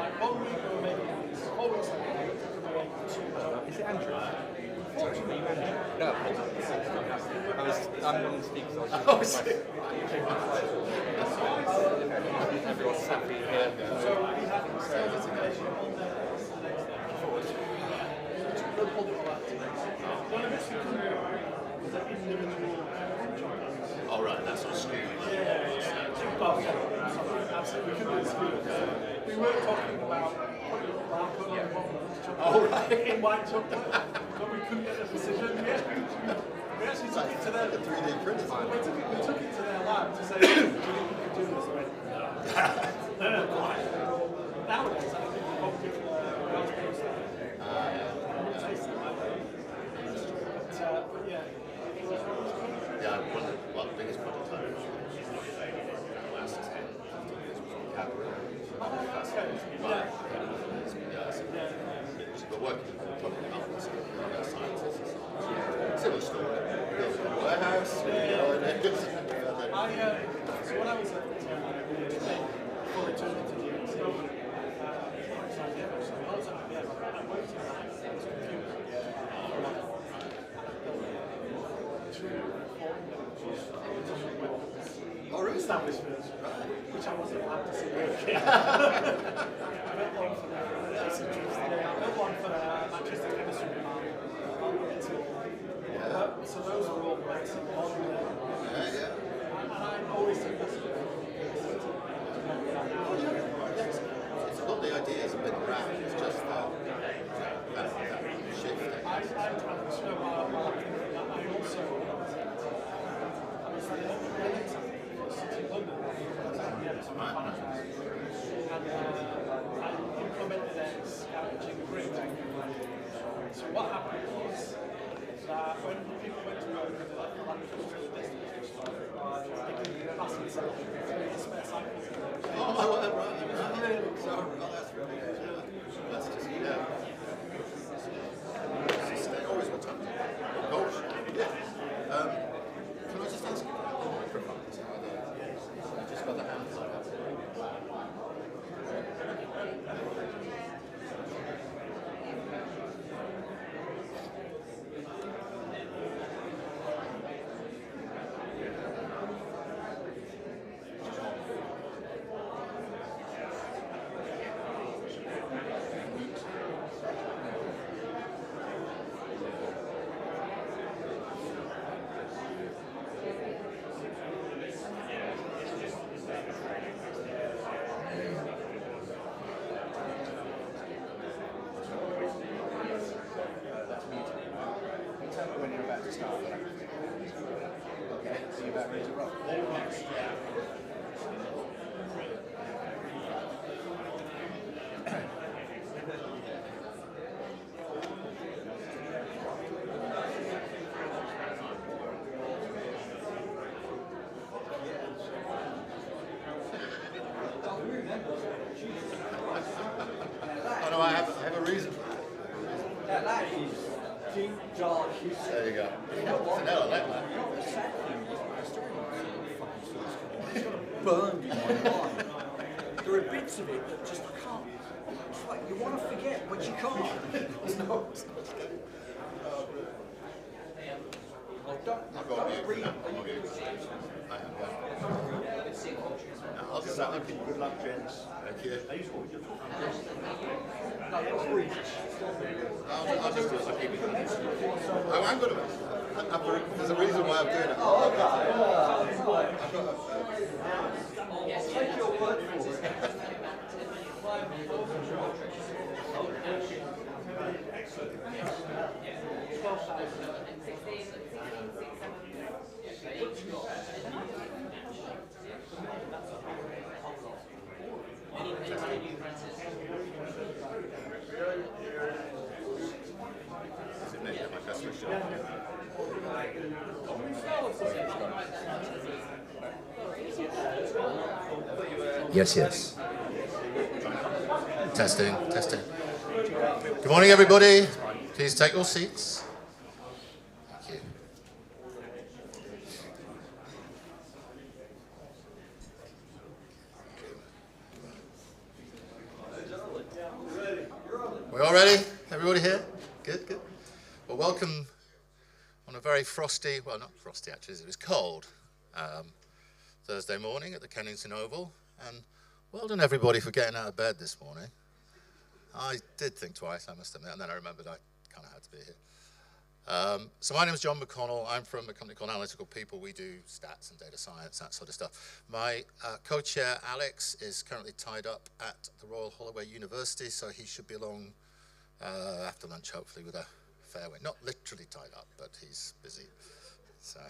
like 1 week we were making these, 4 weeks later we were making 2 jobs. Is it Andrew? Fortunately, No, I'm one of the speakers. Oh, shit. Everyone's happy here. so we had sales education on the next day. We'll pull it all out today. One of the bits we couldn't do was the individual jobs. All right, that's sort of skewed. Oh, yeah, sorry, absolutely. We couldn't do this because we weren't talking about putting a barcode on the bottom of each chocolate. Oh, right. In white chocolate, but we couldn't get the precision. We actually took it to their The 3D printers. we took it to their lab to say, do you think we could do this? They went, no, nowadays, I think we probably do raspberry stuff. It tastes like that. But yeah. Yeah, one of the biggest projects I've ever done last 10, 15 years was on Cadbury. But working with public health and scientists and so on. Similar story. Building a warehouse, So when I was at before returning to the ASC, I was at IBM. I worked in that computer. Oh, really? Established version, which I wasn't allowed to see working. I built one for that's interesting. I built one for Manchester Chemistry Department. So those were all basic modeling. And I always think this is It's a lot of the ideas have been around, it's just that shift. I transfer my marketing that I also I was the only example for City of London. And I implemented a scavenging grid. So what happened was that when people went to work with the electrical distance, they could pass themselves through the spare cycles. Oh, right. Really? So, that's really good. That's just, They always want to have to. Gosh, yeah. Can I just ask you about the microphones? How they just got the hands like that? Oh no, I have a reason for that. That is deep, dark history. There you go. No, I like that. Burned in my mind. There are bits of it that just I can't. It's like you want to forget, but you can't. No. Don't I've got a read. view. I have, yeah. I'll just say good luck, gents. Thank you. I'll just do it. I'll keep it. Oh, I'm going to. There's a reason why I'm doing it. Oh, okay. Take your word for it. Yes, yes. Testing, testing. Good morning, everybody. Please take your seats. Thank you. We all ready? Everybody here? Good, good. Well, welcome on a very frosty, well, not frosty actually, it was cold, Thursday morning at the Kennington Oval. And well done everybody for getting out of bed this morning. I did think twice, I must admit, and then I remembered I kind of had to be here. So my name is John McConnell. I'm from a company called Analytical People. We do stats and data science, that sort of stuff. My co-chair, Alex, is currently tied up at the Royal Holloway University, so he should be along after lunch, hopefully, with a fair wind. Not literally tied up, but he's busy. So,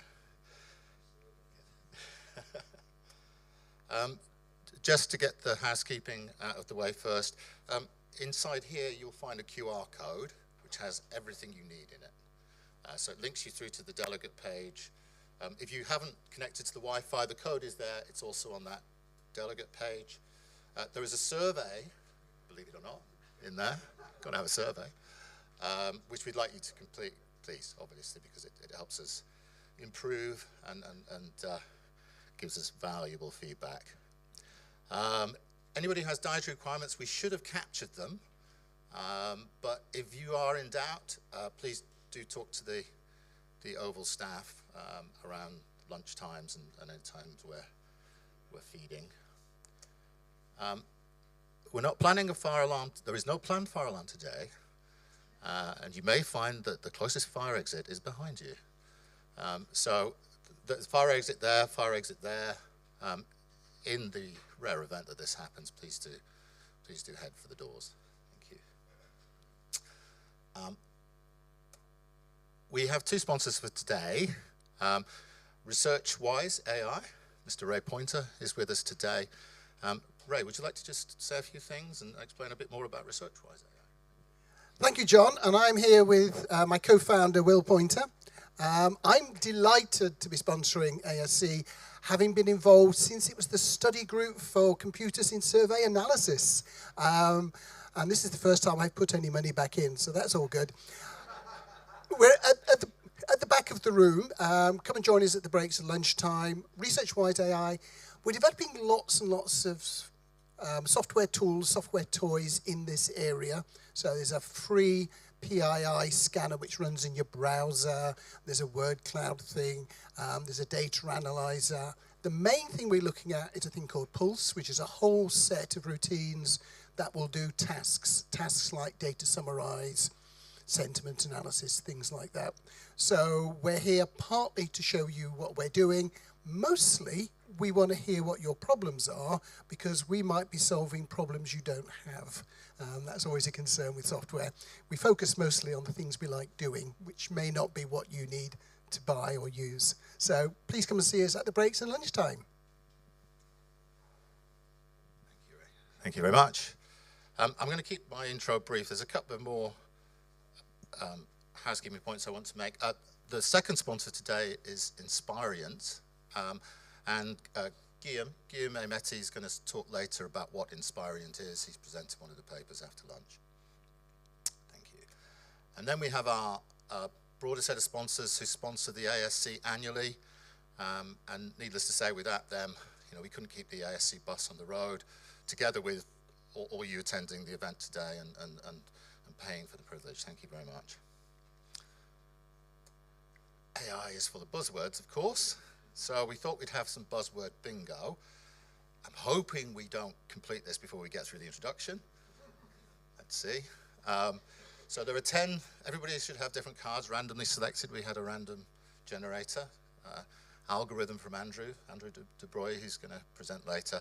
just to get the housekeeping out of the way first, inside here you'll find a QR code which has everything you need in it. So it links you through to the delegate page. If you haven't connected to the Wi-Fi, the code is there. It's also on that delegate page. There is a survey, believe it or not, in there. Got to have a survey, which we'd like you to complete, please, obviously, because it helps us improve and gives us valuable feedback. Anybody who has dietary requirements, we should have captured them. But if you are in doubt, please do talk to the Oval staff around lunch times and any times where we're feeding. We're not planning a fire alarm. There is no planned fire alarm today. And you may find that the closest fire exit is behind you. So there's fire exit there, in the rare event that this happens, please do head for the doors. Thank you. We have two sponsors for today. ResearchWise AI, Mr. Ray Pointer is with us today. Ray, would you like to just say a few things and explain a bit more about ResearchWise AI? Thank you, John, and I'm here with my co-founder, Will Pointer. I'm delighted to be sponsoring ASC, having been involved since it was the study group for computers in survey analysis. And this is the first time I've put any money back in, so that's all good. We're at the back of the room. Come and join us at the breaks at lunchtime. ResearchWise AI. We're developing lots and lots of software tools, software toys in this area. So there's a free PII scanner which runs in your browser. There's a word cloud thing. There's a data analyzer. The main thing we're looking at is a thing called Pulse, which is a whole set of routines that will do tasks like data summarize, sentiment analysis, things like that. So we're here partly to show you what we're doing. Mostly, we want to hear what your problems are because we might be solving problems you don't have. That's always a concern with software. We focus mostly on the things we like doing, which may not be what you need to buy or use. So please come and see us at the breaks and lunchtime. Thank you, Ray. Thank you very much. I'm going to keep my intro brief. There's a couple of more housekeeping points I want to make. The second sponsor today is Inspirient, and Guillaume Emetti is going to talk later about what Inspirient is. He's presenting one of the papers after lunch. Thank you. And then we have our broader set of sponsors who sponsor the ASC annually, and needless to say, without them, we couldn't keep the ASC bus on the road, together with all you attending the event today and paying for the privilege. Thank you very much. AI is full of buzzwords, of course, so we thought we'd have some buzzword bingo. I'm hoping we don't complete this before we get through the introduction. Let's see. So there are 10, everybody should have different cards randomly selected. We had a random generator, algorithm from Andrew De Broglie, who's going to present later.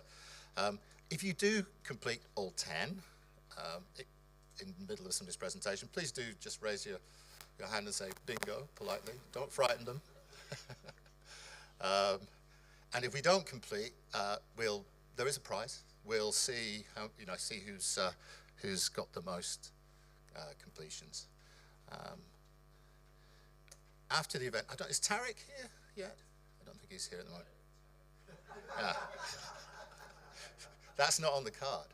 If you do complete all 10, in the middle of somebody's presentation, please do just raise your hand and say bingo politely. Don't frighten them. And if we don't complete, there is a prize. We'll see how see who's got the most completions. After the event, is Tarek here yet? I don't think he's here at the moment. Yeah. That's not on the card.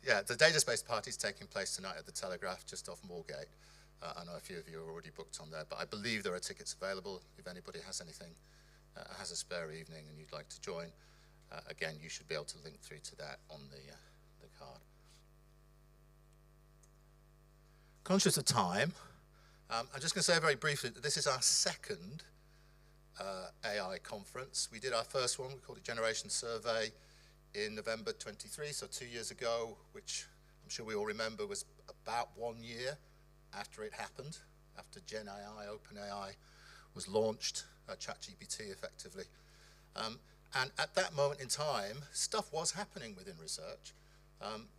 Yeah, the data space party is taking place tonight at the Telegraph, just off Moorgate. I know a few of you are already booked on there, but I believe there are tickets available. If anybody has anything, has a spare evening and you'd like to join, again, you should be able to link through to that on the card. Conscious of time, I'm just going to say very briefly that this is our second AI conference. We did our first one, we called it Generation Survey, in November 23, so 2 years ago, which I'm sure we all remember was about 1 year after it happened, after GenAI, OpenAI was launched, ChatGPT effectively. And at that moment in time, stuff was happening within research.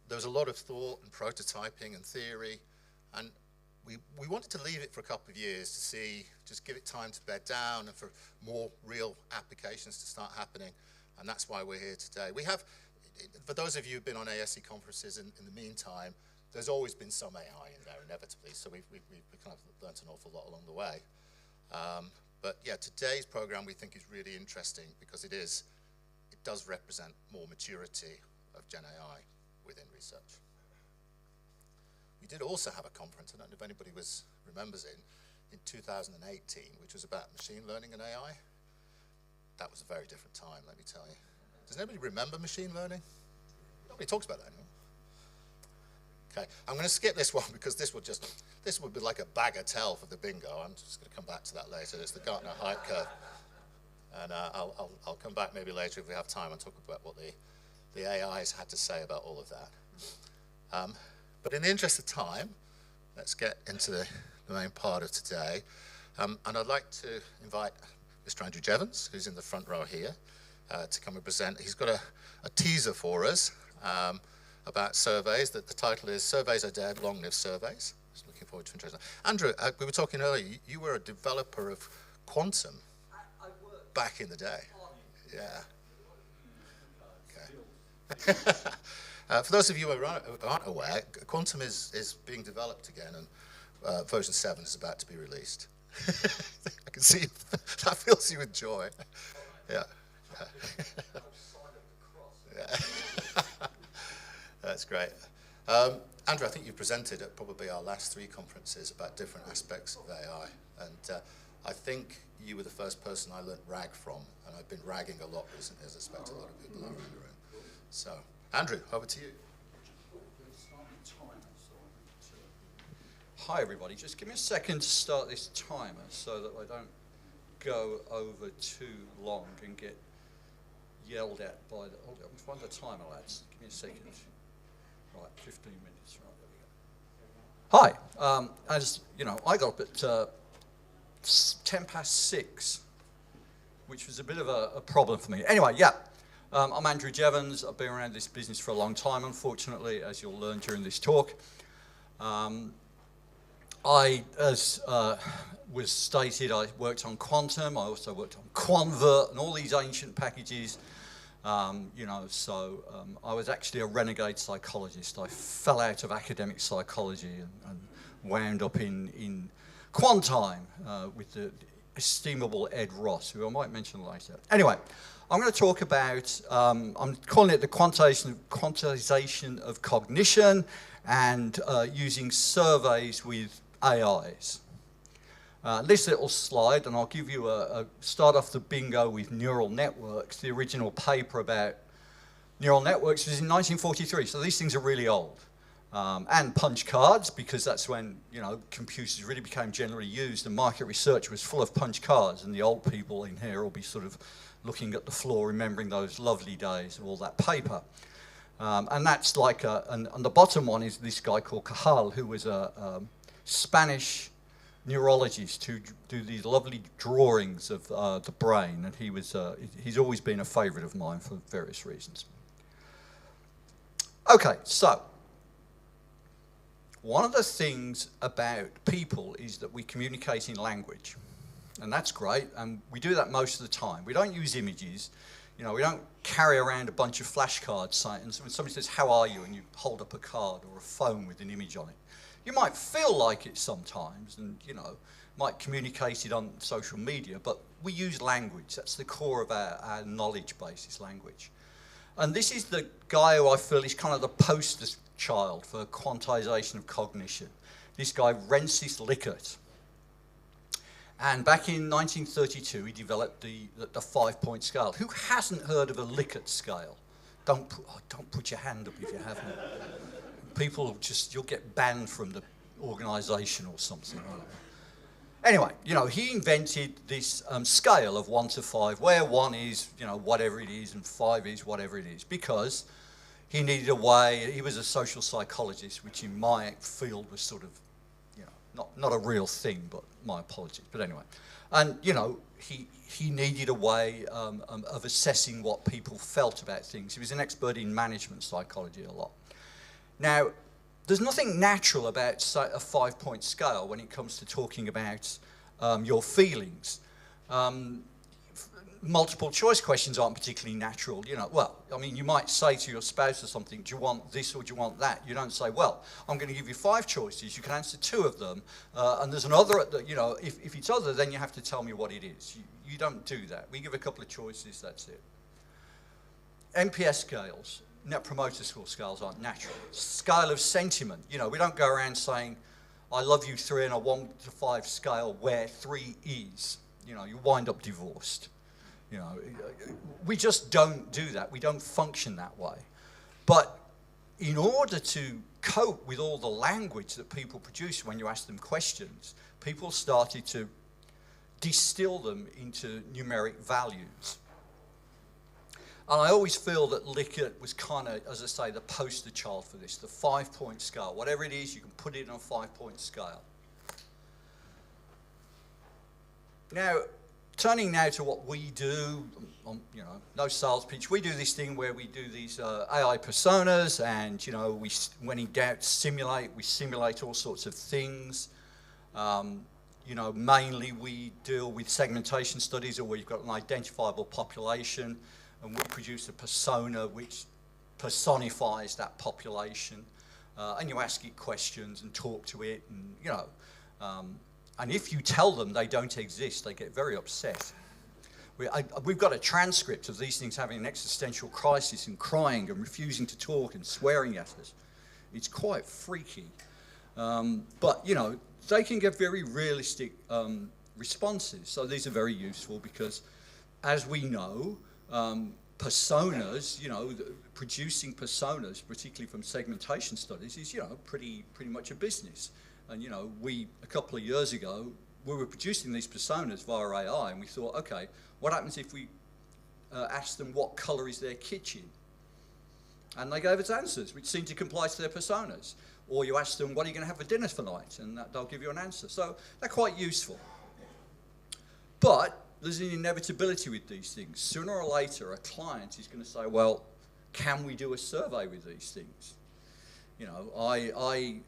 There was a lot of thought and prototyping and theory, and we wanted to leave it for a couple of years to see, just give it time to bed down and for more real applications to start happening, and that's why we're here today. We have, for those of you who've been on ASC conferences in the meantime, there's always been some AI in there inevitably, so we've kind of learnt an awful lot along the way. But yeah, today's program we think is really interesting because it does represent more maturity of GenAI within research. We did also have a conference, I don't know if anybody remembers it, in 2018, which was about machine learning and AI. That was a very different time, let me tell you. Does anybody remember machine learning? Nobody talks about that anymore. Okay, I'm going to skip this one because this would be like a bagatelle for the bingo. I'm just going to come back to that later. It's the Gartner hype curve. And I'll come back maybe later if we have time and talk about what the AIs had to say about all of that. But in the interest of time, let's get into the main part of today. And I'd like to invite Mr. Andrew Jevons, who's in the front row here, to come and present. He's got a teaser for us about surveys. The title is Surveys Are Dead, Long Live Surveys. Just looking forward to introducing. Andrew, we were talking earlier, you were a developer of Quantum back in the day. Yeah. Okay. For those of you who aren't aware, Quantum is being developed again, and version 7 is about to be released. I can see that fills you with joy. Yeah. Yeah. That's great. Andrew, I think you presented at probably our last 3 conferences about different aspects of AI, and I think you were the first person I learnt RAG from, and I've been ragging a lot recently, as I expect a lot of people around the room. So, Andrew, over to you. Hi everybody, just give me a second to start this timer so that I don't go over too long and get yelled at by the, hold on, find the timer lads, give me a second. Right, 15 minutes, right, there we go. Hi, as you know, I got up at 6:10, which was a bit of a problem for me. Anyway, yeah, I'm Andrew Jevons. I've been around this business for a long time, unfortunately, as you'll learn during this talk. As was stated, I worked on Quantum. I also worked on Quanvert and all these ancient packages. You know, so I was actually a renegade psychologist. I fell out of academic psychology and wound up in Quantime with the estimable Ed Ross, who I might mention later. Anyway, I'm going to talk about, I'm calling it the quantization of cognition and using surveys with AIs. This little slide, and I'll give you start off the bingo with neural networks. The original paper about neural networks was in 1943, so these things are really old. And punch cards, because that's when, you know, computers really became generally used, and market research was full of punch cards, and the old people in here will be sort of looking at the floor, remembering those lovely days of all that paper. And that's like, and the bottom one is this guy called Cajal, who was a Spanish neurologist who do these lovely drawings of the brain, and he's always been a favorite of mine for various reasons. Okay, so one of the things about people is that we communicate in language, and that's great, and we do that most of the time. We don't use images. You know, we don't carry around a bunch of flashcards saying, and when somebody says, "How are you?" and you hold up a card or a phone with an image on it. You might feel like it sometimes, and you know, might communicate it on social media, but we use language. That's the core of our knowledge base, is language. And this is the guy who I feel is kind of the poster child for quantization of cognition. This guy, Rensis Likert. And back in 1932, he developed the 5-point scale. Who hasn't heard of a Likert scale? don't put your hand up if you haven't. People you'll get banned from the organisation or something. I don't know. Anyway, he invented this scale of 1 to 5, where 1 is, whatever it is, and 5 is whatever it is, because he needed a way. He was a social psychologist, which in my field was sort of, not a real thing, but my apologies. But anyway, and he needed a way of assessing what people felt about things. He was an expert in management psychology a lot. Now, there's nothing natural about, say, a 5-point scale when it comes to talking about your feelings. Multiple choice questions aren't particularly natural. You might say to your spouse or something, do you want this or do you want that? You don't say, well, I'm going to give you 5 choices. You can answer 2 of them. And there's another, if it's other, then you have to tell me what it is. You don't do that. We give a couple of choices, that's it. NPS scales, Net Promoter Score scales, aren't natural. Scale of sentiment. We don't go around saying, I love you 3 on a 1 to 5 scale where 3 is. You wind up divorced. We just don't do that. We don't function that way. But in order to cope with all the language that people produce when you ask them questions, people started to distill them into numeric values. And I always feel that Likert was kind of, as I say, the poster child for this, the 5-point scale. Whatever it is, you can put it on a 5-point scale. Now, turning now to what we do, no sales pitch. We do this thing where we do these AI personas, and when in doubt, we simulate all sorts of things. Mainly we deal with segmentation studies, or where you've got an identifiable population, and we produce a persona which personifies that population, and you ask it questions and talk to it, and and if you tell them they don't exist, they get very upset. We've got a transcript of these things having an existential crisis and crying and refusing to talk and swearing at us. It's quite freaky. But, they can get very realistic responses. So these are very useful because, as we know, personas, producing personas, particularly from segmentation studies, is, pretty much a business. And, a couple of years ago, we were producing these personas via AI, and we thought, okay, what happens if we ask them what colour is their kitchen? And they gave us answers which seemed to comply to their personas. Or you ask them, what are you going to have for dinner tonight? And they'll give you an answer. So they're quite useful. But there's an inevitability with these things. Sooner or later, a client is going to say, well, can we do a survey with these things? I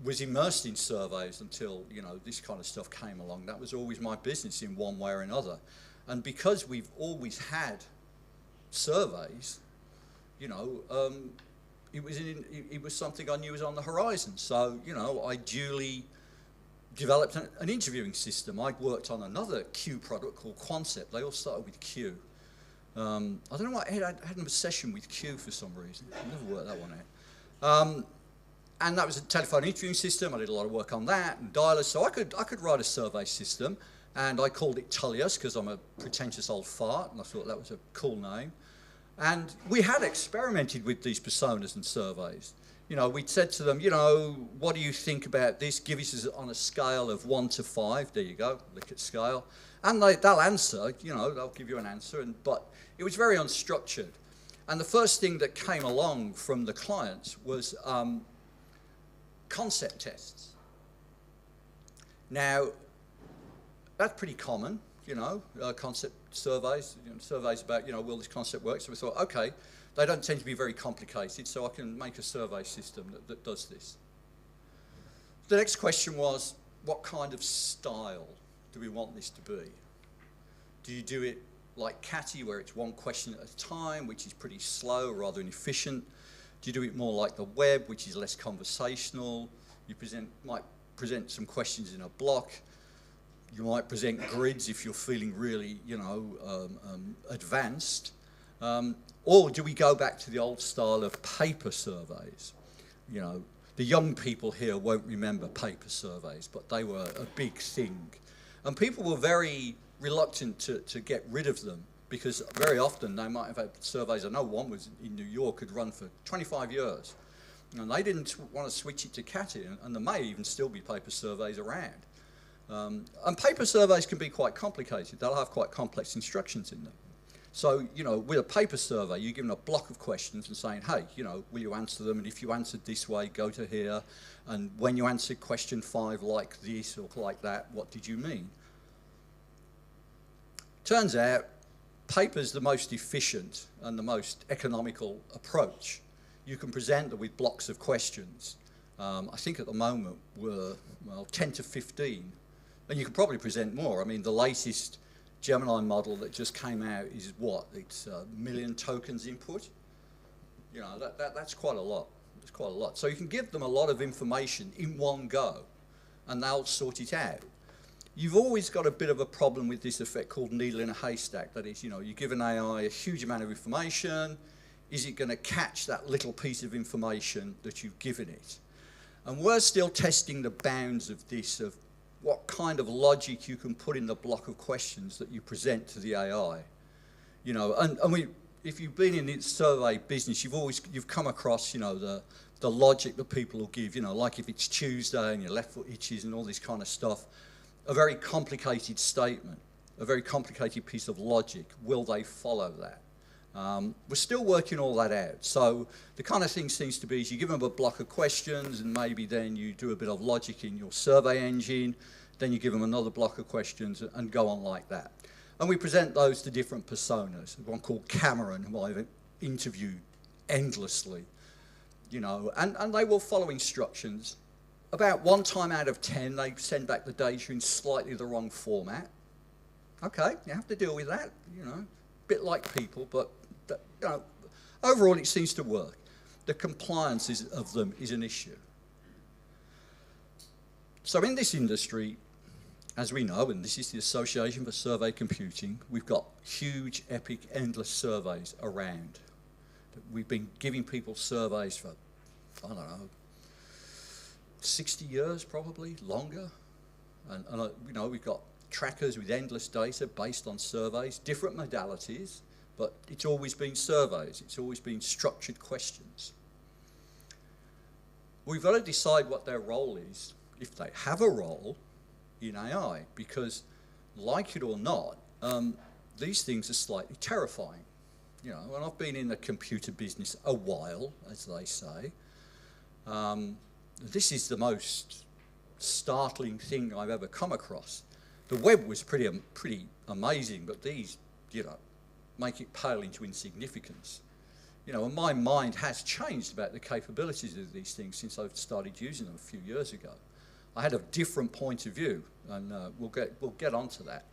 was immersed in surveys until, this kind of stuff came along. That was always my business in one way or another. And because we've always had surveys, it was something I knew was on the horizon. So, I duly developed an interviewing system. I'd worked on another Q product called Quancept. They all started with Q. I don't know why I had an obsession with Q for some reason. I never worked that one out. And that was a telephone interviewing system. I did a lot of work on that and dialers. So I could write a survey system, and I called it Tullius because I'm a pretentious old fart, and I thought that was a cool name. And we had experimented with these personas and surveys. We'd said to them, what do you think about this? Give us on a scale of 1 to 5. There you go, Likert scale. And they'll answer, they'll give you an answer. But it was very unstructured. And the first thing that came along from the clients was concept tests. Now, that's pretty common, concept surveys, surveys about, will this concept work? So we thought, okay, they don't tend to be very complicated, so I can make a survey system that does this. The next question was, what kind of style do we want this to be? Do you do it like Catty, where it's one question at a time, which is pretty slow, rather inefficient? Do you do it more like the web, which is less conversational? You might present some questions in a block. You might present grids if you're feeling really, advanced. Or do we go back to the old style of paper surveys? The young people here won't remember paper surveys, but they were a big thing. And people were very reluctant to get rid of them because very often they might have had surveys. I know one was in New York, had run for 25 years, and they didn't want to switch it to CATI, and there may even still be paper surveys around. And paper surveys can be quite complicated. They'll have quite complex instructions in them. So, you know, with a paper survey, you're given a block of questions and saying, hey, you know, will you answer them? And if you answered this way, go to here. And when you answered question 5 like this or like that, what did you mean? Turns out, paper's the most efficient and the most economical approach. You can present them with blocks of questions. I think at the moment we're, well, 10 to 15. And you could probably present more. I mean, the latest Gemini model that just came out is what? It's a million tokens input. You know, that's quite a lot. It's quite a lot. So you can give them a lot of information in one go, and they'll sort it out. You've always got a bit of a problem with this effect called needle in a haystack. That is, you know, you give an AI a huge amount of information. Is it going to catch that little piece of information that you've given it? And we're still testing the bounds of this, of what kind of logic you can put in the block of questions that you present to the AI. You know, and if you've been in the survey business, you've come across, you know, the logic that people will give, you know, like if it's Tuesday and your left foot itches and all this kind of stuff, a very complicated statement, a very complicated piece of logic. Will they follow that? We're still working all that out. So the kind of thing seems to be is you give them a block of questions and maybe then you do a bit of logic in your survey engine, then you give them another block of questions and go on like that. And we present those to different personas. One called Cameron, who I've interviewed endlessly, you know, and they will follow instructions. About 1 time out of 10, they send back the data in slightly the wrong format. Okay, you have to deal with that, you know, a bit like people, but you know, overall it seems to work. The compliance of them is an issue. So in this industry, as we know, and this is the Association for Survey Computing, we've got huge, epic, endless surveys around. We've been giving people surveys for, I don't know, 60 years probably, longer. And you know, we've got trackers with endless data based on surveys, different modalities, but it's always been surveys. It's always been structured questions. We've got to decide what their role is, if they have a role in AI, because like it or not, these things are slightly terrifying. You know, and I've been in the computer business a while, as they say. This is the most startling thing I've ever come across. The web was pretty amazing, but these, you know, make it pale into insignificance. You know, and my mind has changed about the capabilities of these things since I've started using them a few years ago. I had a different point of view, and we'll get onto that.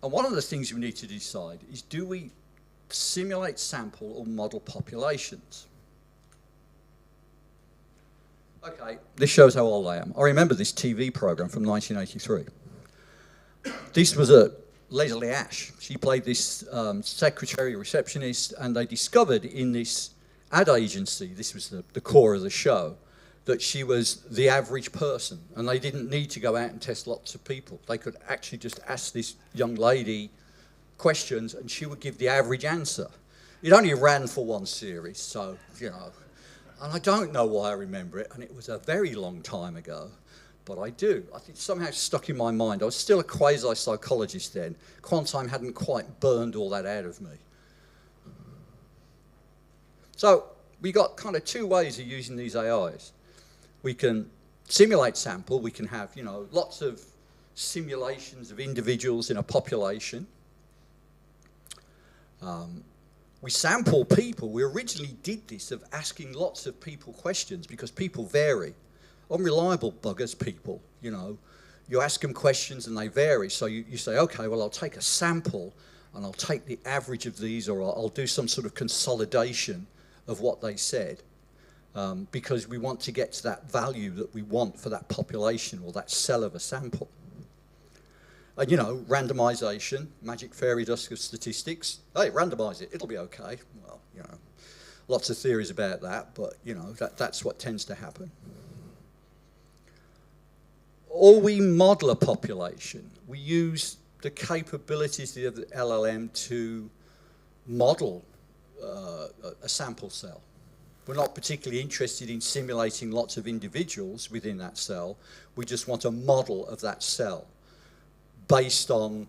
And one of the things we need to decide is, do we simulate sample or model populations? Okay, this shows how old I am. I remember this TV program from 1983. This was a Leslie Ash. She played this secretary, receptionist, and they discovered in this ad agency, this was the core of the show, that she was the average person, and they didn't need to go out and test lots of people. They could actually just ask this young lady questions, and she would give the average answer. It only ran for 1 series, so, you know, and I don't know why I remember it, and it was a very long time ago. But I do. I think somehow stuck in my mind. I was still a quasi-psychologist then. Quantime hadn't quite burned all that out of me. So we got kind of 2 ways of using these AIs. We can simulate sample. We can have, you know, lots of simulations of individuals in a population. We sample people. We originally did this of asking lots of people questions because people vary. Unreliable buggers people, you know, you ask them questions and they vary. So you say, okay, well, I'll take a sample and I'll take the average of these, or I'll do some sort of consolidation of what they said, because we want to get to that value that we want for that population or that cell of a sample. And, you know, randomization, magic fairy dust of statistics. Hey, randomize it, it'll be okay. Well, you know, lots of theories about that, but, you know, that's what tends to happen. Or we model a population. We use the capabilities of the LLM to model a sample cell. We're not particularly interested in simulating lots of individuals within that cell. We just want a model of that cell based on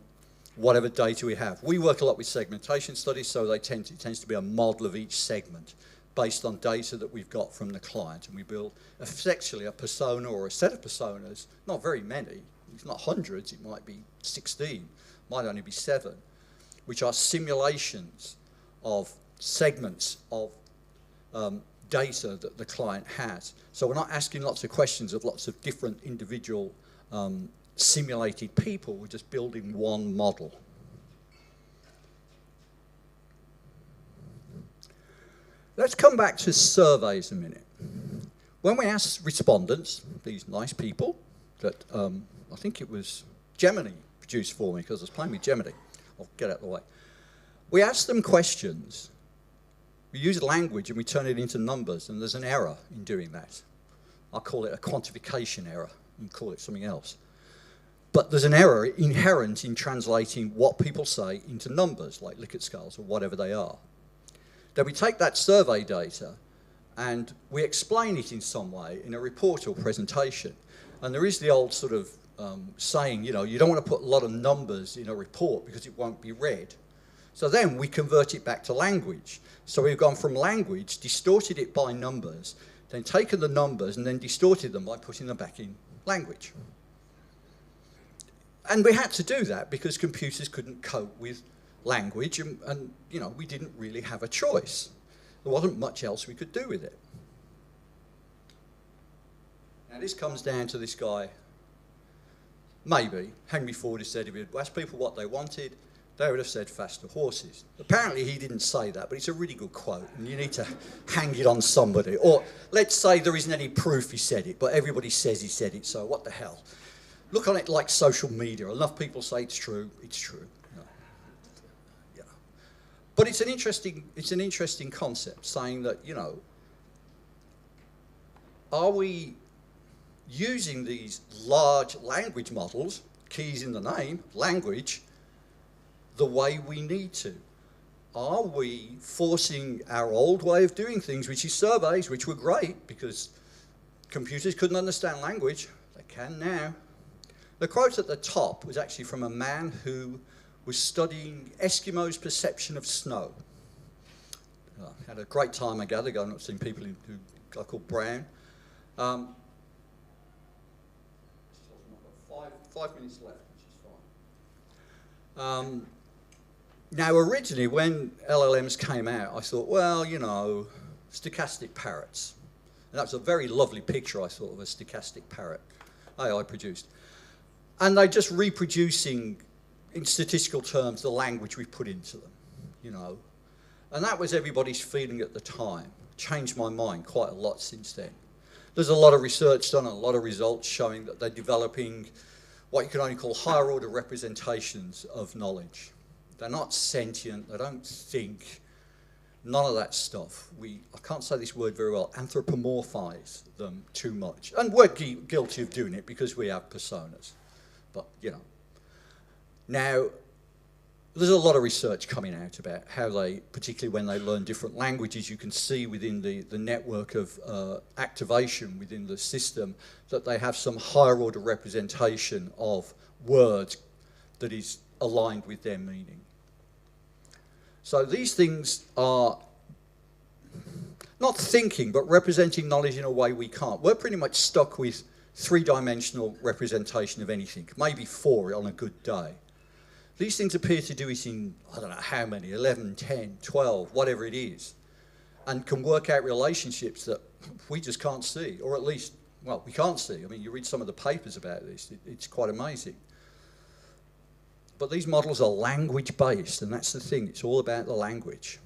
whatever data we have. We work a lot with segmentation studies, so it tends to be a model of each segment based on data that we've got from the client. And we build effectively a persona or a set of personas, not very many, it's not hundreds, it might be 16, might only be 7, which are simulations of segments of data that the client has. So we're not asking lots of questions of lots of different individual simulated people, we're just building one model. Let's come back to surveys a minute. When we asked respondents, these nice people that I think it was Gemini produced for me because I was playing with Gemini. I'll get out of the way. We asked them questions. We use language and we turn it into numbers, and there's an error in doing that. I'll call it a quantification error and call it something else. But there's an error inherent in translating what people say into numbers, like Likert scales or whatever they are. Then we take that survey data and we explain it in some way in a report or presentation. And there is the old sort of saying, you know, you don't want to put a lot of numbers in a report because it won't be read. So then we convert it back to language. So we've gone from language, distorted it by numbers, then taken the numbers and then distorted them by putting them back in language. And we had to do that because computers couldn't cope with language and you know, we didn't really have a choice. There wasn't much else we could do with it. Now this comes down to this guy, maybe, Henry Ford has said if he'd asked people what they wanted, they would have said faster horses. Apparently he didn't say that, but it's a really good quote and you need to hang it on somebody. Or let's say there isn't any proof he said it, but everybody says he said it, so what the hell? Look on it like social media. Enough people say it's true, it's true. Yeah. But it's an interesting concept, saying that, you know, are we using these large language models, keys in the name, language, the way we need to? Are we forcing our old way of doing things, which is surveys, which were great because computers couldn't understand language? They can now. The quote at the top was actually from a man who was studying Eskimos' perception of snow. Had a great time, I gather, going up seeing people who are called Brown. 5 minutes left, which is fine. Now, originally, when LLMs came out, I thought, well, you know, stochastic parrots. And that was a very lovely picture, I thought, of a stochastic parrot AI produced. And they're just reproducing, in statistical terms, the language we put into them, you know. And that was everybody's feeling at the time. Changed my mind quite a lot since then. There's a lot of research done and a lot of results showing that they're developing what you can only call higher order representations of knowledge. They're not sentient, they don't think, none of that stuff. I can't say this word very well, anthropomorphize them too much. And we're guilty of doing it because we have personas. But, you know. Now, there's a lot of research coming out about how they, particularly when they learn different languages, you can see within the network of activation within the system that they have some higher order representation of words that is aligned with their meaning. So these things are not thinking, but representing knowledge in a way we can't. We're pretty much stuck with three-dimensional representation of anything, maybe 4 on a good day. These things appear to do it in, I don't know how many, 11, 10, 12, whatever it is, and can work out relationships that we just can't see, or at least, well, we can't see. I mean, you read some of the papers about this, it's quite amazing. But these models are language-based, and that's the thing, it's all about the language.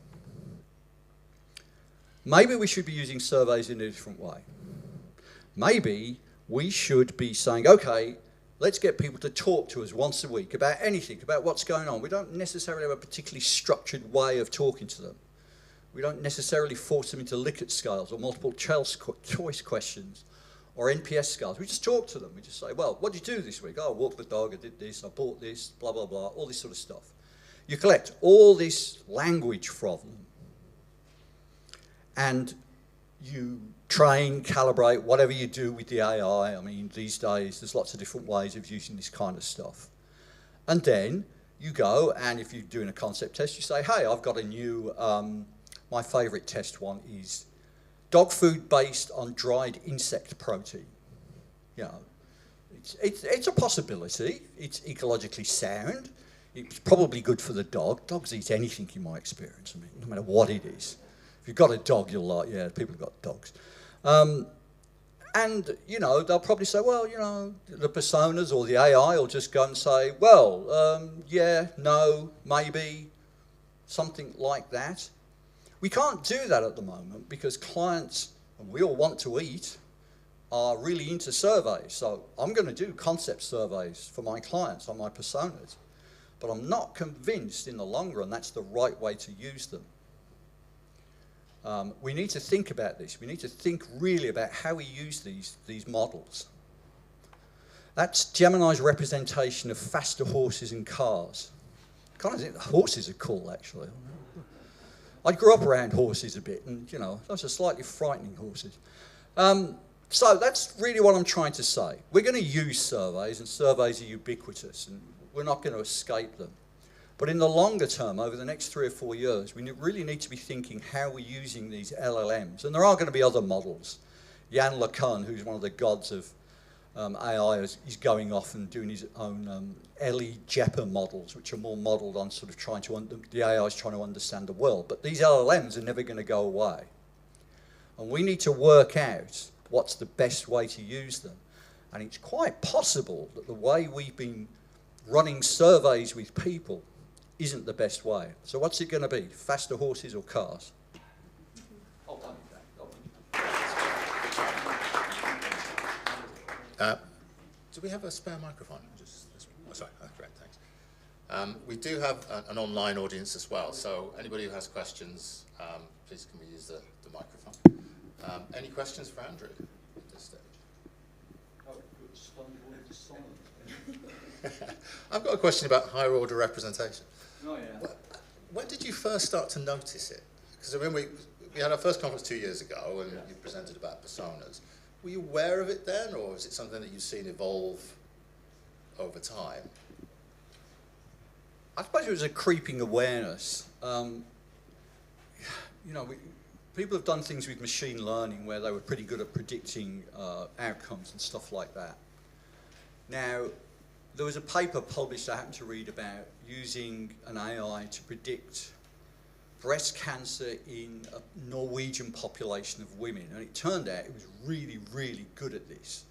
Maybe we should be using surveys in a different way. Maybe we should be saying, okay, let's get people to talk to us once a week about anything, about what's going on. We don't necessarily have a particularly structured way of talking to them. We don't necessarily force them into Likert scales or multiple choice questions or NPS scales. We just talk to them. We just say, well, what did you do this week? Oh, I walked the dog, I did this, I bought this, blah, blah, blah, all this sort of stuff. You collect all this language from them, and you train, calibrate, whatever you do with the AI. I mean, these days, there's lots of different ways of using this kind of stuff. And then you go, and if you're doing a concept test, you say, hey, I've got a new, my favorite test one is dog food based on dried insect protein. You know, it's a possibility. It's ecologically sound. It's probably good for the dog. Dogs eat anything in my experience, I mean, no matter what it is. If you've got a dog, you'll like, yeah, people have got dogs. And, you know, they'll probably say, well, you know, the personas or the AI will just go and say, well, yeah, no, maybe, something like that. We can't do that at the moment because clients, and we all want to eat, are really into surveys. So I'm going to do concept surveys for my clients on my personas. But I'm not convinced in the long run that's the right way to use them. We need to think about this. We need to think really about how we use these models. That's Gemini's representation of faster horses and cars. I kind of think the horses are cool, actually. I grew up around horses a bit, and, you know, those are slightly frightening horses. So that's really what I'm trying to say. We're going to use surveys, and surveys are ubiquitous, and we're not going to escape them. But in the longer term, over the next 3 or 4 years, we really need to be thinking how we're using these LLMs. And there are going to be other models. Yann LeCun, who's one of the gods of AI, is going off and doing his own Ellie Jepper models, which are more modeled on sort of trying to, the AI is trying to understand the world. But these LLMs are never going to go away. And we need to work out what's the best way to use them. And it's quite possible that the way we've been running surveys with people isn't the best way. So what's it going to be? Faster horses or cars? Oh, do we have a spare microphone? Just this one. Oh, sorry. Oh, great, thanks. We do have an online audience as well, so anybody who has questions, please can we use the microphone. Any questions for Andrew at this stage? I've got a question about higher order representation. Oh, yeah. When did you first start to notice it? Because I remember we had our first conference 2 years ago, and you presented about personas. Were you aware of it then, or is it something that you've seen evolve over time? I suppose it was a creeping awareness. You know, people have done things with machine learning where they were pretty good at predicting outcomes and stuff like that. Now, there was a paper published I happened to read about using an AI to predict breast cancer in a Norwegian population of women. And it turned out it was really, really good at this.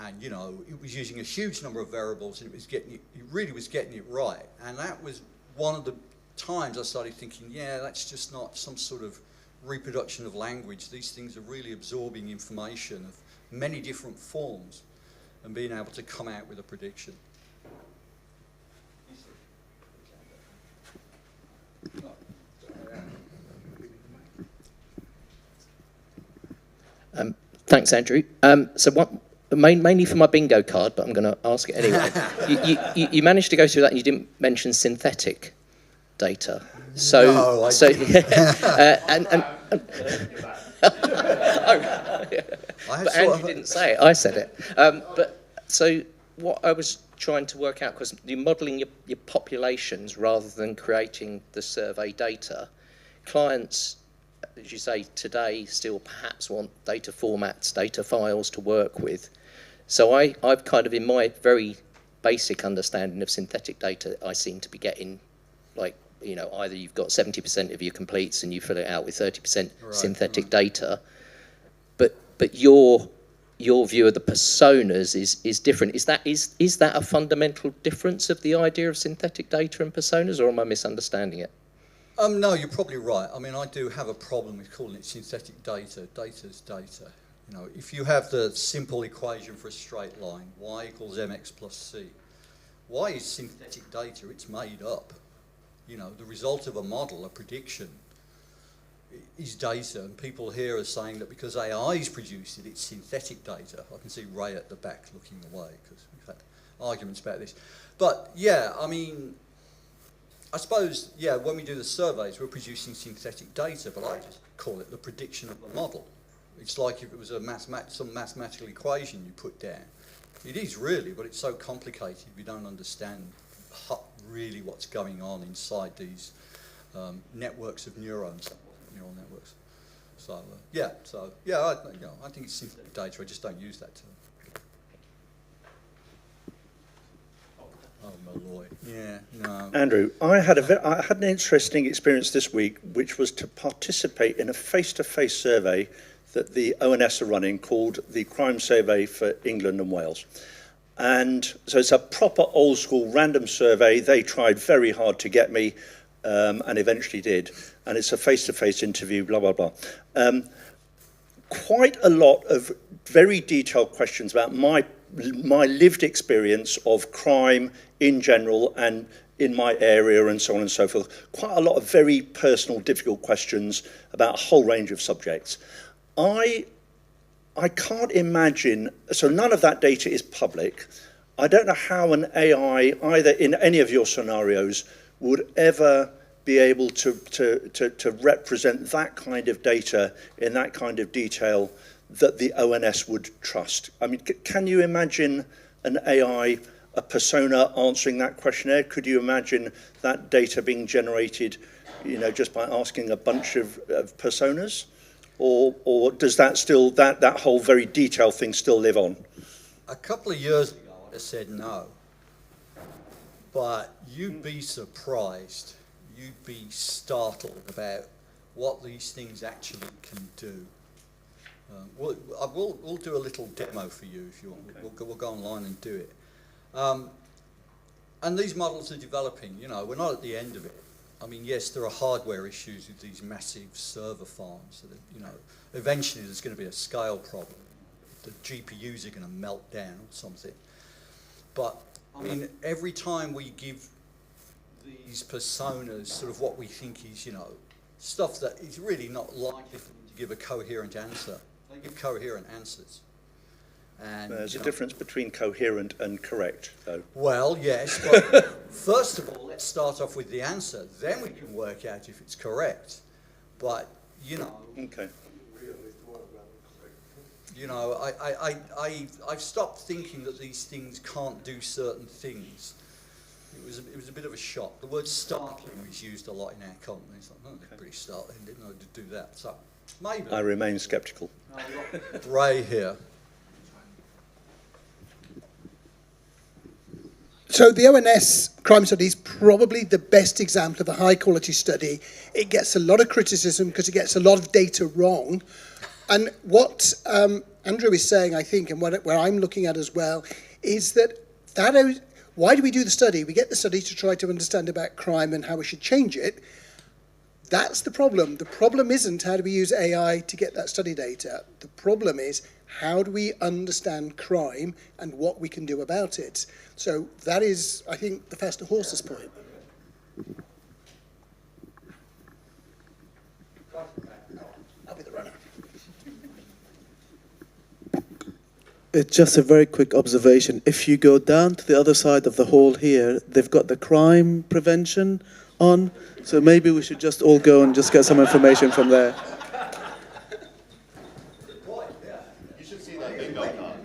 And, you know, it was using a huge number of variables, and it really was getting it right. And that was one of the times I started thinking, yeah, that's just not some sort of reproduction of language. These things are really absorbing information of many different forms and being able to come out with a prediction. Thanks, Andrew. So what, mainly for my bingo card, but I'm going to ask it anyway. You managed to go through that, and you didn't mention synthetic data. So, no, but Andrew didn't say it. I said it. But so what I was trying to work out, because you're modelling your populations rather than creating the survey data, clients, as you say, today still perhaps want data formats, data files to work with. So I've kind of, in my very basic understanding of synthetic data, I seem to be getting, like, you know, either you've got 70% of your completes and you fill it out with 30% synthetic data, but your view of the personas is different. Is that a fundamental difference of the idea of synthetic data and personas, or am I misunderstanding it? No, you're probably right. I mean, I do have a problem with calling it synthetic data. Data's data. You know, if you have the simple equation for a straight line, y equals mx plus c, y is synthetic data. It's made up. You know, the result of a model, a prediction, is data, and people here are saying that because AI's produced it, it's synthetic data. I can see Ray at the back looking away because we've had arguments about this. But yeah, I mean, I suppose, yeah, when we do the surveys, we're producing synthetic data, but I just call it the prediction of the model. It's like if it was a some mathematical equation you put down. It is really, but it's so complicated we don't understand really what's going on inside these networks of neurons, neural networks. So yeah, I think it's synthetic data. I just don't use that term. Oh, Malloy. Yeah, no. Andrew, I had an interesting experience this week, which was to participate in a face-to-face survey that the ONS are running called the Crime Survey for England and Wales. And so it's a proper old school random survey. They tried very hard to get me and eventually did. And it's a face-to-face interview, blah, blah, blah. Quite a lot of very detailed questions about my lived experience of crime in general and in my area and so on and so forth. Quite a lot of very personal, difficult questions about a whole range of subjects. I can't imagine, so none of that data is public. I don't know how an AI, either in any of your scenarios, would ever be able to represent that kind of data in that kind of detail that the ONS would trust. I mean, can you imagine an AI, a persona answering that questionnaire? Could you imagine that data being generated, just by asking a bunch of personas? Or does that still, that whole very detailed thing still live on? A couple of years ago, I said no. But you'd be surprised, you'd be startled about what these things actually can do. We'll do a little demo for you if you want. Okay. We'll go online and do it. And these models are developing, we're not at the end of it. I mean, yes, there are hardware issues with these massive server farms. That, eventually there's going to be a scale problem. The GPUs are going to melt down or something. But, I mean, every time we give these personas sort of what we think is, stuff that is really not likely for them to give a coherent answer. They give coherent answers. And, there's a difference between coherent and correct, though. Well, yes, but first of all, let's start off with the answer. Then we can work out if it's correct. But, Okay. I've stopped thinking that these things can't do certain things. It was a bit of a shock. The word startling is used a lot in our company. It's like, oh, that's pretty startling, didn't know to do that. So, maybe. I remain sceptical. Ray here. So the ONS crime study is probably the best example of a high quality study. It gets a lot of criticism because it gets a lot of data wrong. And what Andrew is saying, I think, and where I'm looking at as well, is that why do we do the study? We get the study to try to understand about crime and how we should change it. That's the problem. The problem isn't how do we use AI to get that study data. The problem is how do we understand crime and what we can do about it. So that is, I think, the faster horse's point. I'll be the runner. It's just a very quick observation. If you go down to the other side of the hall here, they've got the crime prevention on. So maybe we should just all go and just get some information from there. You should see that bingo card.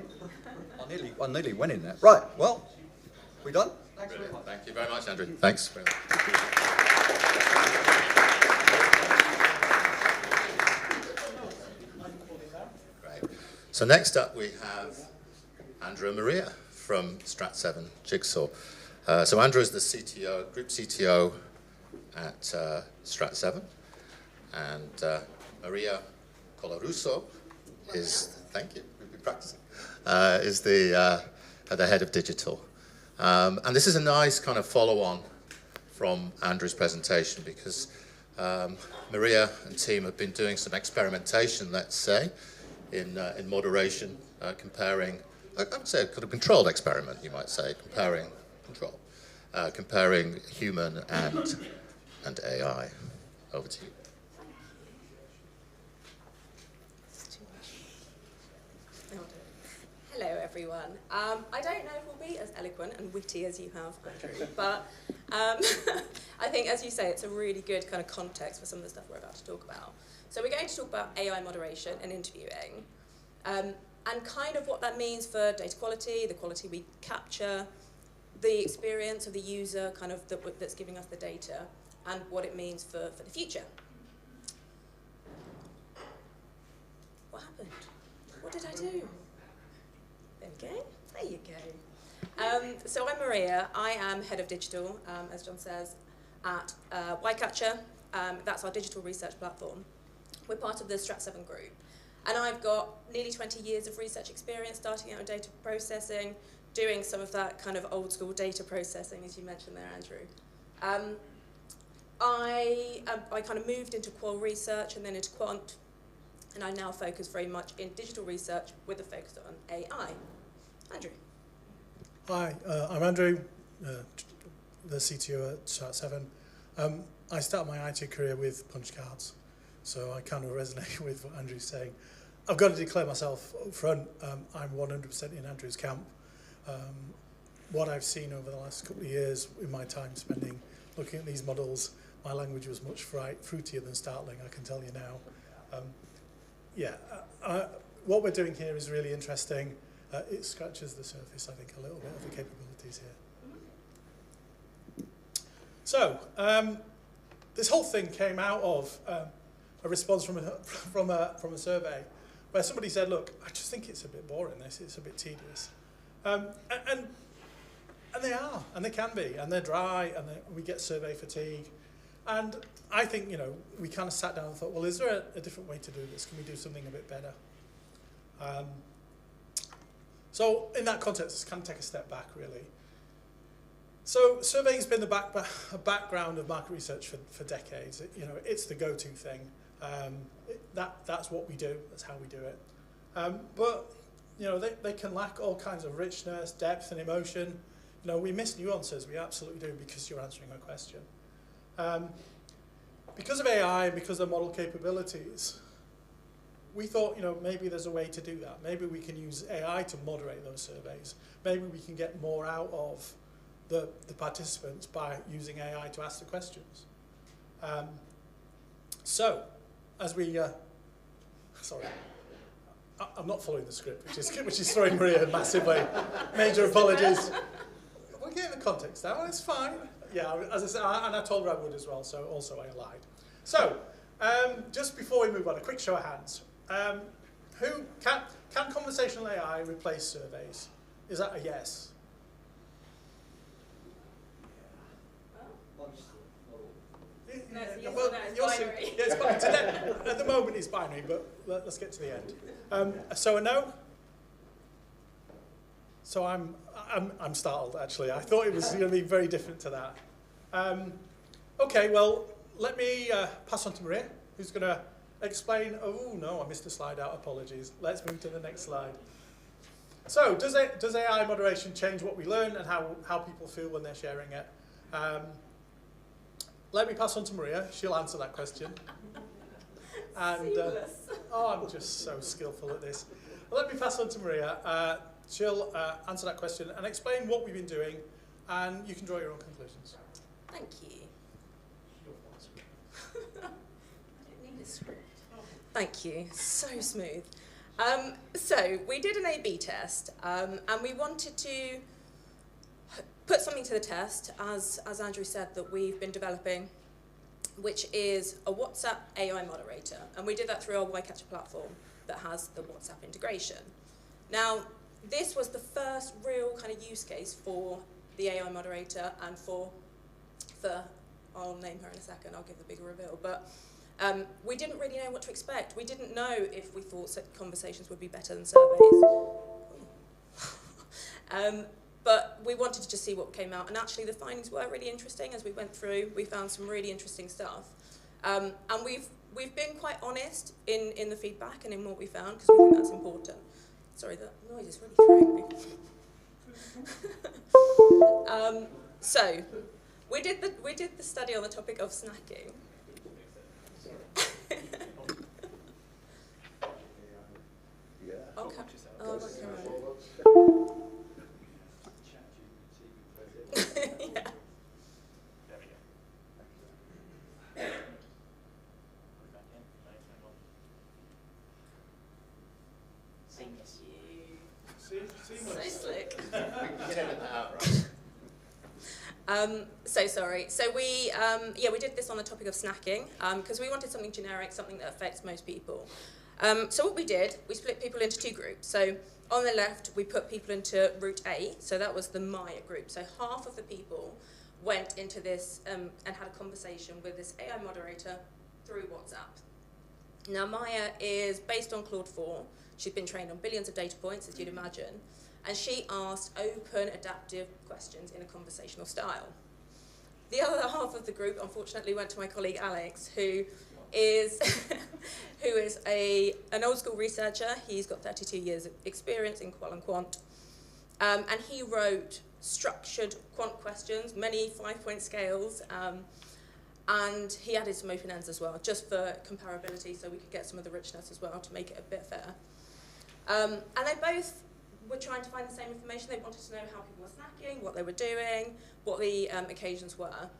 I nearly went in there. Right, well, we done? Thanks very much. Thank you very much, Andrew. Thanks very much. Great. So next up we have Andrew and Maria from Strat7 Jigsaw. So Andrew is the CTO, group CTO at Strat7, and Maria Colarusso is, thank you, we've been practicing, is the head of digital. And this is a nice kind of follow-on from Andrew's presentation because Maria and team have been doing some experimentation, let's say, in moderation, comparing, I would say a kind of controlled experiment, you might say, comparing human and AI. Over to you. everyone. I don't know if we'll be as eloquent and witty as you have, Andrew, but I think, as you say, it's a really good kind of context for some of the stuff we're about to talk about. So we're going to talk about AI moderation and interviewing, and kind of what that means for data quality, the quality we capture, the experience of the user kind of that's giving us the data, and what it means for the future. What happened? What did I do? There we go. There you go. So I'm Maria. I am head of digital, as John says, at Ycatcher. That's our digital research platform. We're part of the Strat7 group. And I've got nearly 20 years of research experience, starting out in data processing, doing some of that kind of old school data processing, as you mentioned there, Andrew. I kind of moved into qual research and then into quant, and I now focus very much in digital research with a focus on AI. Andrew. Hi, I'm Andrew, the CTO at Strat7. I started my IT career with punch cards, so I kind of resonate with what Andrew's saying. I've got to declare myself up front. I'm 100% in Andrew's camp. What I've seen over the last couple of years in my time spending looking at these models, my language was much fruitier than Startling, I can tell you now. What we're doing here is really interesting. It scratches the surface, I think, a little bit of the capabilities here. So, this whole thing came out of a response from a survey where somebody said, look, I just think it's a bit boring, it's a bit tedious. And they are, and they can be, and they're dry, and we get survey fatigue. And I think, we kind of sat down and thought, well, is there a different way to do this? Can we do something a bit better? So in that context, let's kind of take a step back, really. So surveying's been a background of market research for decades. It's the go-to thing. That's what we do. That's how we do it. But they can lack all kinds of richness, depth, and emotion. We miss nuances. We absolutely do, because you're answering a question. Because of AI and because of model capabilities, we thought, maybe there's a way to do that. Maybe we can use AI to moderate those surveys. Maybe we can get more out of the participants by using AI to ask the questions. So, as we, sorry, I'm not following the script, which is throwing Maria massively. Major apologies. We're getting the context now, it's fine. Yeah, as I said, and I told her I would as well, so also I lied. So, just before we move on, a quick show of hands. Who can conversational AI replace surveys? Is that a yes? At the moment it's binary, but let's get to the end. So a no? So I'm startled, actually. I thought it was going to be very different to that. Okay, well, let me pass on to Maria, who's going to explain. Oh no, I missed a slide out. Apologies. Let's move to the next slide. So, does AI moderation change what we learn and how people feel when they're sharing it? Let me pass on to Maria. She'll answer that question. And I'm just so skillful at this. Let me pass on to Maria. She'll answer that question and explain what we've been doing, and you can draw your own conclusions. Thank you. I don't need a script. Thank you. So smooth. So we did an A/B test, and we wanted to put something to the test, as Andrew said, that we've been developing, which is a WhatsApp AI moderator. And we did that through our Ycatcher platform that has the WhatsApp integration. Now, this was the first real kind of use case for the AI moderator and for I'll name her in a second, I'll give the bigger reveal, but we didn't really know what to expect. We didn't know if we thought conversations would be better than surveys. But we wanted to just see what came out, and actually the findings were really interesting. As we went through, we found some really interesting stuff. And we've been quite honest in the feedback and in what we found, because we think that's important. Sorry, that noise is really throwing me. So, we did the study on the topic of snacking. Okay. Oh, okay. So slick. You can edit that out, right? So sorry. So we did this on the topic of snacking because we wanted something generic, something that affects most people. So what we did, we split people into two groups. So on the left, we put people into route A. So that was the Maya group. So half of the people went into this and had a conversation with this AI moderator through WhatsApp. Now Maya is based on Claude 4. She's been trained on billions of data points, as you'd imagine. And she asked open, adaptive questions in a conversational style. The other half of the group, unfortunately, went to my colleague Alex, who is an old school researcher. He's got 32 years of experience in qual and quant. And he wrote structured quant questions, many 5-point scales, and he added some open ends as well, just for comparability, so we could get some of the richness as well to make it a bit fair. And they both were trying to find the same information. They wanted to know how people were snacking, what they were doing, what the occasions were.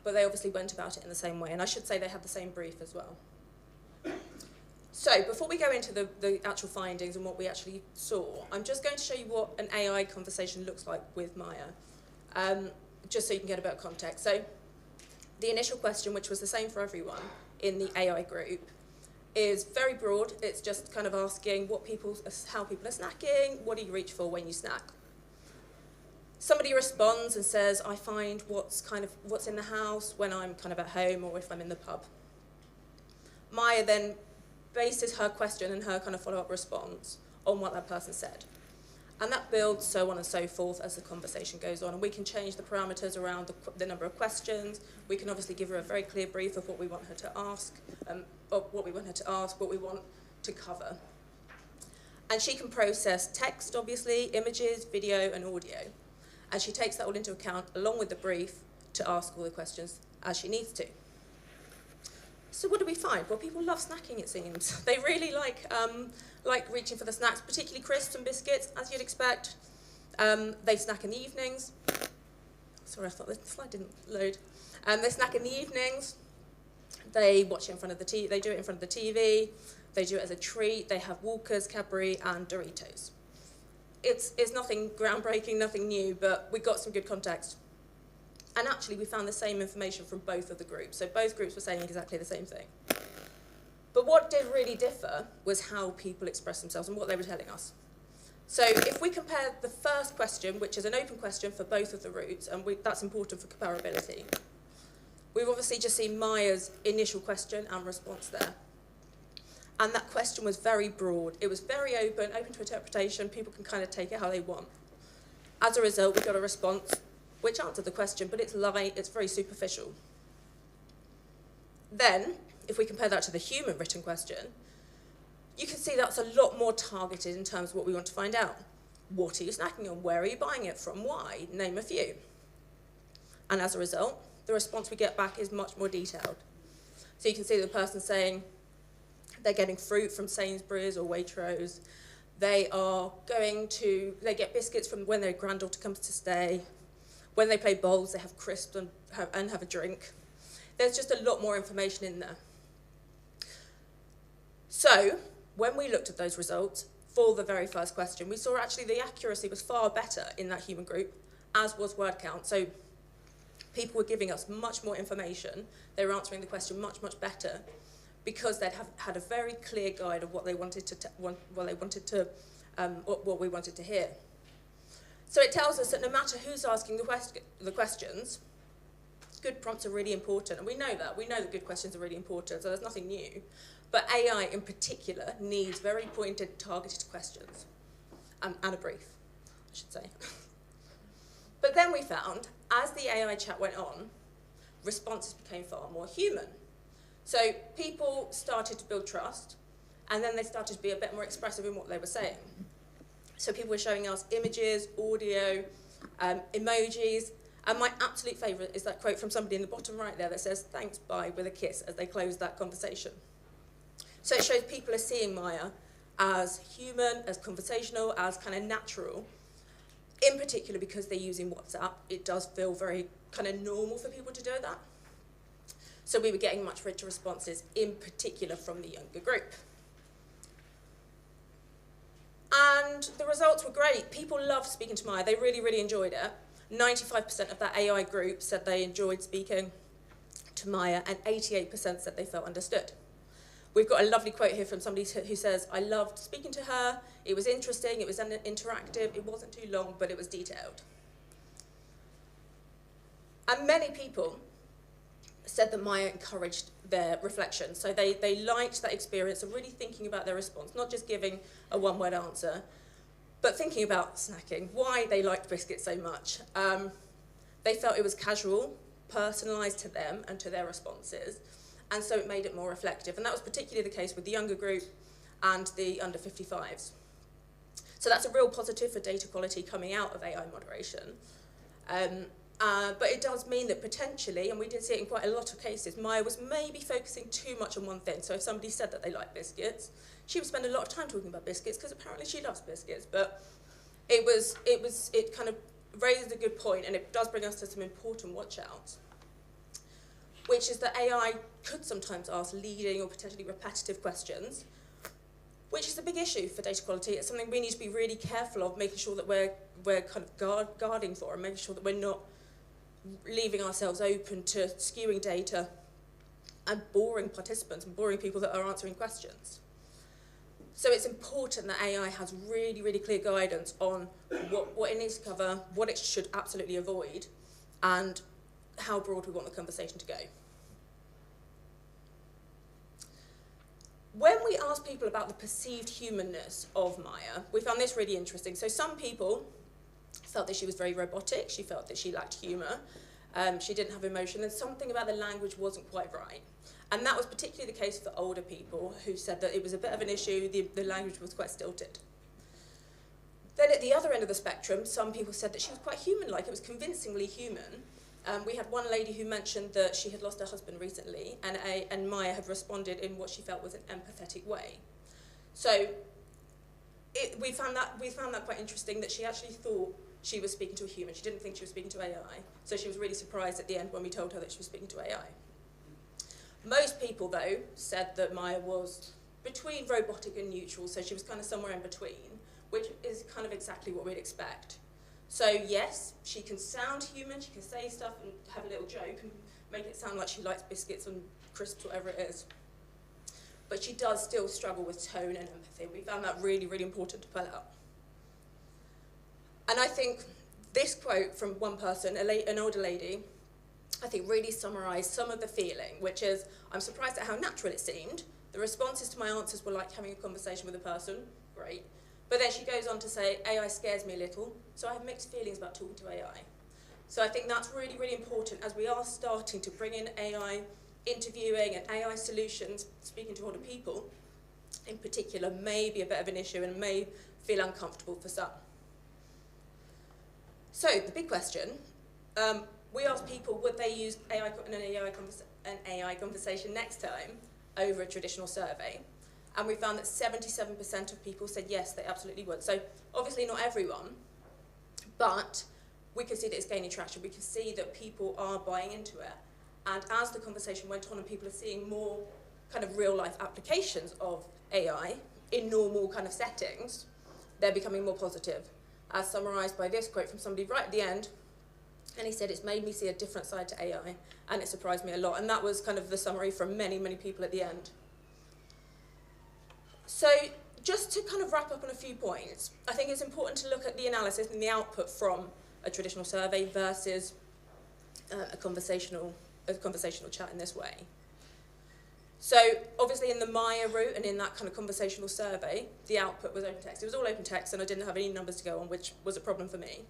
But they obviously went about it in the same way. And I should say they had the same brief as well. So before we go into the actual findings and what we actually saw, I'm just going to show you what an AI conversation looks like with Maya, just so you can get a bit of context. So the initial question, which was the same for everyone in the AI group, is very broad. It's just kind of asking how people are snacking, what do you reach for when you snack? Somebody responds and says, I find what's in the house when I'm kind of at home or if I'm in the pub. Maya then bases her question and her kind of follow-up response on what that person said. And that builds so on and so forth as the conversation goes on. And we can change the parameters around the number of questions. We can obviously give her a very clear brief of what we want her to ask, what we want to cover. And she can process text, obviously, images, video, and audio. And she takes that all into account, along with the brief, to ask all the questions as she needs to. So what do we find? Well, people love snacking, it seems. They really like reaching for the snacks, particularly crisps and biscuits, as you'd expect. They snack in the evenings. Sorry, I thought the slide didn't load. They snack in the evenings. They watch it in front of the TV. They do it in front of the TV. They do it as a treat. They have Walkers, Cadbury, and Doritos. It's nothing groundbreaking, nothing new, but we got some good context. And actually, we found the same information from both of the groups. So both groups were saying exactly the same thing. But what did really differ was how people expressed themselves and what they were telling us. So if we compare the first question, which is an open question for both of the routes, and that's important for comparability, we've obviously just seen Maya's initial question and response there. And that question was very broad. It was very open to interpretation. People can kind of take it how they want. As a result, we got a response which answered the question, but it's light, it's very superficial. Then, if we compare that to the human written question, you can see that's a lot more targeted in terms of what we want to find out. What are you snacking on? Where are you buying it from? Why? Name a few. And as a result, the response we get back is much more detailed. So you can see the person saying they're getting fruit from Sainsbury's or Waitrose. They get biscuits from when their granddaughter comes to stay. When they play bowls, they have crisps and have a drink. There's just a lot more information in there. So when we looked at those results for the very first question, we saw actually the accuracy was far better in that human group, as was word count. So people were giving us much more information. They were answering the question much, much better because they'd had a very clear guide of what we wanted to hear. So it tells us that no matter who's asking the questions, good prompts are really important, and we know that. We know that good questions are really important, so there's nothing new. But AI in particular needs very pointed, targeted questions, and a brief, I should say. But then we found, as the AI chat went on, responses became far more human. So people started to build trust, and then they started to be a bit more expressive in what they were saying. So people were showing us images, audio, emojis, and my absolute favourite is that quote from somebody in the bottom right there that says, "Thanks, bye," with a kiss as they close that conversation. So it shows people are seeing Maya as human, as conversational, as kind of natural. In particular, because they're using WhatsApp, it does feel very kind of normal for people to do that. So we were getting much richer responses, in particular from the younger group. And And the results were great. People loved speaking to Maya. They really, really enjoyed it. 95% of that AI group said they enjoyed speaking to Maya, and 88% said they felt understood. We've got a lovely quote here from somebody who says, I loved speaking to her, it was interesting, it was interactive, it wasn't too long, but it was detailed. And many people said that Maya encouraged their reflection. So they liked that experience of really thinking about their response, not just giving a one-word answer, but thinking about snacking, why they liked biscuits so much. They felt it was casual, personalised to them and to their responses, and so it made it more reflective. And that was particularly the case with the younger group and the under 55s. So that's a real positive for data quality coming out of AI moderation. But it does mean that potentially, and we did see it in quite a lot of cases, Maya was maybe focusing too much on one thing. So if somebody said that they like biscuits, she would spend a lot of time talking about biscuits because apparently she loves biscuits. But it kind of raises a good point, and it does bring us to some important watch-outs, which is that AI could sometimes ask leading or potentially repetitive questions, which is a big issue for data quality. It's something we need to be really careful of, making sure that we're kind of guarding for, and making sure that we're not leaving ourselves open to skewing data and boring participants and boring people that are answering questions. So it's important that AI has really, really clear guidance on what it needs to cover, what it should absolutely avoid, and how broad we want the conversation to go. When we asked people about the perceived humanness of Maya, we found this really interesting. So some people felt that she was very robotic, she felt that she lacked humour, she didn't have emotion, and something about the language wasn't quite right. And that was particularly the case for older people who said that it was a bit of an issue, the language was quite stilted. Then at the other end of the spectrum, some people said that she was quite human-like, it was convincingly human. We had one lady who mentioned that she had lost her husband recently, and Maya had responded in what she felt was an empathetic way. So we found that quite interesting, that she actually thought she was speaking to a human. She didn't think she was speaking to AI. So she was really surprised at the end when we told her that she was speaking to AI. Most people, though, said that Maya was between robotic and neutral, so she was kind of somewhere in between, which is kind of exactly what we'd expect. So yes, she can sound human, she can say stuff and have a little joke and make it sound like she likes biscuits and crisps, whatever it is. But she does still struggle with tone and empathy. We found that really, really important to pull out. And I think this quote from one person, an older lady, I think really summarised some of the feeling, which is, I'm surprised at how natural it seemed. The responses to my answers were like having a conversation with a person, great. But then she goes on to say, AI scares me a little, so I have mixed feelings about talking to AI. So I think that's really, really important as we are starting to bring in AI interviewing and AI solutions, speaking to older people in particular, may be a bit of an issue and may feel uncomfortable for some. So the big question, we asked people would they use an AI conversation next time over a traditional survey. And we found that 77% of people said yes, they absolutely would. So obviously not everyone, but we could see that it's gaining traction. We could see that people are buying into it. And as the conversation went on and people are seeing more kind of real life applications of AI in normal kind of settings, they're becoming more positive. As summarised by this quote from somebody right at the end, and he said, it's made me see a different side to AI, and it surprised me a lot. And that was kind of the summary from many, many people at the end. So just to kind of wrap up on a few points, I think it's important to look at the analysis and the output from a traditional survey versus a conversational chat in this way. So obviously in the Maya route and in that kind of conversational survey, the output was open text. It was all open text and I didn't have any numbers to go on, which was a problem for me.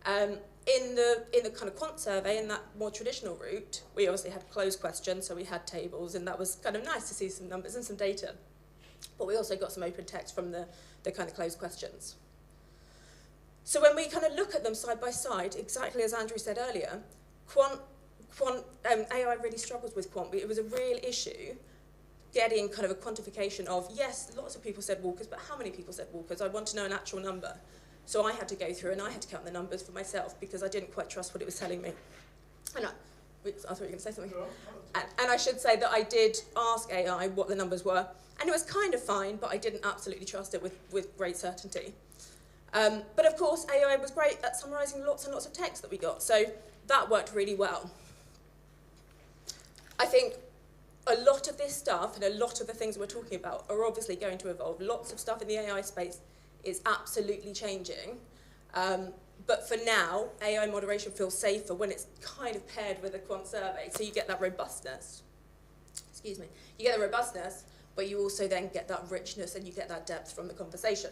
In the kind of quant survey, in that more traditional route, we obviously had closed questions, so we had tables, and that was kind of nice to see some numbers and some data. But we also got some open text from the kind of closed questions. So when we kind of look at them side by side, exactly as Andrew said earlier, AI really struggles with quant. It was a real issue getting kind of a quantification of, yes, lots of people said walkers, but how many people said walkers? I want to know an actual number. So I had to go through and I had to count the numbers for myself because I didn't quite trust what it was telling me. And I thought you were going to say something. And I should say that I did ask AI what the numbers were, and it was kind of fine, but I didn't absolutely trust it with great certainty. But of course, AI was great at summarising lots and lots of text that we got, so that worked really well. I think a lot of this stuff and a lot of the things we're talking about are obviously going to evolve. Lots of stuff in the AI space is absolutely changing. But for now, AI moderation feels safer when it's kind of paired with a quant survey. So you get that robustness. Excuse me. You get the robustness, but you also then get that richness and you get that depth from the conversation.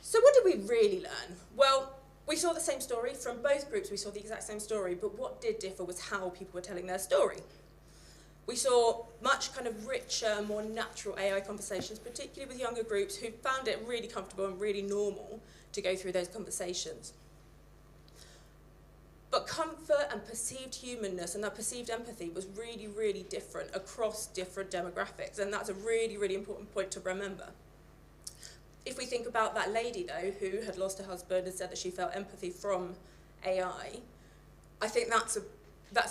So what did we really learn? Well, we saw the same story. From both groups, we saw the exact same story. But what did differ was how people were telling their story. We saw much kind of richer, more natural AI conversations, particularly with younger groups who found it really comfortable and really normal to go through those conversations. But comfort and perceived humanness and that perceived empathy was really, really different across different demographics, and that's a really, really important point to remember. If we think about that lady, though, who had lost her husband and said that she felt empathy from AI, I think that's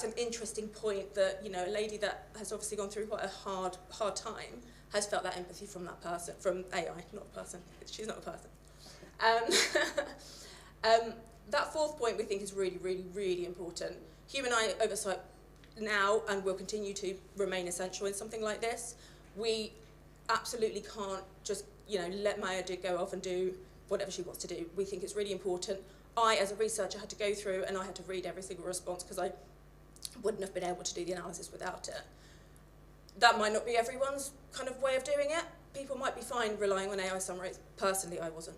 an interesting point that, you know, a lady that has obviously gone through quite a hard time has felt that empathy from that person, from AI, not a person. She's not a person. That fourth point we think is really, really, really important. Human eye oversight now and will continue to remain essential in something like this. We absolutely can't just, you know, let Maya go off and do whatever she wants to do. We think it's really important. I, as a researcher, had to go through and I had to read every single response because I wouldn't have been able to do the analysis without it. That might not be everyone's kind of way of doing it. People might be fine relying on AI summaries. Personally, I wasn't.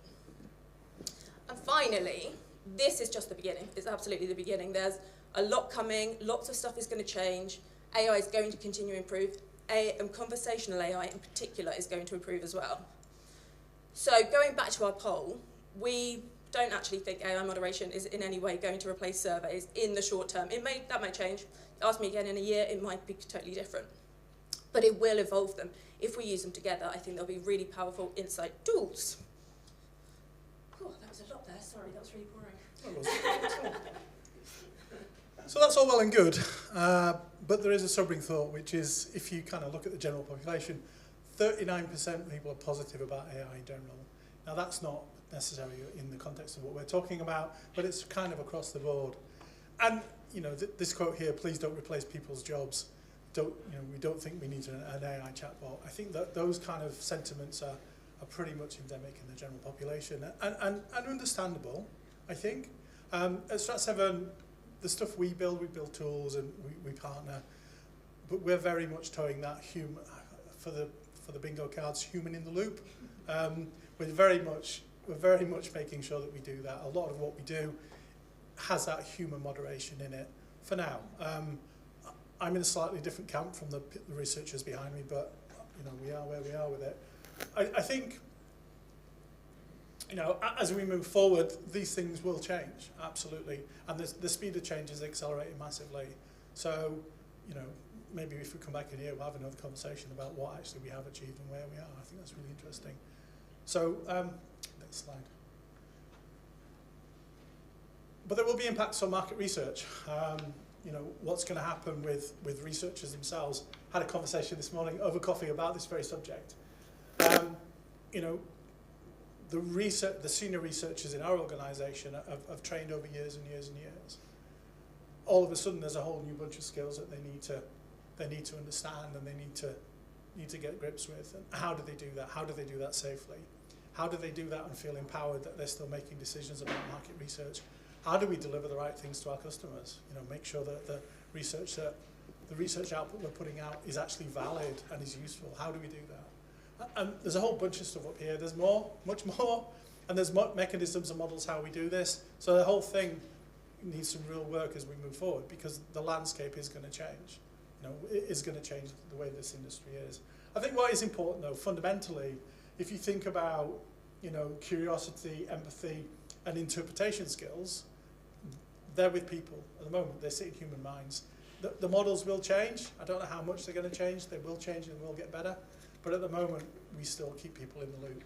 And finally, this is just the beginning. It's absolutely the beginning. There's a lot coming. Lots of stuff is going to change. AI is going to continue to improve. And conversational AI in particular is going to improve as well. So going back to our poll, we don't actually think AI moderation is in any way going to replace surveys in the short term. That may change. Ask me again in a year, it might be totally different. But it will evolve them. If we use them together, I think they'll be really powerful insight tools. Oh, that was a lot there. Sorry, that was really boring. So that's all well and good, but there is a sobering thought, which is if you kind of look at the general population, 39% of people are positive about AI in general. Now that's not necessarily in the context of what we're talking about, but it's kind of across the board. And you know, this quote here: "Please don't replace people's jobs. We don't think we need an AI chatbot." I think that those kind of sentiments are pretty much endemic in the general population and understandable, I think. At Strat7, the stuff we build tools and we partner, but we're very much towing that human, for the bingo cards, human in the loop. We're very much making sure that we do that. A lot of what we do has that human moderation in it for now. I'm in a slightly different camp from the researchers behind me, but you know, we are where we are with it. I think, you know, as we move forward, these things will change, absolutely. And the speed of change is accelerating massively. So, you know, maybe if we come back in here, we'll have another conversation about what actually we have achieved and where we are. I think that's really interesting. So, next slide. But there will be impacts on market research. You know, what's going to happen with researchers themselves. Had a conversation this morning over coffee about this very subject. You know, the senior researchers in our organisation have trained over years and years and years. All of a sudden, there's a whole new bunch of skills that they need to understand and they need to get grips with. And how do they do that? How do they do that safely? How do they do that and feel empowered that they're still making decisions about market research? How do we deliver the right things to our customers? You know, make sure that the research output we're putting out is actually valid and is useful. How do we do that? And there's a whole bunch of stuff up here. There's more, much more, and there's mechanisms and models how we do this. So the whole thing needs some real work as we move forward because the landscape is going to change. You know, it is going to change the way this industry is. I think what is important, though, fundamentally, if you think about, you know, curiosity, empathy, and interpretation skills, they're with people at the moment. They sit in human minds. The models will change. I don't know how much they're going to change. They will change and will get better. But at the moment, we still keep people in the loop.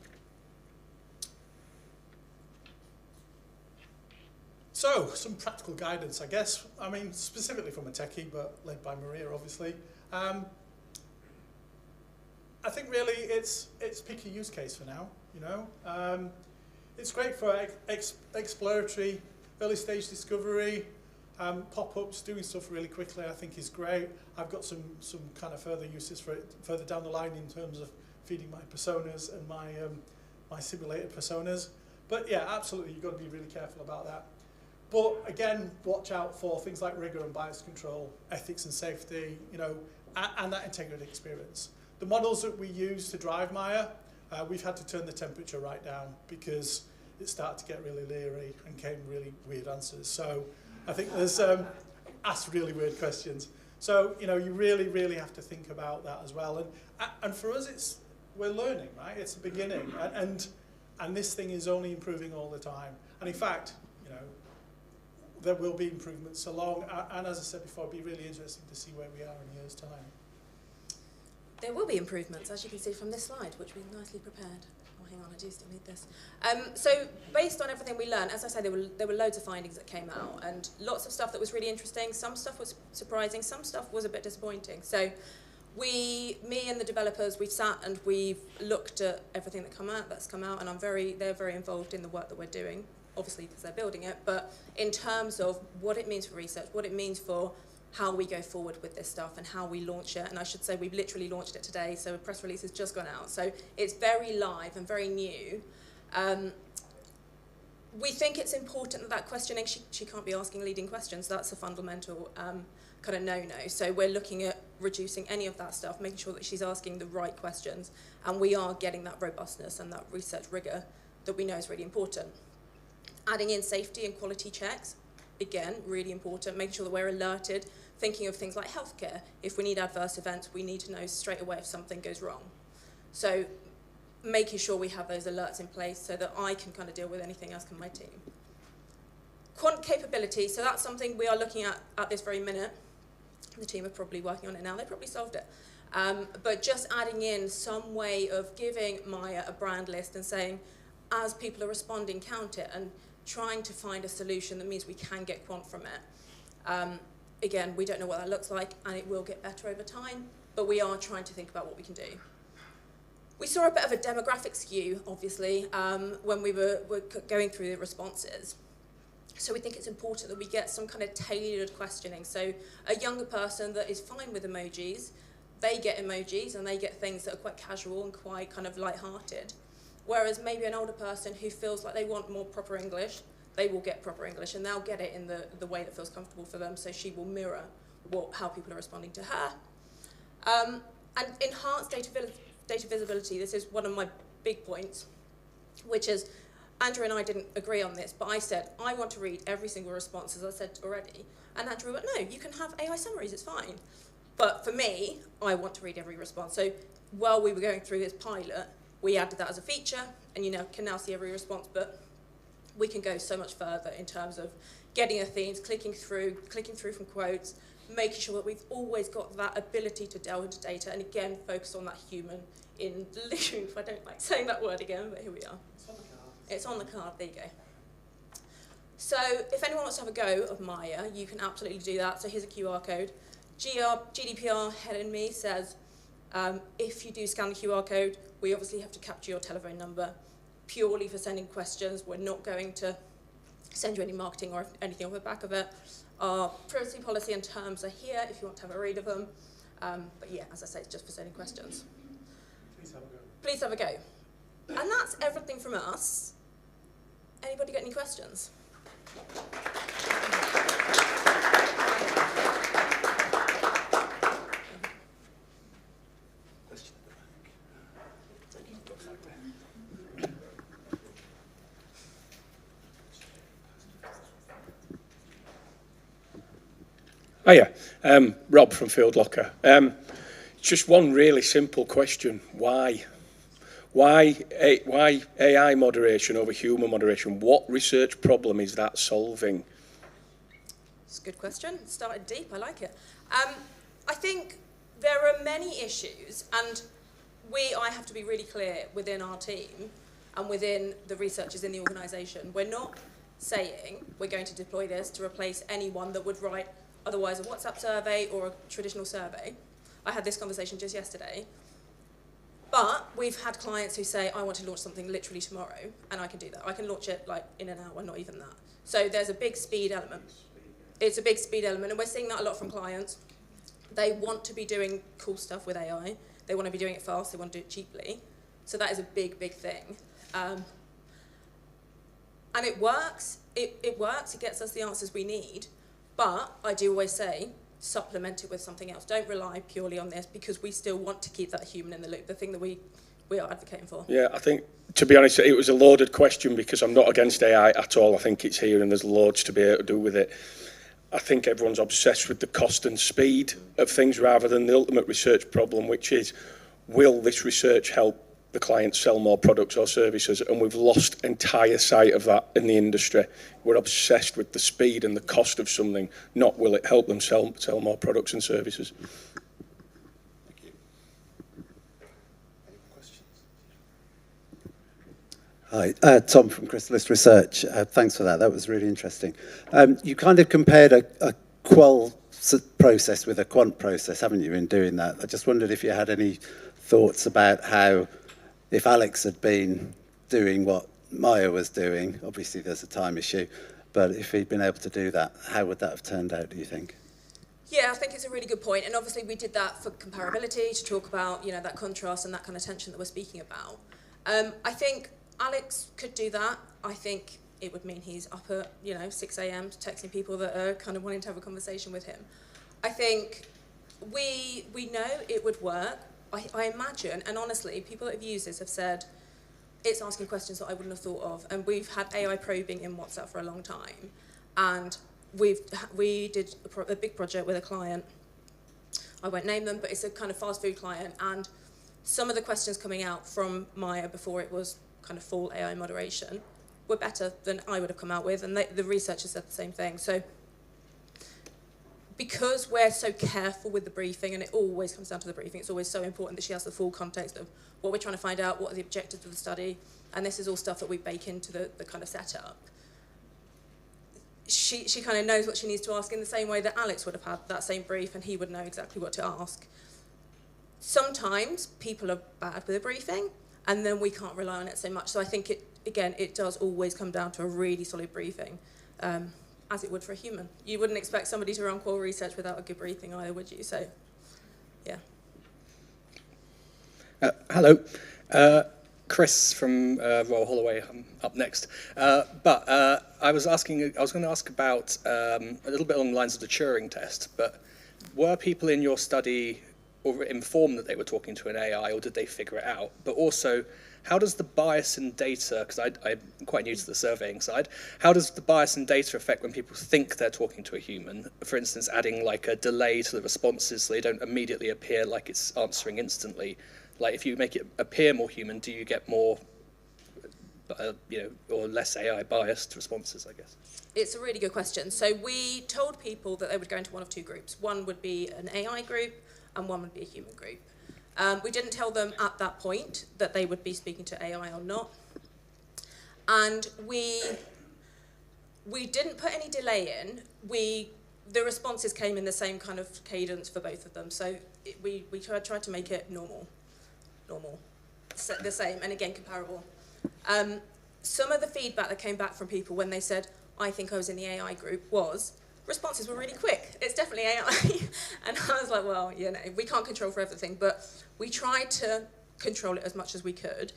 So, some practical guidance, I guess. I mean, specifically from a techie, but led by Maria, obviously. I think really it's pick a use case for now, you know. It's great for exploratory, early stage discovery, pop-ups, doing stuff really quickly I think is great. I've got some kind of further uses for it further down the line in terms of feeding my personas and my simulated personas. But yeah, absolutely, you've got to be really careful about that. But again, watch out for things like rigor and bias control, ethics and safety, you know, and that integrity experience. The models that we use to drive Maya, we've had to turn the temperature right down because it started to get really leery and came really weird answers. So I think there's asked really weird questions. So, you know, you really, really have to think about that as well. And for us, we're learning, right? It's the beginning. And this thing is only improving all the time. And in fact, you know, there will be improvements along. And as I said before, it'll be really interesting to see where we are in a year's time. There will be improvements, as you can see from this slide, which we've nicely prepared. Oh, hang on, I do still need this. So based on everything we learned, as I say, there were loads of findings that came out, and lots of stuff that was really interesting. Some stuff was surprising. Some stuff was a bit disappointing. So me and the developers, we've sat and we've looked at everything that's come out, and they're very involved in the work that we're doing, obviously because they're building it, but in terms of what it means for research, what it means for how we go forward with this stuff and how we launch it. And I should say we've literally launched it today, so a press release has just gone out. So it's very live and very new. We think it's important that questioning, she can't be asking leading questions. That's a fundamental kind of no-no. So we're looking at reducing any of that stuff, making sure that she's asking the right questions, and we are getting that robustness and that research rigor that we know is really important. Adding in safety and quality checks, again, really important, making sure that we're alerted, thinking of things like healthcare. If we need adverse events, we need to know straight away if something goes wrong. So making sure we have those alerts in place so that I can kind of deal with anything else can my team. Quant capability, so that's something we are looking at this very minute. The team are probably working on it now, they probably solved it. But just adding in some way of giving Maya a brand list and saying, as people are responding, count it, and trying to find a solution that means we can get quant from it. Again, we don't know what that looks like, and it will get better over time, but we are trying to think about what we can do. We saw a bit of a demographic skew, obviously, when we were going through the responses. So we think it's important that we get some kind of tailored questioning. So a younger person that is fine with emojis, they get emojis and they get things that are quite casual and quite kind of light-hearted. Whereas maybe an older person who feels like they want more proper English, they will get proper English, and they'll get it in the way that feels comfortable for them, so she will mirror how people are responding to her. And enhanced data visibility, this is one of my big points, which is, Andrew and I didn't agree on this, but I said, I want to read every single response, as I said already. And Andrew went, no, you can have AI summaries, it's fine. But for me, I want to read every response. So while we were going through this pilot, we added that as a feature, and you can now see every response, but we can go so much further in terms of getting a themes, clicking through from quotes, making sure that we've always got that ability to delve into data, and again, focus on that human in the loop. I don't like saying that word again, but here we are. It's on the card, there you go. So if anyone wants to have a go of Maya, you can absolutely do that. So here's a QR code. GDPR head in me says, if you do scan the QR code, we obviously have to capture your telephone number purely for sending questions. We're not going to send you any marketing or anything off the back of it. Our privacy policy and terms are here if you want to have a read of them. But yeah, as I say, it's just for sending questions. Please have a go. Please have a go. And that's everything from us. Anybody got any questions? Hiya, Rob from Field Locker. Just one really simple question. Why? Why AI moderation over human moderation? What research problem is that solving? It's a good question. It started deep. I like it. I think there are many issues, and I have to be really clear within our team and within the researchers in the organisation. We're not saying we're going to deploy this to replace anyone that would write otherwise a WhatsApp survey or a traditional survey. I had this conversation just yesterday. But we've had clients who say, I want to launch something literally tomorrow, and I can do that. I can launch it like in an hour, not even that. So there's a big speed element. It's a big speed element, and we're seeing that a lot from clients. They want to be doing cool stuff with AI. They want to be doing it fast. They want to do it cheaply. So that is a big, big thing. And it works. It works. It gets us the answers we need. But I do always say, supplement it with something else. Don't rely purely on this, because we still want to keep that human in the loop, the thing that we are advocating for. Yeah, I think, to be honest, it was a loaded question, because I'm not against AI at all. I think it's here and there's loads to be able to do with it. I think everyone's obsessed with the cost and speed of things rather than the ultimate research problem, which is, will this research help the client sell more products or services? And we've lost entire sight of that in the industry. We're obsessed with the speed and the cost of something, not will it help them sell more products and services. Thank you. Any questions? Hi, Tom from Chrysalis Research. Thanks for that. That was really interesting. You kind of compared a qual process with a quant process, haven't you, in doing that? I just wondered if you had any thoughts about how, if Alex had been doing what Maya was doing, obviously there's a time issue, but if he'd been able to do that, how would that have turned out, do you think? Yeah, I think it's a really good point. And obviously we did that for comparability, to talk about, that contrast and that kind of tension that we're speaking about. I think Alex could do that. I think it would mean he's up at, 6 a.m. texting people that are kind of wanting to have a conversation with him. I think we know it would work. I imagine, and honestly, people that have used this have said, it's asking questions that I wouldn't have thought of. And we've had AI probing in WhatsApp for a long time. And we did a big project with a client. I won't name them, but it's a kind of fast food client. And some of the questions coming out from Maya before it was kind of full AI moderation were better than I would have come out with. And the researchers said the same thing. So because we're so careful with the briefing, and it always comes down to the briefing, it's always so important that she has the full context of what we're trying to find out, what are the objectives of the study, and this is all stuff that we bake into the kind of setup. She kind of knows what she needs to ask in the same way that Alex would have had that same brief, and he would know exactly what to ask. Sometimes people are bad with a briefing, and then we can't rely on it so much. So I think, it does always come down to a really solid briefing. As it would for a human. You wouldn't expect somebody to run qual research without a good briefing either, would you? So, yeah. Hello. Chris from Royal Holloway. I'm up next. But I was going to ask about a little bit along the lines of the Turing test, but were people in your study informed that they were talking to an AI, or did they figure it out? But also, how does the bias in data, because I'm quite new to the surveying side, how does the bias in data affect when people think they're talking to a human? For instance, adding like a delay to the responses so they don't immediately appear like it's answering instantly. Like if you make it appear more human, do you get more, or less AI biased responses, I guess? It's a really good question. So we told people that they would go into one of two groups. One would be an AI group, and one would be a human group. We didn't tell them at that point that they would be speaking to AI or not. And we didn't put any delay in. The responses came in the same kind of cadence for both of them. So we tried to make it normal, the same, and again, comparable. Some of the feedback that came back from people when they said, I think I was in the AI group, was responses were really quick. It's definitely AI. And I was like, well, we can't control for everything, but we tried to control it as much as we could.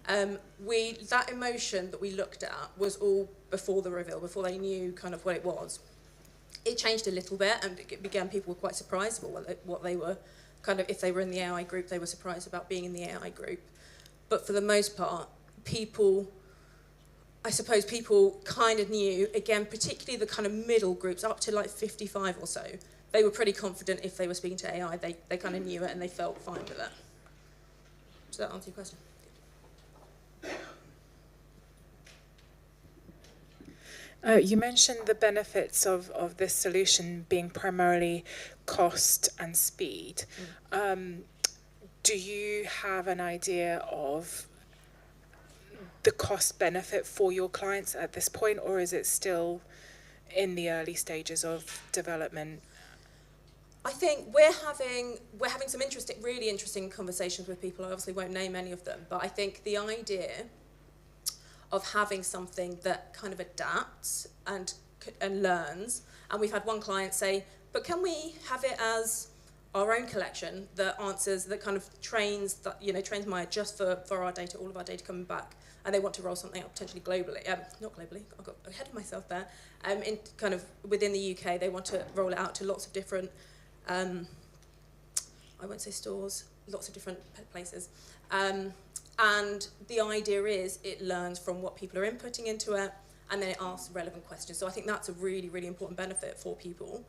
That emotion that we looked at was all before the reveal, before they knew kind of what it was. It changed a little bit, and people were quite surprised about what they were, kind of, if they were in the AI group, they were surprised about being in the AI group. But for the most part, I suppose people kind of knew, again, particularly the kind of middle groups, up to like 55 or so, they were pretty confident if they were speaking to AI, they kind of knew it and they felt fine with it. Does that answer your question? You mentioned the benefits of this solution being primarily cost and speed. Do you have an idea of the cost benefit for your clients at this point, or is it still in the early stages of development? I think we're having some really interesting conversations with people. I obviously won't name any of them, but I think the idea of having something that kind of adapts and learns, and we've had one client say, but can we have it as our own collection that answers, that kind of trains Maya just for our data, all of our data coming back, and they want to roll something out potentially globally, not globally, I got ahead of myself there, in kind of within the UK, they want to roll it out to lots of different, I won't say stores, lots of different places. And the idea is it learns from what people are inputting into it, and then it asks relevant questions. So I think that's a really, really important benefit for people.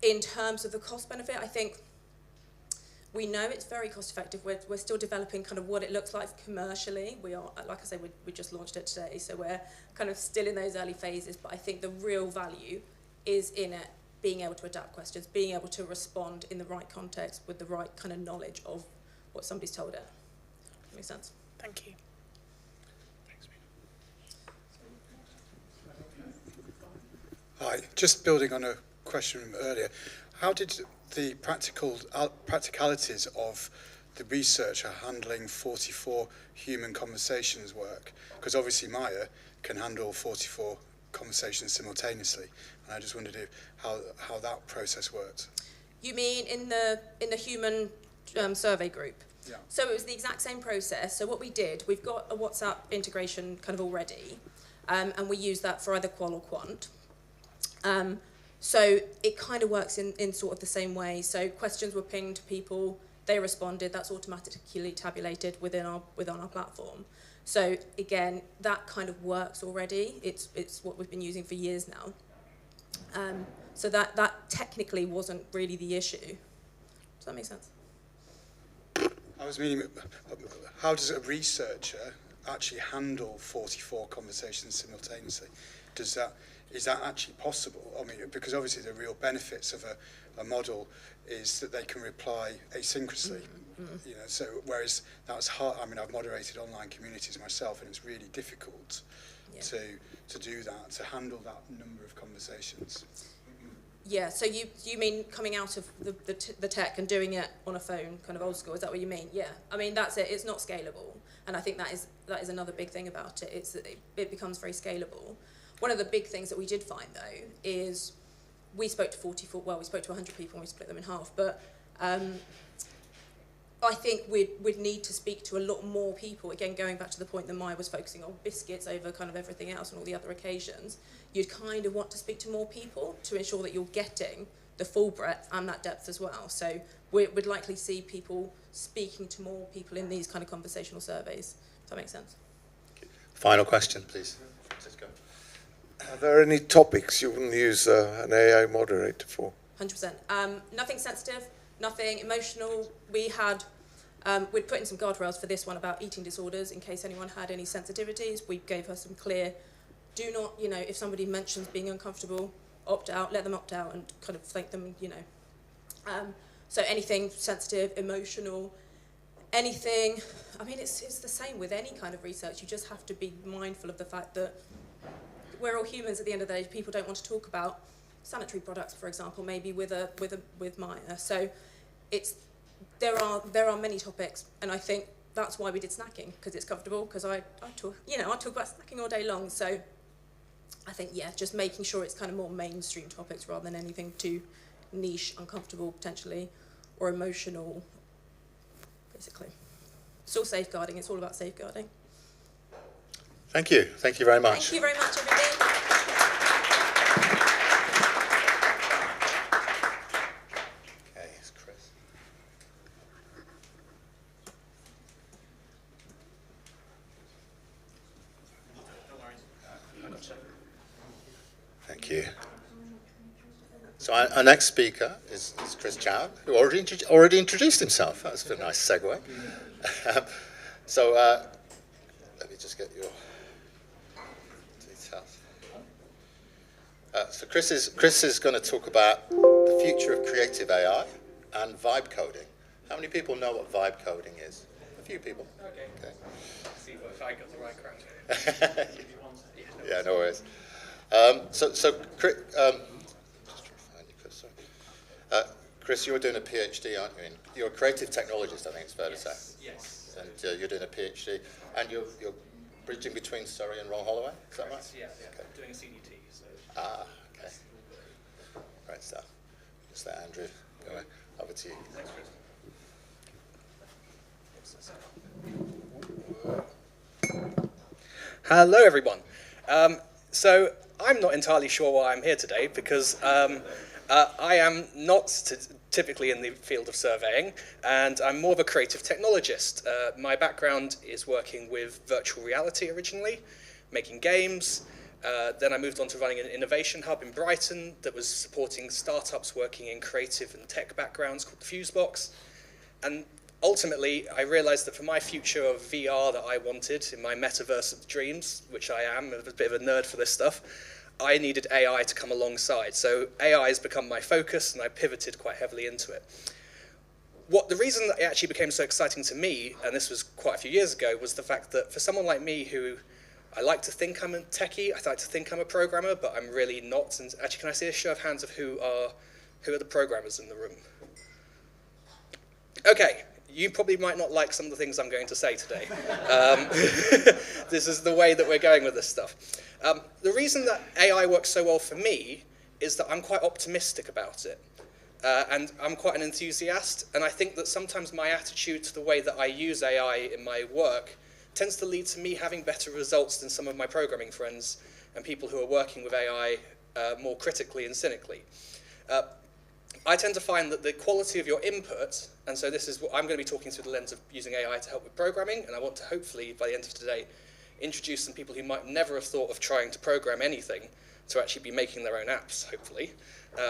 In terms of the cost benefit, I think we know it's very cost effective. We're still developing kind of what it looks like commercially. We are, like I say, we just launched it today, so we're kind of still in those early phases, but I think the real value is in it being able to adapt questions, being able to respond in the right context with the right kind of knowledge of what somebody's told it. That makes sense? Thank you. Hi, just building on a question from earlier, how did the practicalities of the researcher handling 44 human conversations work? Because obviously Maya can handle 44 conversations simultaneously, and I just wondered how that process worked. You mean in the human survey group? Yeah. So it was the exact same process. So what we did, we've got a WhatsApp integration kind of already, and we use that for either qual or quant. So it kind of works in sort of the same way. So questions were pinged to people, they responded, that's automatically tabulated within our platform. So again, that kind of works already. It's what we've been using for years now. So that technically wasn't really the issue. Does that make sense? I was meaning, how does a researcher actually handle 44 conversations simultaneously? Is that actually possible? I mean, because obviously the real benefits of a model is that they can reply asynchronously. Mm-hmm. You know, so whereas that's hard. I mean, I've moderated online communities myself, and it's really difficult to do that, to handle that number of conversations. Yeah. So you mean coming out of the tech and doing it on a phone, kind of old school? Is that what you mean? Yeah. I mean, that's it. It's not scalable, and I think that is another big thing about it. It's that it becomes very scalable. One of the big things that we did find, though, is we spoke to 100 people and we split them in half. But I think we'd need to speak to a lot more people. Again, going back to the point that Maya was focusing on biscuits over kind of everything else and all the other occasions, you'd kind of want to speak to more people to ensure that you're getting the full breadth and that depth as well. So we'd likely see people speaking to more people in these kind of conversational surveys. Does that make sense? Final question, please. Francisco. Are there any topics you wouldn't use an AI moderator for? 100%. Nothing sensitive, nothing emotional. We'd put in some guardrails for this one about eating disorders in case anyone had any sensitivities. We gave her some clear, do not, if somebody mentions being uncomfortable, opt out, let them opt out and kind of thank them, So anything sensitive, emotional, anything, I mean, it's the same with any kind of research. You just have to be mindful of the fact that we're all humans at the end of the day. People don't want to talk about sanitary products, for example, maybe with Maya. So there are many topics, and I think that's why we did snacking, because it's comfortable. Because I talk about snacking all day long. So I think just making sure it's kind of more mainstream topics rather than anything too niche, uncomfortable potentially, or emotional. Basically, it's all safeguarding. It's all about safeguarding. Thank you. Thank you very much. Thank you very much, everybody. Okay, it's Chris. Thank you. So our next speaker is Chris Chow, who already introduced himself. That was a nice segue. So let me just get your details. So Chris is going to talk about the future of creative AI and vibe coding. How many people know what vibe coding is? few people. Okay. See if I got the right crowd. Yeah, no worries. Chris, you're doing a PhD, aren't you? You're a creative technologist, I think it's fair to say. Yes. And you're doing a PhD, and you're bridging between Surrey and Royal Holloway, is that right? Yeah, okay. Doing a CDT. So. Okay. Great stuff. Just let Andrew go away. Over to you. Thanks, Chris. Hello, everyone. So I'm not entirely sure why I'm here today because I am not typically in the field of surveying, and I'm more of a creative technologist. My background is working with virtual reality originally, making games. Then I moved on to running an innovation hub in Brighton that was supporting startups working in creative and tech backgrounds called the Fusebox. And ultimately, I realized that for my future of VR that I wanted in my metaverse of dreams, which I am, a bit of a nerd for this stuff, I needed AI to come alongside. So AI has become my focus, and I pivoted quite heavily into it. The reason that it actually became so exciting to me, and this was quite a few years ago, was the fact that for someone like me who I like to think I'm a techie, I like to think I'm a programmer, but I'm really not. And actually, can I see a show of hands of who are the programmers in the room? Okay, you probably might not like some of the things I'm going to say today. This is the way that we're going with this stuff. The reason that AI works so well for me is that I'm quite optimistic about it. And I'm quite an enthusiast, and I think that sometimes my attitude to the way that I use AI in my work tends to lead to me having better results than some of my programming friends and people who are working with AI more critically and cynically. I tend to find that the quality of your input, and so this is what I'm going to be talking through the lens of using AI to help with programming, and I want to hopefully, by the end of today, introduce some people who might never have thought of trying to program anything to actually be making their own apps, hopefully,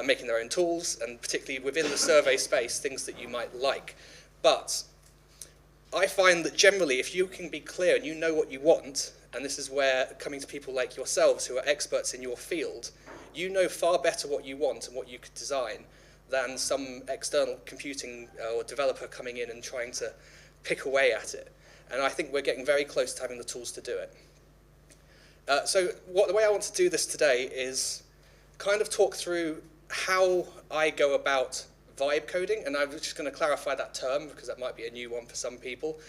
making their own tools, and particularly within the survey space, things that you might like. But I find that generally, if you can be clear and you know what you want, and this is where coming to people like yourselves who are experts in your field, you know far better what you want and what you could design than some external computing or developer coming in and trying to pick away at it. And I think we're getting very close to having the tools to do it. So the way I want to do this today is kind of talk through how I go about vibe coding, and I'm just going to clarify that term because that might be a new one for some people.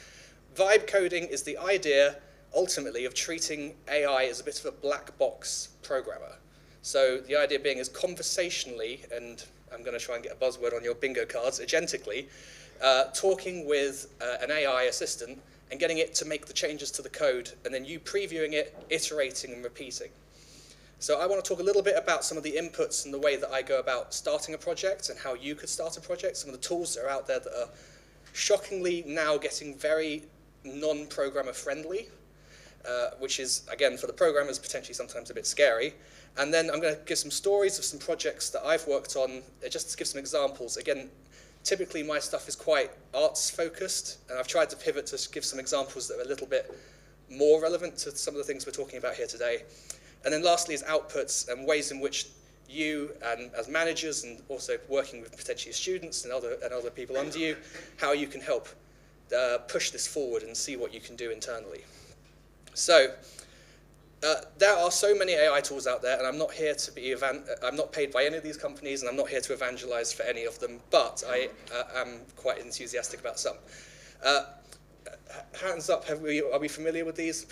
Vibe coding is the idea, ultimately, of treating AI as a bit of a black box programmer. So the idea being is conversationally, and I'm going to try and get a buzzword on your bingo cards, agentically, talking with an AI assistant and getting it to make the changes to the code, and then you previewing it, iterating and repeating. So I want to talk a little bit about some of the inputs and the way that I go about starting a project and how you could start a project, some of the tools that are out there that are shockingly now getting very non-programmer friendly, which is, again, for the programmers, potentially sometimes a bit scary. And then I'm going to give some stories of some projects that I've worked on, just to give some examples. Again, typically my stuff is quite arts focused, and I've tried to pivot to give some examples that are a little bit more relevant to some of the things we're talking about here today. And then lastly is outputs and ways in which you, and as managers, and also working with potentially students and other people under you, how you can help push this forward and see what you can do internally. So there are so many AI tools out there, and I'm not here to be I'm not paid by any of these companies, and I'm not here to evangelize for any of them, but I am quite enthusiastic about some. Hands up, are we familiar with these?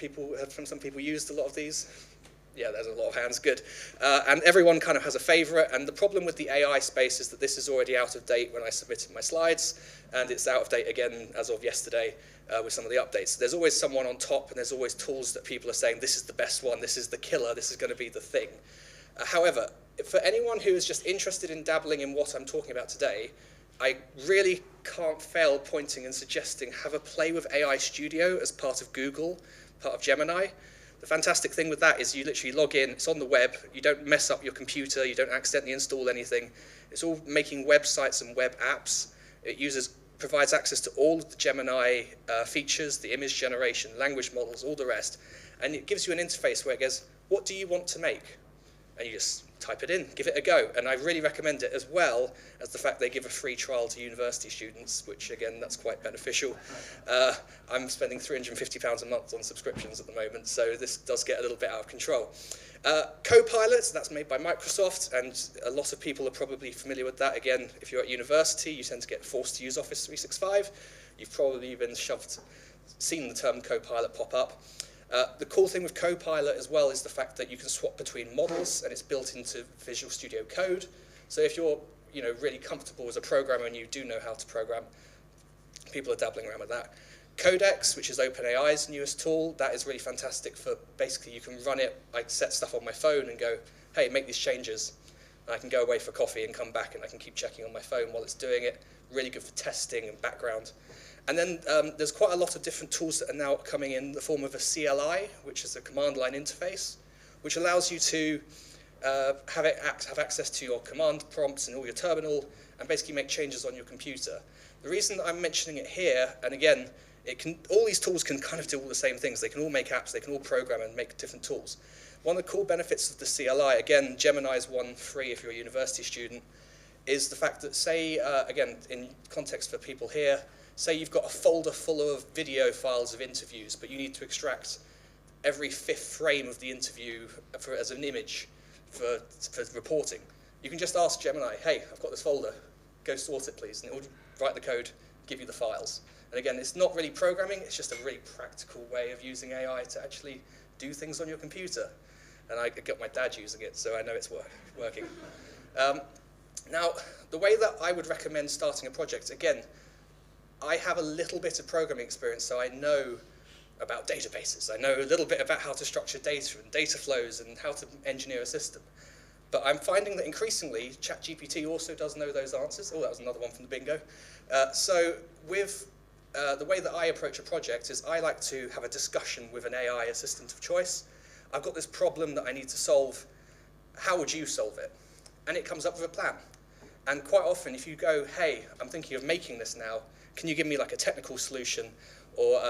Some people used a lot of these? Yeah, there's a lot of hands, good. And everyone kind of has a favorite, and the problem with the AI space is that this is already out of date when I submitted my slides, and it's out of date again as of yesterday with some of the updates. There's always someone on top, and there's always tools that people are saying, this is the best one, this is the killer, this is going to be the thing. However, for anyone who is just interested in dabbling in what I'm talking about today, I really can't fail pointing and suggesting have a play with AI Studio as part of Google, part of Gemini. The fantastic thing with that is you literally log in, it's on the web, you don't mess up your computer, you don't accidentally install anything. It's all making websites and web apps. It provides access to all of the Gemini features, the image generation, language models, all the rest. And it gives you an interface where it goes, what do you want to make? And you just type it in, give it a go. And I really recommend it, as well as the fact they give a free trial to university students, which again, that's quite beneficial. I'm spending £350 a month on subscriptions at the moment, so this does get a little bit out of control. Copilot, that's made by Microsoft, and a lot of people are probably familiar with that. Again, if you're at university, you tend to get forced to use Office 365. You've probably been seen the term Copilot pop up. The cool thing with Copilot as well is the fact that you can swap between models, and it's built into Visual Studio Code. So if you're really comfortable as a programmer and you do know how to program, people are dabbling around with that. Codex, which is OpenAI's newest tool, that is really fantastic for basically you can run it. I set stuff on my phone and go, hey, make these changes. And I can go away for coffee and come back and I can keep checking on my phone while it's doing it. Really good for testing and background. And then there's quite a lot of different tools that are now coming in the form of a CLI, which is a command line interface, which allows you to have access to your command prompts and all your terminal and basically make changes on your computer. The reason that I'm mentioning it here, and again, all these tools can kind of do all the same things. They can all make apps, they can all program and make different tools. One of the cool benefits of the CLI, again, Gemini's one free if you're a university student, is the fact that, say, again, in context for people here, say you've got a folder full of video files of interviews, but you need to extract every 5th frame of the interview as an image for reporting. You can just ask Gemini, hey, I've got this folder, go sort it please, and it will write the code, give you the files. And again, it's not really programming, it's just a really practical way of using AI to actually do things on your computer. And I got my dad using it, so I know it's working. Now, the way that I would recommend starting a project, again, I have a little bit of programming experience, so I know about databases. I know a little bit about how to structure data and data flows and how to engineer a system. But I'm finding that increasingly, ChatGPT also does know those answers. Oh, that was another one from the bingo. So with the way that I approach a project is I like to have a discussion with an AI assistant of choice. I've got this problem that I need to solve. How would you solve it? And it comes up with a plan. And quite often, if you go, hey, I'm thinking of making this now, can you give me like a technical solution or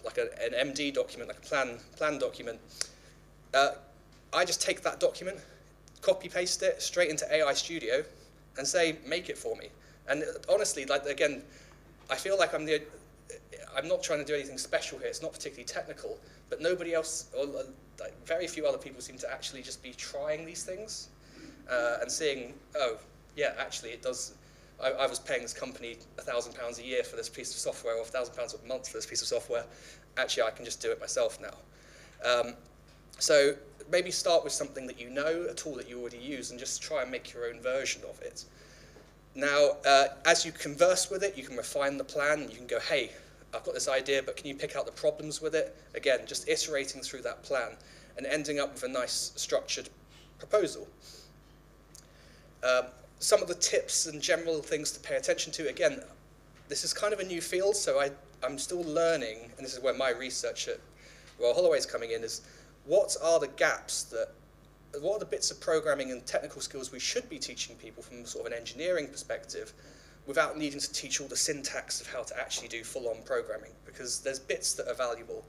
like an MD document, like a plan document? I just take that document, copy paste it straight into AI Studio, and say, make it for me. And honestly, like again, I feel like I'm not trying to do anything special here. It's not particularly technical, but nobody else, or like very few other people seem to actually just be trying these things and seeing, oh, yeah, actually it does. I was paying this company £1,000 a year for this piece of software, or £1,000 a month for this piece of software. Actually, I can just do it myself now. So maybe start with something that you know, a tool that you already use, and just try and make your own version of it. Now, as you converse with it, you can refine the plan. You can go, hey, I've got this idea, but can you pick out the problems with it? Again, just iterating through that plan and ending up with a nice structured proposal. Some of the tips and general things to pay attention to, again, this is kind of a new field, so I'm still learning, and this is where my research at Royal Holloway is coming in, is what are the gaps what are the bits of programming and technical skills we should be teaching people from sort of an engineering perspective without needing to teach all the syntax of how to actually do full-on programming, because there's bits that are valuable.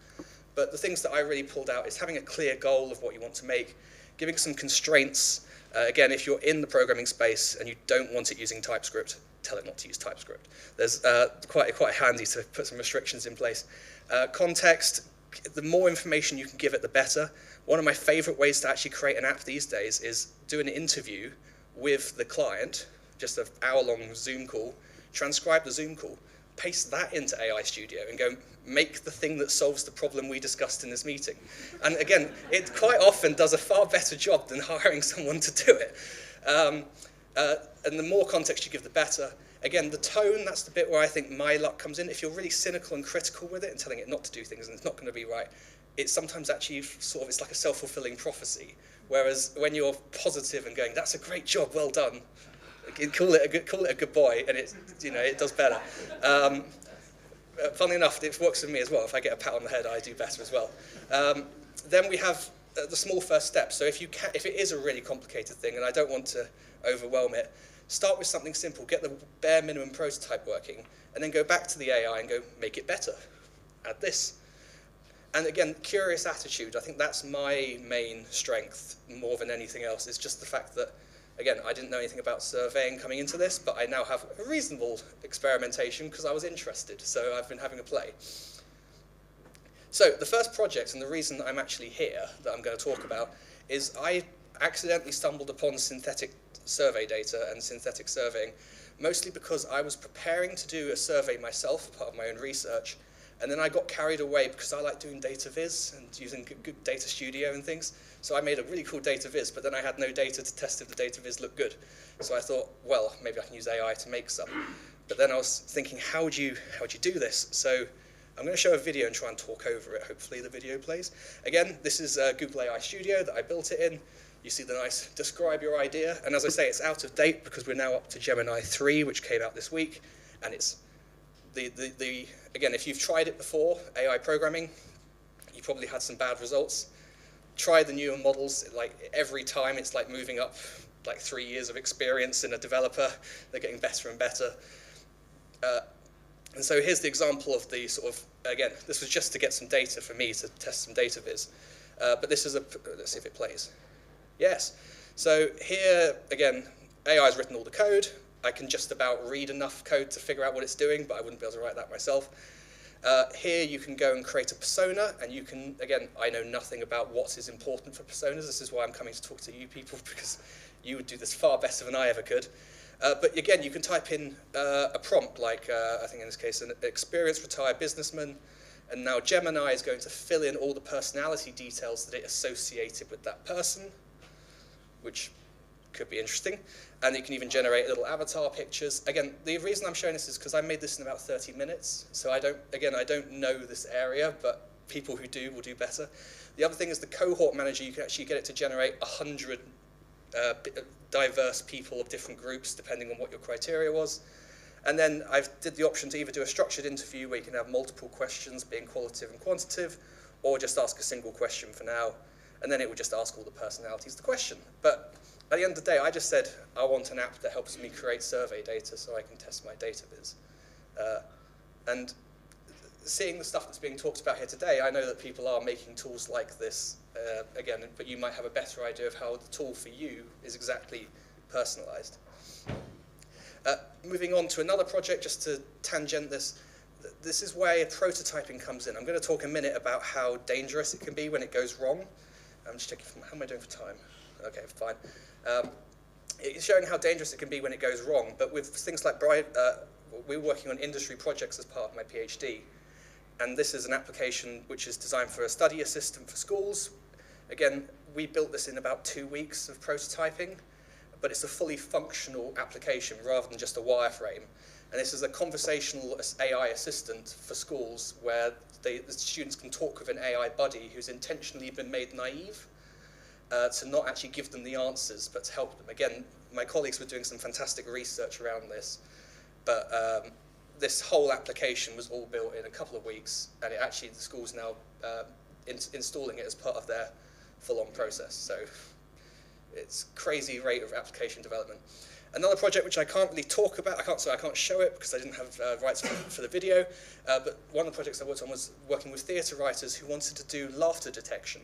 But the things that I really pulled out is having a clear goal of what you want to make, giving some constraints. Again, if you're in the programming space and you don't want it using TypeScript, tell it not to use TypeScript. There's quite handy to put some restrictions in place. Context, the more information you can give it, the better. One of my favorite ways to actually create an app these days is do an interview with the client, just an hour-long Zoom call, transcribe the Zoom call, paste that into AI Studio and go, make the thing that solves the problem we discussed in this meeting. And again, it quite often does a far better job than hiring someone to do it. And the more context you give, the better. Again, the tone, that's the bit where I think my luck comes in. If you're really cynical and critical with it and telling it not to do things and it's not going to be right, it's sometimes actually sort of, it's like a self-fulfilling prophecy. Whereas when you're positive and going, that's a great job, well done, call it a good boy, and it does better. Funnily enough, it works for me as well. If I get a pat on the head, I do better as well. Then we have the small first steps. So if it is a really complicated thing, and I don't want to overwhelm it, start with something simple. Get the bare minimum prototype working, and then go back to the AI and go, make it better. Add this. And again, curious attitude, I think that's my main strength more than anything else. It's just the fact that, again, I didn't know anything about surveying coming into this, but I now have a reasonable experimentation because I was interested, so I've been having a play. So the first project, and the reason that I'm actually here, that I'm going to talk about, is I accidentally stumbled upon synthetic survey data and synthetic surveying, mostly because I was preparing to do a survey myself, part of my own research, and then I got carried away because I like doing data viz and using good data studio and things. So I made a really cool data viz, but then I had no data to test if the data viz looked good. So I thought, well, maybe I can use AI to make some. But then I was thinking, how would you do this? So I'm going to show a video and try and talk over it. Hopefully the video plays. Again, this is Google AI Studio that I built it in. You see the nice describe your idea. And as I say, it's out of date because we're now up to Gemini 3, which came out this week. And it's again, if you've tried it before, AI programming, you probably had some bad results. Try the newer models. Like every time, it's like moving up like 3 years of experience in a developer. They're getting better and better. And so here's the example of the sort of, again, this was just to get some data for me to test some data viz. But this is let's see if it plays. Yes. So here, again, AI has written all the code. I can just about read enough code to figure out what it's doing, but I wouldn't be able to write that myself. Here you can go and create a persona, and you can, again, I know nothing about what is important for personas. This is why I'm coming to talk to you people, because you would do this far better than I ever could. But again, you can type in a prompt, like I think in this case, an experienced retired businessman, and now Gemini is going to fill in all the personality details that it associated with that person, which could be interesting. And you can even generate little avatar pictures. Again, the reason I'm showing this is because I made this in about 30 minutes. So I don't know this area, but people who do will do better. The other thing is the cohort manager, you can actually get it to generate 100 diverse people of different groups, depending on what your criteria was. And then I did the option to either do a structured interview where you can have multiple questions being qualitative and quantitative, or just ask a single question for now. And then it would just ask all the personalities the question. But at the end of the day, I just said, I want an app that helps me create survey data so I can test my data viz. And seeing the stuff that's being talked about here today, I know that people are making tools like this, again, but you might have a better idea of how the tool for you is exactly personalized. Moving on to another project, just to tangent this, this is where prototyping comes in. I'm going to talk a minute about how dangerous it can be when it goes wrong. I'm just checking, how am I doing for time? Okay, fine. It's showing how dangerous it can be when it goes wrong, but with things like, we're working on industry projects as part of my PhD, and this is an application which is designed for a study assistant for schools. Again, we built this in about 2 weeks of prototyping, but it's a fully functional application rather than just a wireframe. And this is a conversational AI assistant for schools where the students can talk with an AI buddy who's intentionally been made naive, to not actually give them the answers, but to help them. Again, my colleagues were doing some fantastic research around this, but this whole application was all built in a couple of weeks, and it actually, the school's now installing it as part of their full-on process. So it's crazy rate of application development. Another project which I can't really talk about, I can't show it because I didn't have rights for the video, but one of the projects I worked on was working with theatre writers who wanted to do laughter detection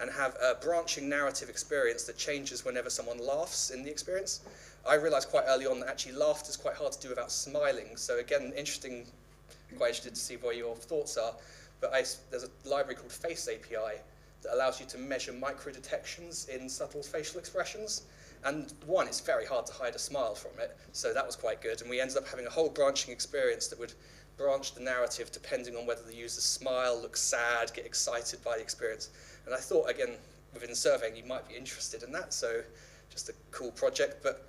and have a branching narrative experience that changes whenever someone laughs in the experience. I realized quite early on that actually laughter is quite hard to do without smiling. So again, quite interested to see what your thoughts are. But there's a library called Face API that allows you to measure micro-detections in subtle facial expressions. And one, it's very hard to hide a smile from it, so that was quite good. And we ended up having a whole branching experience that would branch the narrative depending on whether the user smile, look sad, get excited by the experience. And I thought, again, within surveying, you might be interested in that, so just a cool project. But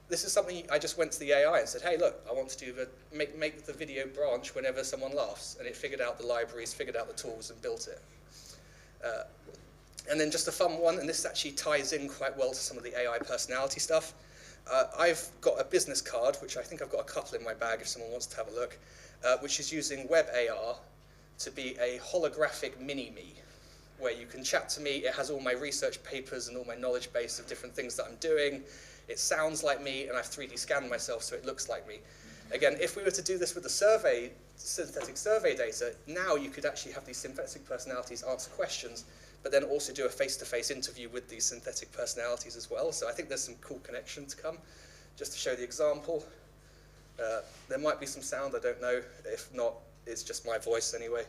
this is something I just went to the AI and said, hey, look, I want to do make the video branch whenever someone laughs. And it figured out the libraries, figured out the tools, and built it. And then just a fun one, and this actually ties in quite well to some of the AI personality stuff. I've got a business card, which I think I've got a couple in my bag if someone wants to have a look, which is using web AR to be a holographic mini-me, where you can chat to me. It has all my research papers and all my knowledge base of different things that I'm doing. It sounds like me, and I've 3D scanned myself so it looks like me. Again, if we were to do this with the synthetic survey data, now you could actually have these synthetic personalities answer questions, but then also do a face-to-face interview with these synthetic personalities as well. So I think there's some cool connection to come. Just to show the example, there might be some sound, I don't know. If not, it's just my voice anyway.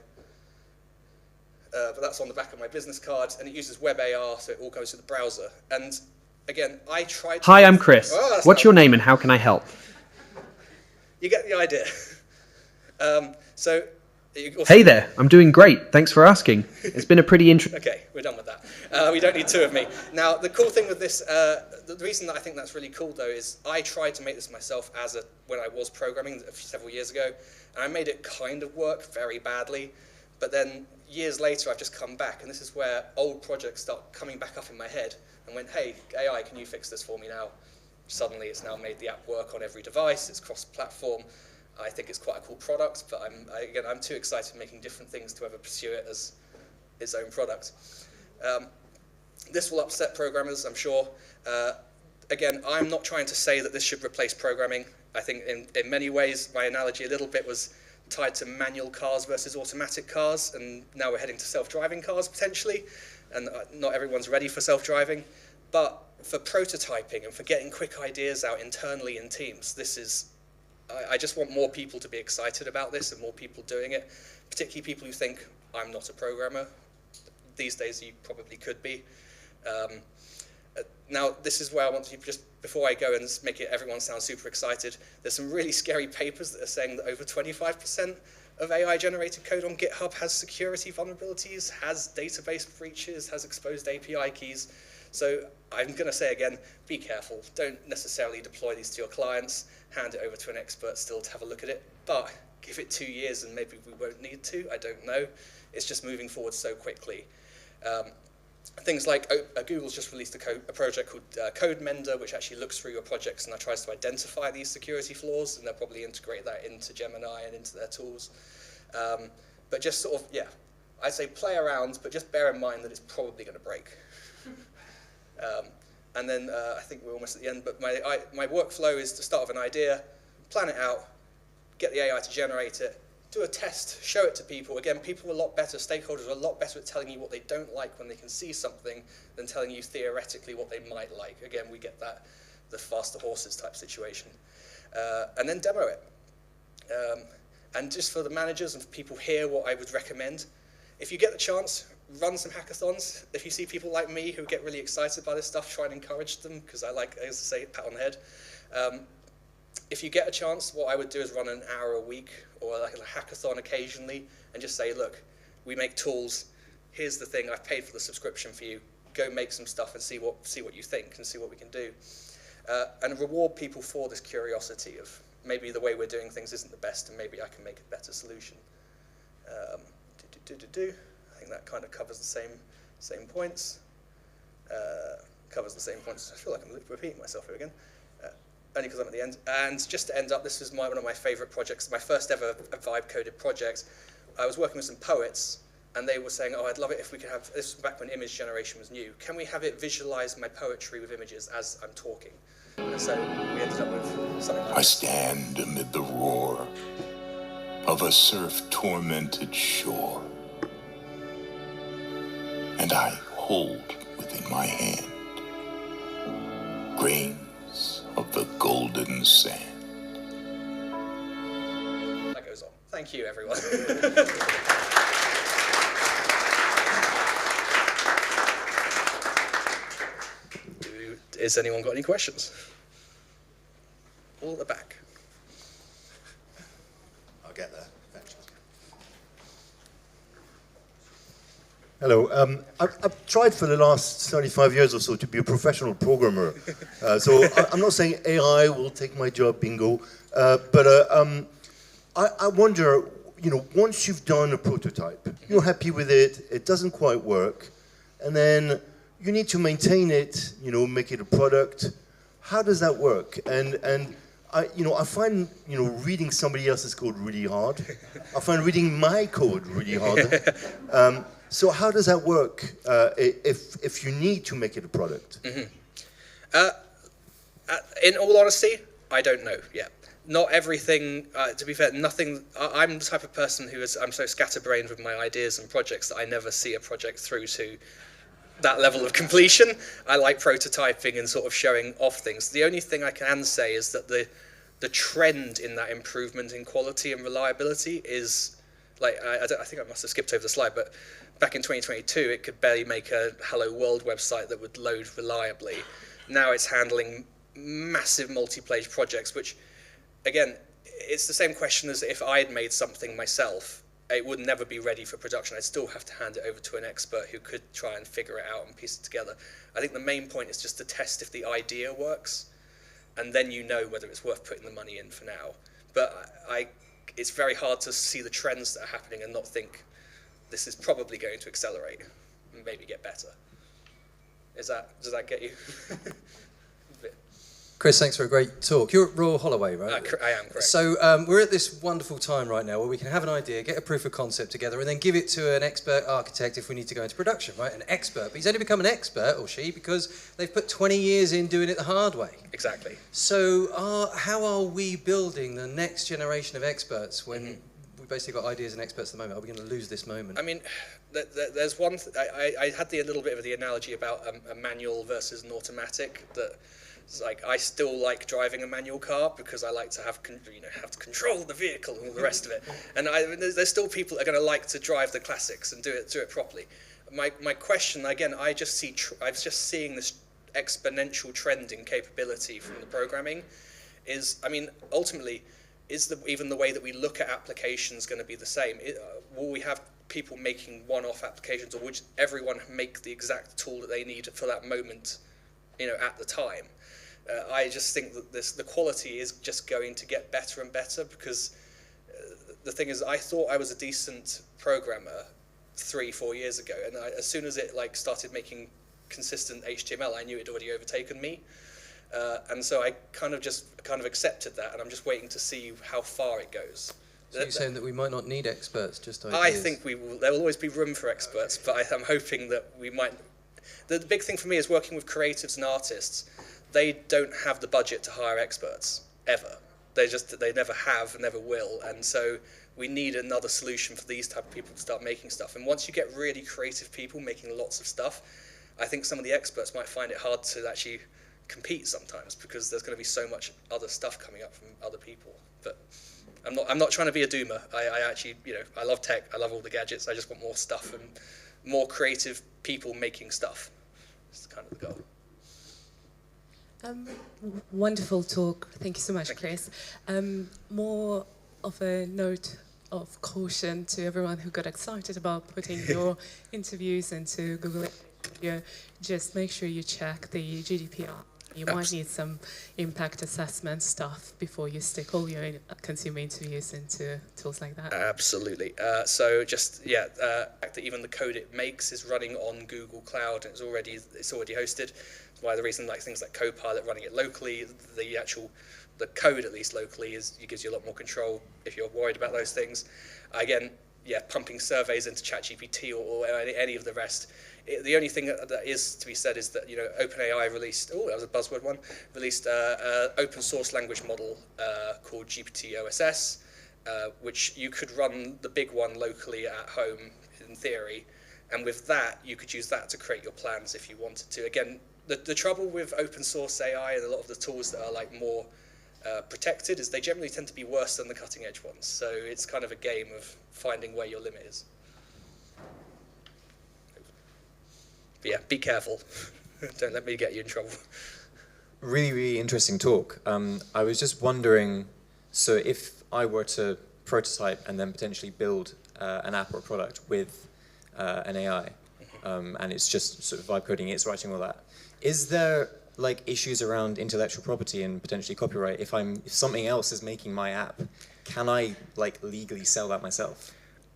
But that's on the back of my business card, and it uses WebAR, so it all goes to the browser. And again, I tried to... Hi, I'm Chris. What's your name and how can I help? You get the idea. Hey there, I'm doing great. Thanks for asking. It's been a pretty interesting... Okay, we're done with that. We don't need two of me. Now, the cool thing with this, the reason that I think that's really cool, though, is I tried to make this myself when I was programming several years ago, and I made it kind of work very badly. But then years later, I've just come back, and this is where old projects start coming back up in my head, and went, hey, AI, can you fix this for me now? Suddenly, it's now made the app work on every device. It's cross-platform. I think it's quite a cool product, but I'm too excited making different things to ever pursue it as its own product. This will upset programmers, I'm sure. Again, I'm not trying to say that this should replace programming. I think in many ways, my analogy a little bit was tied to manual cars versus automatic cars, and now we're heading to self-driving cars potentially, and not everyone's ready for self-driving. But for prototyping and for getting quick ideas out internally in teams, this is... I just want more people to be excited about this and more people doing it, particularly people who think, I'm not a programmer. These days you probably could be. Now, this is where I want to, just before I go and make everyone sound super excited, there's some really scary papers that are saying that over 25% of AI-generated code on GitHub has security vulnerabilities, has database breaches, has exposed API keys. So I'm going to say again, be careful. Don't necessarily deploy these to your clients. Hand it over to an expert still to have a look at it. But give it 2 years and maybe we won't need to. I don't know. It's just moving forward so quickly. Things like Google's just released a project called Code Mender, which actually looks through your projects and tries to identify these security flaws, and they'll probably integrate that into Gemini and into their tools. But just sort of, yeah, I'd say play around, but just bear in mind that it's probably going to break. And then I think we're almost at the end, but my workflow is to start with an idea, plan it out, get the AI to generate it, do a test, show it to people. Again, people are a lot better, stakeholders are a lot better at telling you what they don't like when they can see something than telling you theoretically what they might like. Again, we get that, the faster horses type situation. And then demo it. And just for the managers and for people here, what I would recommend, if you get the chance, run some hackathons. If you see people like me who get really excited by this stuff, try and encourage them, because I like, as I say, pat on the head. If you get a chance, what I would do is run an hour a week or like a hackathon occasionally and just say, look, we make tools. Here's the thing. I've paid for the subscription for you. Go make some stuff and see what you think and see what we can do. And reward people for this curiosity of maybe the way we're doing things isn't the best and maybe I can make a better solution. I think that kind of covers the same points. Covers the same points. I feel like I'm repeating myself here again. Only because I'm at the end. And just to end up, this was one of my favorite projects, my first ever vibe-coded project. I was working with some poets, and they were saying, oh, I'd love it if we could have, this was back when image generation was new, can we have it visualize my poetry with images as I'm talking? And so we ended up with something like I stand amid the roar of a surf-tormented shore, and I hold within my hand grains of the golden sand. That goes on. Thank you, everyone. Has anyone got any questions? All at the back. I'll get there eventually. Hello. I've tried for the last 35 years or so to be a professional programmer. So I'm not saying AI will take my job, bingo. But I wonder, once you've done a prototype, you're happy with it, it doesn't quite work, and then you need to maintain it, make it a product. How does that work? And I find, reading somebody else's code really hard. I find reading my code really hard. So how does that work if you need to make it a product? In all honesty, I don't know yet. not everything, to be fair, nothing, I'm the type of person I'm so scatterbrained with my ideas and projects that I never see a project through to that level of completion. I like prototyping and sort of showing off things. The only thing I can say is that the trend in that improvement in quality and reliability is, like, I think I must have skipped over the slide, but back in 2022, it could barely make a Hello World website that would load reliably. Now it's handling massive multi-page projects, which, again, it's the same question as if I had made something myself. It would never be ready for production. I'd still have to hand it over to an expert who could try and figure it out and piece it together. I think the main point is just to test if the idea works, and then you know whether it's worth putting the money in for now. But it's very hard to see the trends that are happening and not think this is probably going to accelerate and maybe get better. Does that get you? Chris, thanks for a great talk. You're at Royal Holloway, right? I am, correct. So we're at this wonderful time right now where we can have an idea, get a proof of concept together, and then give it to an expert architect if we need to go into production, right? An expert. But he's only become an expert, or she, because they've put 20 years in doing it the hard way. Exactly. So how are we building the next generation of experts when we've basically got ideas and experts at the moment? Are we going to lose this moment? I mean, there's one, I had a little bit of the analogy about a manual versus an automatic, that it's like, I still like driving a manual car because I like to have to control the vehicle and all the rest of it. And there's still people that are going to like to drive the classics and do it properly. My question, again, I was just seeing this exponential trend in capability from the programming is, I mean, ultimately, even the way that we look at applications going to be the same? Will we have people making one-off applications, or would everyone make the exact tool that they need for that moment, at the time? I just think that the quality is just going to get better and better, because the thing is, I thought I was a decent programmer 3-4 years ago, and as soon as it started making consistent HTML, I knew it had already overtaken me. And so I kind of accepted that, and I'm just waiting to see how far it goes. So you're saying that we might not need experts, just ideas? I think there will always be room for experts, but I'm hoping that we might. The big thing for me is working with creatives and artists. They don't have the budget to hire experts, ever. They never have, never will, and so we need another solution for these type of people to start making stuff. And once you get really creative people making lots of stuff, I think some of the experts might find it hard to actually compete sometimes, because there's going to be so much other stuff coming up from other people. But I'm not trying to be a doomer. I actually, I love tech. I love all the gadgets. I just want more stuff and more creative people making stuff. That's kind of the goal. Wonderful talk. Thank you so much, Chris. More of a note of caution to everyone who got excited about putting your interviews into Google. Just make sure you check the GDPR. You might need some impact assessment stuff before you stick all your consumer interviews into tools like that. Absolutely. So that even the code it makes is running on Google Cloud, and it's already hosted. That's why the reason things like Copilot running it locally, the code at least locally it gives you a lot more control if you're worried about those things. Again, pumping surveys into ChatGPT or any of the rest. The only thing that is to be said is that OpenAI released, that was a buzzword one, released an open source language model called GPT-OSS, which you could run the big one locally at home in theory, and with that you could use that to create your plans if you wanted to. Again, the trouble with open source AI and a lot of the tools that are more protected is they generally tend to be worse than the cutting edge ones. So it's kind of a game of finding where your limit is. But be careful. Don't let me get you in trouble. Really, really interesting talk. I was just wondering, so if I were to prototype and then potentially build an app or a product with an AI, and it's just sort of vibe coding, it's writing all that, is there issues around intellectual property and potentially copyright? If something else is making my app, can I legally sell that myself?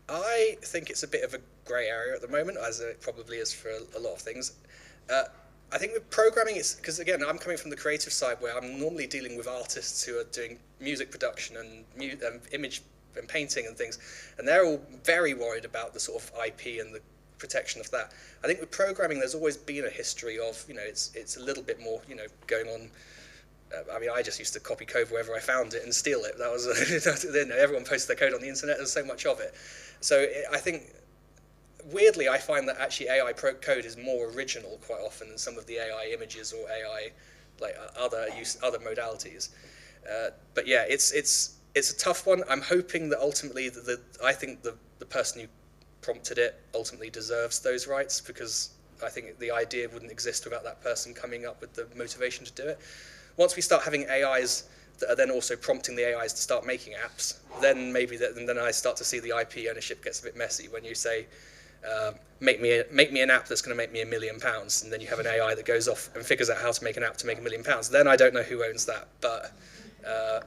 I think it's a bit of a grey area at the moment, as it probably is for a lot of things. I think with programming, it's because again, I'm coming from the creative side where I'm normally dealing with artists who are doing music production and image and painting and things, and they're all very worried about the sort of IP and the protection of that. I think with programming, there's always been a history of, it's a little bit more, going on I mean, I just used to copy code wherever I found it and steal it. That was everyone posted their code on the internet. There's so much of it. So I think, weirdly, I find that actually AI code is more original quite often than some of the AI images or AI like other modalities. But yeah, it's a tough one. I'm hoping that ultimately I think the person who prompted it ultimately deserves those rights, because I think the idea wouldn't exist without that person coming up with the motivation to do it. Once we start having AIs that are then also prompting the AIs to start making apps, then maybe then I start to see the IP ownership gets a bit messy when you say, make me an app that's going to make me £1 million, and then you have an AI that goes off and figures out how to make an app to make £1 million. Then I don't know who owns that, but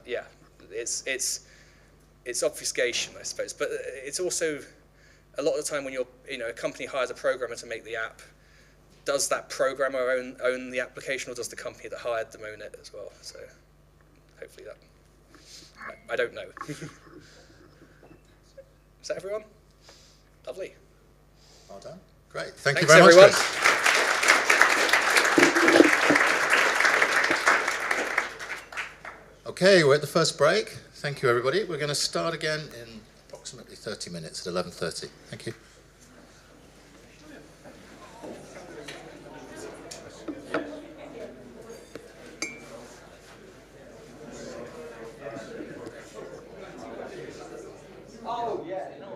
yeah, it's obfuscation, I suppose. But it's also a lot of the time when a company hires a programmer to make the app. Does that programmer own the application, or does the company that hired them own it as well? So hopefully that. I don't know. Is that everyone? Lovely. Well done. Great. Thank you Thanks, very everyone. much, Chris. Okay, we're at the first break. Thank you, everybody. We're going to start again in approximately 30 minutes at 11:30. Thank you. Oh, yeah, no.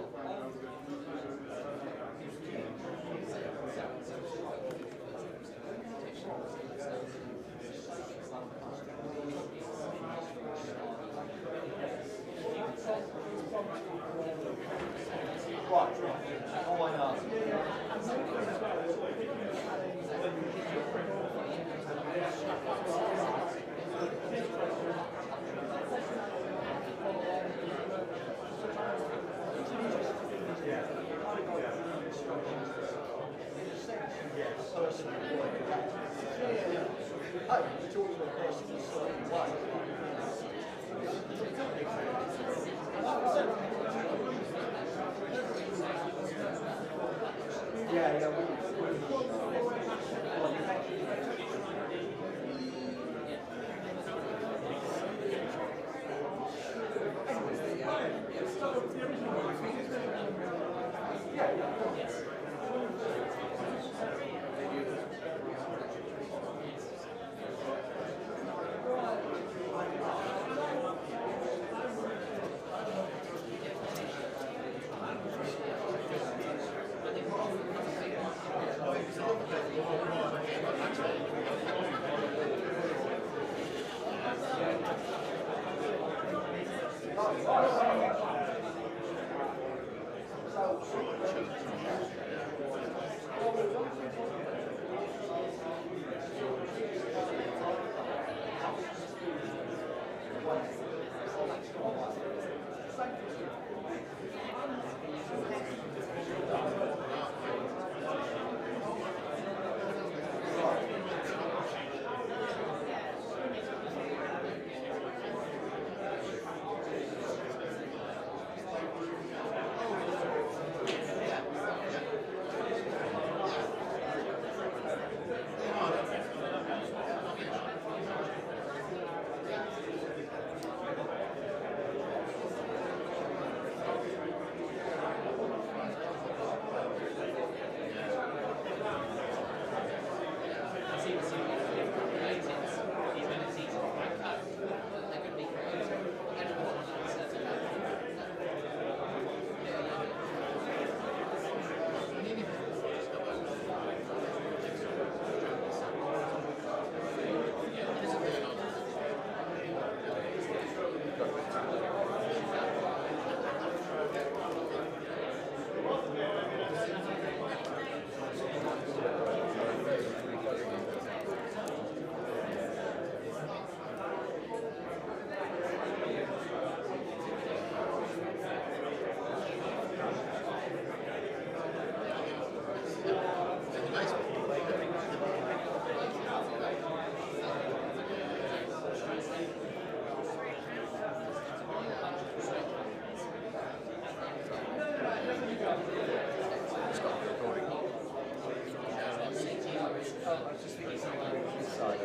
I was just thinking something on this side.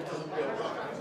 it doesn't go right.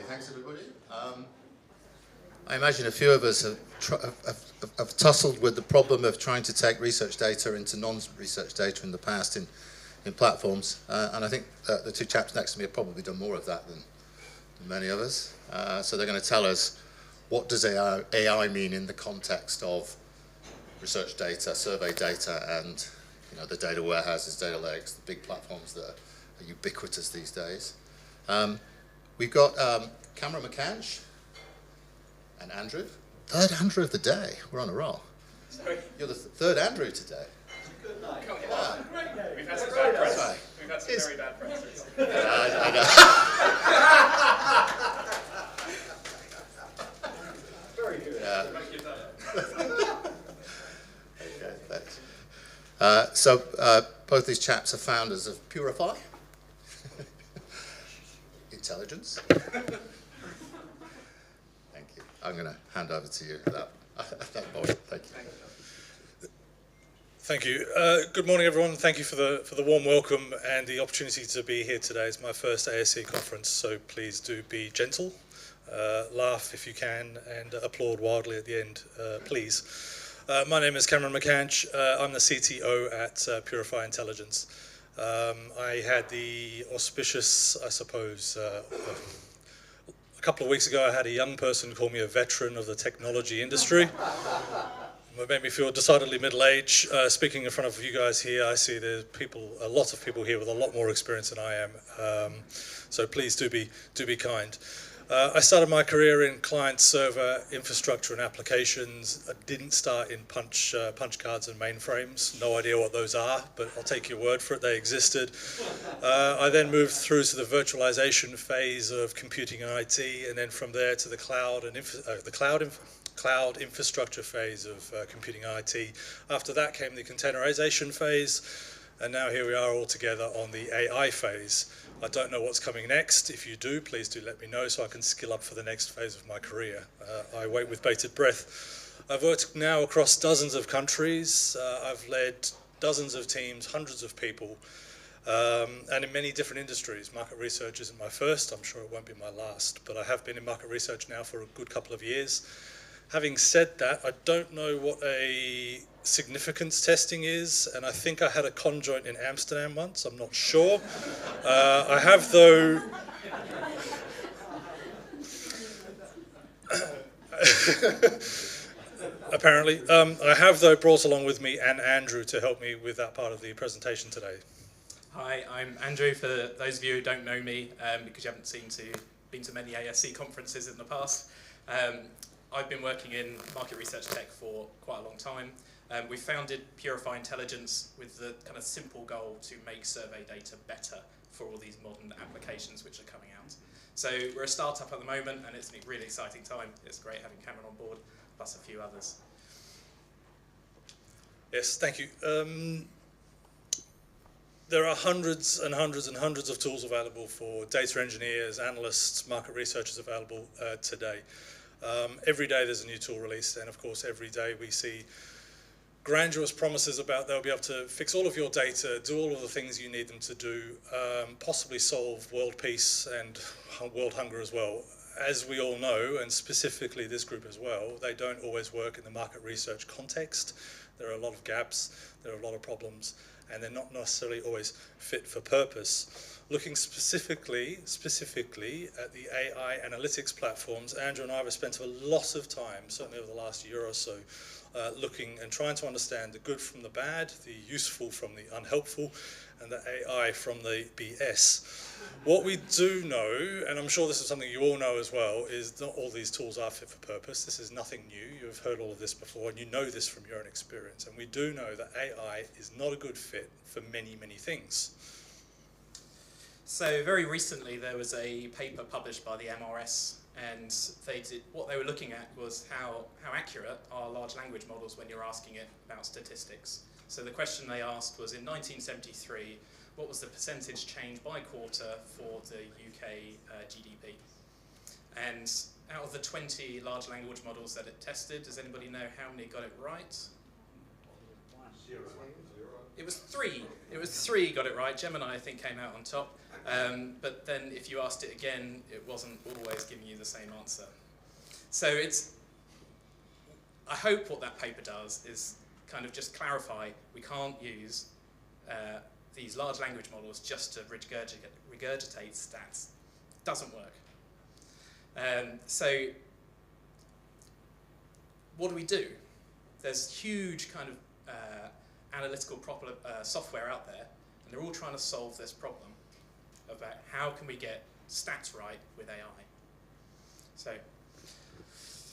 Thanks, everybody. I imagine a few of us have tussled with the problem of trying to take research data into non-research data in the past in in platforms. And I think the two chaps next to me have probably done more of that than many of us. So they're going to tell us, what does AI mean in the context of research data, survey data, and the data warehouses, data lakes, the big platforms that are ubiquitous these days. We've got Cameron McCanch and Andrew. Third Andrew of the day. We're on a roll. Sorry. You're the third Andrew today. We've had some bad press. We've had some very bad press. I know. Very good. Okay, thanks. So both these chaps are founders of Purify Intelligence. Thank you. I'm going to hand over to you at that point. Thank you. Thank you. Good morning, everyone. Thank you for the warm welcome and the opportunity to be here today. It's my first ASC conference, so please do be gentle, laugh if you can, and applaud wildly at the end, please. My name is Cameron McCanch. I'm the CTO at Purify Intelligence. I had the auspicious, I suppose, a couple of weeks ago I had a young person call me a veteran of the technology industry. It made me feel decidedly middle-aged. Speaking in front of you guys here, I see there's a lot of people here with a lot more experience than I am. So please do be kind. I started my career in client-server infrastructure and applications. I didn't start in punch cards and mainframes. No idea what those are, but I'll take your word for it. They existed. I then moved through to the virtualization phase of computing and IT, and then from there to the cloud and cloud infrastructure phase of computing and IT. After that came the containerization phase, and now here we are all together on the AI phase. I don't know what's coming next. If you do, please do let me know so I can skill up for the next phase of my career. I wait with bated breath. I've worked now across dozens of countries. I've led dozens of teams, hundreds of people, and in many different industries. Market research isn't my first. I'm sure it won't be my last, but I have been in market research now for a good couple of years. Having said that, I don't know what a significance testing is, and I think I had a conjoint in Amsterdam once. I'm not sure. I have, though... Apparently. I have, though, brought along with me Andrew to help me with that part of the presentation today. Hi, I'm Andrew, for those of you who don't know me, because you haven't been to many ASC conferences in the past. I've been working in market research tech for quite a long time. We founded Purify Intelligence with the kind of simple goal to make survey data better for all these modern applications which are coming out. So we're a startup at the moment, and it's a really exciting time. It's great having Cameron on board, plus a few others. Yes, thank you. There are hundreds and hundreds and hundreds of tools available for data engineers, analysts, market researchers available today. Every day there's a new tool released, and of course every day we see grandiose promises about they'll be able to fix all of your data, do all of the things you need them to do, possibly solve world peace and world hunger as well. As we all know, and specifically this group as well, they don't always work in the market research context. There are a lot of gaps, there are a lot of problems, and they're not necessarily always fit for purpose. Looking specifically at the AI analytics platforms, Andrew and I have spent a lot of time, certainly over the last year or so, looking and trying to understand the good from the bad, the useful from the unhelpful, and the AI from the BS. What we do know, and I'm sure this is something you all know as well, is not all these tools are fit for purpose. This is nothing new. You've heard all of this before, and you know this from your own experience. And we do know that AI is not a good fit for many, many things. So very recently there was a paper published by the MRS, and what they were looking at was how accurate are large language models when you're asking it about statistics. So the question they asked was, in 1973, what was the percentage change by quarter for the UK GDP? And out of the 20 large language models that it tested, does anybody know how many got it right? Zero. It was 3. It was 3 got it right. Gemini, I think, came out on top. But then if you asked it again, it wasn't always giving you the same answer. So I hope what that paper does is kind of just clarify we can't use these large language models just to regurgitate stats doesn't work. So what do? There's huge kind of analytical software out there, and they're all trying to solve this problem about how can we get stats right with AI. So,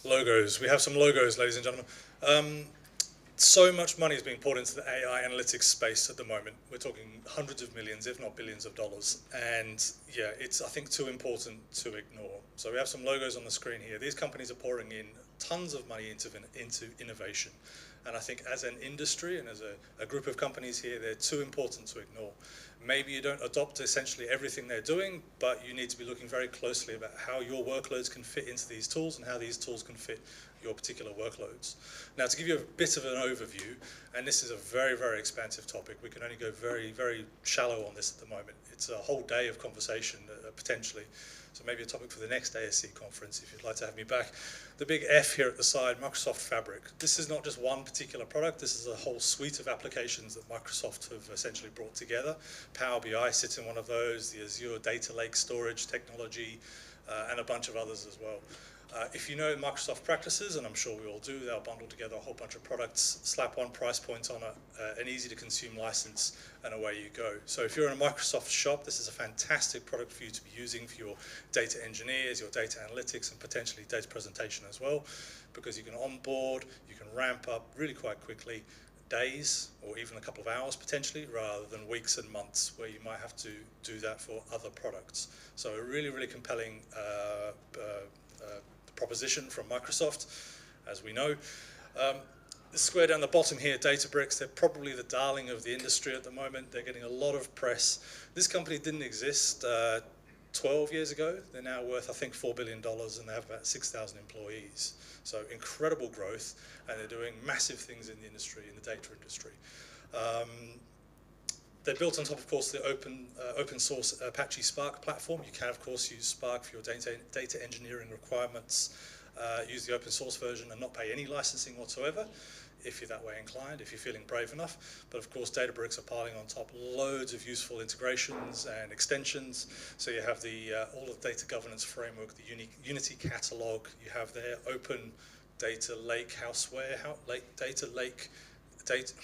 logos. We have some logos, ladies and gentlemen. So much money is being poured into the AI analytics space at the moment. We're talking hundreds of millions, if not billions of dollars. And yeah, it's, I think, too important to ignore. So we have some logos on the screen here. These companies are pouring in tons of money into innovation. And I think as an industry and as a group of companies here, they're too important to ignore. Maybe you don't adopt essentially everything they're doing, but you need to be looking very closely about how your workloads can fit into these tools and how these tools can fit your particular workloads. Now, to give you a bit of an overview, and this is a very, very expansive topic, we can only go very, very shallow on this at the moment. It's a whole day of conversation, potentially. So maybe a topic for the next ASC conference, if you'd like to have me back. The big F here at the side, Microsoft Fabric. This is not just one particular product, this is a whole suite of applications that Microsoft have essentially brought together. Power BI sits in one of those, the Azure Data Lake storage technology, and a bunch of others as well. If you know Microsoft practices, and I'm sure we all do, they'll bundle together a whole bunch of products, slap one price point on an easy-to-consume license, and away you go. So if you're in a Microsoft shop, this is a fantastic product for you to be using for your data engineers, your data analytics, and potentially data presentation as well, because you can onboard, you can ramp up really quite quickly, days or even a couple of hours potentially, rather than weeks and months where you might have to do that for other products. So a really, really compelling proposition from Microsoft, as we know. The square down the bottom here, Databricks, they're probably the darling of the industry at the moment. They're getting a lot of press. This company didn't exist 12 years ago. They're now worth, I think, $4 billion, and they have about 6,000 employees. So incredible growth, and they're doing massive things in the industry, in the data industry. They're built on top, of course, the open source Apache Spark platform. You can, of course, use Spark for your data engineering requirements, use the open source version and not pay any licensing whatsoever, if you're that way inclined, if you're feeling brave enough. But of course, Databricks are piling on top loads of useful integrations and extensions. So you have all of the data governance framework, the Unity catalog. You have their open data lake data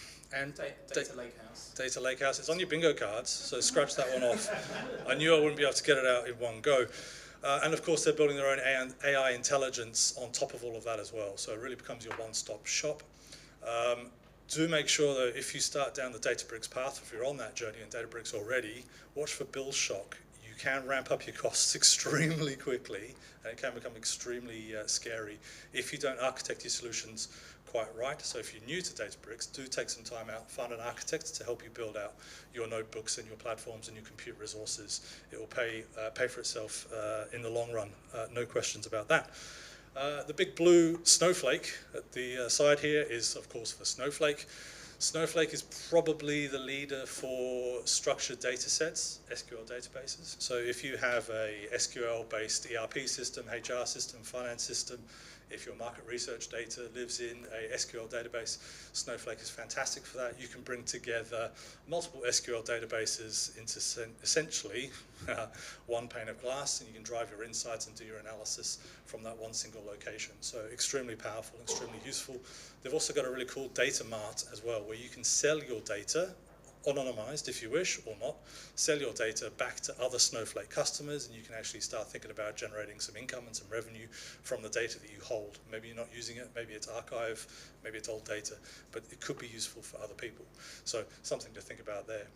lakehouse. It's on your bingo cards, so scratch that one off. I knew I wouldn't be able to get it out in one go. And of course, they're building their own AI intelligence on top of all of that as well. So it really becomes your one-stop shop. Do make sure that if you start down the Databricks path, if you're on that journey in Databricks already, watch for bill shock. You can ramp up your costs extremely quickly, and it can become extremely scary if you don't architect your solutions quite right. So if you're new to Databricks, do take some time out, find an architect to help you build out your notebooks and your platforms and your compute resources. It will pay for itself in the long run, no questions about that. The big blue snowflake at the side here is, of course, for Snowflake. Snowflake is probably the leader for structured data sets, SQL databases. So if you have a SQL-based ERP system, HR system, finance system, if your market research data lives in a SQL database, Snowflake is fantastic for that. You can bring together multiple SQL databases into essentially one pane of glass, and you can drive your insights and do your analysis from that one single location. So extremely powerful, extremely useful. They've also got a really cool data mart as well, where you can sell your data, anonymized if you wish or not, sell your data back to other Snowflake customers, and you can actually start thinking about generating some income and some revenue from the data that you hold. Maybe you're not using it, maybe it's archive, maybe it's old data, but it could be useful for other people. So something to think about there.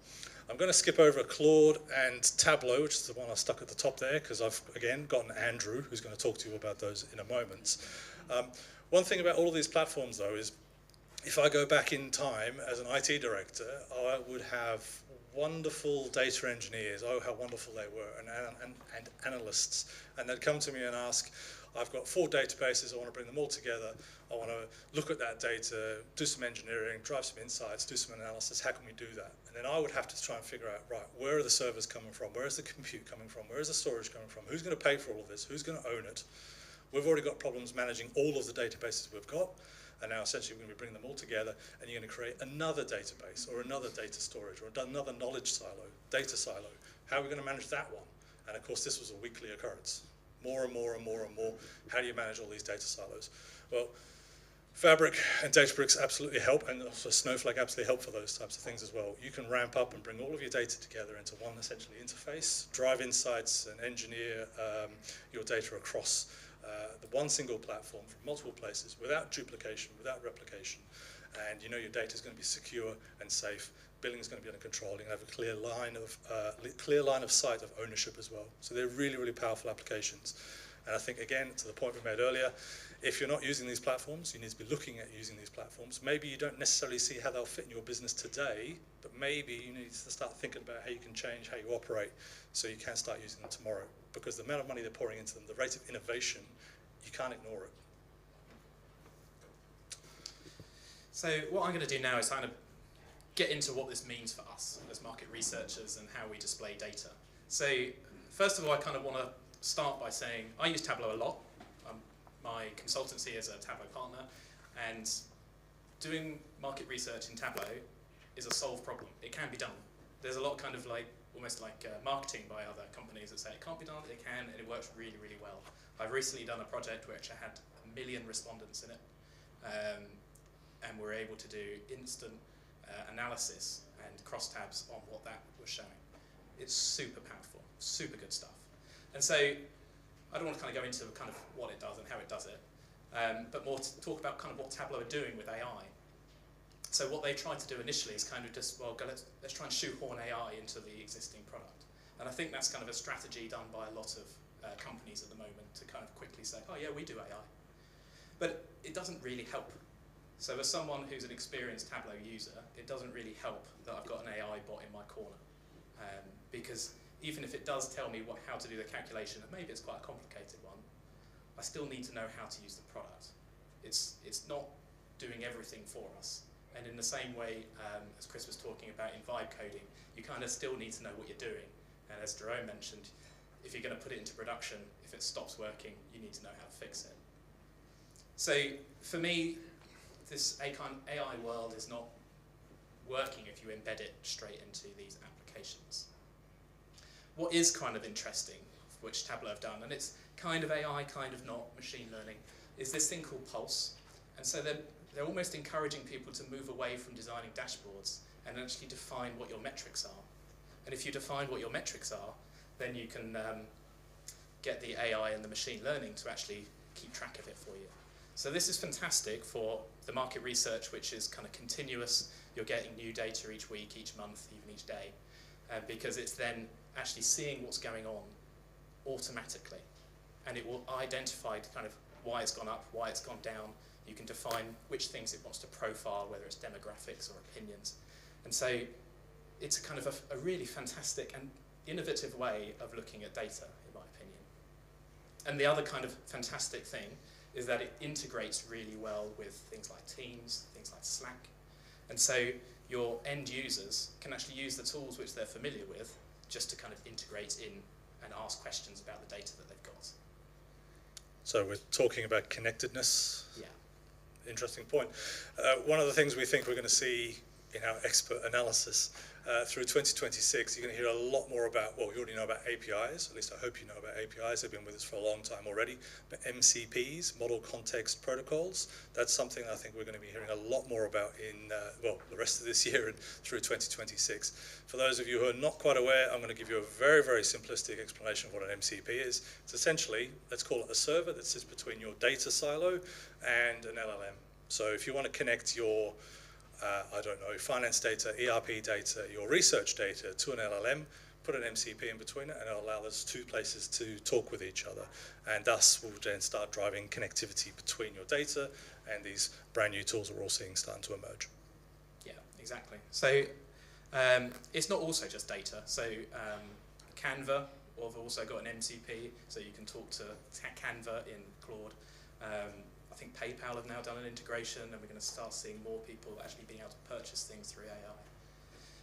I'm going to skip over Claude and Tableau, which is the one I stuck at the top there, because I've, again, got an Andrew who's going to talk to you about those in a moment. One thing about all of these platforms, though, is if I go back in time as an IT director, I would have wonderful data engineers, oh how wonderful they were, and analysts. And they'd come to me and ask, I've got 4 databases, I want to bring them all together, I want to look at that data, do some engineering, drive some insights, do some analysis, how can we do that? And then I would have to try and figure out, right, where are the servers coming from, where is the compute coming from, where is the storage coming from, who's going to pay for all of this, who's going to own it? We've already got problems managing all of the databases we've got. And now essentially we're going to be bringing them all together, and you're going to create another database or another data storage or another knowledge silo, data silo. How are we going to manage that one? And of course, this was a weekly occurrence. More and more and more and more. How do you manage all these data silos? Well, Fabric and Databricks absolutely help, and also Snowflake absolutely help for those types of things as well. You can ramp up and bring all of your data together into one essentially interface, drive insights and engineer your data across the one single platform from multiple places without duplication, without replication. And you know your data is going to be secure and safe. Billing is going to be under control. You're going to have a clear line of sight of ownership as well. So they're really, really powerful applications. And I think, again, to the point we made earlier, if you're not using these platforms, you need to be looking at using these platforms. Maybe you don't necessarily see how they'll fit in your business today, but maybe you need to start thinking about how you can change how you operate so you can start using them tomorrow. Because the amount of money they're pouring into them, the rate of innovation, you can't ignore it. So what I'm going to do now is kind of get into what this means for us as market researchers and how we display data. So first of all, I kind of want to start by saying I use Tableau a lot. My consultancy is a Tableau partner, and doing market research in Tableau is a solved problem. It can be done. There's a lot kind of like, almost like marketing by other companies that say it can't be done, it can, and it works really, really well. I've recently done a project which I had 1 million respondents in it, and we're able to do instant analysis and crosstabs on what that was showing. It's super powerful, super good stuff. And so I don't want to kind of go into kind of what it does and how it does it, but more to talk about kind of what Tableau are doing with AI. So what they tried to do initially is kind of just, well, let's try and shoehorn AI into the existing product. And I think that's kind of a strategy done by a lot of companies at the moment to kind of quickly say, oh yeah, we do AI. But it doesn't really help. So as someone who's an experienced Tableau user, it doesn't really help that I've got an AI bot in my corner. Because even if it does tell me how to do the calculation, and maybe it's quite a complicated one, I still need to know how to use the product. It's not doing everything for us. And in the same way, as Chris was talking about in vibe coding, you kind of still need to know what you're doing. And as Jerome mentioned, if you're going to put it into production, if it stops working, you need to know how to fix it. So for me, this AI world is not working if you embed it straight into these applications. What is kind of interesting, which Tableau have done, and it's kind of AI, kind of not, machine learning, is this thing called Pulse. And so they're almost encouraging people to move away from designing dashboards and actually define what your metrics are. And if you define what your metrics are, then you can get the AI and the machine learning to actually keep track of it for you. So this is fantastic for the market research, which is kind of continuous. You're getting new data each week, each month, even each day, because it's then actually seeing what's going on automatically. And it will identify kind of why it's gone up, why it's gone down. You can define which things it wants to profile, whether it's demographics or opinions. And so it's a kind of a really fantastic and innovative way of looking at data, in my opinion. And the other kind of fantastic thing is that it integrates really well with things like Teams, things like Slack. And so your end users can actually use the tools which they're familiar with just to kind of integrate in and ask questions about the data that they've got. So we're talking about connectedness. Yeah. Interesting point. One of the things we think we're going to see in our expert analysis through 2026, you're going to hear a lot more about, well, you already know about APIs, at least I hope you know about APIs, they've been with us for a long time already, but MCPs, Model Context Protocols, that's something I think we're going to be hearing a lot more about in, well, the rest of this year and through 2026. For those of you who are not quite aware, I'm going to give you a very, very simplistic explanation of what an MCP is. It's essentially, let's call it a server that sits between your data silo and an LLM. So if you want to connect your I don't know, finance data, ERP data, your research data to an LLM, put an MCP in between it, and it'll allow those two places to talk with each other. And thus, we'll then start driving connectivity between your data and these brand new tools that we're all seeing starting to emerge. Yeah, exactly. So it's not also just data. So Canva, we've also got an MCP, so you can talk to Canva in Claude. I think PayPal have now done an integration, and we're going to start seeing more people actually being able to purchase things through AI.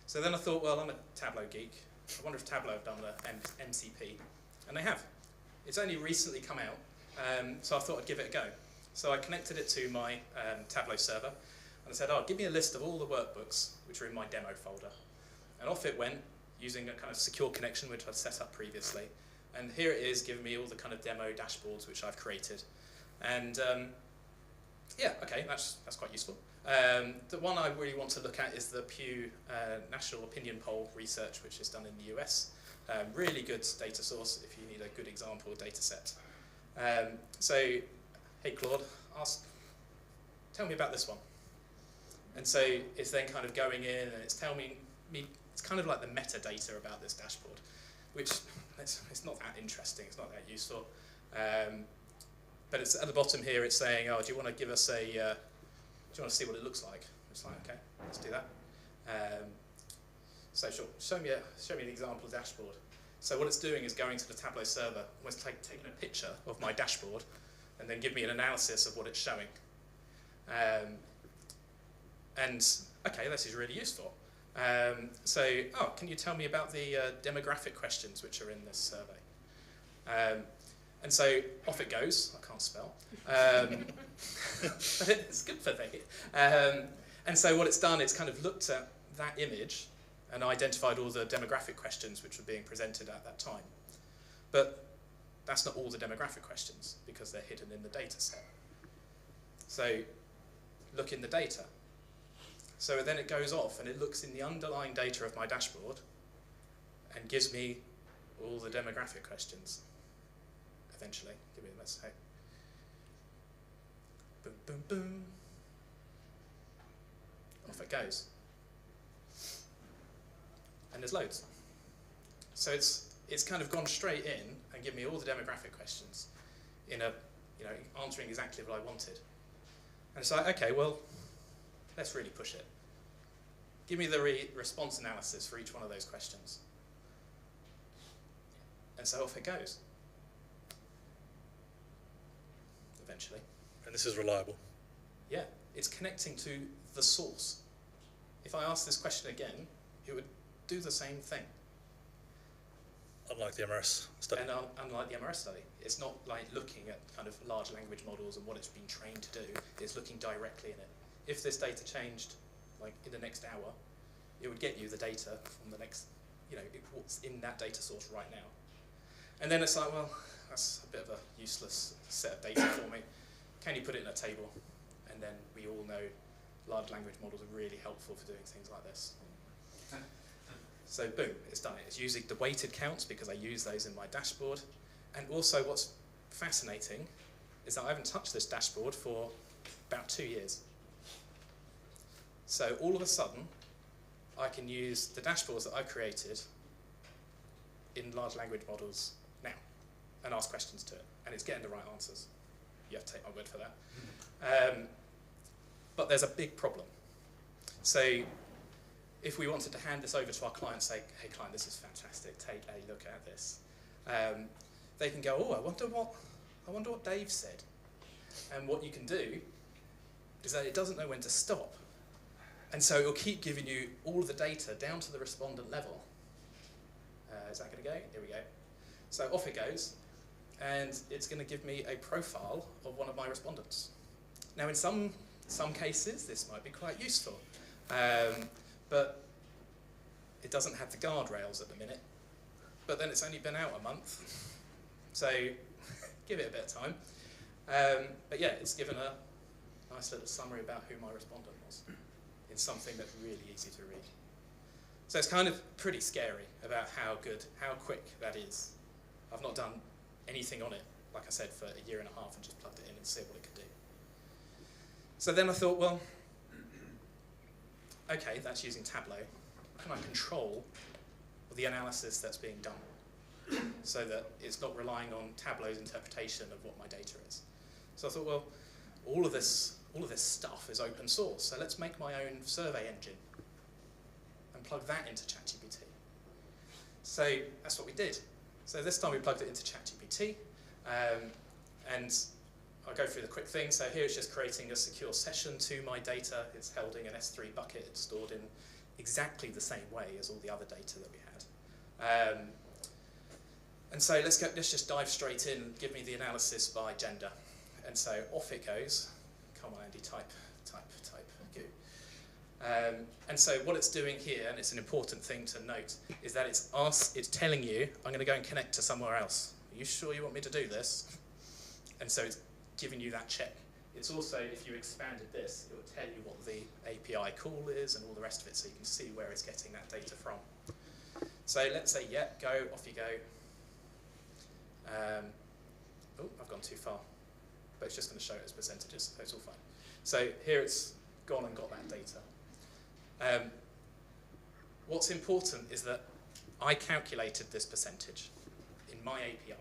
So then I thought, well, I'm a Tableau geek. I wonder if Tableau have done the MCP. And they have. It's only recently come out, so I thought I'd give it a go. So I connected it to my Tableau server, and I said, oh, give me a list of all the workbooks which are in my demo folder. And off it went, using a kind of secure connection which I'd set up previously. And here it is, giving me all the kind of demo dashboards which I've created. And yeah, okay, that's quite useful. The one I really want to look at is the Pew National Opinion Poll research, which is done in the US. Really good data source if you need a good example data set. So, hey Claude, tell me about this one. And so it's then kind of going in and it's telling me, it's kind of like the metadata about this dashboard, which it's not that interesting, it's not that useful. But it's at the bottom here, it's saying, oh, do you want to give us do you want to see what it looks like? It's like, okay, let's do that. So sure, show me an example dashboard. So what it's doing is going to the Tableau server, almost taking a picture of my dashboard, and then give me an analysis of what it's showing. And okay, this is really useful. So, oh, can you tell me about the demographic questions which are in this survey? And so off it goes. I can't spell. But it's good for me. And so what it's done, it's kind of looked at that image and identified all the demographic questions which were being presented at that time. But that's not all the demographic questions because they're hidden in the data set. So look in the data. So then it goes off and it looks in the underlying data of my dashboard and gives me all the demographic questions. Eventually, give me a let's say. Boom, boom, boom. Off it goes. And there's loads. So it's kind of gone straight in and given me all the demographic questions in a, answering exactly what I wanted. And it's like, okay, well, let's really push it. Give me the response analysis for each one of those questions. And so off it goes. Eventually. And this is reliable? Yeah, it's connecting to the source. If I ask this question again, it would do the same thing. Unlike the MRS study. And unlike the MRS study, it's not like looking at kind of large language models and what it's been trained to do. It's looking directly in it. If this data changed, like in the next hour, it would get you the data from the next, what's in that data source right now. And then it's like, well, that's a bit of a useless set of data for me. Can you put it in a table? And then we all know large language models are really helpful for doing things like this. So boom, it's done it. It's using the weighted counts because I use those in my dashboard. And also what's fascinating is that I haven't touched this dashboard for about 2 years. So all of a sudden, I can use the dashboards that I created in large language models now and ask questions to it. And it's getting the right answers. You have to take my word for that. But there's a big problem. So if we wanted to hand this over to our client and say, hey client, this is fantastic, take a look at this. They can go, oh, I wonder what Dave said. And what you can do is that it doesn't know when to stop. And so it will keep giving you all of the data down to the respondent level. Is that going to go? Here we go. So off it goes. And it's going to give me a profile of one of my respondents. Now in some cases, this might be quite useful. But it doesn't have the guardrails at the minute. But then it's only been out a month. So give it a bit of time. But yeah, it's given a nice little summary about who my respondent was in something that's really easy to read. So it's kind of pretty scary about how quick that is. I've not done anything on it, like I said, for a year and a half and just plugged it in and see what it could do. So then I thought, well, okay, that's using Tableau. Can I control the analysis that's being done so that it's not relying on Tableau's interpretation of what my data is? So I thought, well, all of this stuff is open source, so let's make my own survey engine and plug that into ChatGPT. So that's what we did. So this time we plugged it into ChatGPT, and I'll go through the quick thing. So here it's just creating a secure session to my data. It's held in an S3 bucket. It's stored in exactly the same way as all the other data that we had. And so let's just dive straight in and give me the analysis by gender. And so off it goes. Come on, Andy, type, go. And so what it's doing here, and it's an important thing to note, is that it's telling you, I'm going to go and connect to somewhere else. Are you sure you want me to do this? And so it's giving you that check. It's also, if you expanded this, it will tell you what the API call is and all the rest of it, so you can see where it's getting that data from. So let's say, yeah, go, off you go. Oh, I've gone too far. But it's just going to show it as percentages, so it's all fine. So here it's gone and got that data. What's important is that I calculated this percentage in my API.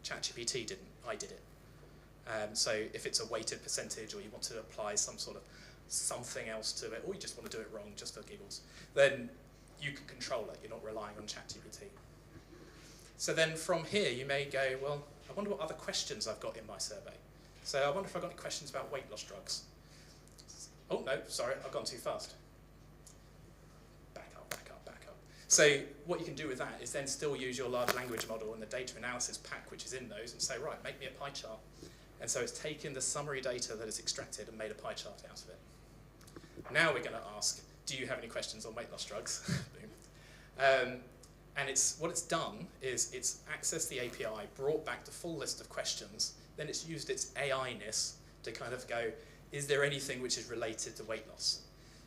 ChatGPT didn't, I did it. So if it's a weighted percentage or you want to apply some sort of something else to it, or you just want to do it wrong just for giggles, then you can control it. You're not relying on ChatGPT. So then from here you may go, well, I wonder what other questions I've got in my survey. So I wonder if I've got any questions about weight loss drugs. Oh no, sorry, I've gone too fast. Back up. So what you can do with that is then still use your large language model and the data analysis pack which is in those and say, right, make me a pie chart. And so it's taken the summary data that is extracted and made a pie chart out of it. Now we're going to ask, do you have any questions on weight loss drugs? Boom. And what it's done is it's accessed the API, brought back the full list of questions, then it's used its AI-ness to kind of go, is there anything which is related to weight loss?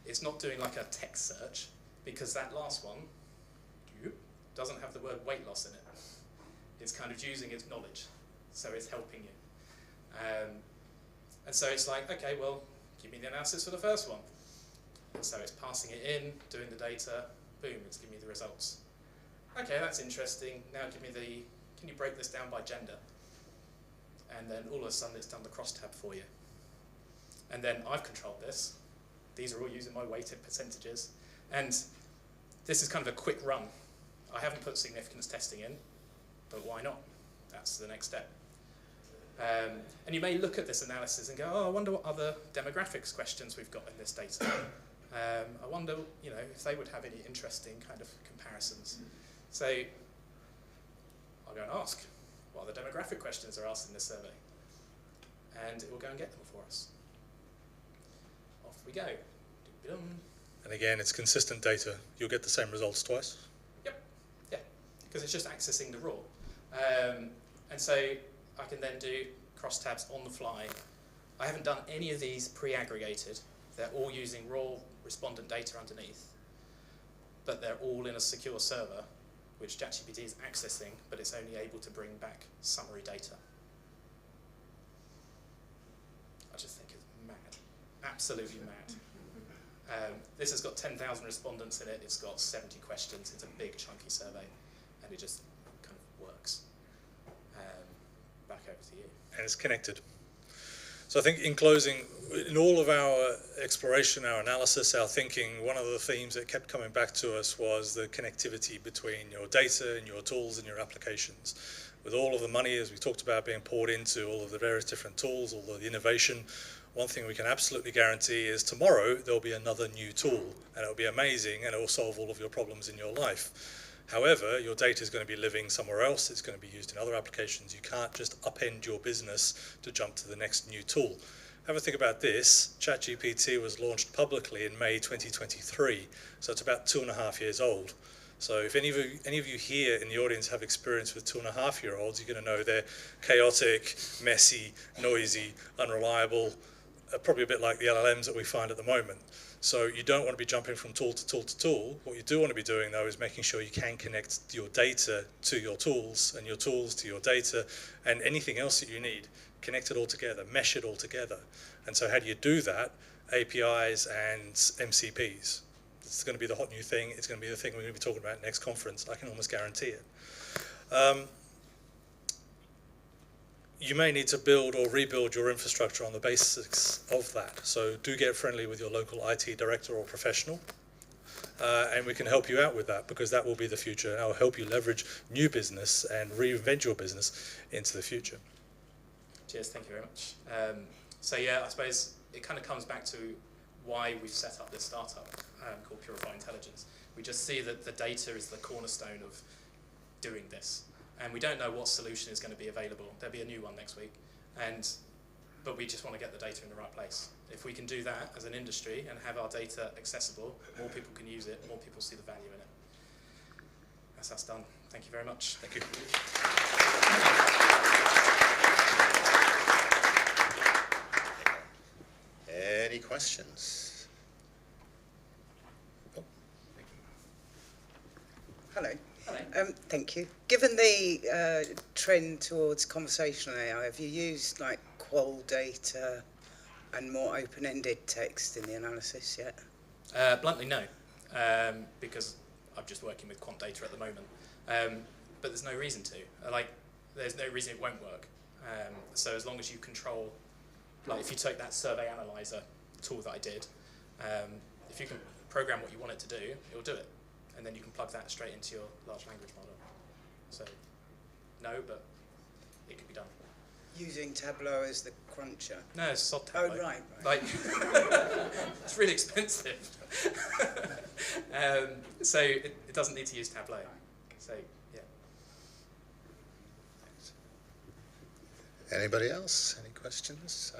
It's not doing like a text search, because that last one doesn't have the word weight loss in it. It's kind of using its knowledge, so it's helping you. And so it's like, okay, well, give me the analysis for the first one. And so it's passing it in, doing the data, boom, it's giving me the results. Okay, that's interesting. Now give me can you break this down by gender? And then all of a sudden it's done the crosstab for you. And then I've controlled this. These are all using my weighted percentages. And this is kind of a quick run. I haven't put significance testing in, but why not? That's the next step. And you may look at this analysis and go, oh, I wonder what other demographics questions we've got in this data. I wonder, if they would have any interesting kind of comparisons. So I'll go and ask, what other demographic questions are asked in this survey? And it will go and get them for us. Off we go. And again, it's consistent data. You'll get the same results twice. Yep, yeah, because it's just accessing the raw. And so I can then do crosstabs on the fly. I haven't done any of these pre-aggregated. They're all using raw respondent data underneath, but they're all in a secure server, which ChatGPT is accessing, but it's only able to bring back summary data. I just think it's mad, absolutely mad. This has got 10,000 respondents in it, it's got 70 questions, it's a big chunky survey, and it just kind of works. Back over to you. And it's connected. So I think in closing, in all of our exploration, our analysis, our thinking, one of the themes that kept coming back to us was the connectivity between your data and your tools and your applications. With all of the money, as we talked about, being poured into all of the various different tools, all of the innovation, one thing we can absolutely guarantee is tomorrow there'll be another new tool, and it'll be amazing and it will solve all of your problems in your life. However, your data is going to be living somewhere else. It's going to be used in other applications. You can't just upend your business to jump to the next new tool. Have a think about this. ChatGPT was launched publicly in May 2023, so it's about 2.5 years old. So if any of you here in the audience have experience with 2.5-year-olds, you're going to know they're chaotic, messy, noisy, unreliable, probably a bit like the LLMs that we find at the moment. So you don't want to be jumping from tool to tool to tool. What you do want to be doing, though, is making sure you can connect your data to your tools and your tools to your data and anything else that you need. Connect it all together, mesh it all together. And so how do you do that? APIs and MCPs. It's going to be the hot new thing. It's going to be the thing we're going to be talking about next conference. I can almost guarantee it. You may need to build or rebuild your infrastructure on the basics of that. So do get friendly with your local IT director or professional. And we can help you out with that, because that will be the future. And I will help you leverage new business and reinvent your business into the future. Cheers, thank you very much. So yeah, I suppose it kind of comes back to why we've set up this startup called Purify Intelligence. We just see that the data is the cornerstone of doing this. And we don't know what solution is going to be available. There'll be a new one next week. And but we just want to get the data in the right place. If we can do that as an industry and have our data accessible, more people can use it, more people see the value in it. That's us done. Thank you very much. Thank you. Any questions? Hello. Thank you. Given the trend towards conversational AI, have you used like qual data and more open-ended text in the analysis yet? Bluntly, no, because I'm just working with quant data at the moment. But there's no reason to. There's no reason it won't work. So as long as you control, like if you take that survey analyzer tool that I did, if you can program what you want it to do, it'll do it. And then you can plug that straight into your large language model. So, no, but it could be done. Using Tableau as the cruncher? No, it's sod Tableau. Oh, right. Like, it's really expensive. So it doesn't need to use Tableau. So, yeah. Anybody else? Any questions?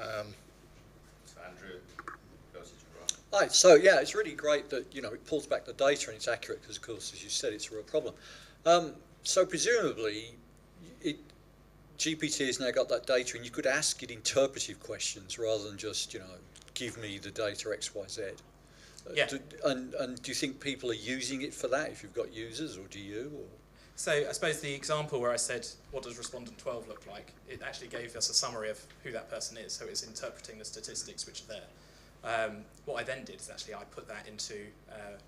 Andrew, go to you. Hi. So yeah, it's really great that it pulls back the data and it's accurate because, of course, as you said, it's a real problem. So presumably, GPT has now got that data, and you could ask it interpretive questions rather than just give me the data X, Y, Z. Yeah. And do you think people are using it for that? If you've got users, or do you? Or? So I suppose the example where I said, what does respondent 12 look like? It actually gave us a summary of who that person is, so it's interpreting the statistics which are there. What I then did is actually I put that into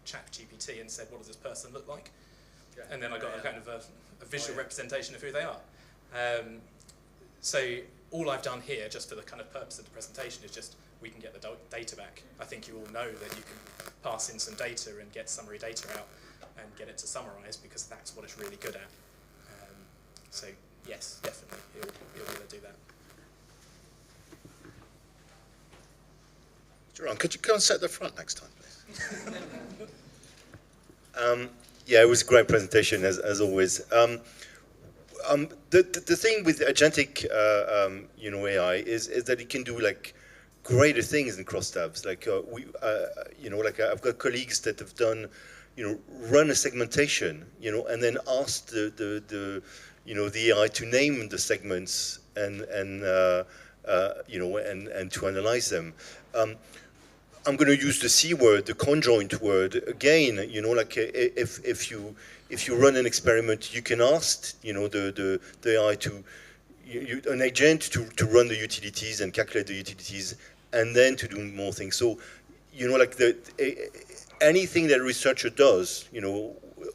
ChatGPT and said, what does this person look like? Yeah. And then I got a kind of a visual representation of who they are. So all I've done here, just for the kind of purpose of the presentation, is just we can get the data back. I think you all know that you can pass in some data and get summary data out and get it to summarize, because that's what it's really good at. So yes, definitely, it'll be able to do that. Jerome, could you go and sit at the front next time, please? Yeah, it was a great presentation, as always. The thing with agentic, AI is that it can do like greater things in crosstabs. Like I've got colleagues that have done, run a segmentation, and then asked the AI to name the segments and to analyze them. I'm going to use the C word, the conjoint word again. If you run an experiment, you can ask the AI to an agent to run the utilities and calculate the utilities, and then to do more things. So anything that a researcher does,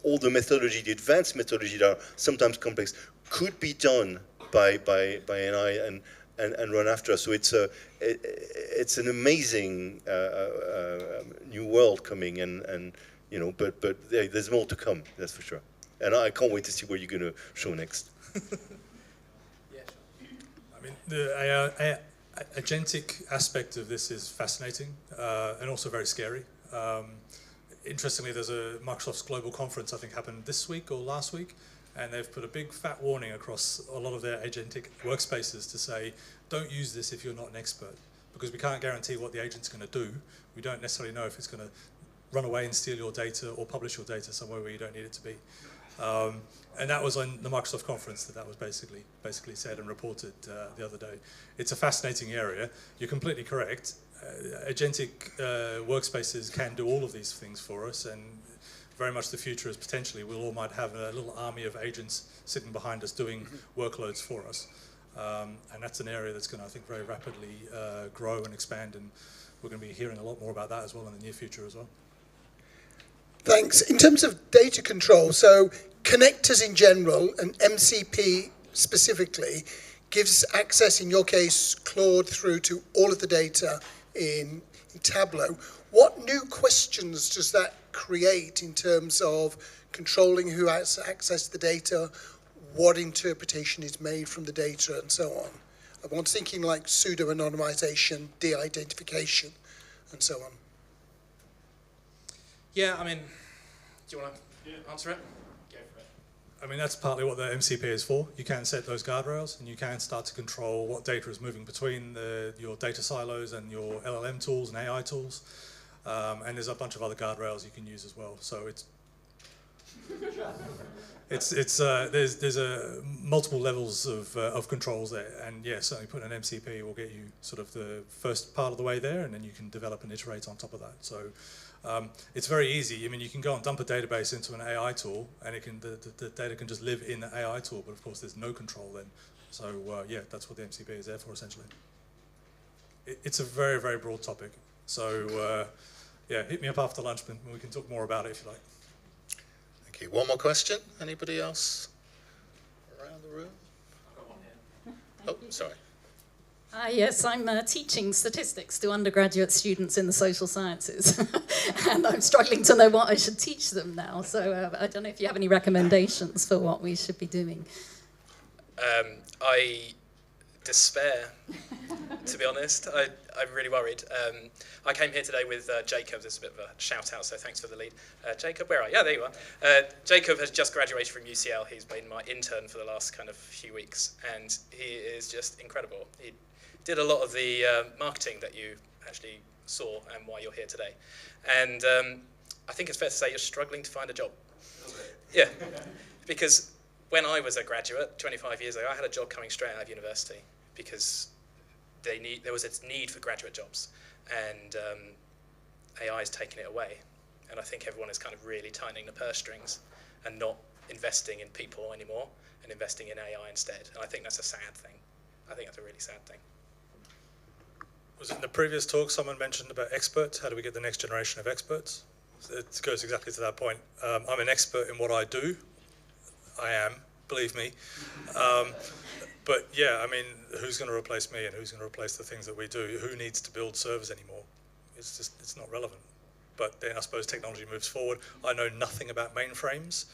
all the methodology, the advanced methodology that are sometimes complex, could be done by AI and run after us. So it's an amazing new world coming, but there's more to come, that's for sure. And I can't wait to see what you're going to show next. I mean, the agentic aspect of this is fascinating and also very scary. Interestingly, there's a Microsoft's global conference, I think happened this week or last week, and they've put a big fat warning across a lot of their agentic workspaces to say, don't use this if you're not an expert, because we can't guarantee what the agent's going to do. We don't necessarily know if it's going to run away and steal your data or publish your data somewhere where you don't need it to be. And that was on the Microsoft conference that was basically said and reported the other day. It's a fascinating area. You're completely correct. Agentic workspaces can do all of these things for us, and very much the future is potentially we all might have a little army of agents sitting behind us doing workloads for us. And that's an area that's going to, I think, very rapidly grow and expand, and we're going to be hearing a lot more about that as well in the near future as well. Thanks. In terms of data control, so connectors in general and MCP specifically gives access, in your case, Claude, through to all of the data in Tableau. What new questions does that create in terms of controlling who has access to the data, what interpretation is made from the data, and so on? I'm thinking like pseudo-anonymization, de-identification, and so on. Yeah, I mean, do you want to answer it? Go for it. I mean, that's partly what the MCP is for. You can set those guardrails, and you can start to control what data is moving between your data silos and your LLM tools and AI tools. And there's a bunch of other guardrails you can use as well. So there's multiple levels of controls there, and yeah, certainly putting an MCP will get you sort of the first part of the way there, and then you can develop and iterate on top of that. So it's very easy. I mean, you can go and dump a database into an AI tool, and the data can just live in the AI tool, but of course there's no control then. So yeah, that's what the MCP is there for essentially. It's a very, very broad topic. So yeah, hit me up after lunch and we can talk more about it if you like. Thank you. One more question? Anybody else around the room? Oh, sorry. Yes, I'm teaching statistics to undergraduate students in the social sciences. And I'm struggling to know what I should teach them now. So I don't know if you have any recommendations for what we should be doing. I despair, to be honest. I'm really worried. I came here today with Jacob. There's a bit of a shout out, so thanks for the lead. Jacob, where are you? Yeah, there you are. Jacob has just graduated from UCL. He's been my intern for the last kind of few weeks, and he is just incredible. He did a lot of the marketing that you actually saw and why you're here today. And I think it's fair to say you're struggling to find a job. Yeah, because when I was a graduate 25 years ago, I had a job coming straight out of university because there was a need for graduate jobs, and AI is taking it away. And I think everyone is kind of really tightening the purse strings and not investing in people anymore and investing in AI instead. And I think that's a sad thing. I think that's a really sad thing. Was it in the previous talk someone mentioned about experts? How do we get the next generation of experts? It goes exactly to that point. I'm an expert in what I do. I am, believe me. But yeah, I mean, who's going to replace me and who's going to replace the things that we do? Who needs to build servers anymore? It's not relevant. But then I suppose technology moves forward. I know nothing about mainframes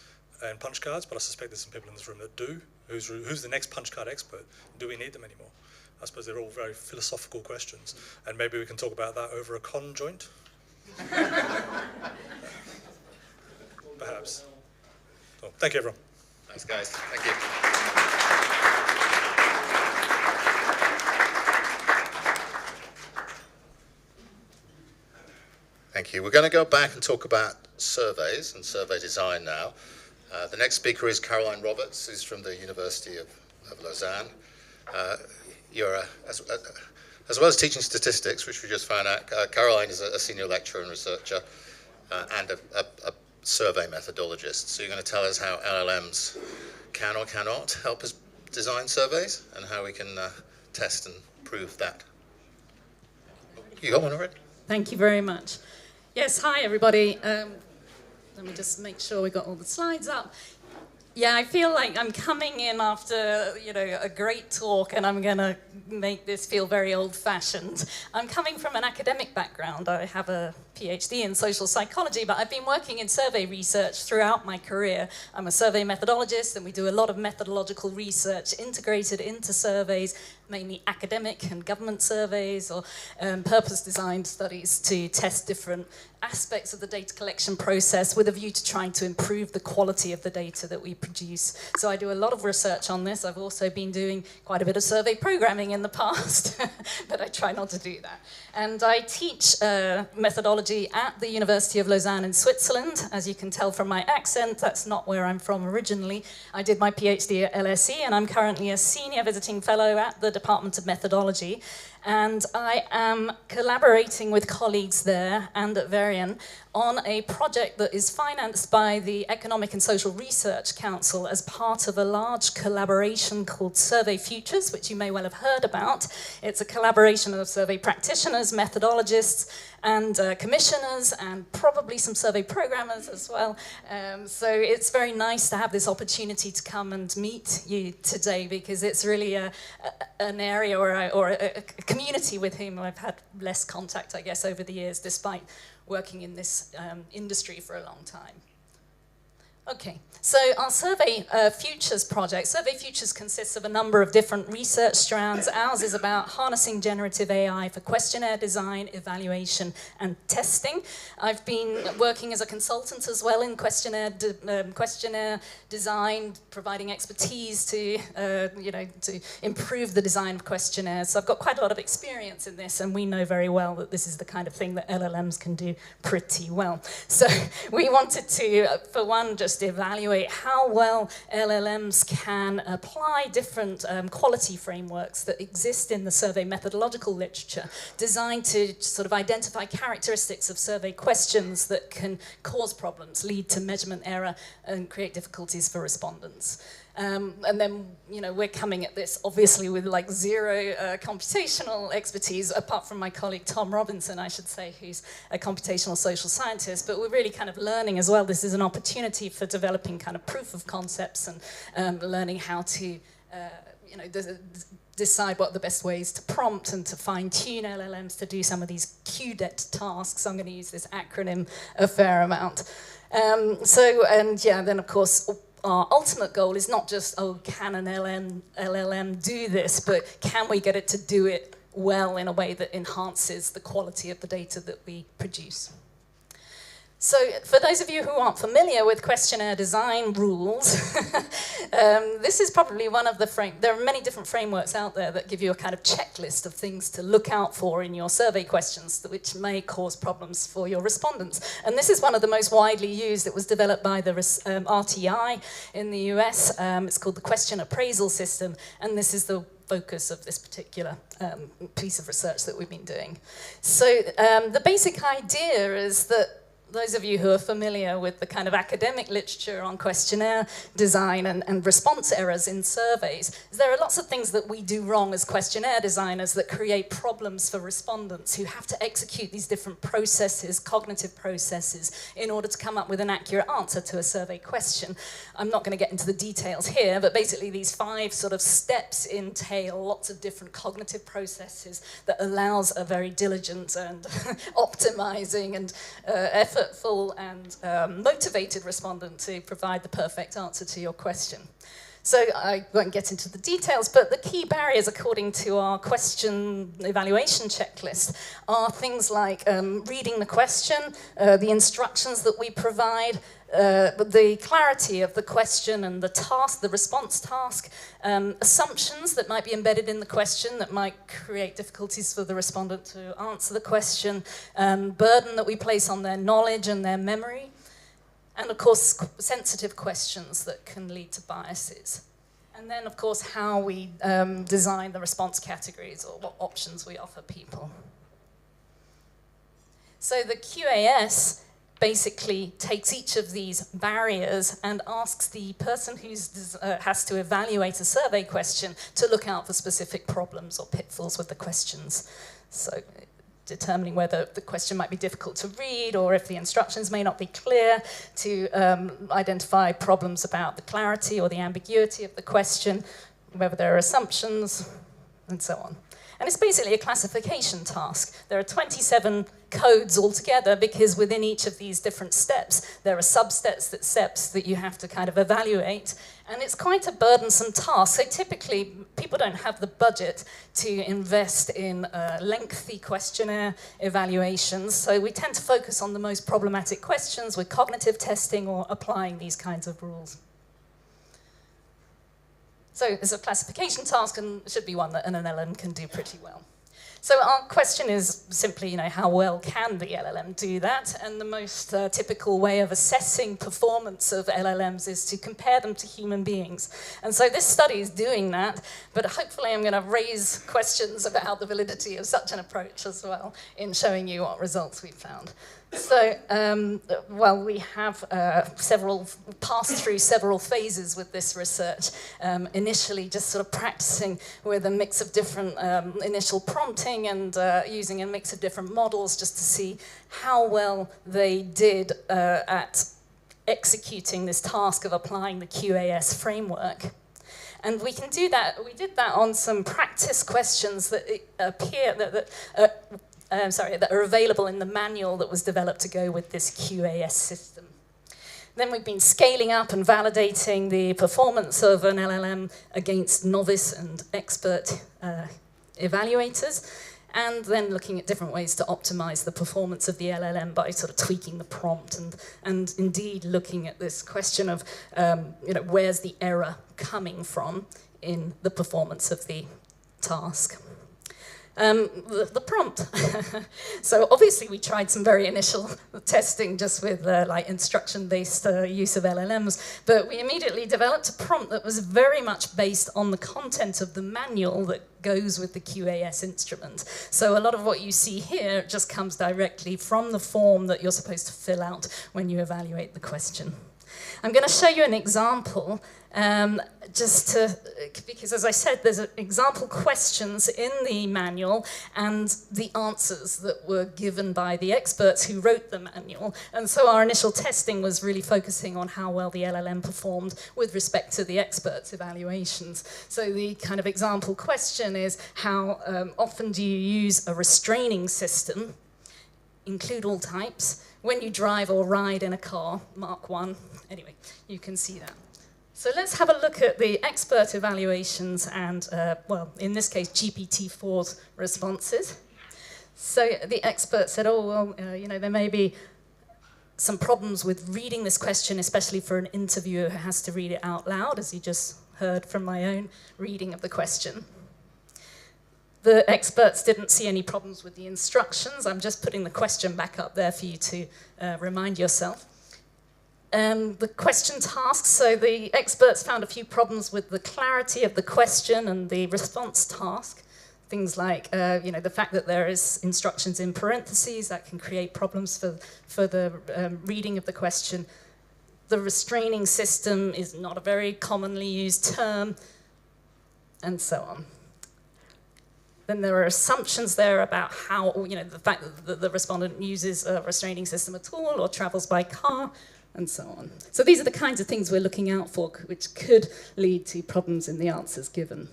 and punch cards, but I suspect there's some people in this room that do. Who's the next punch card expert? Do we need them anymore? I suppose they're all very philosophical questions, and maybe we can talk about that over a con joint. Perhaps. Well, thank you, everyone. Thanks, guys. Thank you. Thank you. We're going to go back and talk about surveys and survey design now. The next speaker is Caroline Roberts, who's from the University of Lausanne. You're as well as teaching statistics, which we just found out, Caroline is a senior lecturer and researcher and a survey methodologist. So you're going to tell us how LLMs can or cannot help us design surveys and how we can test and prove that. You got one already? Thank you very much. Yes, hi everybody. Let me just make sure we got all the slides up. Yeah, I feel like I'm coming in after, a great talk, and I'm going to make this feel very old-fashioned. I'm coming from an academic background. I have a PhD in social psychology, but I've been working in survey research throughout my career. I'm a survey methodologist, and we do a lot of methodological research integrated into surveys, mainly academic and government surveys or purpose-designed studies to test different aspects of the data collection process with a view to trying to improve the quality of the data that we produce. So I do a lot of research on this. I've also been doing quite a bit of survey programming in the past, but I try not to do that. And I teach methodology at the University of Lausanne in Switzerland. As you can tell from my accent, that's not where I'm from originally. I did my PhD at LSE, and I'm currently a senior visiting fellow at the Department of Methodology. And I am collaborating with colleagues there and at Varian on a project that is financed by the Economic and Social Research Council as part of a large collaboration called Survey Futures, which you may well have heard about. It's a collaboration of survey practitioners, methodologists, and commissioners, and probably some survey programmers as well. So it's very nice to have this opportunity to come and meet you today, because it's really an area or a community with whom I've had less contact, I guess, over the years, despite working in this industry for a long time. Okay, so our Survey Futures project, Survey Futures consists of a number of different research strands. Ours is about harnessing generative AI for questionnaire design, evaluation, and testing. I've been working as a consultant as well in questionnaire design, providing expertise to, to improve the design of questionnaires. So I've got quite a lot of experience in this, and we know very well that this is the kind of thing that LLMs can do pretty well. So we wanted to, for one, just evaluate how well LLMs can apply different quality frameworks that exist in the survey methodological literature, designed to sort of identify characteristics of survey questions that can cause problems, lead to measurement error, and create difficulties for respondents. And then, we're coming at this obviously with like zero computational expertise, apart from my colleague Tom Robinson, I should say, who's a computational social scientist. But we're really kind of learning as well. This is an opportunity for developing kind of proof of concepts and learning how to, decide what the best ways to prompt and to fine-tune LLMs to do some of these QDET tasks. I'm going to use this acronym a fair amount. Then of course, our ultimate goal is not just, can an LLM do this, but can we get it to do it well in a way that enhances the quality of the data that we produce? So for those of you who aren't familiar with questionnaire design rules, this is probably one of the there are many different frameworks out there that give you a kind of checklist of things to look out for in your survey questions, which may cause problems for your respondents. And this is one of the most widely used. It was developed by the RTI in the US. It's called the Question Appraisal System, and this is the focus of this particular piece of research that we've been doing. So the basic idea is that those of you who are familiar with the kind of academic literature on questionnaire design and response errors in surveys, there are lots of things that we do wrong as questionnaire designers that create problems for respondents who have to execute these different processes, cognitive processes, in order to come up with an accurate answer to a survey question. I'm not going to get into the details here, but basically these 5 sort of steps entail lots of different cognitive processes that allows a very diligent and optimizing and effortful and motivated respondent to provide the perfect answer to your question. So I won't get into the details, but the key barriers, according to our question evaluation checklist, are things like reading the question, the instructions that we provide, the clarity of the question and the task, the response task, assumptions that might be embedded in the question that might create difficulties for the respondent to answer the question, burden that we place on their knowledge and their memory, and of course sensitive questions that can lead to biases. And then of course how we design the response categories or what options we offer people. So the QAS basically takes each of these barriers and asks the person who has to evaluate a survey question to look out for specific problems or pitfalls with the questions. So determining whether the question might be difficult to read or if the instructions may not be clear, to identify problems about the clarity or the ambiguity of the question, whether there are assumptions, and so on. And it's basically a classification task. There are 27 codes altogether because within each of these different steps, there are steps that you have to kind of evaluate. And it's quite a burdensome task. So typically, people don't have the budget to invest in lengthy questionnaire evaluations. So we tend to focus on the most problematic questions with cognitive testing or applying these kinds of rules. So it's a classification task and should be one that an LLM can do pretty well. So our question is simply, how well can the LLM do that? And the most typical way of assessing performance of LLMs is to compare them to human beings. And so this study is doing that, but hopefully I'm going to raise questions about the validity of such an approach as well in showing you what results we've found. So, we have passed through several phases with this research. Initially, just sort of practicing with a mix of different initial prompting and using a mix of different models just to see how well they did at executing this task of applying the QAS framework. And we can do that. We did that on some practice questions that appear that are available in the manual that was developed to go with this QAS system. Then we've been scaling up and validating the performance of an LLM against novice and expert evaluators, and then looking at different ways to optimize the performance of the LLM by sort of tweaking the prompt and indeed looking at this question of, where's the error coming from in the performance of the task. The prompt. So obviously we tried some very initial testing just with like instruction-based use of LLMs, but we immediately developed a prompt that was very much based on the content of the manual that goes with the QAS instrument. So a lot of what you see here just comes directly from the form that you're supposed to fill out when you evaluate the question. I'm going to show you an example because as I said, there's example questions in the manual and the answers that were given by the experts who wrote the manual. And so our initial testing was really focusing on how well the LLM performed with respect to the experts' evaluations. So the kind of example question is, how often do you use a restraining system, include all types, when you drive or ride in a car, mark 1. Anyway, you can see that. So let's have a look at the expert evaluations and, in this case, GPT-4's responses. So the expert said, there may be some problems with reading this question, especially for an interviewer who has to read it out loud, as you just heard from my own reading of the question. The experts didn't see any problems with the instructions. I'm just putting the question back up there for you to remind yourself. The question tasks, so the experts found a few problems with the clarity of the question and the response task. Things like, the fact that there is instructions in parentheses, that can create problems for the reading of the question. The restraining system is not a very commonly used term, and so on. Then there are assumptions there about how, the fact that the respondent uses a restraining system at all or travels by car, and so on. So these are the kinds of things we're looking out for, which could lead to problems in the answers given.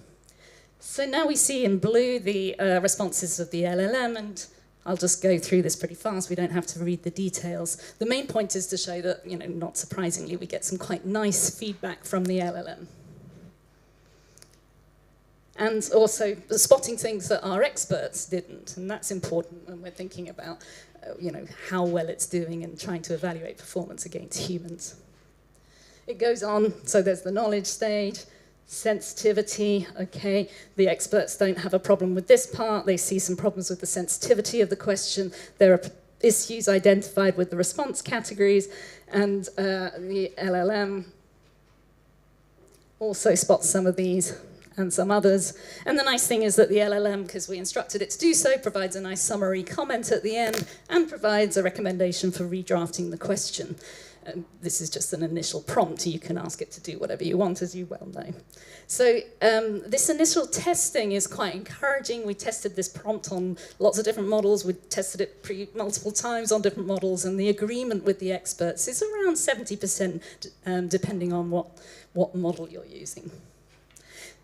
So now we see in blue the responses of the LLM, and I'll just go through this pretty fast. We don't have to read the details. The main point is to show that, not surprisingly, we get some quite nice feedback from the LLM. And also spotting things that our experts didn't, and that's important when we're thinking about how well it's doing and trying to evaluate performance against humans. It goes on, so there's the knowledge stage, sensitivity, okay, the experts don't have a problem with this part, they see some problems with the sensitivity of the question, there are issues identified with the response categories, and the LLM also spots some of these and some others. And the nice thing is that the LLM, because we instructed it to do so, provides a nice summary comment at the end and provides a recommendation for redrafting the question. This is just an initial prompt. You can ask it to do whatever you want, as you well know. So this initial testing is quite encouraging. We tested this prompt on lots of different models. We tested it multiple times on different models, and the agreement with the experts is around 70%, depending on what model you're using.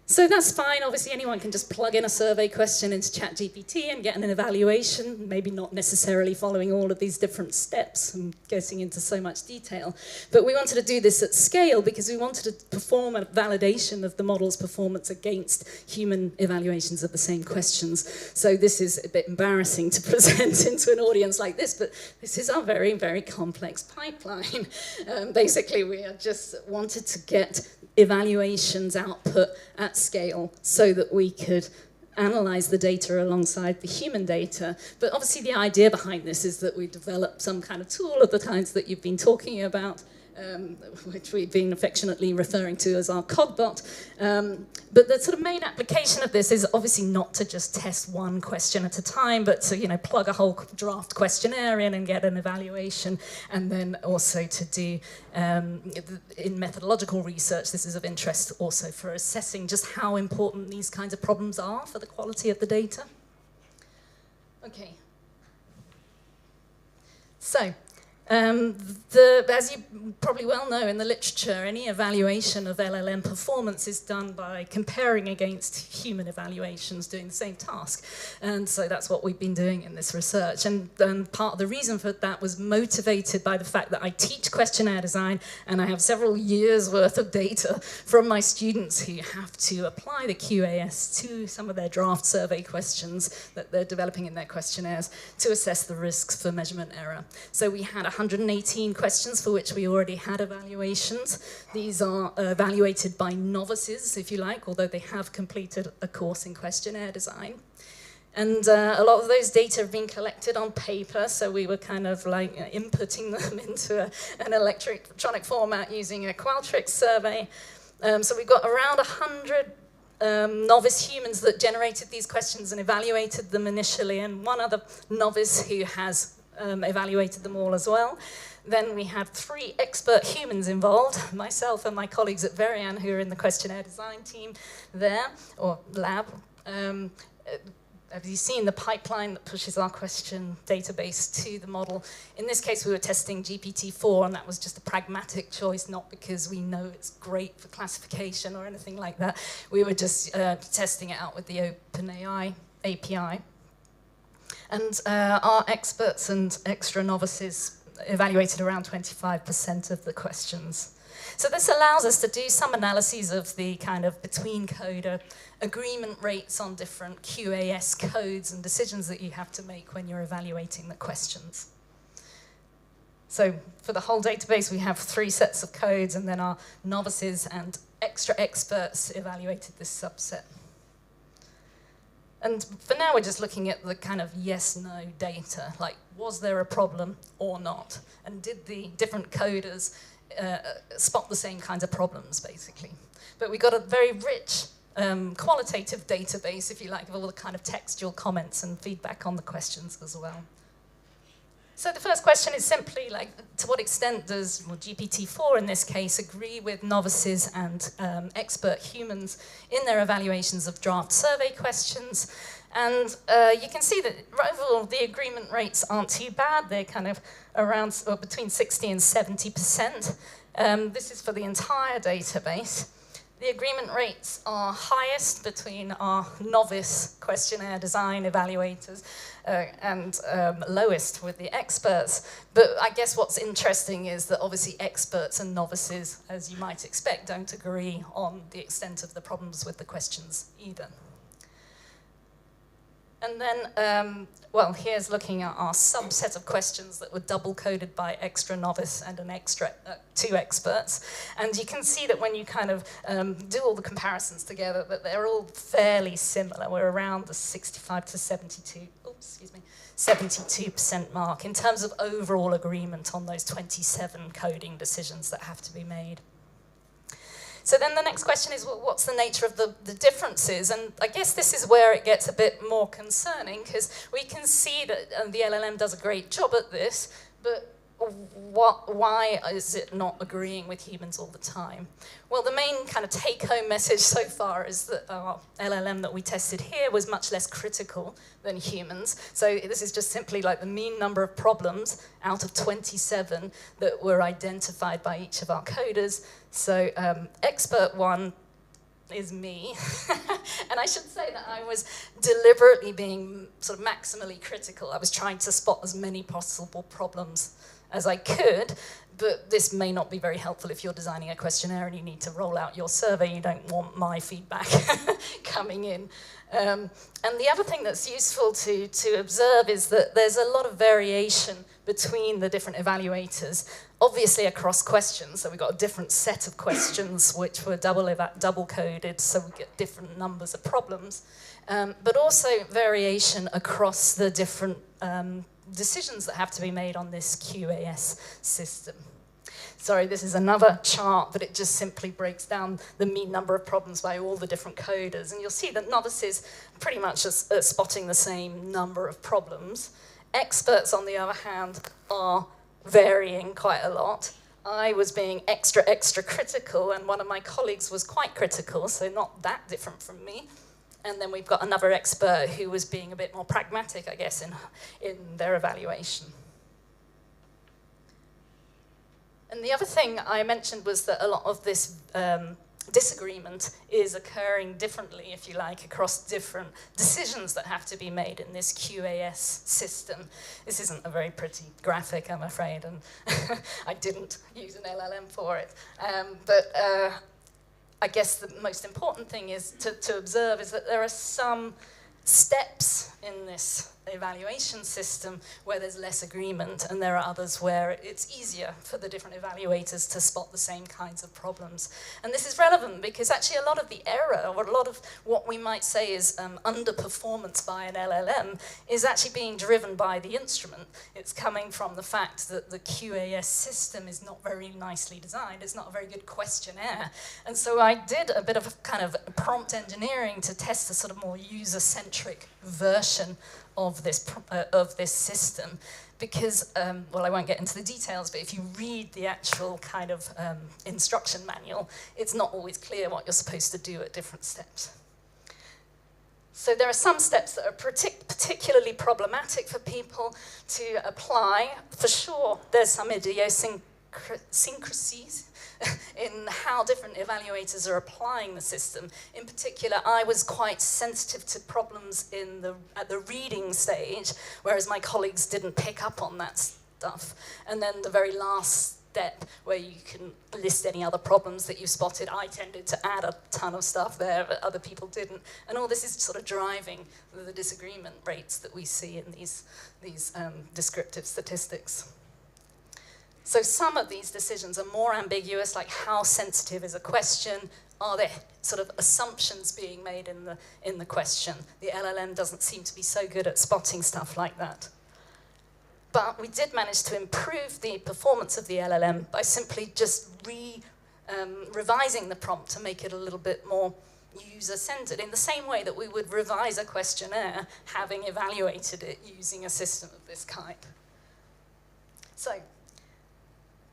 So that's fine. Obviously, anyone can just plug in a survey question into ChatGPT and get an evaluation, maybe not necessarily following all of these different steps and getting into so much detail. But we wanted to do this at scale because we wanted to perform a validation of the model's performance against human evaluations of the same questions. So this is a bit embarrassing to present into an audience like this, but this is our very, very complex pipeline. Basically, we just wanted to get evaluations output at scale so that we could analyze the data alongside the human data. But obviously the idea behind this is that we develop some kind of tool of the kinds that you've been talking about, which we've been affectionately referring to as our CogBot. But the sort of main application of this is obviously not to just test one question at a time, but to plug a whole draft questionnaire in and get an evaluation, and then also to do, in methodological research, this is of interest also for assessing just how important these kinds of problems are for the quality of the data. Okay. So, As you probably well know in the literature, any evaluation of LLM performance is done by comparing against human evaluations doing the same task. And so that's what we've been doing in this research. And part of the reason for that was motivated by the fact that I teach questionnaire design and I have several years worth of data from my students who have to apply the QAS to some of their draft survey questions that they're developing in their questionnaires to assess the risks for measurement error. So we had 118 questions for which we already had evaluations. These are evaluated by novices, if you like, although they have completed a course in questionnaire design. And a lot of those data have been collected on paper, so we were kind of like inputting them into an electronic format using a Qualtrics survey. So we got around 100 novice humans that generated these questions and evaluated them initially, and one other novice who has evaluated them all as well. Then we had 3 expert humans involved, myself and my colleagues at Verian, who are in the questionnaire design team there, or lab. Have you seen the pipeline that pushes our question database to the model? In this case, we were testing GPT-4, and that was just a pragmatic choice, not because we know it's great for classification or anything like that. We were just testing it out with the OpenAI API. And our experts and extra novices evaluated around 25% of the questions. So this allows us to do some analyses of the kind of between coder agreement rates on different QAS codes and decisions that you have to make when you're evaluating the questions. So for the whole database, we have 3 sets of codes, and then our novices and extra experts evaluated this subset. And for now, we're just looking at the kind of yes-no data, like was there a problem or not? And did the different coders spot the same kinds of problems, basically? But we got a very rich qualitative database, if you like, of all the kind of textual comments and feedback on the questions as well. So the first question is simply like, to what extent does GPT-4 in this case agree with novices and expert humans in their evaluations of draft survey questions? And you can see that overall the agreement rates aren't too bad. They're kind of around between 60 and 70%. This is for the entire database. The agreement rates are highest between our novice questionnaire design evaluators and lowest with the experts. But I guess what's interesting is that obviously experts and novices, as you might expect, don't agree on the extent of the problems with the questions either. And then, well, here's looking at our subset of questions that were double-coded by extra novice and an extra 2 experts. And you can see that when you kind of do all the comparisons together, that they're all fairly similar. We're around the 65 to 72% mark in terms of overall agreement on those 27 coding decisions that have to be made. So then the next question is, well, what's the nature of the differences? And I guess this is where it gets a bit more concerning, because we can see that the LLM does a great job at this, but why is it not agreeing with humans all the time? Well, the main kind of take-home message so far is that our LLM that we tested here was much less critical than humans. So this is just simply like the mean number of problems out of 27 that were identified by each of our coders. So expert 1 is me. And I should say that I was deliberately being sort of maximally critical. I was trying to spot as many possible problems as I could, but this may not be very helpful if you're designing a questionnaire and you need to roll out your survey. You don't want my feedback coming in. And the other thing that's useful to observe is that there's a lot of variation between the different evaluators, obviously across questions. So we've got a different set of questions which were double-coded, so we get different numbers of problems, but also variation across the different decisions that have to be made on this QAS system. Sorry, this is another chart, but it just simply breaks down the mean number of problems by all the different coders. And you'll see that novices pretty much are spotting the same number of problems. Experts, on the other hand, are varying quite a lot. I was being extra critical, and one of my colleagues was quite critical, so not that different from me. And then we've got another expert who was being a bit more pragmatic, I guess, in their evaluation. And the other thing I mentioned was that a lot of this disagreement is occurring differently, if you like, across different decisions that have to be made in this QAS system. This isn't a very pretty graphic, I'm afraid, and I didn't use an LLM for it. But I guess the most important thing is to observe is that there are some steps in this evaluation system where there's less agreement, and there are others where it's easier for the different evaluators to spot the same kinds of problems. And this is relevant because actually a lot of the error, or a lot of what we might say is underperformance by an LLM, is actually being driven by the instrument. It's coming from the fact that the QAS system is not very nicely designed. It's not a very good questionnaire. And so I did a bit of kind of prompt engineering to test a sort of more user-centric version of this system, because, well, I won't get into the details, but if you read the actual kind of instruction manual, it's not always clear what you're supposed to do at different steps. So there are some steps that are particularly problematic for people to apply. For sure, there's some idiosyncrasies in how different evaluators are applying the system. In particular, I was quite sensitive to problems at the reading stage, whereas my colleagues didn't pick up on that stuff. And then the very last step, where you can list any other problems that you spotted, I tended to add a ton of stuff there, but other people didn't. And all this is sort of driving the disagreement rates that we see in these descriptive statistics. So some of these decisions are more ambiguous, like how sensitive is a question? Are there sort of assumptions being made in the question? The LLM doesn't seem to be so good at spotting stuff like that. But we did manage to improve the performance of the LLM by simply just revising the prompt to make it a little bit more user-centered, in the same way that we would revise a questionnaire having evaluated it using a system of this kind. So,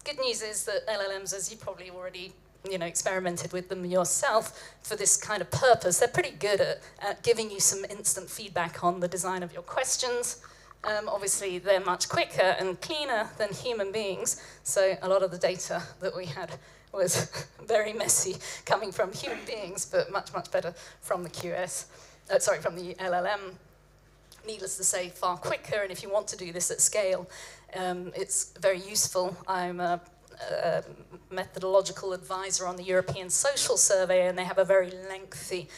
good news is that LLMs, as you probably already experimented with them yourself for this kind of purpose, they're pretty good at giving you some instant feedback on the design of your questions. Obviously, they're much quicker and cleaner than human beings, so a lot of the data that we had was very messy coming from human beings, but much, much better from the from the LLM. Needless to say, far quicker, and if you want to do this at scale, it's very useful. I'm a methodological advisor on the European Social Survey, and they have a very lengthy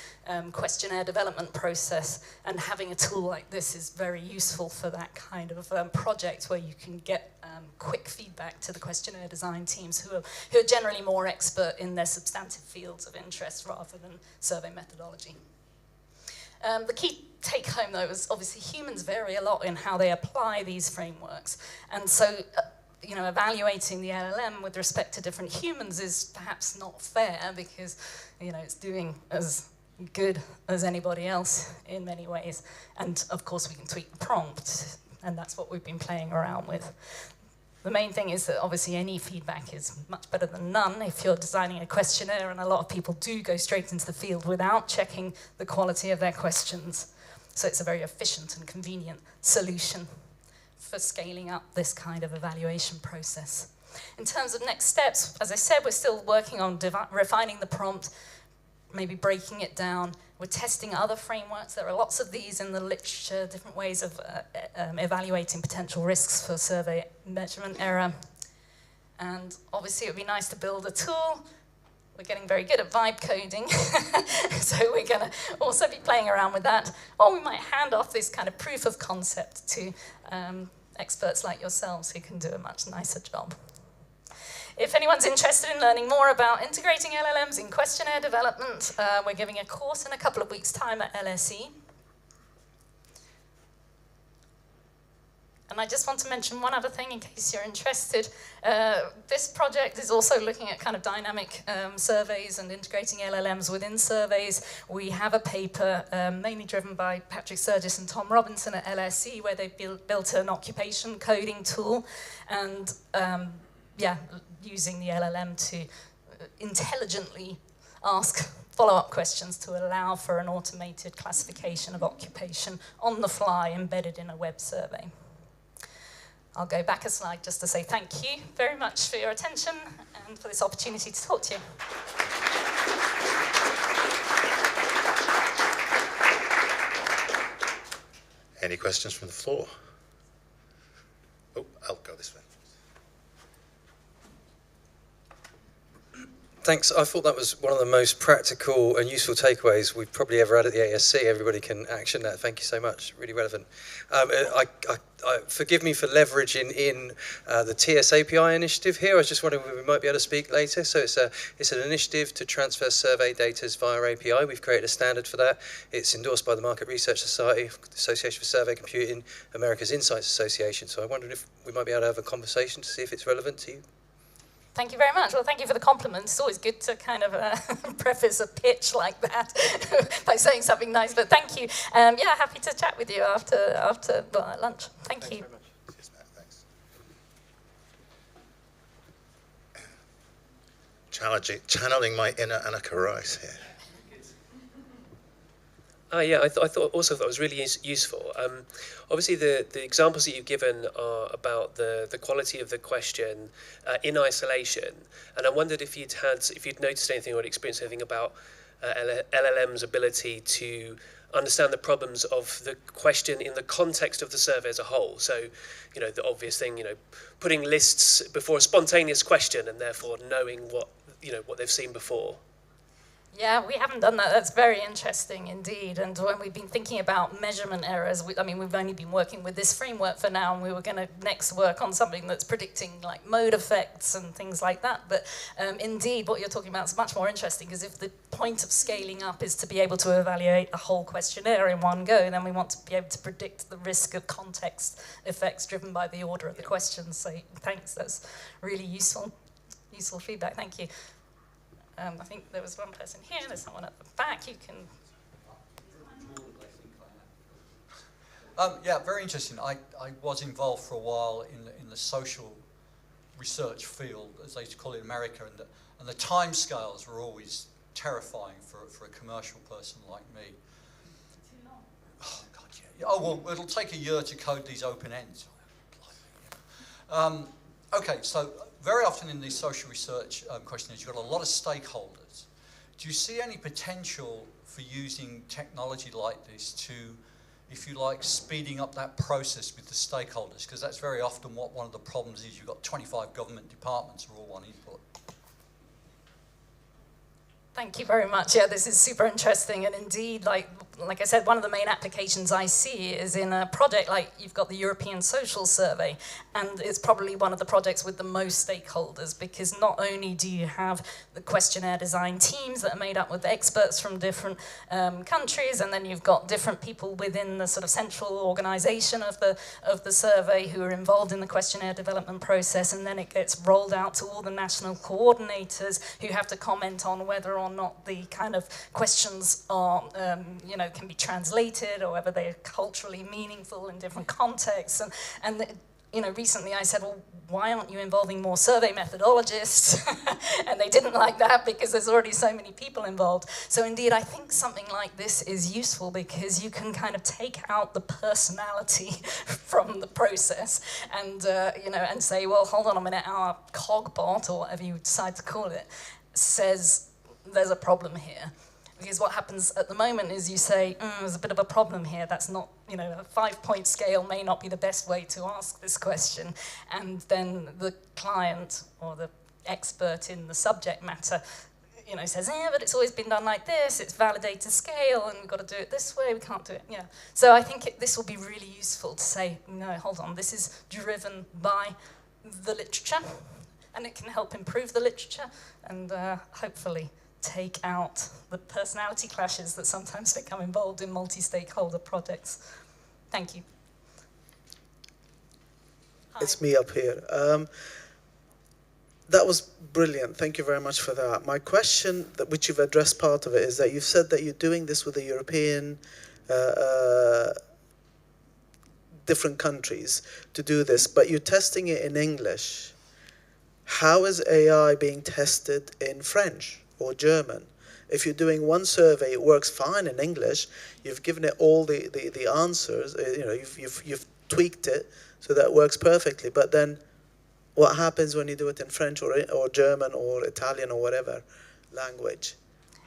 questionnaire development process, and having a tool like this is very useful for that kind of project where you can get quick feedback to the questionnaire design teams who are generally more expert in their substantive fields of interest rather than survey methodology. The key take home, though, is obviously humans vary a lot in how they apply these frameworks. And so, evaluating the LLM with respect to different humans is perhaps not fair because, it's doing as good as anybody else in many ways. And, of course, we can tweak the prompt, and that's what we've been playing around with. The main thing is that obviously any feedback is much better than none if you're designing a questionnaire, and a lot of people do go straight into the field without checking the quality of their questions. So it's a very efficient and convenient solution for scaling up this kind of evaluation process. In terms of next steps, as I said, we're still working on refining the prompt, maybe breaking it down. We're testing other frameworks. There are lots of these in the literature, different ways of evaluating potential risks for survey measurement error. And obviously it would be nice to build a tool. We're getting very good at vibe coding, so we're going to also be playing around with that. Or we might hand off this kind of proof of concept to experts like yourselves who can do a much nicer job. If anyone's interested in learning more about integrating LLMs in questionnaire development, we're giving a course in a couple of weeks' time at LSE. And I just want to mention one other thing in case you're interested. This project is also looking at kind of dynamic surveys and integrating LLMs within surveys. We have a paper mainly driven by Patrick Sturgis and Tom Robinson at LSE where they built an occupation coding tool and using the LLM to intelligently ask follow-up questions to allow for an automated classification of occupation on the fly embedded in a web survey. I'll go back a slide just to say thank you very much for your attention and for this opportunity to talk to you. Any questions from the floor? Oh, I'll go this way. Thanks. I thought that was one of the most practical and useful takeaways we've probably ever had at the ASC. Everybody can action that. Thank you so much. Really relevant. Forgive me for leveraging in the TS API initiative here. I was just wondering if we might be able to speak later. So it's an initiative to transfer survey data via API. We've created a standard for that. It's endorsed by the Market Research Society, Association for Survey Computing, America's Insights Association. So I wondered if we might be able to have a conversation to see if it's relevant to you. Thank you very much. Well, thank you for the compliment. It's always good to kind of preface a pitch like that by saying something nice, but thank you. Yeah, happy to chat with you after lunch. Thank you. Very much. Cheers, Matt. Thanks. Channeling my inner Annika Rice here. Yeah, I thought it was really useful. Obviously, the examples that you've given are about the quality of the question in isolation, and I wondered if you'd noticed anything or experienced anything about LLM's ability to understand the problems of the question in the context of the survey as a whole. So, the obvious thing, putting lists before a spontaneous question and therefore knowing what they've seen before. Yeah, we haven't done that. That's very interesting indeed. And when we've been thinking about measurement errors, we've only been working with this framework for now, and we were going to next work on something that's predicting like mode effects and things like that. But indeed, what you're talking about is much more interesting, because if the point of scaling up is to be able to evaluate a whole questionnaire in one go, then we want to be able to predict the risk of context effects driven by the order of the questions. So thanks, that's really useful feedback. Thank you. I think there was one person here, there's someone at the back, you can... Yeah, very interesting. I was involved for a while in the social research field, as they used to call it in America, and the timescales were always terrifying for a commercial person like me. Too long. Oh, God, yeah. Oh, well, it'll take a year to code these open ends. Okay, so very often in these social research questionnaires, you've got a lot of stakeholders. Do you see any potential for using technology like this to, if you like, speeding up that process with the stakeholders? Because that's very often what one of the problems is. You've got 25 government departments who all want input. Thank you very much. Yeah, this is super interesting, and indeed, like I said, one of the main applications I see is in a project like you've got the European Social Survey, and it's probably one of the projects with the most stakeholders, because not only do you have the questionnaire design teams that are made up with experts from different countries, and then you've got different people within the sort of central organization of the survey who are involved in the questionnaire development process, and then it gets rolled out to all the national coordinators who have to comment on whether or not the kind of questions are, can be translated, or whether they're culturally meaningful in different contexts. And recently I said, well, why aren't you involving more survey methodologists? And they didn't like that because there's already so many people involved. So indeed, I think something like this is useful, because you can kind of take out the personality from the process and, and say, well, hold on a minute, our cogbot, or whatever you decide to call it, says there's a problem here. Because what happens at the moment is you say, there's a bit of a problem here. That's not, a 5-point scale may not be the best way to ask this question. And then the client or the expert in the subject matter, says, but it's always been done like this. It's validated scale, and we've got to do it this way. We can't do it. Yeah. So I think this will be really useful to say, no, hold on. This is driven by the literature, and it can help improve the literature, and hopefully take out the personality clashes that sometimes become involved in multi-stakeholder projects. Thank you. It's me up here. That was brilliant. Thank you very much for that. My question, which you've addressed part of it, is that you've said that you're doing this with the European different countries to do this, but you're testing it in English. How is AI being tested in French or German? If you're doing one survey, it works fine in English. You've given it all the answers. You've tweaked it so that it works perfectly. But then what happens when you do it in French or German or Italian or whatever language?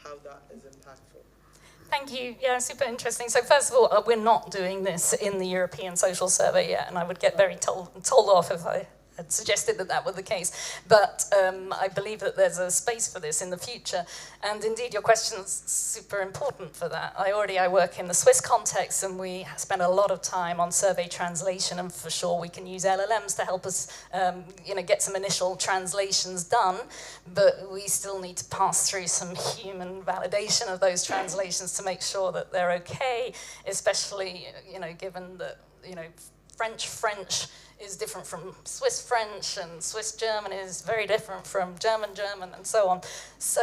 How that is impactful? Thank you. Yeah, super interesting. So first of all, we're not doing this in the European Social Survey yet, and I would get very told off if I had suggested that were the case. But I believe that there's a space for this in the future. And indeed, your question's super important for that. I work in the Swiss context, and we spend a lot of time on survey translation, and for sure we can use LLMs to help us get some initial translations done, but we still need to pass through some human validation of those translations to make sure that they're okay, especially given that French is different from Swiss French, and Swiss German is very different from German German, and so on. So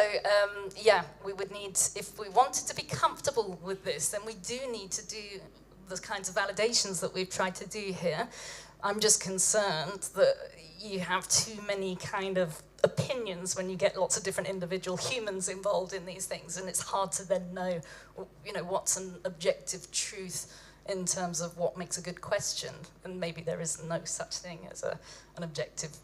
we would need, if we wanted to be comfortable with this, then we do need to do the kinds of validations that we've tried to do here. I'm just concerned that you have too many kind of opinions when you get lots of different individual humans involved in these things, and it's hard to then know what's an objective truth in terms of what makes a good question, and maybe there is no such thing as an objective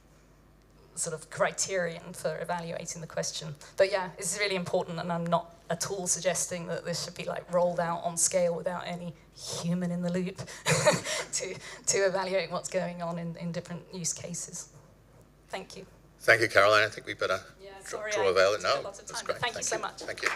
sort of criterion for evaluating the question. But yeah, it's really important, and I'm not at all suggesting that this should be rolled out on scale without any human in the loop to evaluate what's going on in different use cases. Thank you. Thank you, Caroline. I think we better draw a veil. No, that's great. Thank you so much. Thank you.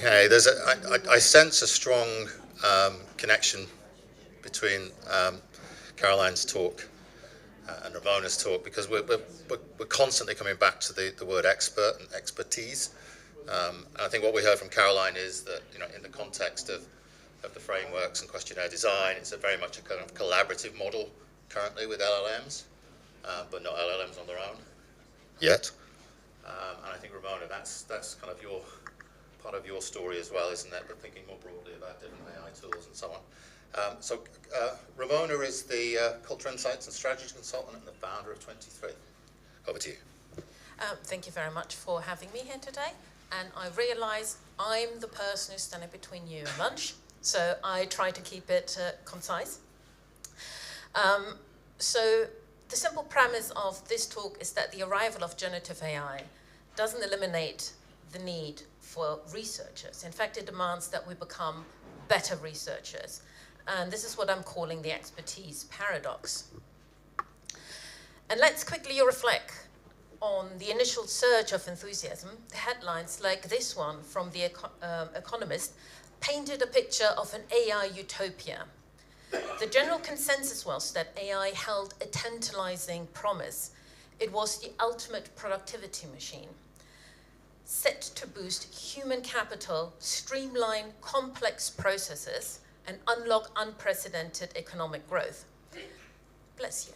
Okay, I sense a strong connection between Caroline's talk and Ravona's talk, because we're constantly coming back to the word expert and expertise. And I think what we heard from Caroline is that in the context of the frameworks and questionnaire design, it's very much a kind of collaborative model currently with LLMs, but not LLMs on their own yet. And I think, Ravona, that's kind of part of your story as well, isn't it? But thinking more broadly about different AI tools and so on. So Ravona is the Cultural Insights and Strategy Consultant and the founder of 23. Over to you. Thank you very much for having me here today. And I realise I'm the person who's standing between you and lunch, so I try to keep it concise. So the simple premise of this talk is that the arrival of generative AI doesn't eliminate the need for researchers. In fact, it demands that we become better researchers. And this is what I'm calling the expertise paradox. And let's quickly reflect on the initial surge of enthusiasm. The headlines like this one from The Economist painted a picture of an AI utopia. The general consensus was that AI held a tantalizing promise. It was the ultimate productivity machine, set to boost human capital, streamline complex processes, and unlock unprecedented economic growth. Bless you.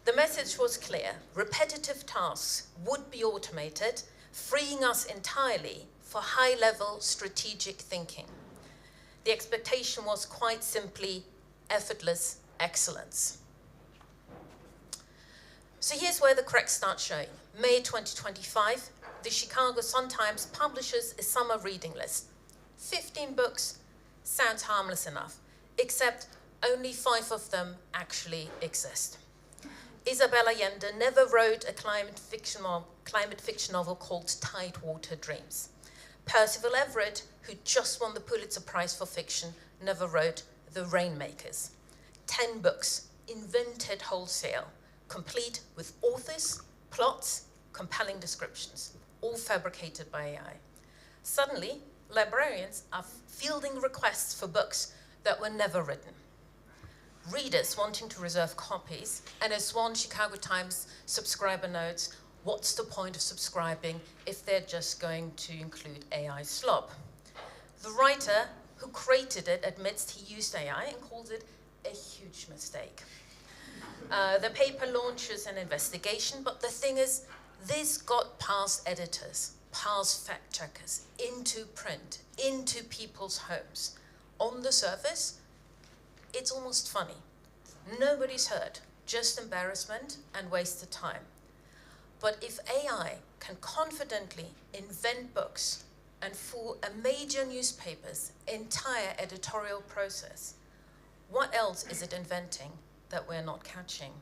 The message was clear. Repetitive tasks would be automated, freeing us entirely for high-level strategic thinking. The expectation was quite simply effortless excellence. So here's where the cracks start showing. May 2025, the Chicago Sun-Times publishes a summer reading list. 15 books sounds harmless enough, except only 5 of them actually exist. Isabel Allende never wrote a climate fiction novel called Tidewater Dreams. Percival Everett, who just won the Pulitzer Prize for fiction, never wrote The Rainmakers. 10 books invented wholesale, complete with authors, plots, compelling descriptions, all fabricated by AI. Suddenly, librarians are fielding requests for books that were never written. Readers wanting to reserve copies, and as one Chicago Times subscriber notes, what's the point of subscribing if they're just going to include AI slop? The writer, who created it admits he used AI and calls it a huge mistake. The paper launches an investigation, but the thing is, this got past editors, past fact checkers, into print, into people's homes. On the surface, it's almost funny. Nobody's hurt, just embarrassment and wasted time. But if AI can confidently invent books and fool a major newspaper's entire editorial process, what else is it inventing that we're not catching?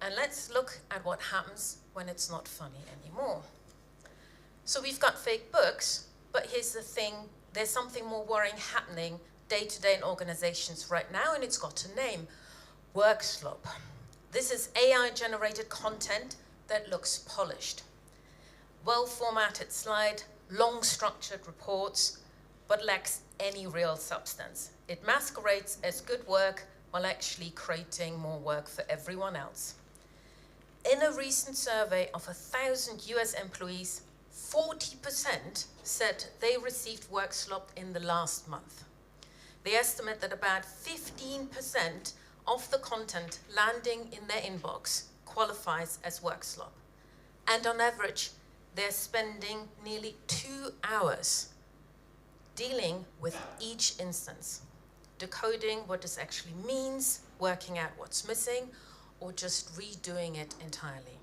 And let's look at what happens when it's not funny anymore. So we've got fake books, but here's the thing, there's something more worrying happening day-to-day in organizations right now, and it's got a name, work slop. This is AI-generated content that looks polished. Well-formatted slide, long structured reports, but lacks any real substance. It masquerades as good work while actually creating more work for everyone else. In a recent survey of 1,000 US employees, 40% said they received work slop in the last month. They estimate that about 15% of the content landing in their inbox qualifies as work slop. And on average, they're spending nearly 2 hours dealing with each instance, decoding what this actually means, working out what's missing, or just redoing it entirely.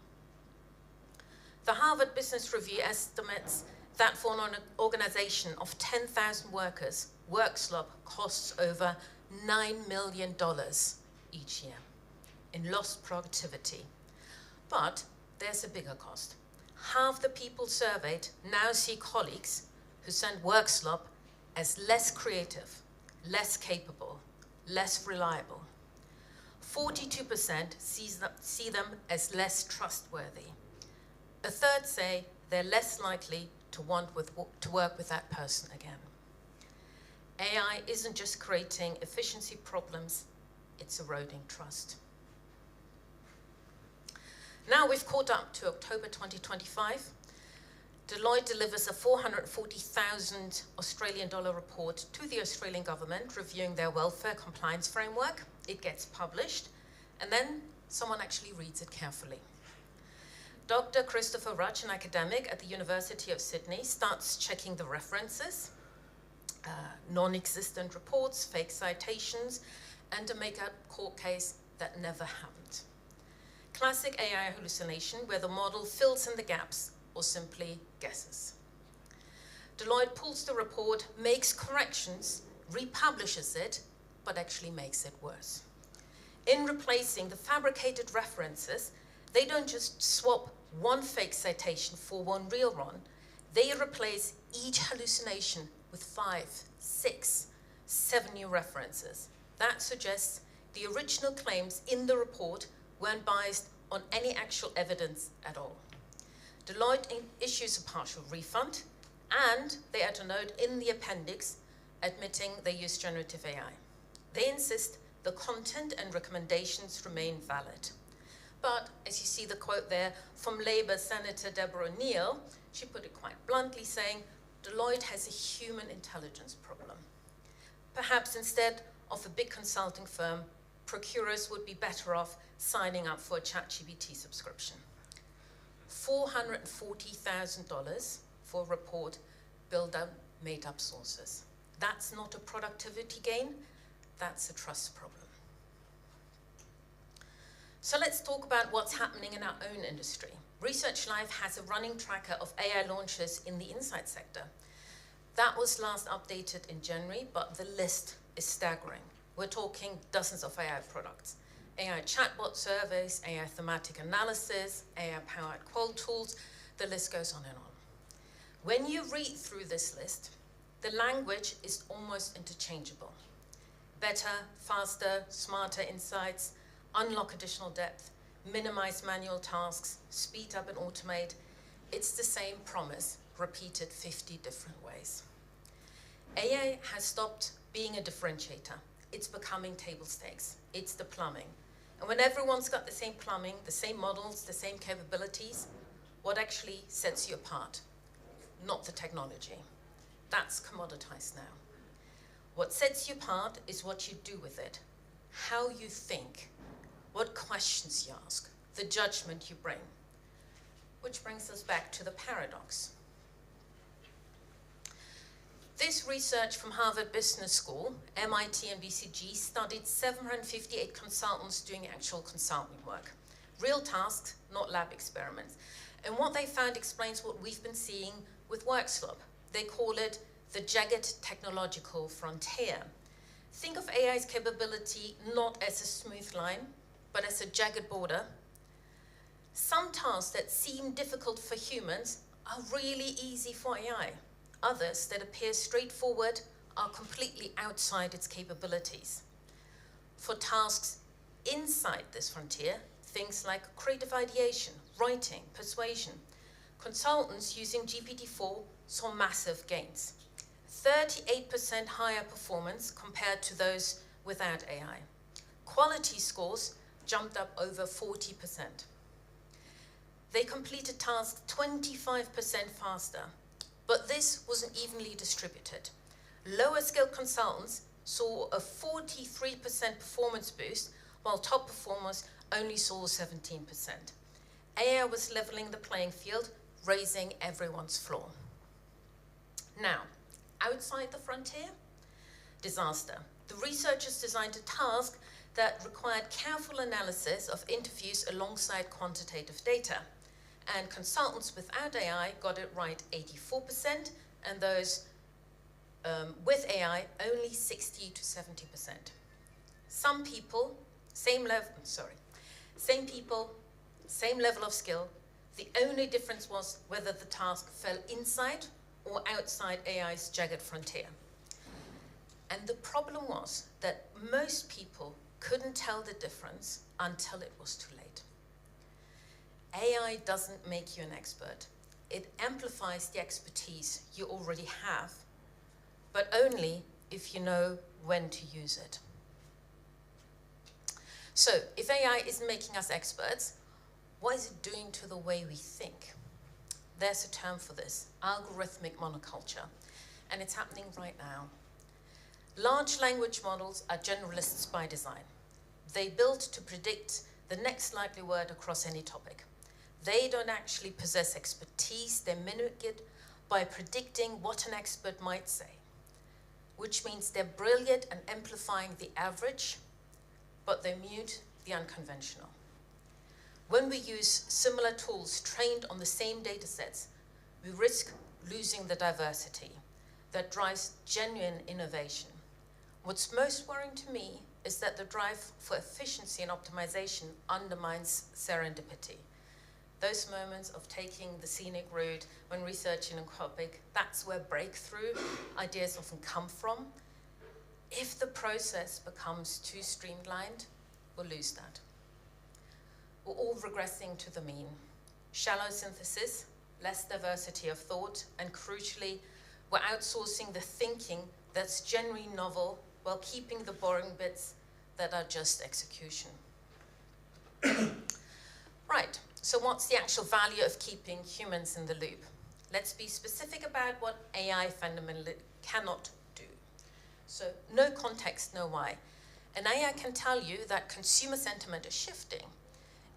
The Harvard Business Review estimates that for an organization of 10,000 workers, work slop costs over $9 million each year in lost productivity. But there's a bigger cost. Half the people surveyed now see colleagues who send work slop as less creative, less capable, less reliable. 42% see them as less trustworthy. A third say they're less likely to want to work with that person again. AI isn't just creating efficiency problems, it's eroding trust. Now we've caught up to October 2025. Deloitte delivers a 440,000 Australian dollar report to the Australian government reviewing their welfare compliance framework. It gets published, and then someone actually reads it carefully. Dr. Christopher Rutch, an academic at the University of Sydney, starts checking the references, non-existent reports, fake citations, and a make-up court case that never happened. Classic AI hallucination where the model fills in the gaps or simply guesses. Deloitte pulls the report, makes corrections, republishes it, but actually makes it worse. In replacing the fabricated references, they don't just swap one fake citation for one real one, they replace each hallucination with 5, 6, 7 new references. That suggests the original claims in the report weren't based on any actual evidence at all. Deloitte issues a partial refund, and they add a note in the appendix admitting they use generative AI. They insist the content and recommendations remain valid. But as you see the quote there from Labour Senator Deborah O'Neill, she put it quite bluntly saying, Deloitte has a human intelligence problem. Perhaps instead of a big consulting firm, procurers would be better off signing up for a ChatGPT subscription. $440,000 for a report built on made-up sources. That's not a productivity gain, that's a trust problem. So let's talk about what's happening in our own industry. Research Live has a running tracker of AI launches in the insight sector. That was last updated in January, but the list is staggering. We're talking dozens of AI products. AI chatbot surveys, AI thematic analysis, AI-powered qual tools, the list goes on and on. When you read through this list, the language is almost interchangeable. Better, faster, smarter insights, unlock additional depth, minimize manual tasks, speed up and automate. It's the same promise, repeated 50 different ways. AI has stopped being a differentiator. It's becoming table stakes. It's the plumbing. And when everyone's got the same plumbing, the same models, the same capabilities, what actually sets you apart? Not the technology. That's commoditized now. What sets you apart is what you do with it, how you think, what questions you ask, the judgment you bring. Which brings us back to the paradox. This research from Harvard Business School, MIT and BCG studied 758 consultants doing actual consulting work. Real tasks, not lab experiments. And what they found explains what we've been seeing with WorkSlop. They call it the jagged technological frontier. Think of AI's capability not as a smooth line, but as a jagged border. Some tasks that seem difficult for humans are really easy for AI. Others that appear straightforward are completely outside its capabilities. For tasks inside this frontier, things like creative ideation, writing, persuasion, consultants using GPT-4 saw massive gains. 38% higher performance compared to those without AI. Quality scores jumped up over 40%. They completed tasks 25% faster, but this wasn't evenly distributed. Lower skilled consultants saw a 43% performance boost, while top performers only saw 17%. AI was leveling the playing field, raising everyone's floor. Now, outside the frontier, disaster. The researchers designed a task that required careful analysis of interviews alongside quantitative data. And consultants without AI got it right 84%, and those with AI only 60 to 70%. Some people, same people, same level of skill. The only difference was whether the task fell inside or outside AI's jagged frontier. And the problem was that most people couldn't tell the difference until it was too late. AI doesn't make you an expert. It amplifies the expertise you already have, but only if you know when to use it. So, if AI isn't making us experts, what is it doing to the way we think? There's a term for this, algorithmic monoculture, and it's happening right now. Large language models are generalists by design. They build to predict the next likely word across any topic. They don't actually possess expertise, they mimic it by predicting what an expert might say, which means they're brilliant at amplifying the average, but they mute the unconventional. When we use similar tools trained on the same data sets, we risk losing the diversity that drives genuine innovation. What's most worrying to me is that the drive for efficiency and optimization undermines serendipity. Those moments of taking the scenic route when researching a topic, that's where breakthrough ideas often come from. If the process becomes too streamlined, we'll lose that. We're all regressing to the mean. Shallow synthesis, less diversity of thought, and crucially, we're outsourcing the thinking that's genuinely novel while keeping the boring bits that are just execution. Right, so what's the actual value of keeping humans in the loop? Let's be specific about what AI fundamentally cannot do. So no context, no why. An AI can tell you that consumer sentiment is shifting.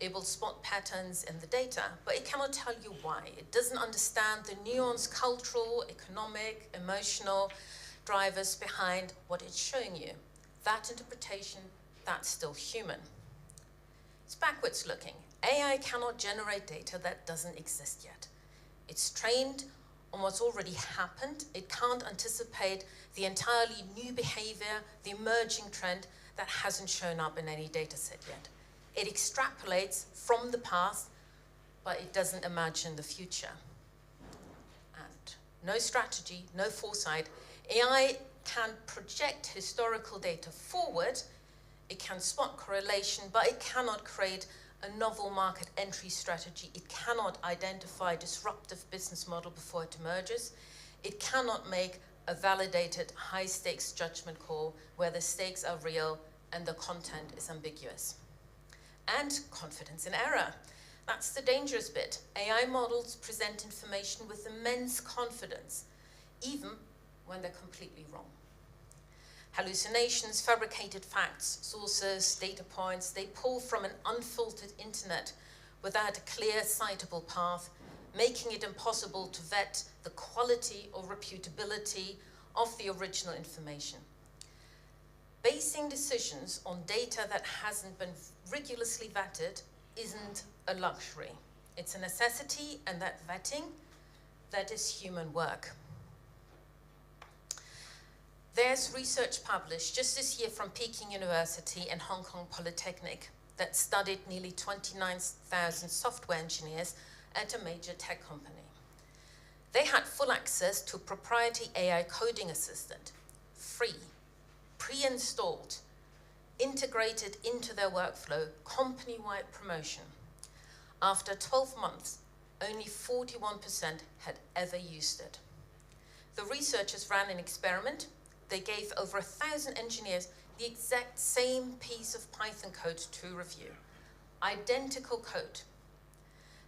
It will spot patterns in the data, but it cannot tell you why. It doesn't understand the nuanced cultural, economic, emotional drivers behind what it's showing you. That interpretation, that's still human. It's backwards looking. AI cannot generate data that doesn't exist yet. It's trained on what's already happened. It can't anticipate the entirely new behavior, the emerging trend that hasn't shown up in any data set yet. It extrapolates from the past, but it doesn't imagine the future. And no strategy, no foresight. AI can project historical data forward. It can spot correlation, but it cannot create a novel market entry strategy. It cannot identify a disruptive business model before it emerges. It cannot make a validated high-stakes judgment call where the stakes are real and the content is ambiguous. And confidence in error. That's the dangerous bit. AI models present information with immense confidence, even when they're completely wrong. hallucinations, fabricated facts, sources, data points. They pull from an unfiltered internet without a clear, citable path, making it impossible to vet the quality or reputability of the original information. Basing decisions on data that hasn't been rigorously vetted isn't a luxury. It's a necessity, and that vetting, that is human work. There's research published just this year from Peking University and Hong Kong Polytechnic that studied nearly 29,000 software engineers at a major tech company. They had full access to a proprietary AI coding assistant, free, pre-installed, integrated into their workflow, company-wide promotion. After 12 months, only 41% had ever used it. The researchers ran an experiment. They gave over 1,000 engineers the exact same piece of Python code to review. Identical code.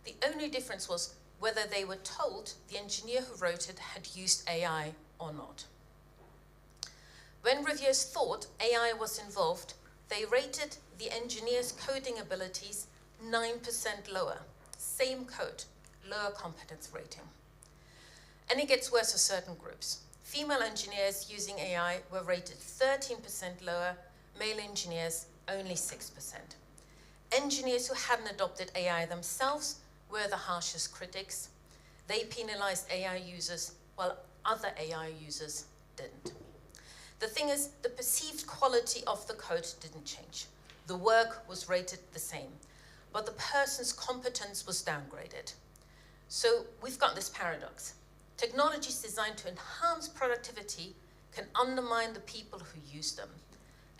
The only difference was whether they were told the engineer who wrote it had used AI or not. When reviewers thought AI was involved, they rated the engineer's coding abilities 9% lower. Same code, lower competence rating. And it gets worse for certain groups. Female engineers using AI were rated 13% lower, male engineers only 6%. Engineers who hadn't adopted AI themselves were the harshest critics. They penalized AI users while other AI users didn't. The thing is, the perceived quality of the code didn't change. The work was rated the same, but the person's competence was downgraded. So we've got this paradox. Technologies designed to enhance productivity can undermine the people who use them.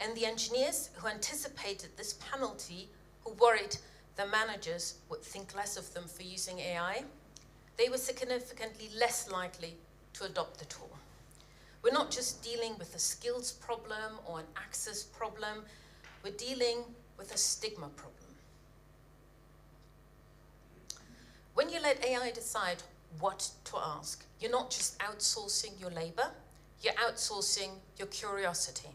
And the engineers who anticipated this penalty, who worried their managers would think less of them for using AI, they were significantly less likely to adopt the tool. We're not just dealing with a skills problem or an access problem, we're dealing with a stigma problem. When you let AI decide what to ask, you're not just outsourcing your labor, you're outsourcing your curiosity.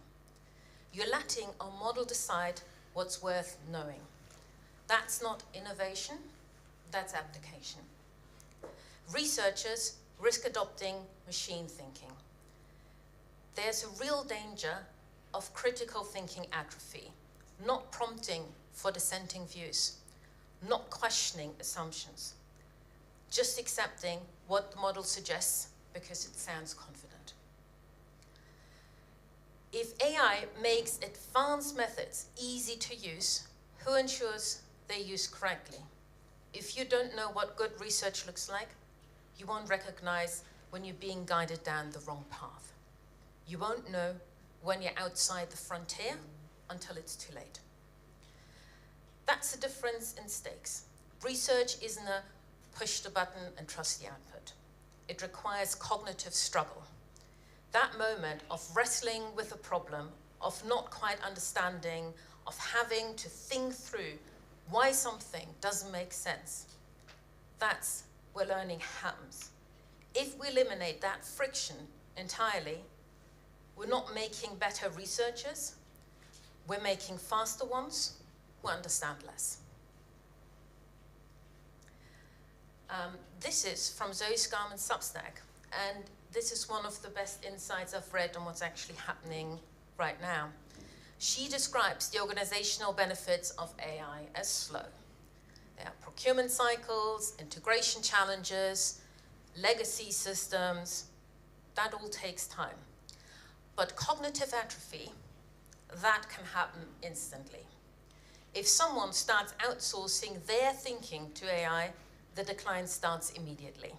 You're letting a model decide what's worth knowing. That's not innovation, that's abdication. Researchers risk adopting machine thinking. There's a real danger of critical thinking atrophy, not prompting for dissenting views, not questioning assumptions, just accepting what the model suggests because it sounds confident. If AI makes advanced methods easy to use, who ensures they're used correctly? If you don't know what good research looks like, you won't recognize when you're being guided down the wrong path. You won't know when you're outside the frontier until it's too late. That's the difference in stakes. Research isn't a push the button and trust the output. It requires cognitive struggle. That moment of wrestling with a problem, of not quite understanding, of having to think through why something doesn't make sense, that's where learning happens. If we eliminate that friction entirely, we're not making better researchers, we're making faster ones who understand less. This is from Zoe Scarman's Substack, and this is one of the best insights I've read on what's actually happening right now. She describes the organizational benefits of AI as slow. There are procurement cycles, integration challenges, legacy systems. That all takes time. But cognitive atrophy, that can happen instantly. If someone starts outsourcing their thinking to AI, the decline starts immediately.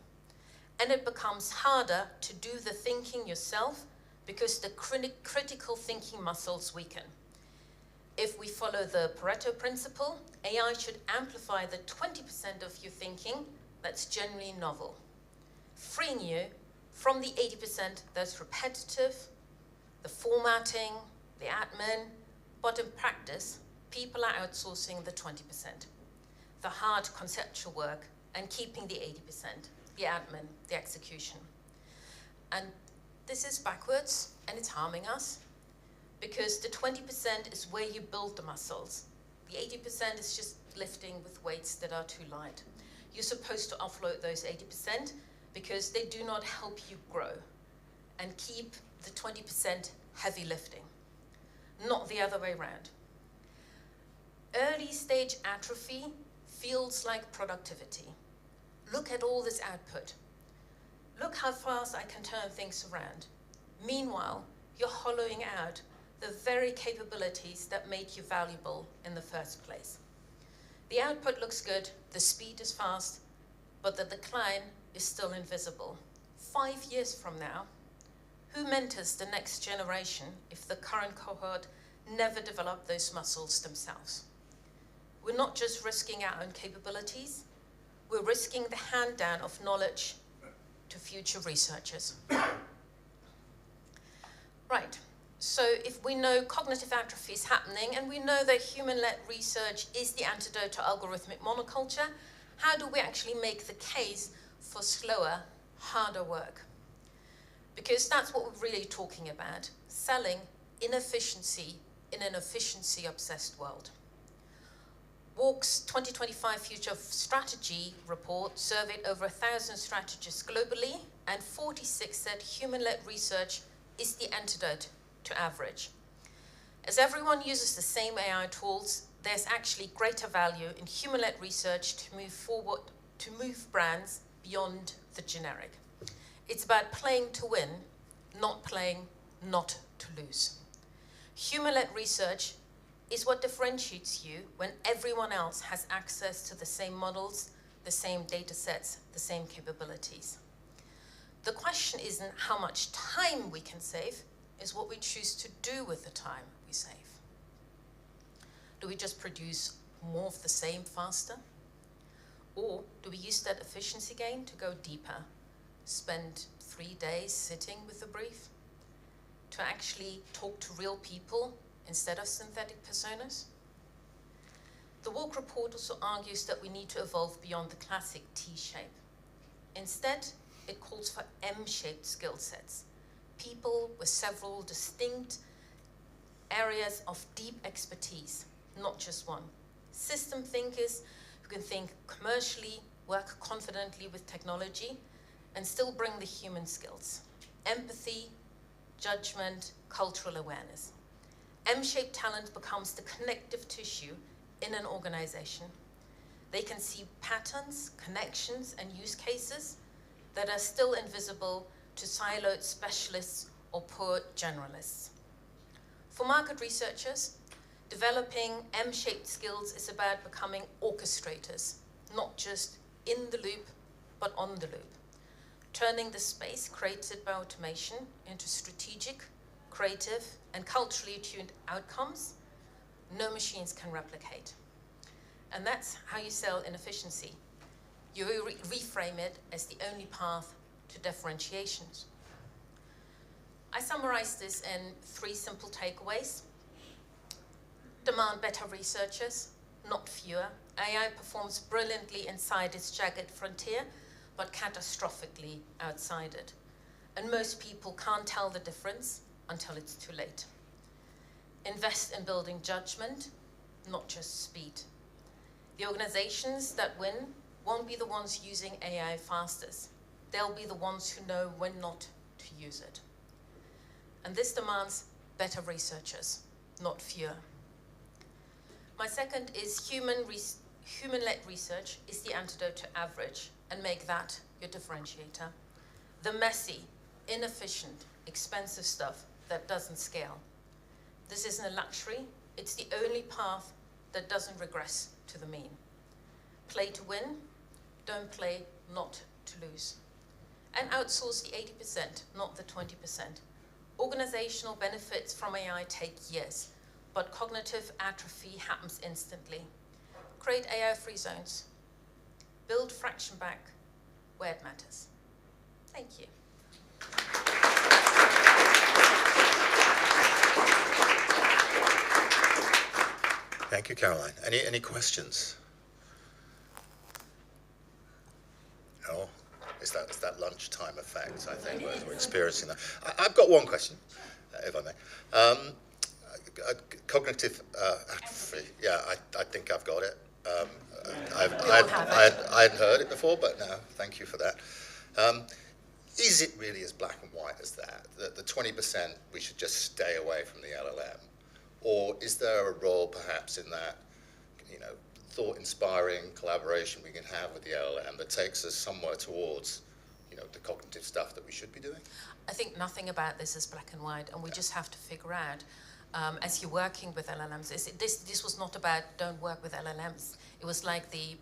And it becomes harder to do the thinking yourself because the critical thinking muscles weaken. If we follow the Pareto principle, AI should amplify the 20% of your thinking that's genuinely novel, freeing you from the 80% that's repetitive, the formatting, the admin, but in practice, people are outsourcing the 20%, the hard conceptual work, and keeping the 80%, the admin, the execution. And this is backwards, and it's harming us. because the 20% is where you build the muscles. The 80% is just lifting with weights that are too light. You're supposed to offload those 80% because they do not help you grow, and keep the 20% heavy lifting, not the other way around. Early stage atrophy feels like productivity. Look at all this output. Look how fast I can turn things around. Meanwhile, you're hollowing out the very capabilities that make you valuable in the first place. The output looks good, the speed is fast, but the decline is still invisible. 5 years from now, who mentors the next generation if the current cohort never develop those muscles themselves? We're not just risking our own capabilities, we're risking the hand down of knowledge to future researchers. Right, so if we know cognitive atrophy is happening and we know that human-led research is the antidote to algorithmic monoculture, how do we actually make the case for slower, harder work? Because that's what we're really talking about, selling inefficiency in an efficiency-obsessed world. WARC's 2025 Future of Strategy report surveyed over 1,000 strategists globally, and 46 said human-led research is the antidote to average. As everyone uses the same AI tools, there's actually greater value in human-led research to move forward, to move brands beyond the generic. It's about playing to win, not playing not to lose. Human-led research is what differentiates you when everyone else has access to the same models, the same data sets, the same capabilities. The question isn't how much time we can save, is what we choose to do with the time we save. Do we just produce more of the same faster? Or do we use that efficiency gain to go deeper, spend 3 days sitting with the brief, to actually talk to real people instead of synthetic personas? The WARC report also argues that we need to evolve beyond the classic T-shape. Instead, it calls for M-shaped skill sets, people with several distinct areas of deep expertise, not just one. System thinkers who can think commercially, work confidently with technology, and still bring the human skills, empathy, judgment, cultural awareness. M-shaped talent becomes the connective tissue in an organization. They can see patterns, connections, and use cases that are still invisible to siloed specialists or poor generalists. For market researchers, developing M-shaped skills is about becoming orchestrators, not just in the loop, but on the loop, turning the space created by automation into strategic, creative, and culturally tuned outcomes no machines can replicate. And that's how you sell inefficiency. You reframe it as the only path to differentiations. I summarize this in 3 simple takeaways. Demand better researchers, not fewer. AI performs brilliantly inside its jagged frontier, but catastrophically outside it. And most people can't tell the difference until it's too late. Invest in building judgment, not just speed. The organizations that win won't be the ones using AI fastest. They'll be the ones who know when not to use it. And this demands better researchers, not fewer. My second is human-led research is the antidote to average, and make that your differentiator. The messy, inefficient, expensive stuff that doesn't scale. This isn't a luxury, it's the only path that doesn't regress to the mean. Play to win, don't play not to lose. And outsource the 80%, not the 20%. Organizational benefits from AI take years, but cognitive atrophy happens instantly. Create AI-free zones. Build fraction back where it matters. Thank you. Thank you, Caroline. Any questions? No? It's that lunchtime effect, I think, we're experiencing that. I've got one question, if I may. cognitive atrophy. Yeah, I think I've got it. I hadn't heard it before, but no, thank you for that. Is it really as black and white as that? That the 20% we should just stay away from the LLM, or is there a role perhaps in that, thought-inspiring collaboration we can have with the LLM that takes us somewhere towards, the cognitive stuff that we should be doing? I think nothing about this is black and white, and we just have to figure out, as you're working with LLMs, this was not about don't work with LLMs. It was like the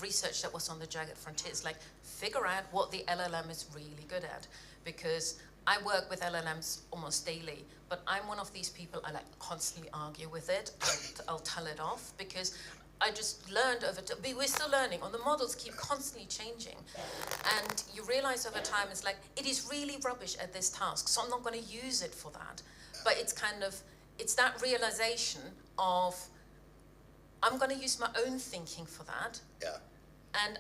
research that was on the Jagged Frontiers, like figure out what the LLM is really good at, because I work with LLMs almost daily, but I'm one of these people, I like constantly argue with it. I'll tell it off because I just learned over time. We're still learning, and the models keep constantly changing. And you realize over time, it's like, it is really rubbish at this task, so I'm not going to use it for that. But it's that realization of, I'm going to use my own thinking for that. Yeah. And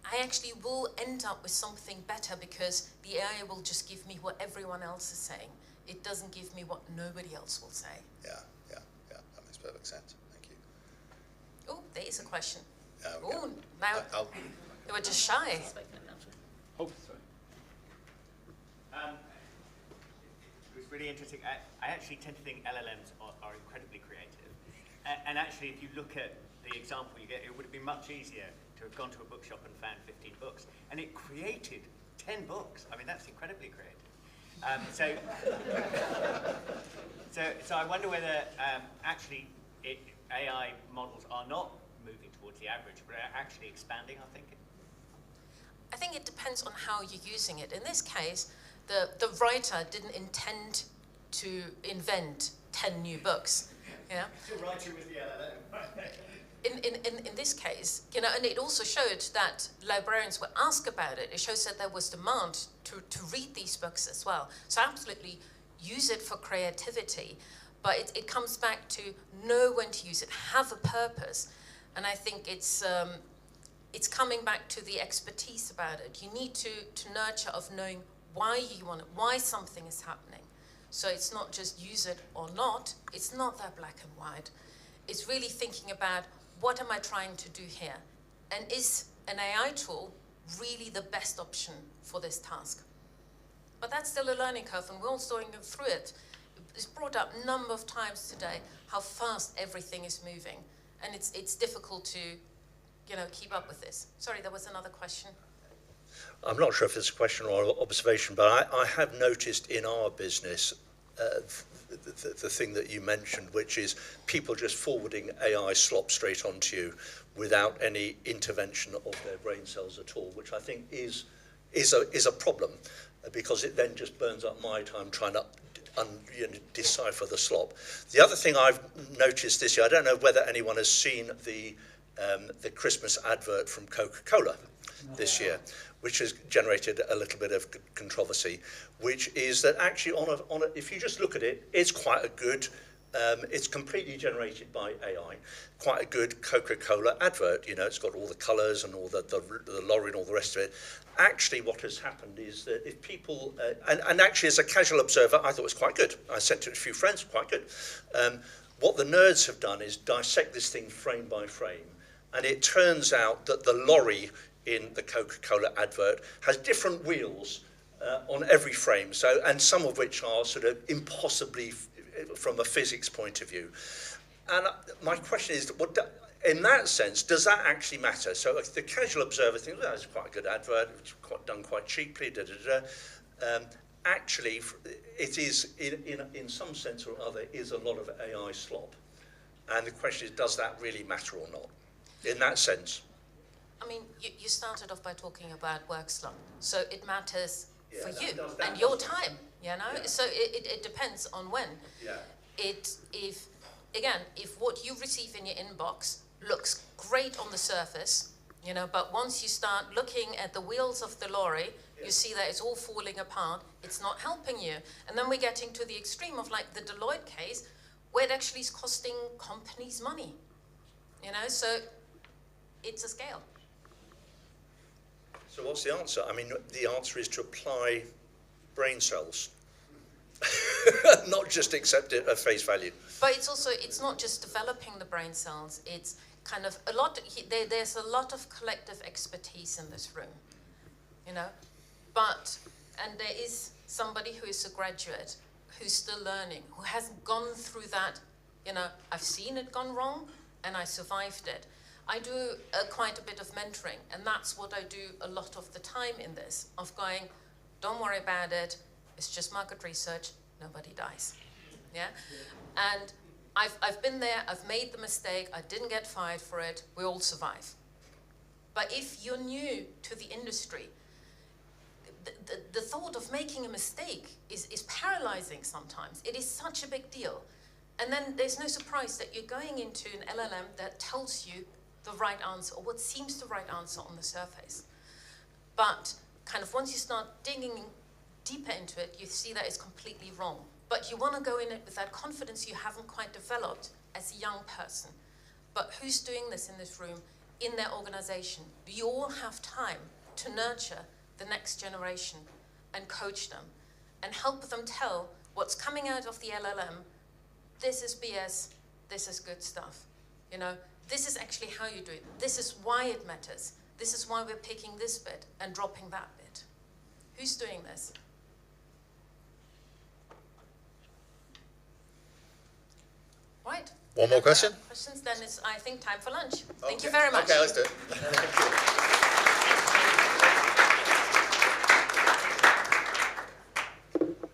I actually will end up with something better because the AI will just give me what everyone else is saying. It doesn't give me what nobody else will say. Yeah. That makes perfect sense. Thank you. Oh, there is a question. Oh, now they were just shy. Oh, sorry. It was really interesting. I actually tend to think LLMs are incredibly creative. And actually, if you look at the example you get, it would have been much easier to have gone to a bookshop and found 15 books. And it created 10 books. I mean, that's incredibly creative. So I wonder whether actually AI models are not moving towards the average, but are actually expanding our thinking. I think it depends on how you're using it. In this case, the writer didn't intend to invent 10 new books. Yeah. The writer was the LLM. In this case, and it also showed that librarians were asked about it. It shows that there was demand to read these books as well. So absolutely use it for creativity, but it comes back to know when to use it, have a purpose. And I think it's coming back to the expertise about it. You need to nurture of knowing why you want it, why something is happening. So it's not just use it or not. It's not that black and white. It's really thinking about, what am I trying to do here? And is an AI tool really the best option for this task? But that's still a learning curve, and we're all going through it. It's brought up a number of times today how fast everything is moving, and it's difficult to, keep up with this. Sorry, there was another question. I'm not sure if it's a question or observation, but I have noticed in our business the thing that you mentioned, which is people just forwarding AI slop straight onto you without any intervention of their brain cells at all, which I think is a problem, because it then just burns up my time trying to decipher the slop. The other thing I've noticed this year, I don't know whether anyone has seen the Christmas advert from Coca-Cola this year, which has generated a little bit of controversy, which is that actually if you just look at it, it's quite a good, it's completely generated by AI, quite a good Coca-Cola advert. It's got all the colours and all the lorry and all the rest of it. Actually, what has happened is that if people, and actually as a casual observer, I thought it was quite good. I sent it to a few friends, quite good. What the nerds have done is dissect this thing frame by frame, and it turns out that the lorry in the Coca-Cola advert has different wheels on every frame, and some of which are sort of impossibly from a physics point of view. And my question is, in that sense, does that actually matter? So the casual observer thinks, well, that's quite a good advert, it's done quite cheaply, actually, it is, in some sense or other, is a lot of AI slop. And the question is, does that really matter or not, in that sense? I mean, you started off by talking about work slump, so it matters for you and your time, Yeah. So it depends on when. Yeah. If what you receive in your inbox looks great on the surface, but once you start looking at the wheels of the lorry, you see that it's all falling apart, it's not helping you. And then we're getting to the extreme of like the Deloitte case, where it actually is costing companies money. So it's a scale. So what's the answer? I mean, the answer is to apply brain cells. not just accept it at face value. But it's not just developing the brain cells, it's kind of there's a lot of collective expertise in this room, and there is somebody who is a graduate, who's still learning, who hasn't gone through that, I've seen it gone wrong, and I survived it. I do quite a bit of mentoring, and that's what I do a lot of the time in this, of going, don't worry about it, it's just market research, nobody dies, yeah? And I've been there, I've made the mistake, I didn't get fired for it, we all survive. But if you're new to the industry, the thought of making a mistake is paralyzing sometimes. It is such a big deal. And then there's no surprise that you're going into an LLM that tells you the right answer, or what seems the right answer on the surface. But kind of once you start digging deeper into it, you see that it's completely wrong. But you want to go in it with that confidence you haven't quite developed as a young person. But who's doing this in this room, in their organization? You all have time to nurture the next generation and coach them and help them tell what's coming out of the LLM. This is BS, this is good stuff. This is actually how you do it. This is why it matters. This is why we're picking this bit and dropping that bit. Who's doing this? Right. One more question? Questions, then it's, I think, time for lunch. Thank you very much. Okay, let's do it.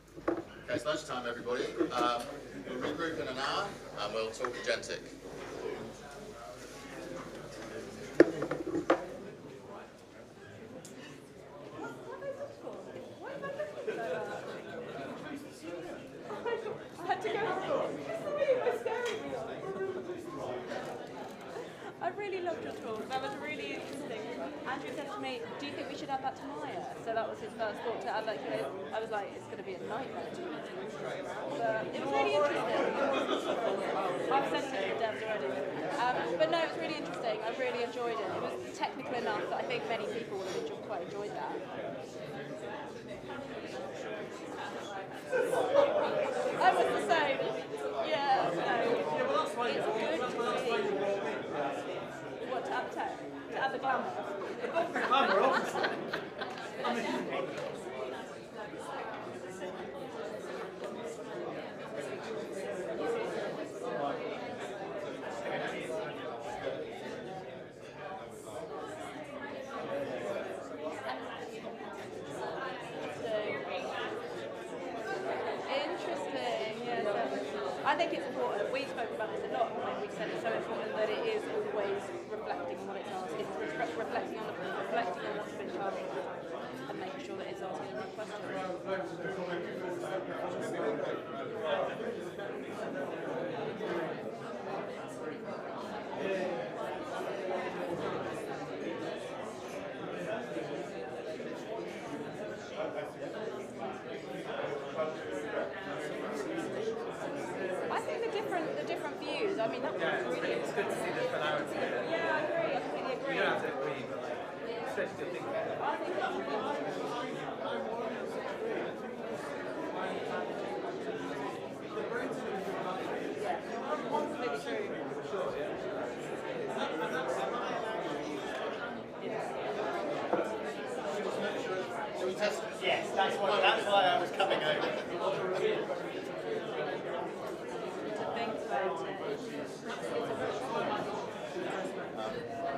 Okay, it's lunchtime, everybody. We'll regroup in an hour, and we'll talk agentic. I really loved your talk. That was really interesting. Andrew said to me, do you think we should add that to Maya? So that was his first thought, to add that to it. I was like, it's going to be a nightmare to use. But it was really interesting. I've sent it to the devs already. But no, it was really interesting. I really enjoyed it. It was technical enough that I think many people would have quite enjoyed that. I was the same. Yeah, no. It's good to see. What, to add the glamour? Glamour, obviously. I think it's important. We spoke about this a lot when we said it's so important that it is always reflecting on what it's asking, reflecting on what's been asked, and making sure that it's asking the right question. The different views. I mean, that was really it's good to see the polarity. Yeah, I agree. I completely agree. You don't have to agree, but especially to think about it. Absolutely true. Yes, that's why I was coming over.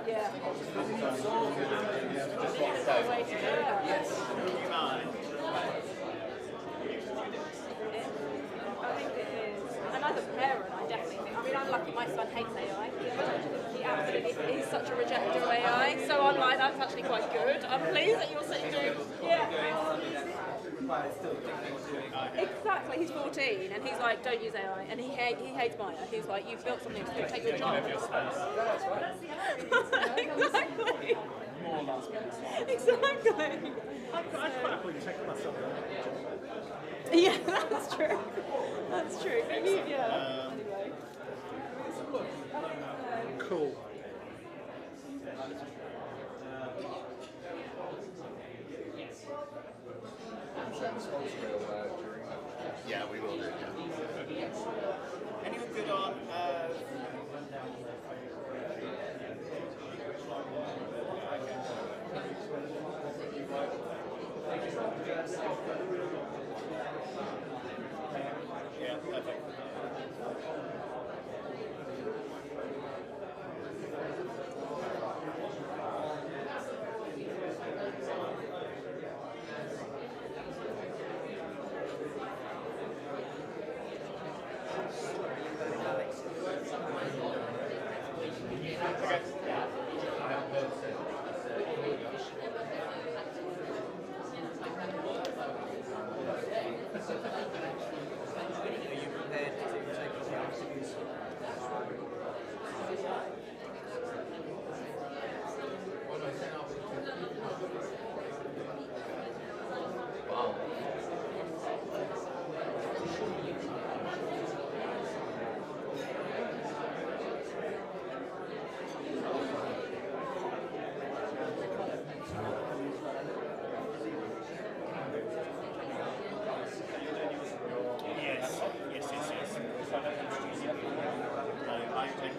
Yeah. I think it is. And as a parent, I definitely think, I mean, I'm lucky my son hates AI. He absolutely is such a rejecter of AI. So I'm like, that's actually quite good. I'm pleased that you're sitting doing, exactly, he's 14 and he's like, don't use AI, and he hates Maya. He's like, you've built something that's going to take your job. Exactly. Exactly. I'd quite happily check myself. Yeah, that's true. That's true. But you, yeah. Anyway. Cool. Yeah.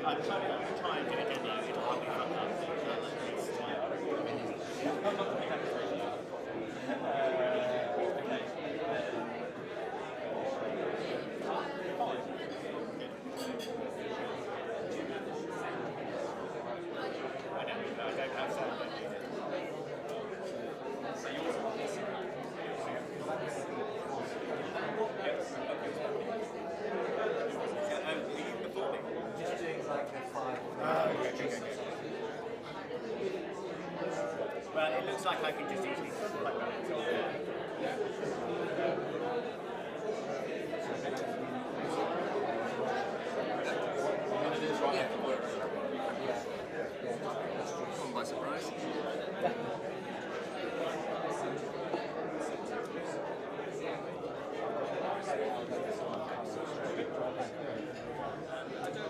I'm trying to do a demo. It'll probably fuck up. Well, it looks like I can just easily plug that in. Caught by surprise.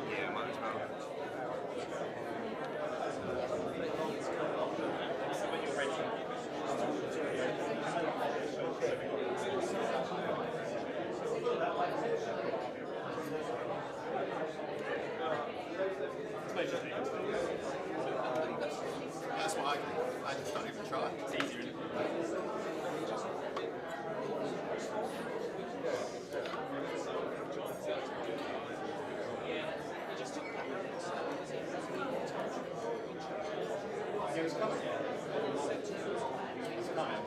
Yeah, might as well. That's what I just don't even try. It's easier. It's coming. It's coming.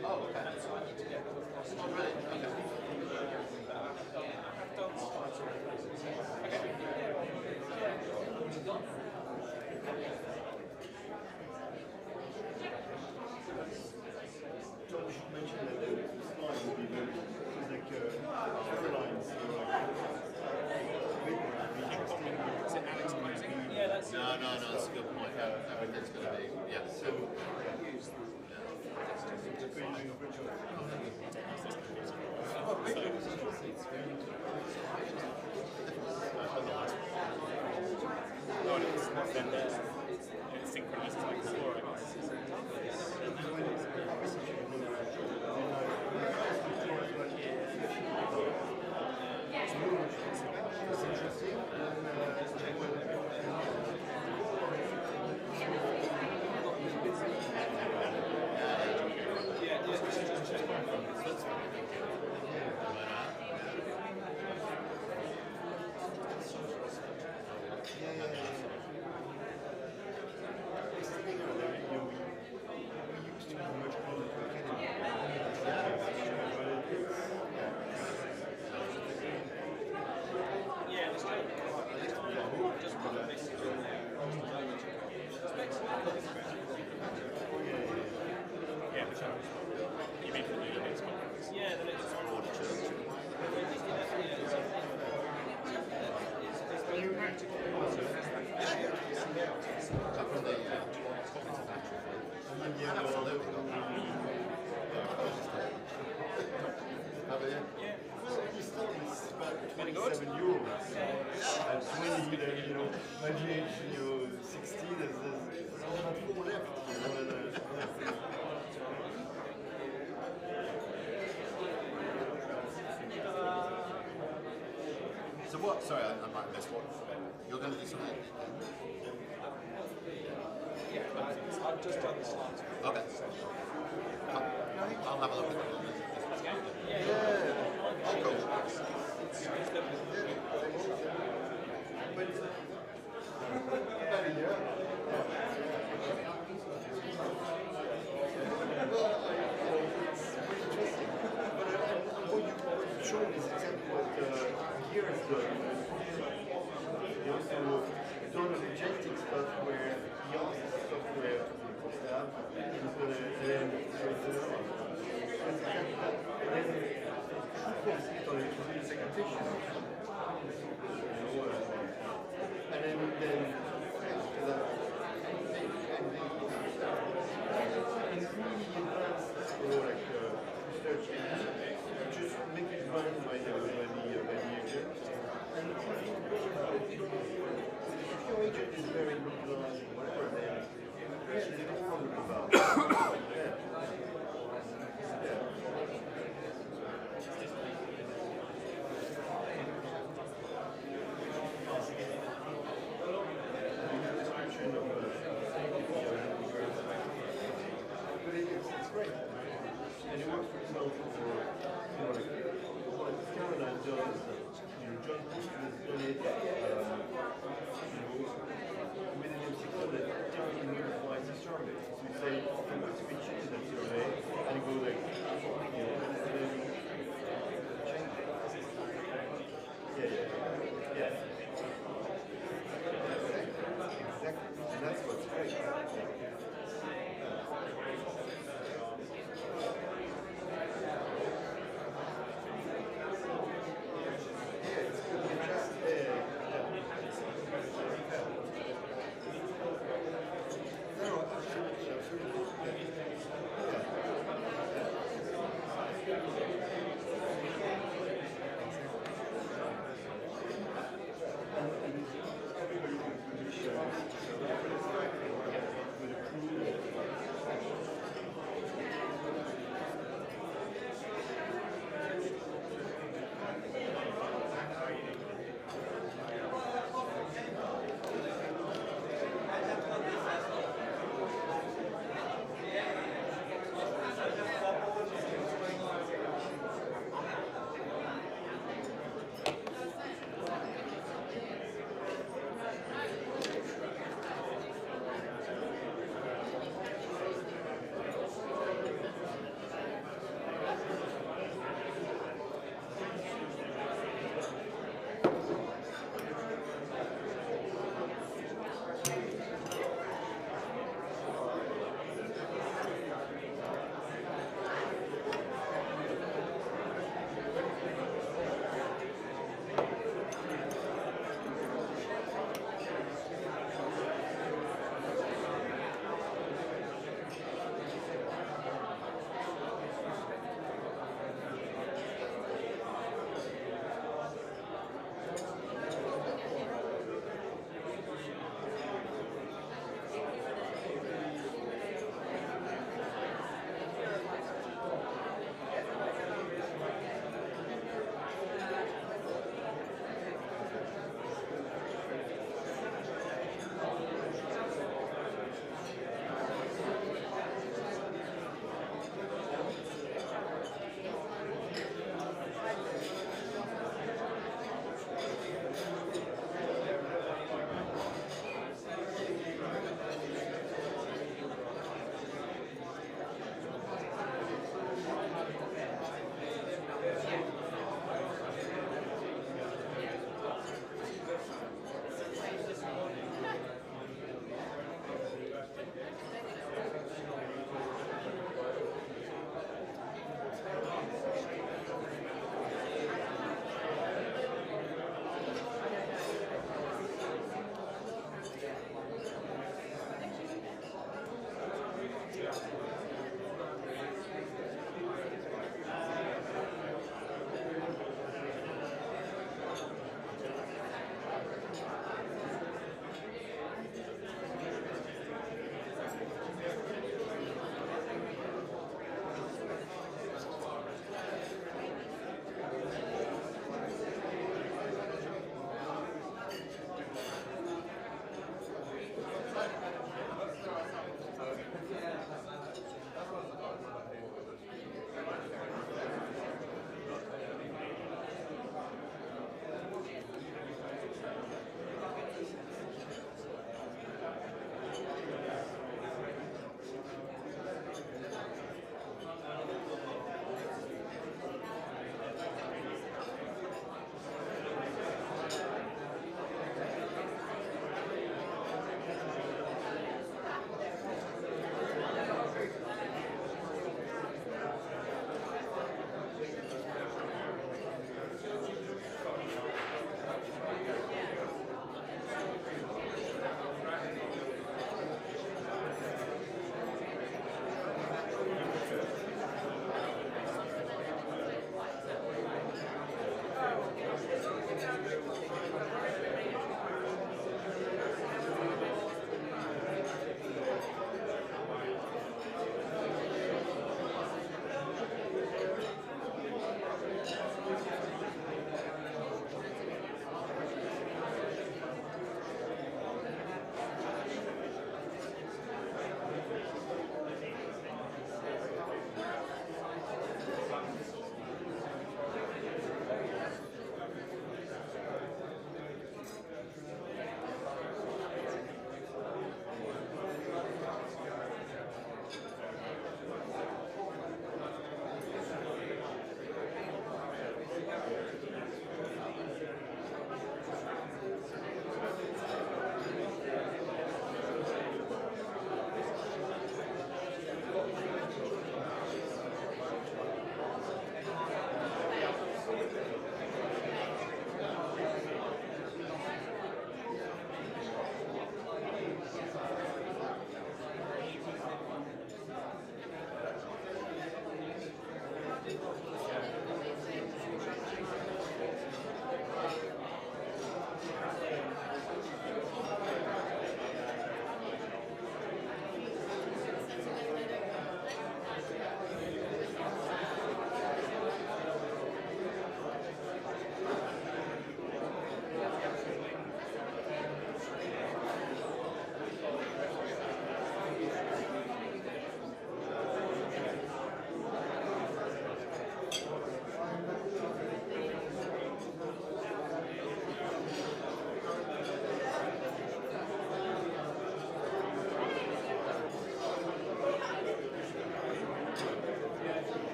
Oh, okay. No, that's a good point. Everything's going to be, yeah. It synchronizes like before, I guess. So what? Sorry, I might have missed one. You're going to do something? Yeah, I've just done the slides. Okay. I'll have a look at it. Yeah. Oh, cool. Showing is exactly what here is done. You also done an agentic stuff where he asks the software to be put up, he's going to then raise it on. And then it's on a segmentation. And then after that, and really advanced like research just make it run by the agent. And if your agent is very localized or whatever, then they don't want to about. great, right? And it works pretty well for, like, what Caroline does is that, John Christian has done it, with an MCQ that typically modifies the survey. So you say, I'm going to be changing that survey, and you go like, and then change it. Yeah. Exactly, and that's what's great.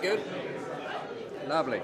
good? Lovely.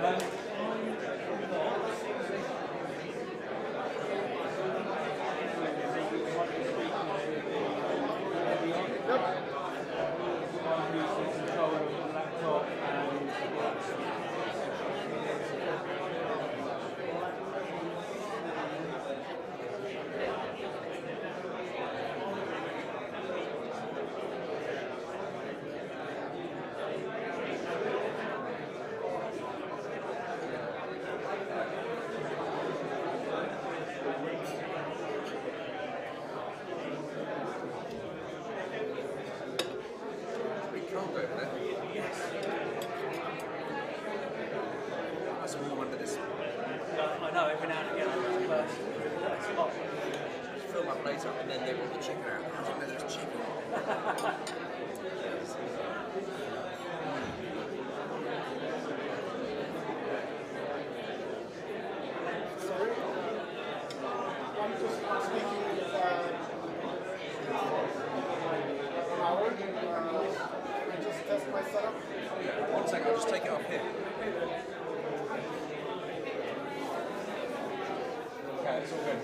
I know, every now and again I go to a spot. Fill my plate up and then they want the chicken out. I didn't know there was chicken. One second, I'll just take it off here. Okay, it's all good.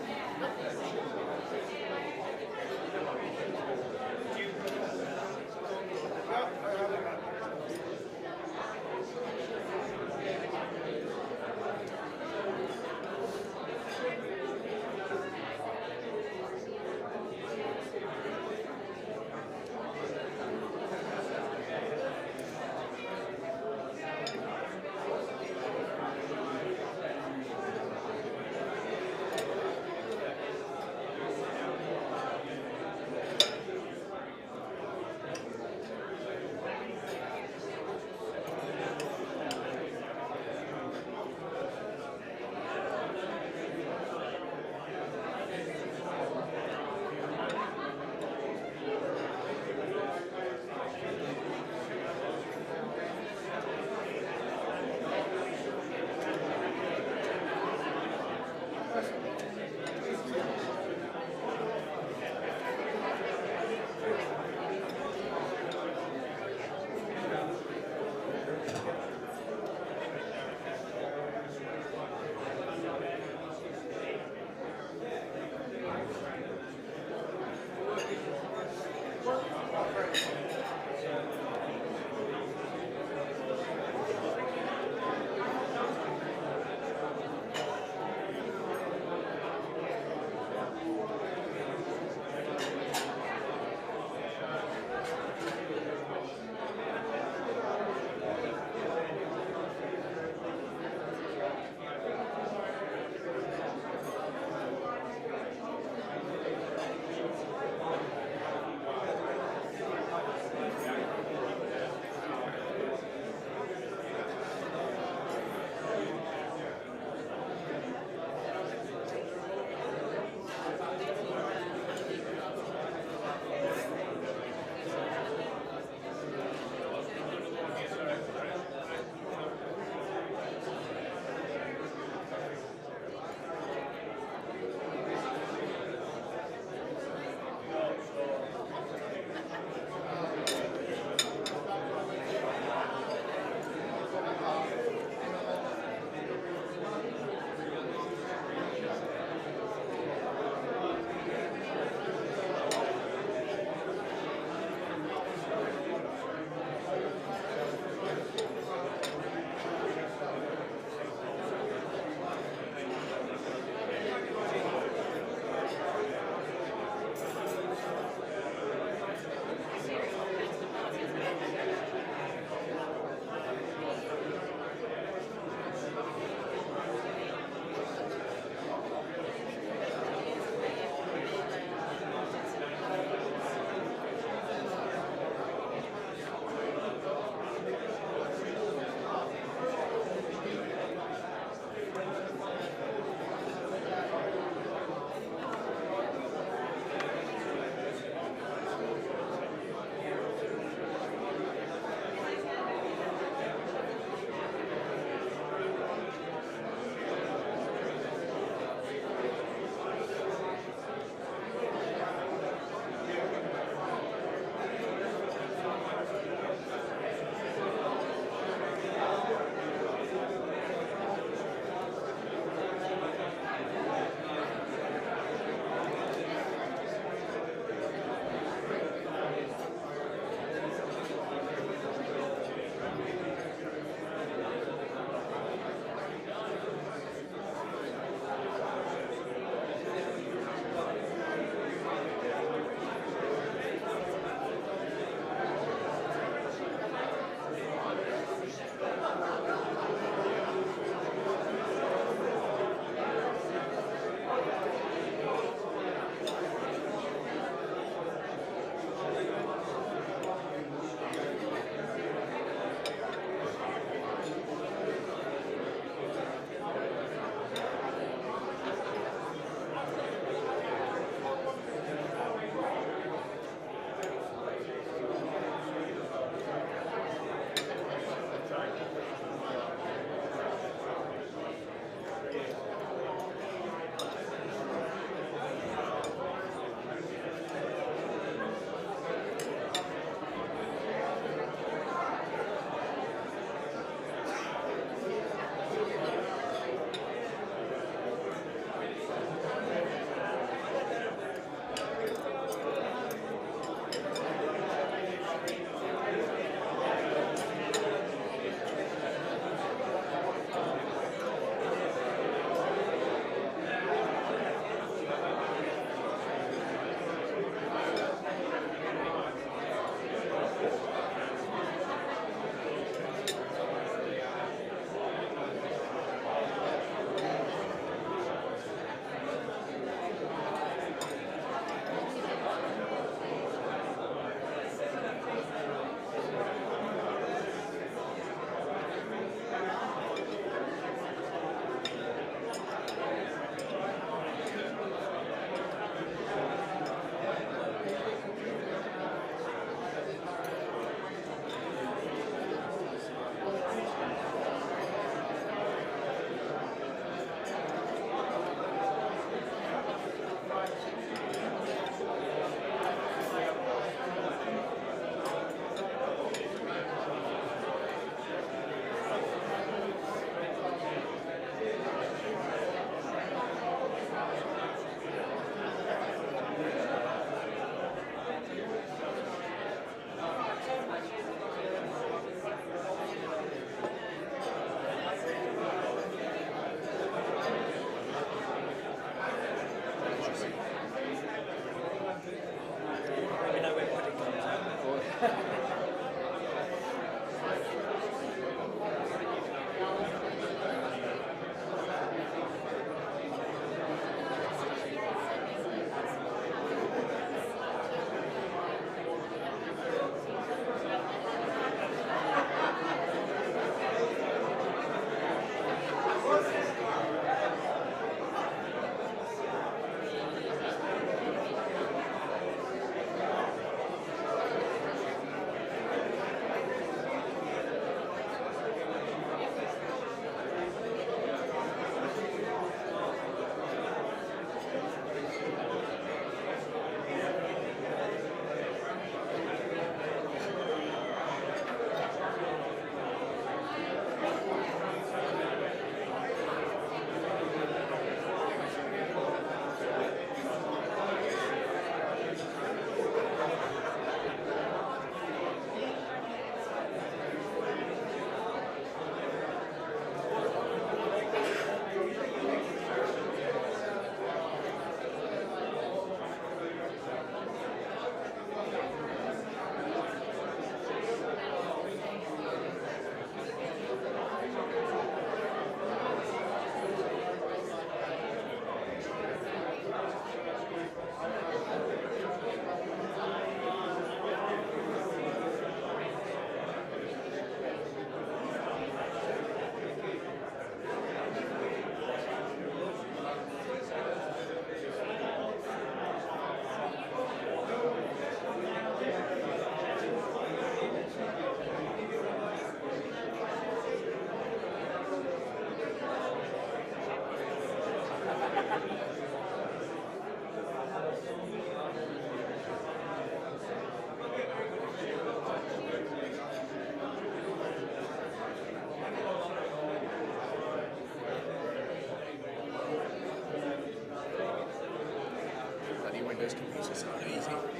those computers are easy.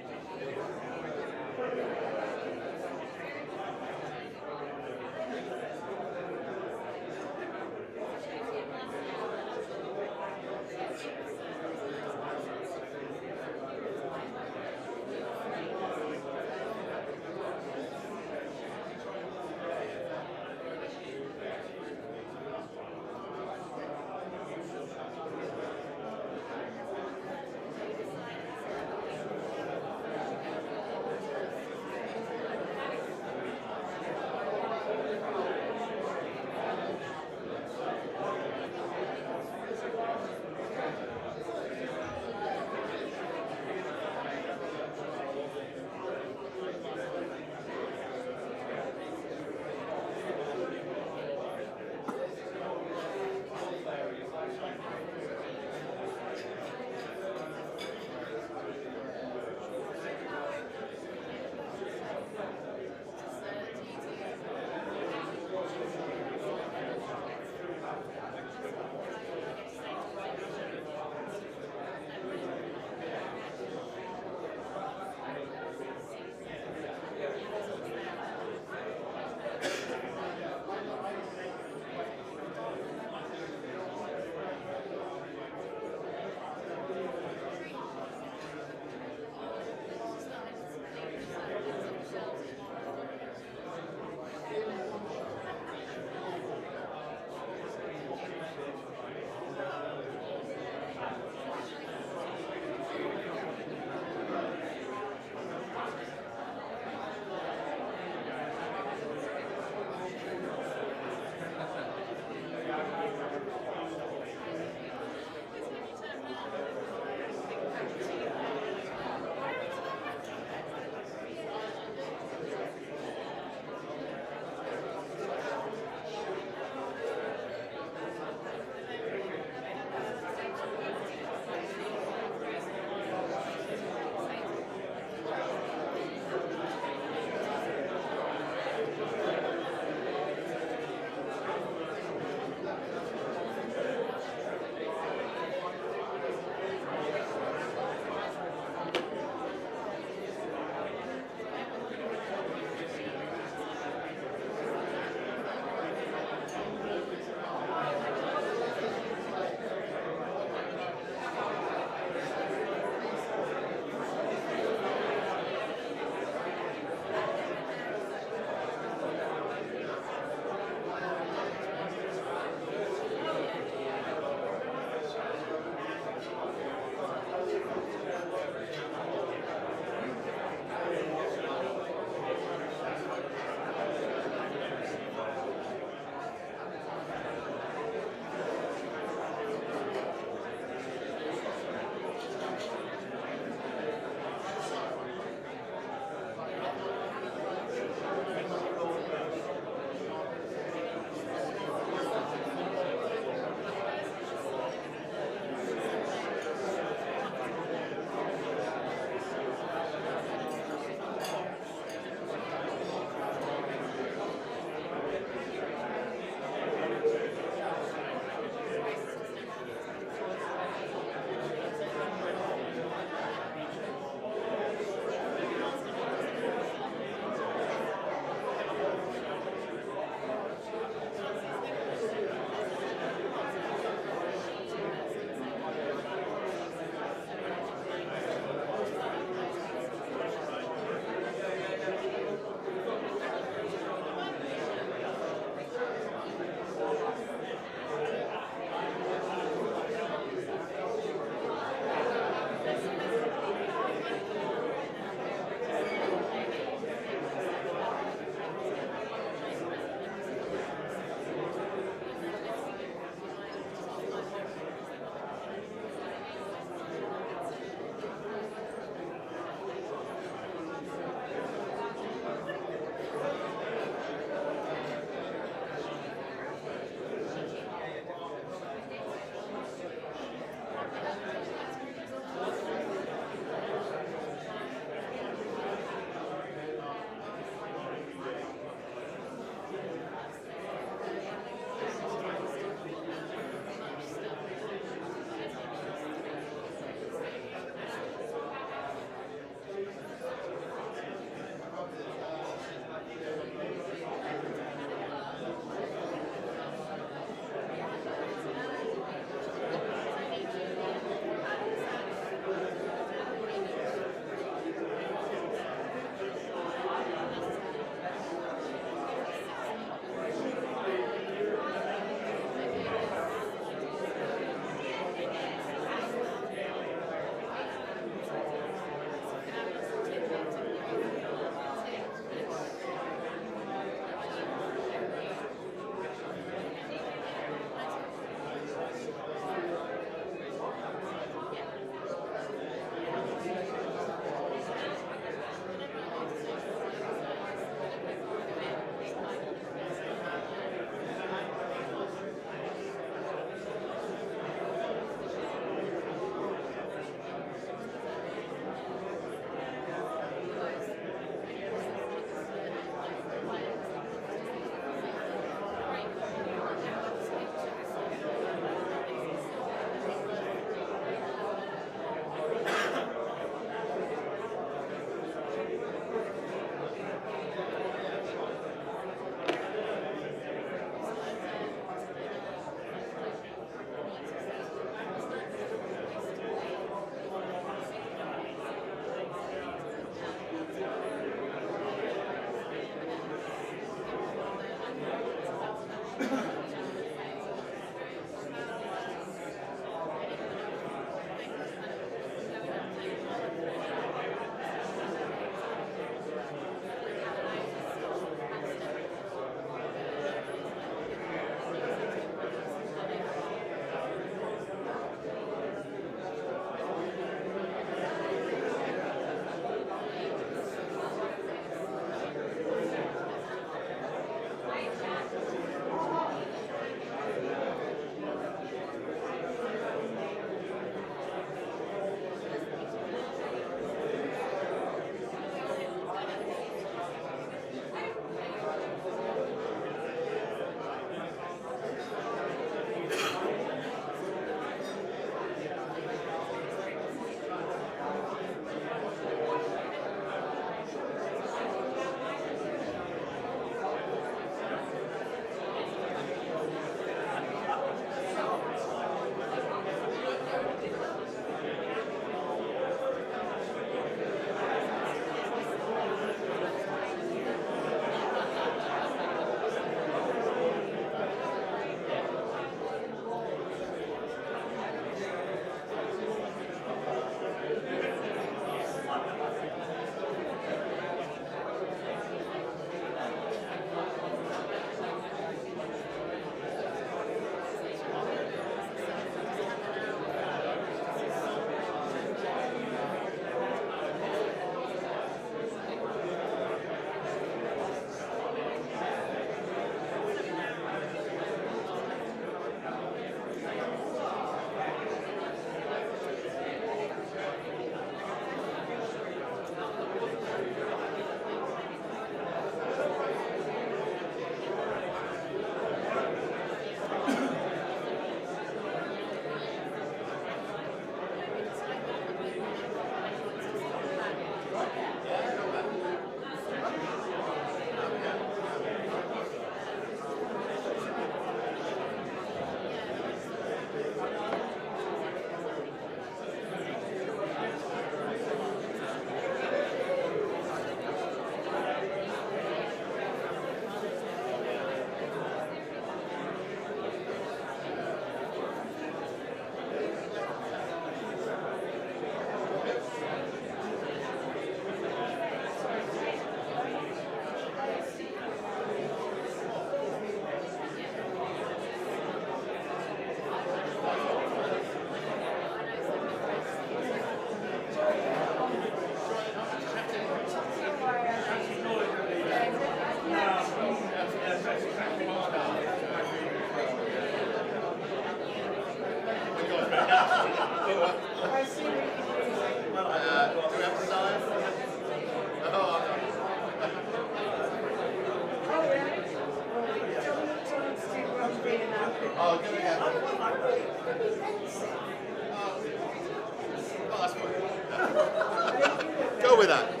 Go with that.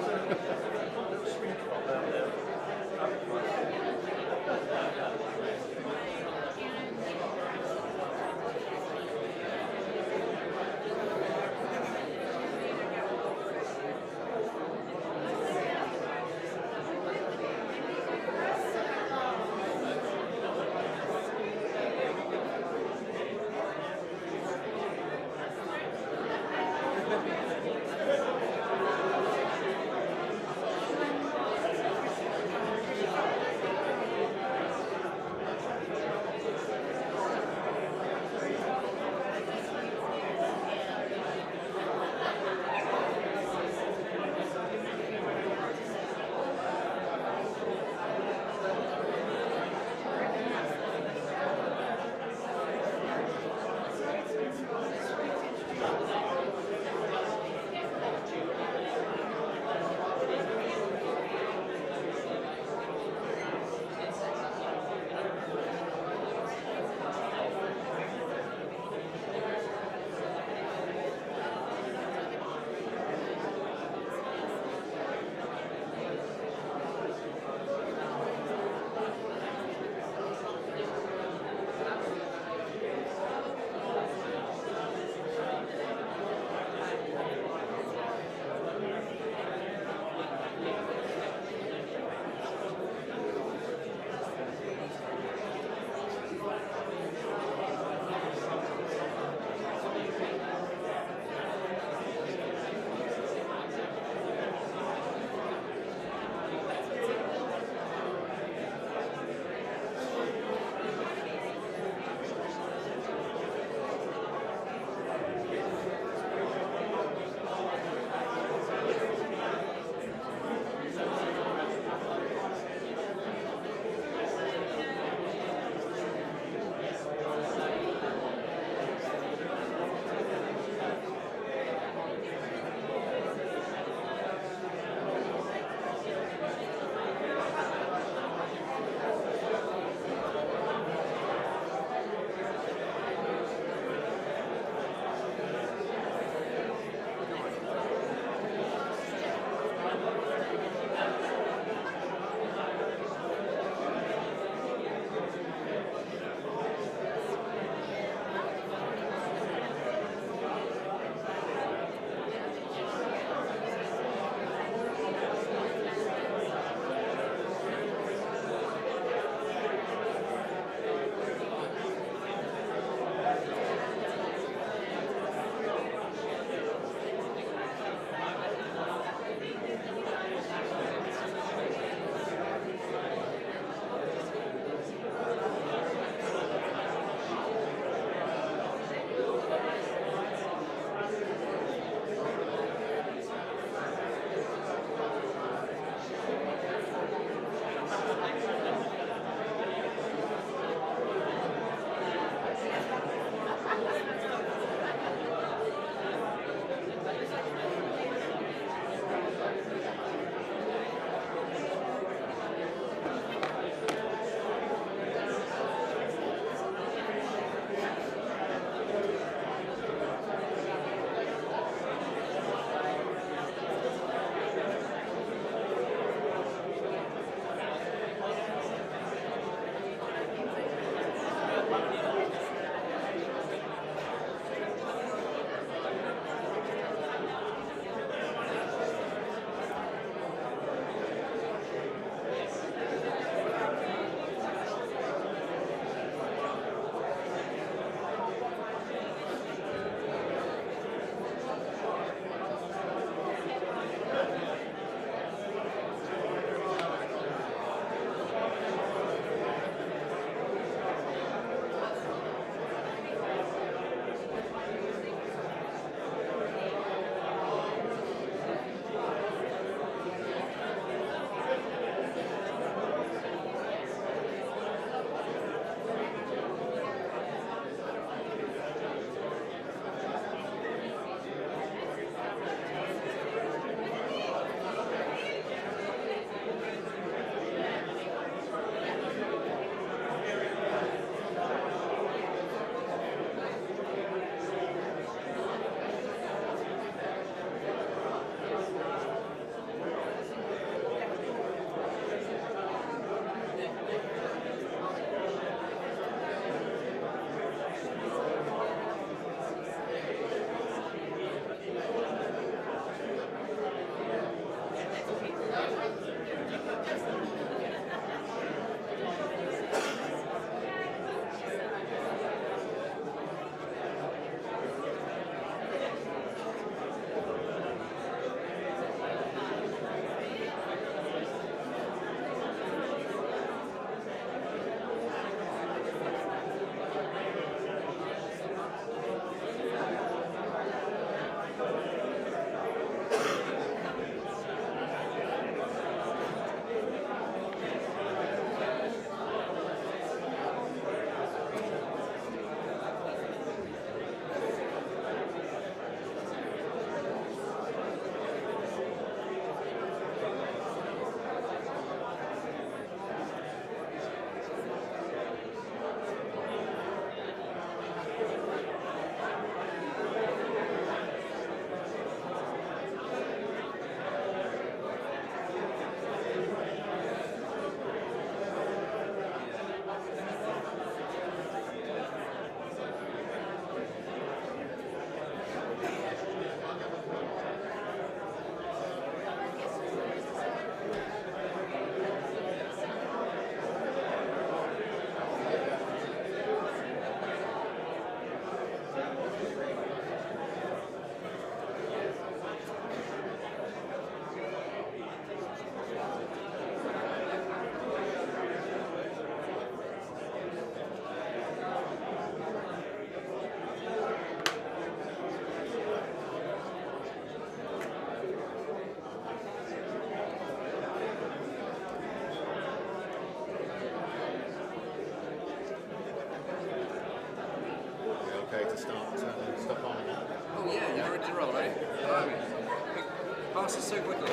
Passes so quickly.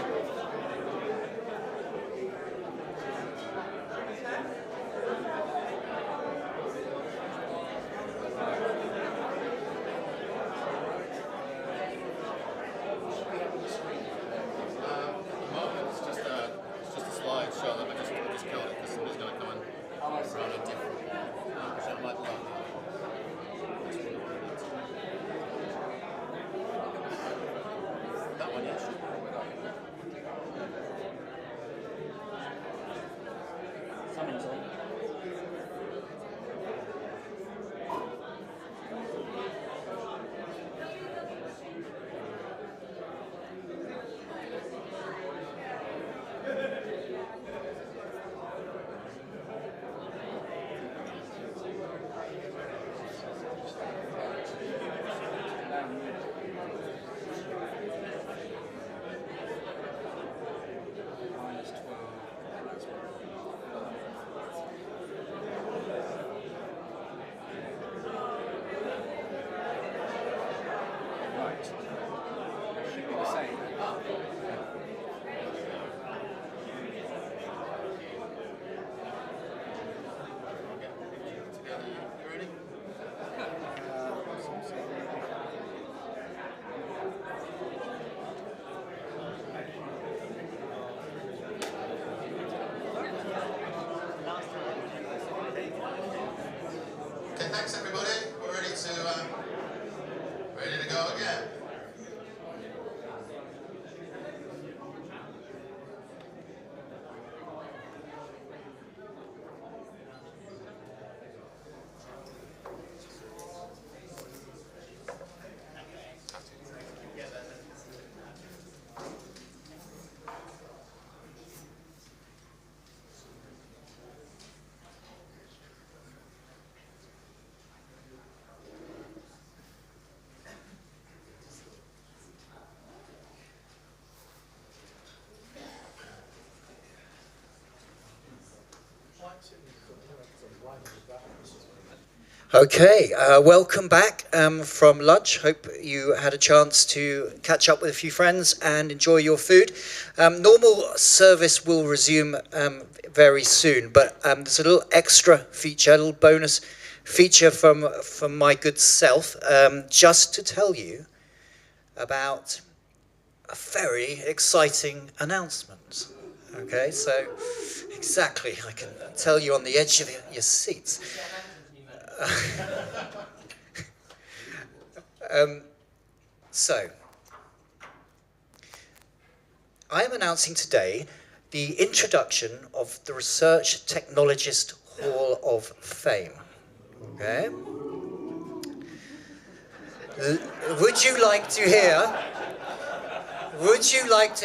Okay, thanks everybody. We're ready to go again. Okay, welcome back from lunch. Hope you had a chance to catch up with a few friends and enjoy your food. Normal service will resume very soon, but there's a little extra feature, a little bonus feature from my good self, just to tell you about a very exciting announcement. Okay, so exactly, I can tell you on the edge of your seats. So, I am announcing today the introduction of the Research Technologist Hall of Fame. Okay? Would you like to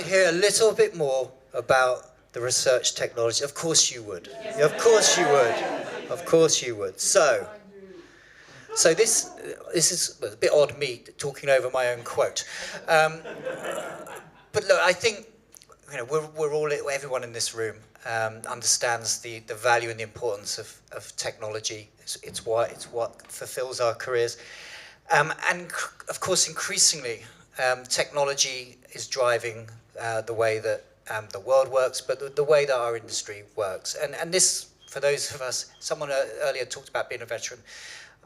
hear a little bit more about the research technology? Of course you would. Of course you would. Of course you would. So this is a bit odd, me talking over my own quote. But look, I think we're all, everyone in this room understands the value and the importance of technology. It's what fulfills our careers. And of course, increasingly, technology is driving the way that the world works, but the way that our industry works. And this, for those of us, someone earlier talked about being a veteran.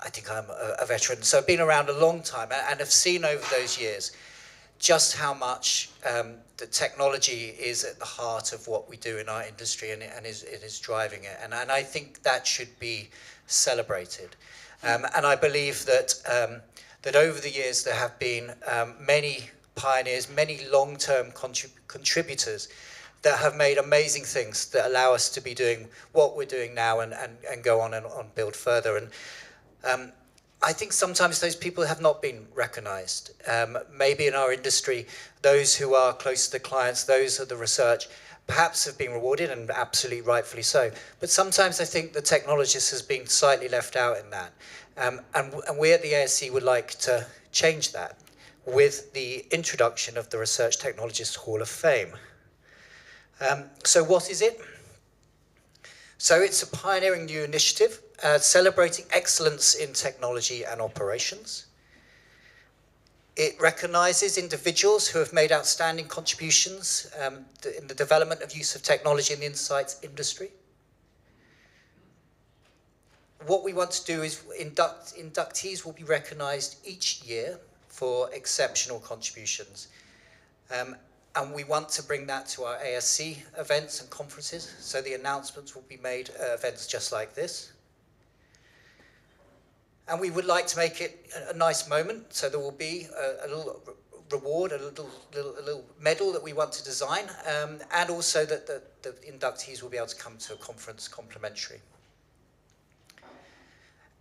I think I'm a veteran, so I've been around a long time and have seen over those years just how much the technology is at the heart of what we do in our industry, and it is driving it. And I think that should be celebrated. And I believe that that over the years there have been many pioneers, many long-term contributors that have made amazing things that allow us to be doing what we're doing now and go on and build further. And I think sometimes those people have not been recognized. Maybe in our industry, those who are close to the clients, those of the research, perhaps have been rewarded, and absolutely rightfully so. But sometimes I think the technologist has been slightly left out in that. And we at the ASC would like to change that with the introduction of the Research Technologist Hall of Fame. So what is it? So it's a pioneering new initiative celebrating excellence in technology and operations. It recognises individuals who have made outstanding contributions in the development of use of technology in the insights industry. What we want to do is inductees will be recognised each year for exceptional contributions. And we want to bring that to our ASC events and conferences, so the announcements will be made at events just like this. And we would like to make it a nice moment, so there will be a little reward, a little medal that we want to design, and also that the inductees will be able to come to a conference complimentary.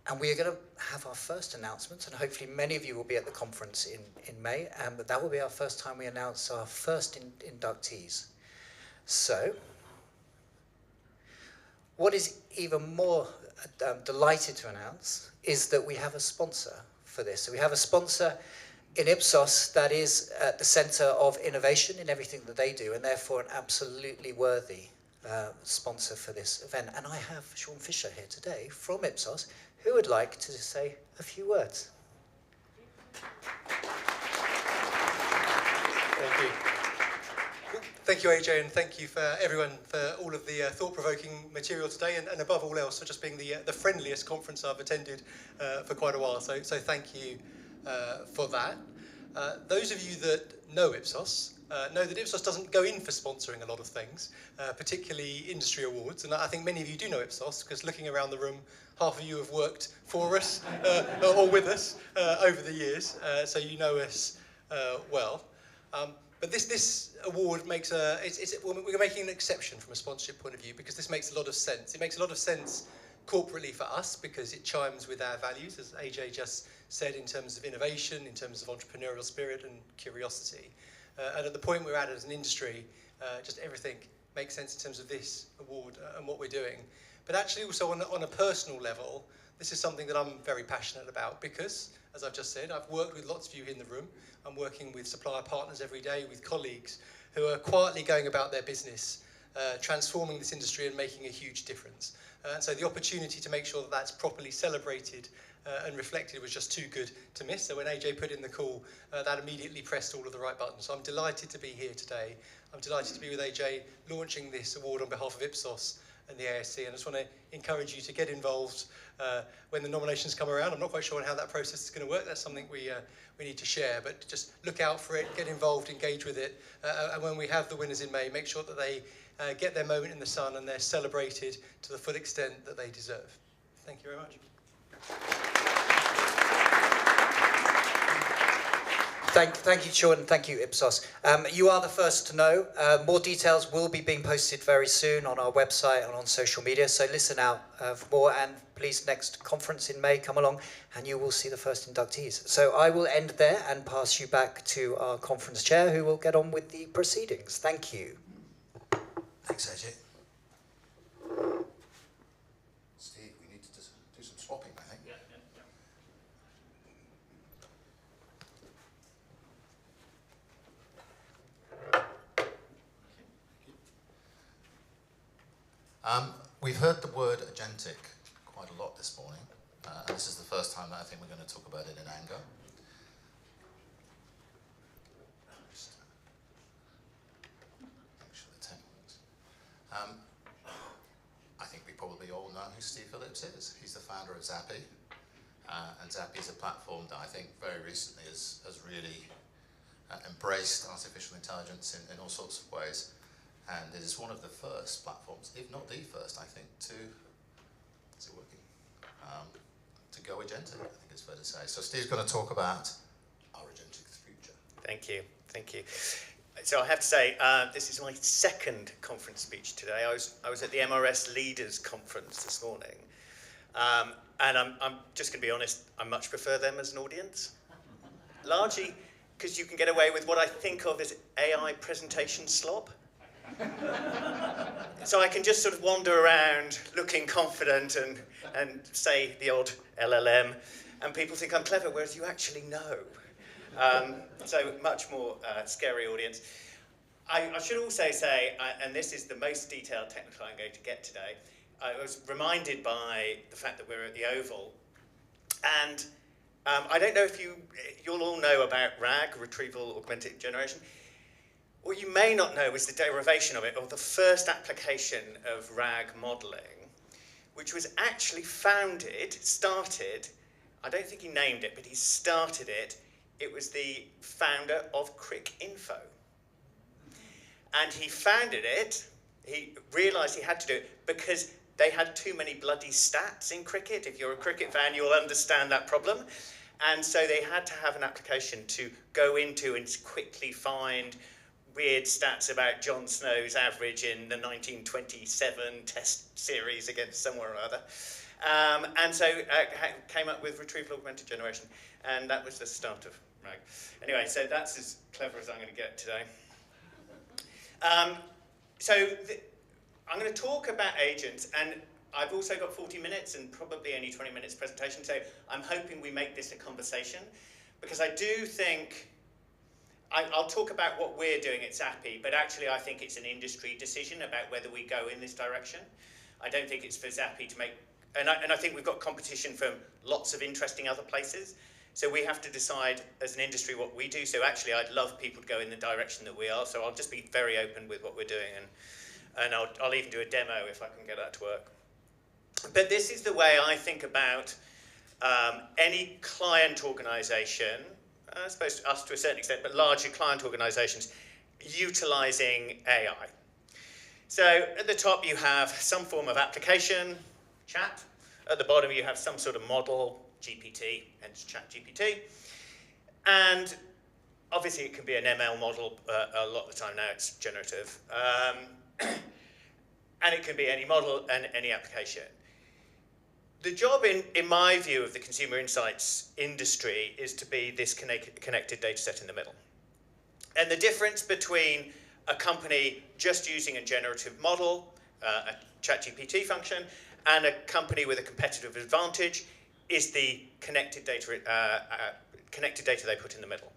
And we are going to have our first announcement, and hopefully many of you will be at the conference in May, but that will be our first time we announce our first inductees. So, what is even more delighted to announce is that we have a sponsor for this. So we have a sponsor in Ipsos that is at the centre of innovation in everything that they do, and therefore an absolutely worthy sponsor for this event. And I have Sean Fisher here today from Ipsos, who would like to say a few words. Thank you. Thank you, AJ, and thank you for everyone for all of the thought-provoking material today, and above all else, for just being the friendliest conference I've attended for quite a while. So thank you for that. Those of you that know Ipsos know that Ipsos doesn't go in for sponsoring a lot of things, particularly industry awards. And I think many of you do know Ipsos, because looking around the room, half of you have worked for us or with us over the years, so you know us well. But this award makes we're making an exception from a sponsorship point of view, because this makes a lot of sense. It makes a lot of sense corporately for us, because it chimes with our values, as AJ just said, in terms of innovation, in terms of entrepreneurial spirit and curiosity. And at the point we're at as an industry, just everything makes sense in terms of this award and what we're doing. But actually also on a personal level, this is something that I'm very passionate about, because, as I've just said, I've worked with lots of you in the room. I'm working with supplier partners every day, with colleagues who are quietly going about their business, transforming this industry and making a huge difference. And so the opportunity to make sure that that's properly celebrated and reflected was just too good to miss. So when AJ put in the call, that immediately pressed all of the right buttons. So I'm delighted to be here today. I'm delighted to be with AJ launching this award on behalf of Ipsos and the ASC, and I just want to encourage you to get involved when the nominations come around. I'm not quite sure on how that process is going to work. That's something we need to share, but just look out for it, get involved, engage with it, and when we have the winners in May, make sure that they get their moment in the sun and they're celebrated to the full extent that they deserve. Thank you very much. Thank you, Sean, and thank you, Ipsos. You are the first to know. More details will be being posted very soon on our website and on social media, so listen out for more, and please, next conference in May, come along and you will see the first inductees. So I will end there and pass you back to our conference chair, who will get on with the proceedings. Thank you. Thanks, AJ. Steve, we need to do some swapping, I think. We've heard the word agentic quite a lot this morning, and this is the first time that I think we're going to talk about it in anger. Just make sure the tech works. I think we probably all know who Steve Phillips is. He's the founder of Zappy, and Zappy is a platform that I think very recently has really embraced artificial intelligence in all sorts of ways. And it is one of the first platforms, if not the first, I think, to go agentic, I think it's fair to say. So Steve's going to talk about our agentic future. Thank you. So I have to say, this is my second conference speech today. I was at the MRS Leaders Conference this morning, and I'm just going to be honest, I much prefer them as an audience, largely because you can get away with what I think of as AI presentation slop. So I can just sort of wander around looking confident and say the odd LLM, and people think I'm clever, whereas you actually know. So much more scary audience. I should also say, and this is the most detailed technical I'm going to get today, I was reminded by the fact that we're at the Oval, and I don't know if you'll all know about RAG, Retrieval Augmented Generation. What you may not know is the derivation of it, or the first application of RAG modeling, which was actually started, I don't think he named it, but he started it. It was the founder of Cricinfo. And he founded it, he realised he had to do it because they had too many bloody stats in cricket. If you're a cricket fan, you'll understand that problem. And so they had to have an application to go into and quickly find weird stats about Jon Snow's average in the 1927 Test series against someone or other. And so came up with Retrieval Augmented Generation. And that was the start of RAG. Anyway, so that's as clever as I'm going to get today. I'm going to talk about agents, and I've also got 40 minutes and probably only 20 minutes presentation, so I'm hoping we make this a conversation, because I do think, I'll talk about what we're doing at Zappi, but actually I think it's an industry decision about whether we go in this direction. I don't think it's for Zappi to make, and I think we've got competition from lots of interesting other places, so we have to decide as an industry what we do. So actually I'd love people to go in the direction that we are, so I'll just be very open with what we're doing, and I'll even do a demo if I can get that to work. But this is the way I think about any client organization, I suppose us to a certain extent, but larger client organizations, utilizing AI. So at the top you have some form of application, chat. At the bottom you have some sort of model, GPT, hence ChatGPT. And obviously it can be an ML model, a lot of the time now it's generative. And it can be any model and any application. The job, in my view, of the consumer insights industry is to be this connected data set in the middle. And the difference between a company just using a generative model, a ChatGPT function, and a company with a competitive advantage is the connected data they put in the middle.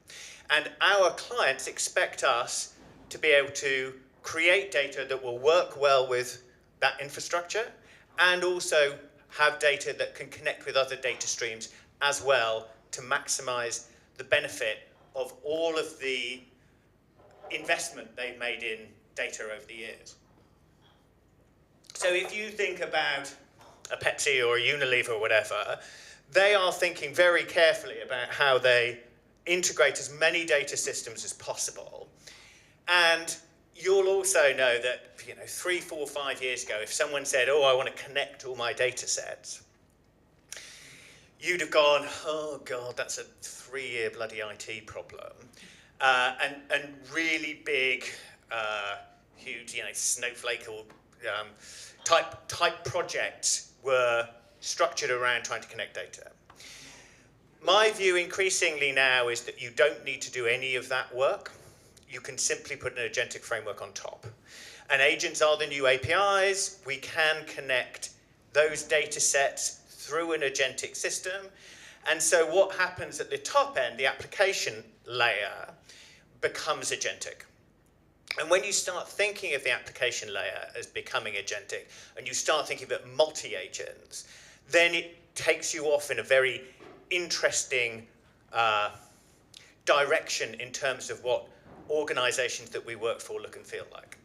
And our clients expect us to be able to create data that will work well with that infrastructure, and also have data that can connect with other data streams as well to maximize the benefit of all of the investment they've made in data over the years. So if you think about a Pepsi or a Unilever or whatever, they are thinking very carefully about how they integrate as many data systems as possible. And you'll also know that 3, 4, 5 years ago, if someone said, oh, I want to connect all my data sets, you'd have gone, oh God, that's a 3-year bloody IT problem. And really big, huge, snowflake or type projects were structured around trying to connect data. My view increasingly now is that you don't need to do any of that work. You can simply put an agentic framework on top. And agents are the new APIs. We can connect those data sets through an agentic system. And so what happens at the top end, the application layer, becomes agentic. And when you start thinking of the application layer as becoming agentic, and you start thinking of it multi-agents, then it takes you off in a very interesting direction in terms of what organizations that we work for look and feel like.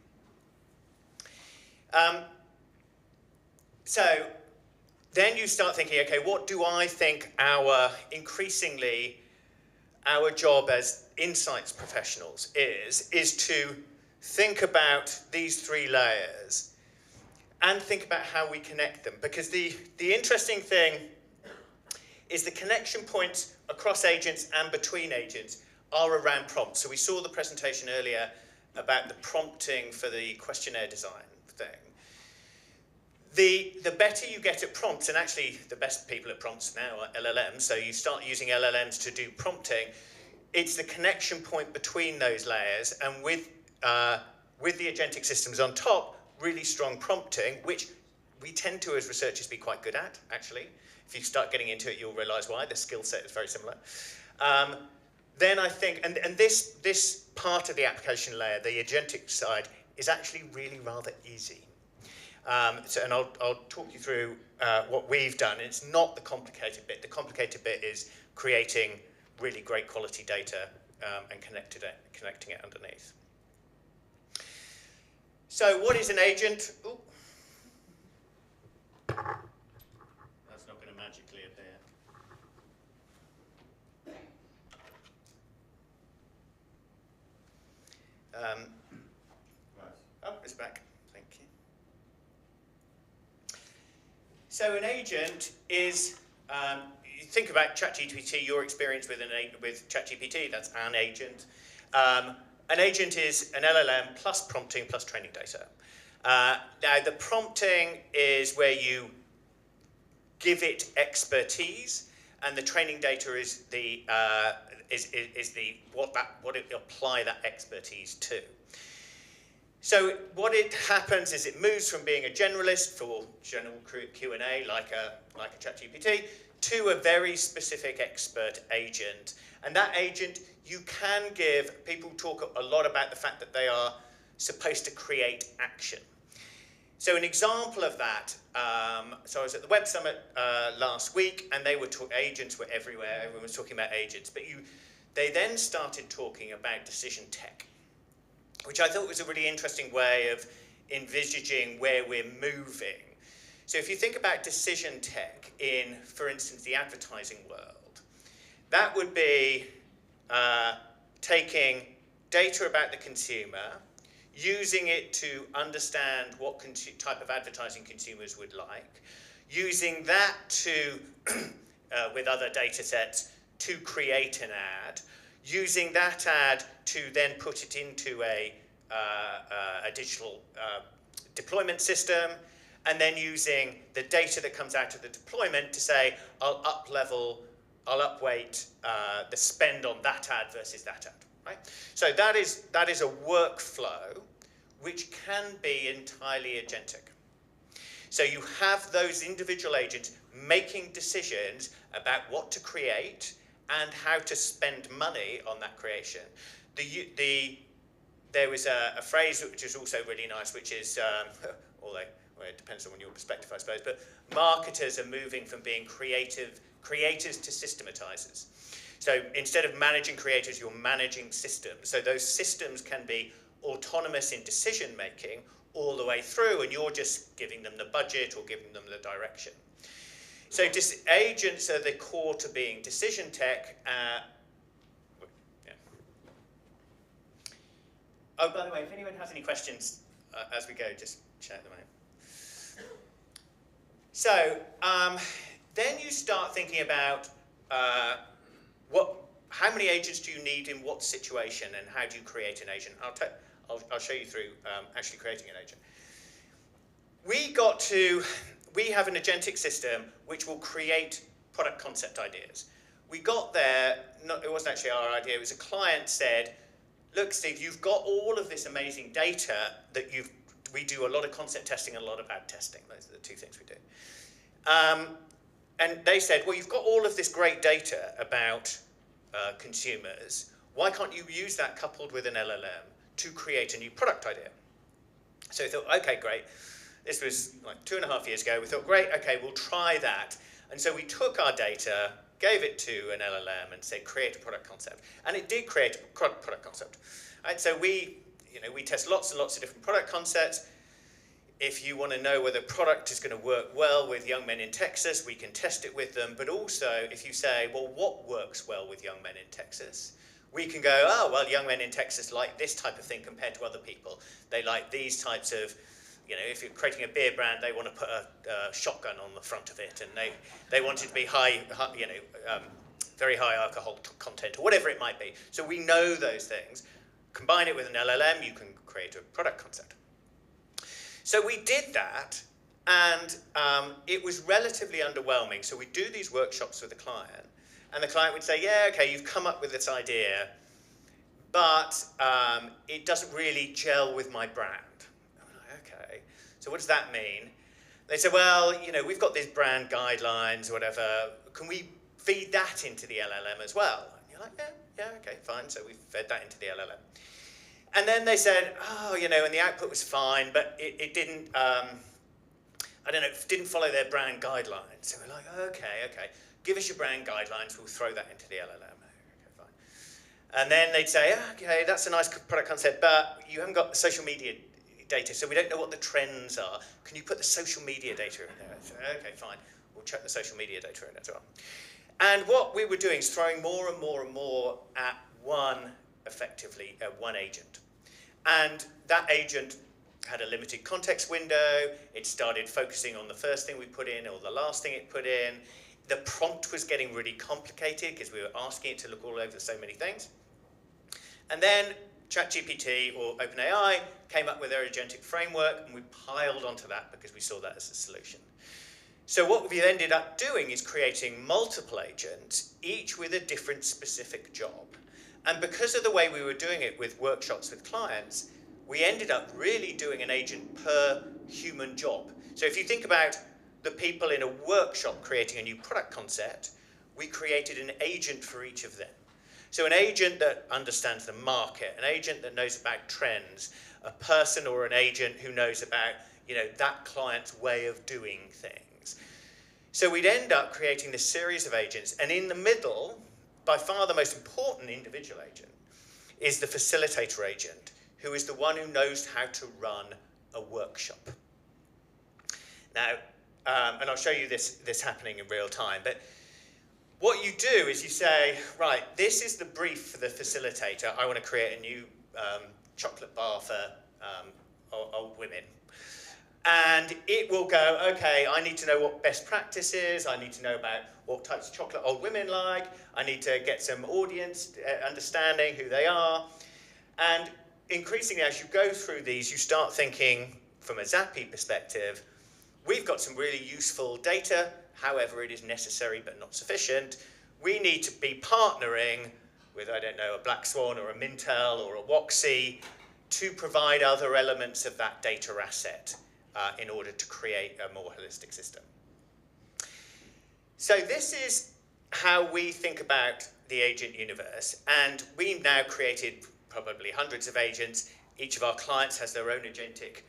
So then you start thinking, okay, what do I think increasingly our job as insights professionals is to think about these 3 layers and think about how we connect them. Because the interesting thing is the connection points across agents and between agents are around prompts. So we saw the presentation earlier about the prompting for the questionnaire design thing. The better you get at prompts, and actually the best people at prompts now are LLMs, so you start using LLMs to do prompting, it's the connection point between those layers, and with the agentic systems on top, really strong prompting, which we tend to, as researchers, be quite good at, actually. If you start getting into it, you'll realize why. The skill set is very similar. Then I think, and this part of the application layer, the agentic side, is actually really rather easy. And I'll talk you through what we've done. It's not the complicated bit. The complicated bit is creating really great quality data and connecting it underneath. So what is an agent? Ooh. That's not going to magically appear. Oh, it's back. Thank you. So an agent is, you think about ChatGPT, your experience with ChatGPT, that's an agent. An agent is an LLM plus prompting plus training data. Now the prompting is where you give it expertise, and the training data is what it apply that expertise to. So what it happens is it moves from being a generalist for general Q&A like a ChatGPT to a very specific expert agent. And that agent, you can give, people talk a lot about the fact that they are supposed to create action. So an example of that, so I was at the Web Summit last week, and agents were everywhere. Everyone was talking about agents, but they then started talking about decision tech, which I thought was a really interesting way of envisaging where we're moving. So if you think about decision tech in, for instance, the advertising world, that would be taking data about the consumer, using it to understand what type of advertising consumers would like, using that to, with other data sets, to create an ad, using that ad to then put it into a digital deployment system, and then using the data that comes out of the deployment to say, I'll upweight the spend on that ad versus that ad. Right? So that is a workflow which can be entirely agentic. So you have those individual agents making decisions about what to create and how to spend money on that creation. There was a phrase which is also really nice, which is, although well, it depends on your perspective, I suppose, but marketers are moving from being creators to systematizers. So instead of managing creators, you're managing systems. So those systems can be autonomous in decision making all the way through, and you're just giving them the budget or giving them the direction. So agents are the core to being decision tech. Oh, by the way, if anyone has any questions as we go, just shout them out. So then you start thinking about how many agents do you need in what situation, and how do you create an agent? I'll show you through actually creating an agent. We have an agentic system which will create product concept ideas. We got there, it wasn't actually our idea, it was a client said, look, Steve, you've got all of this amazing data that we do a lot of concept testing and a lot of ad testing. Those are the two things we do. And they said, well, you've got all of this great data about consumers. Why can't you use that coupled with an LLM to create a new product idea? So we thought, okay, great. This was like 2.5 years ago. We thought, great, okay, we'll try that. And so we took our data, gave it to an LLM and said, create a product concept. And it did create a product concept. And so we test lots and lots of different product concepts. If you want to know whether a product is going to work well with young men in Texas, we can test it with them. But also, if you say, well, what works well with young men in Texas? We can go, oh, well, young men in Texas like this type of thing compared to other people. They like these types of, if you're creating a beer brand, they want to put a shotgun on the front of it, and they want it to be very high alcohol content, or whatever it might be. So we know those things. Combine it with an LLM, you can create a product concept. So we did that, and it was relatively underwhelming. So we do these workshops with the client, and the client would say, yeah, okay, you've come up with this idea, but it doesn't really gel with my brand. I'm like, okay, so what does that mean? They said, well, we've got these brand guidelines or whatever. Can we feed that into the LLM as well? And you're like, yeah, okay, fine. So we fed that into the LLM. And then they said, oh, and the output was fine, but it didn't, didn't follow their brand guidelines. So we're like, okay. give us your brand guidelines, we'll throw that into the LLM. Okay, fine. And then they'd say, okay, that's a nice product concept, but you haven't got the social media data, so we don't know what the trends are. Can you put the social media data in there? So, okay, fine. We'll check the social media data in as well. And what we were doing is throwing more and more and more at one agent. And that agent had a limited context window. It started focusing on the first thing we put in or the last thing it put in. The prompt was getting really complicated because we were asking it to look all over so many things. And then ChatGPT or OpenAI came up with their agentic framework, and we piled onto that because we saw that as a solution. So what we ended up doing is creating multiple agents, each with a different specific job. And because of the way we were doing it with workshops with clients, we ended up really doing an agent per human job. So if you think about the people in a workshop creating a new product concept, we created an agent for each of them. So an agent that understands the market, an agent that knows about trends, a person or an agent who knows about, that client's way of doing things. So we'd end up creating this series of agents, and in the middle, by far the most important individual agent is the facilitator agent, who is the one who knows how to run a workshop. Now, and I'll show you this happening in real time, but what you do is you say, right, this is the brief for the facilitator. I want to create a new chocolate bar for old women. And it will go, okay, I need to know what best practice is. I need to know about what types of chocolate old women like. I need to get some audience understanding who they are. And increasingly, as you go through these, you start thinking from a Zappi perspective, we've got some really useful data. However, it is necessary but not sufficient. We need to be partnering with, I don't know, a Black Swan or a Mintel or a Woxy to provide other elements of that data asset in order to create a more holistic system. So this is how we think about the agent universe. And we've now created probably hundreds of agents. Each of our clients has their own agentic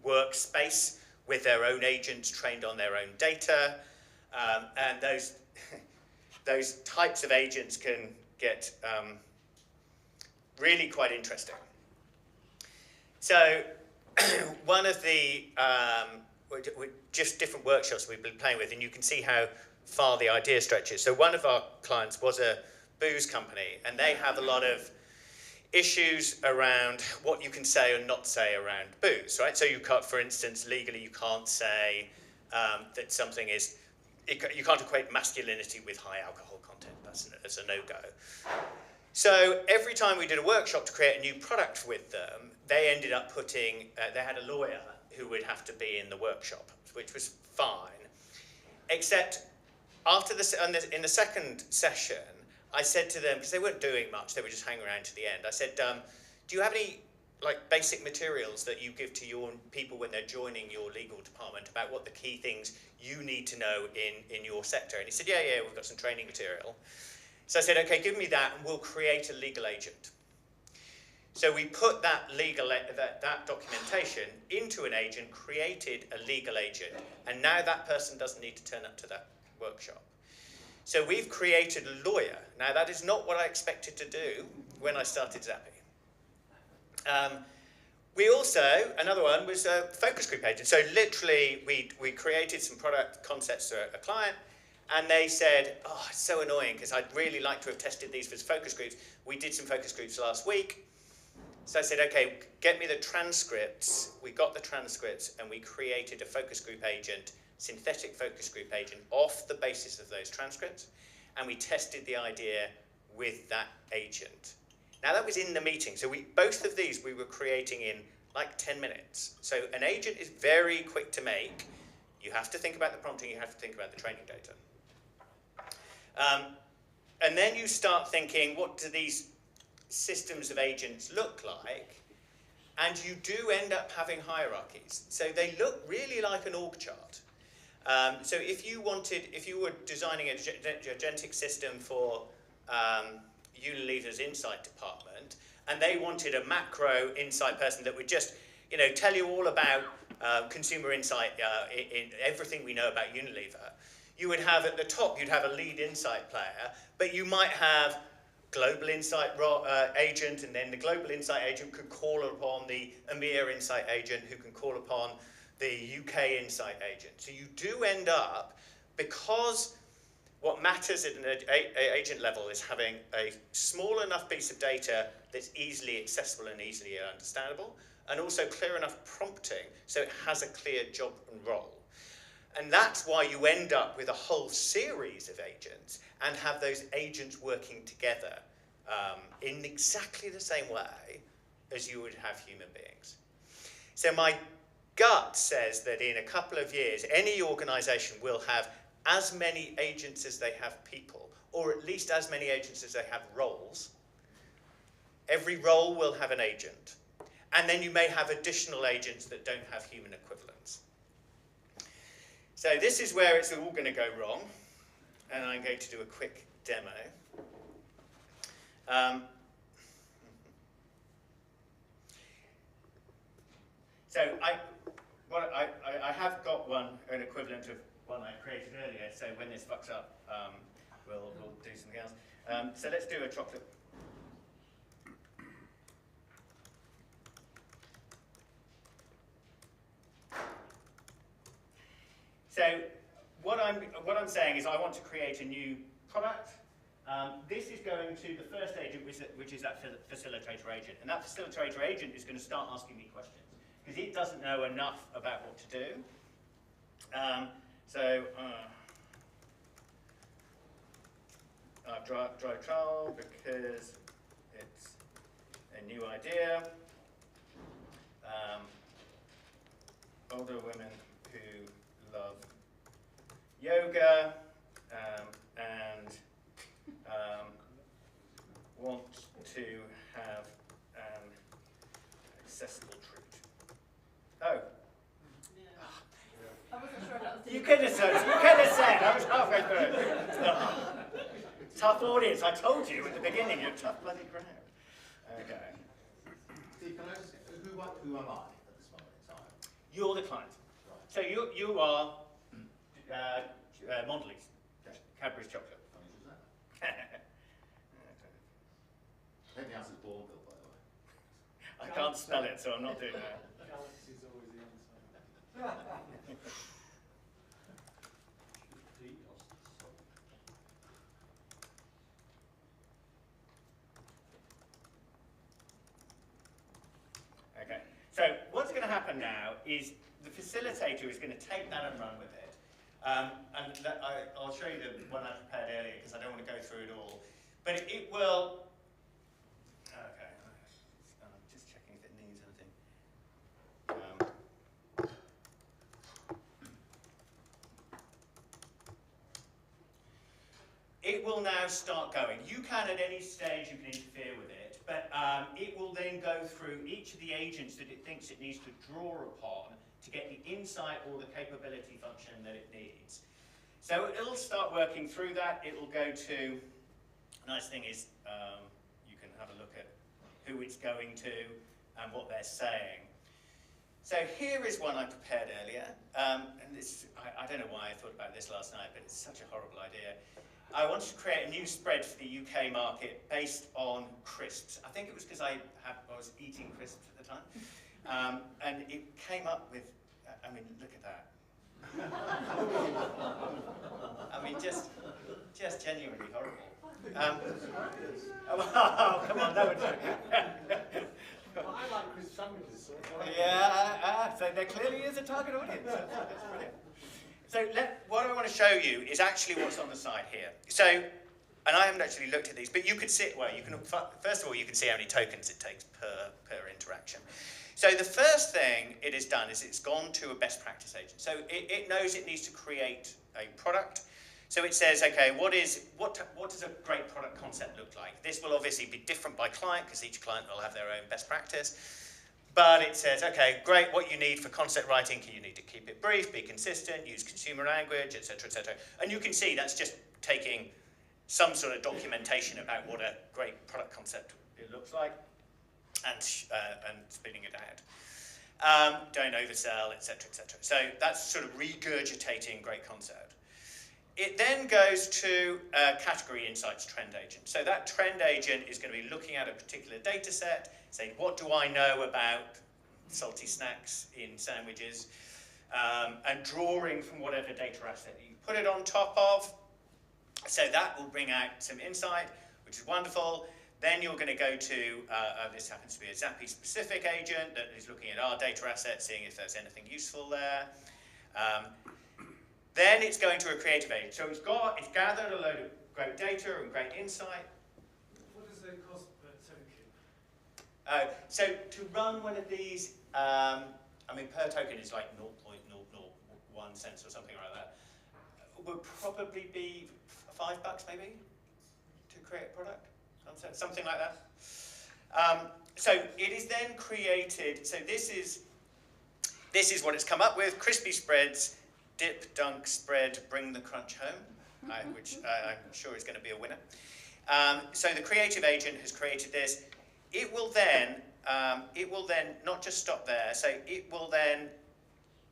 workspace with their own agents trained on their own data. And those types of agents can get really quite interesting. So one of the just different workshops we've been playing with, and you can see how far the idea stretches. So one of our clients was a booze company, and they have a lot of issues around what you can say or not say around booze, right? So you can't, for instance, legally you can't say that something is, you can't equate masculinity with high alcohol content. That's a no-go. So every time we did a workshop to create a new product with them, they ended up putting, they had a lawyer who would have to be in the workshop, which was fine. Except after in the second session, I said to them, because they weren't doing much, they were just hanging around to the end, I said, do you have any basic materials that you give to your people when they're joining your legal department about what the key things you need to know in your sector? And he said, yeah, we've got some training material. So I said, okay, give me that and we'll create a legal agent. So we put that documentation into an agent, created a legal agent, and now that person doesn't need to turn up to that workshop. So we've created a lawyer. Now that is not what I expected to do when I started Zappi. We also, another one was a focus group agent. So literally we created some product concepts to a client, and they said, oh, it's so annoying because I'd really like to have tested these for focus groups. We did some focus groups last week. So I said, okay, get me the transcripts. We got the transcripts and we created a focus group agent, synthetic focus group agent off the basis of those transcripts. And we tested the idea with that agent. Now that was in the meeting. So both of these we were creating in 10 minutes. So an agent is very quick to make. You have to think about the prompting, you have to think about the training data. And then you start thinking, what do these systems of agents look like? And you do end up having hierarchies. So they look really like an org chart. So if you were designing an agentic system for Unilever's insight department, and they wanted a macro insight person that would just, tell you all about consumer insight in everything we know about Unilever, you would have at the top, you'd have a lead insight player, but you might have global insight agent, and then the global insight agent could call upon the EMEA insight agent, who can call upon the UK insight agent. So you do end up, because what matters at an agent level is having a small enough piece of data that's easily accessible and easily understandable, and also clear enough prompting so it has a clear job and role. And that's why you end up with a whole series of agents and have those agents working together in exactly the same way as you would have human beings. So my gut says that in a couple of years, any organization will have as many agents as they have people, or at least as many agents as they have roles. Every role will have an agent. And then you may have additional agents that don't have human equivalents. So this is where it's all going to go wrong, and I'm going to do a quick demo. So I have got an equivalent of one I created earlier, so when this fucks up, we'll do something else. So let's do a chocolate. So what I'm saying is I want to create a new product. This is going to the first agent, which is that facilitator agent. And that facilitator agent is going to start asking me questions, because it doesn't know enough about what to do. I've dry trial because it's a new idea. Older women who love yoga and want to have an accessible treat. Oh. I wasn't sure that was You could have said, I was halfway through. Oh. Tough audience, I told you at the beginning, you're a tough bloody crowd. Okay. Steve, can I just, who am I at this moment in time? You're the client. Right. So you are Mondelez, Cadbury's chocolate. How much is that? I think the answer is Bourneville, by the way. I can't spell it, so I'm not doing that. Galaxy's always the answer. Okay, so what's going to happen now is the facilitator is going to take that and run with it. I'll show you the one I prepared earlier because I don't want to go through it all. But it will... Okay, I'm just checking if it needs anything. It will now start going. You can at any stage, you can interfere with it, but it will then go through each of the agents that it thinks it needs to draw upon to get the insight or the capability function that it needs. So it'll start working through that. It will go to, the nice thing is you can have a look at who it's going to and what they're saying. So here is one I prepared earlier. And this, I don't know why I thought about this last night, but it's such a horrible idea. I wanted to create a new spread for the UK market based on crisps. I think it was because I was eating crisps at the time. And it came up with, I mean, look at that. I mean, just genuinely horrible. Oh, come on, that would I like crisp sandwiches. Yeah, so there clearly is a target audience. That's brilliant. So what I want to show you is actually what's on the side here. So, and I haven't actually looked at these, but you could see, well, you can, first of all, you can see how many tokens it takes per interaction. So the first thing it has done is it's gone to a best practice agent. So it knows it needs to create a product. So it says, okay, what does a great product concept look like? This will obviously be different by client because each client will have their own best practice. But it says, okay, great, what you need for concept writing, you need to keep it brief, be consistent, use consumer language, etc., etc. And you can see that's just taking some sort of documentation about what a great product concept it looks like and spinning it out. Don't oversell, etc., etc. So that's sort of regurgitating great concept. It then goes to a category insights trend agent. So that trend agent is going to be looking at a particular data set, saying, what do I know about salty snacks in sandwiches, and drawing from whatever data asset you put it on top of. So that will bring out some insight, which is wonderful. Then you're going to go to, this happens to be a Zappy specific agent that is looking at our data asset, seeing if there's anything useful there. Then it's going to a creative agent. So it's gathered a load of great data and great insight. What does it cost per token? So to run one of these, I mean, per token is like 0.001 cents or something like that. Would probably be $5 maybe to create a product, something like that. So it is then created. So this is what it's come up with: crispy spreads, dip, dunk, spread, bring the crunch home, which I'm sure is going to be a winner. So the creative agent has created this. It will then not just stop there. So it will then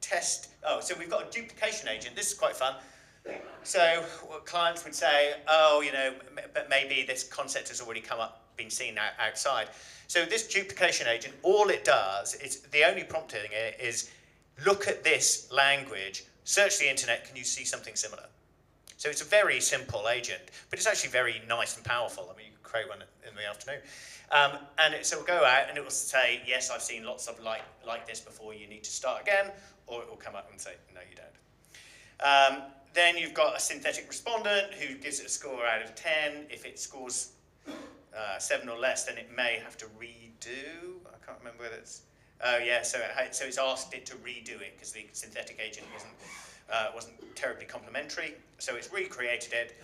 test. Oh, so we've got a duplication agent. This is quite fun. So clients would say, oh, but maybe this concept has already been seen outside. So this duplication agent, all it does is, the only prompting it is, look at this language, search the internet, can you see something similar? So it's a very simple agent, but it's actually very nice and powerful. I mean, you can create one in the afternoon. And so it'll go out and it will say, yes, I've seen lots of like this before, you need to start again, or it will come up and say, no, you don't. Then you've got a synthetic respondent who gives it a score out of 10. If it scores 7 or less, then it may have to redo. I can't remember whether it's... Oh, yeah, so it's asked it to redo it because the synthetic agent wasn't terribly complementary. So it's recreated it.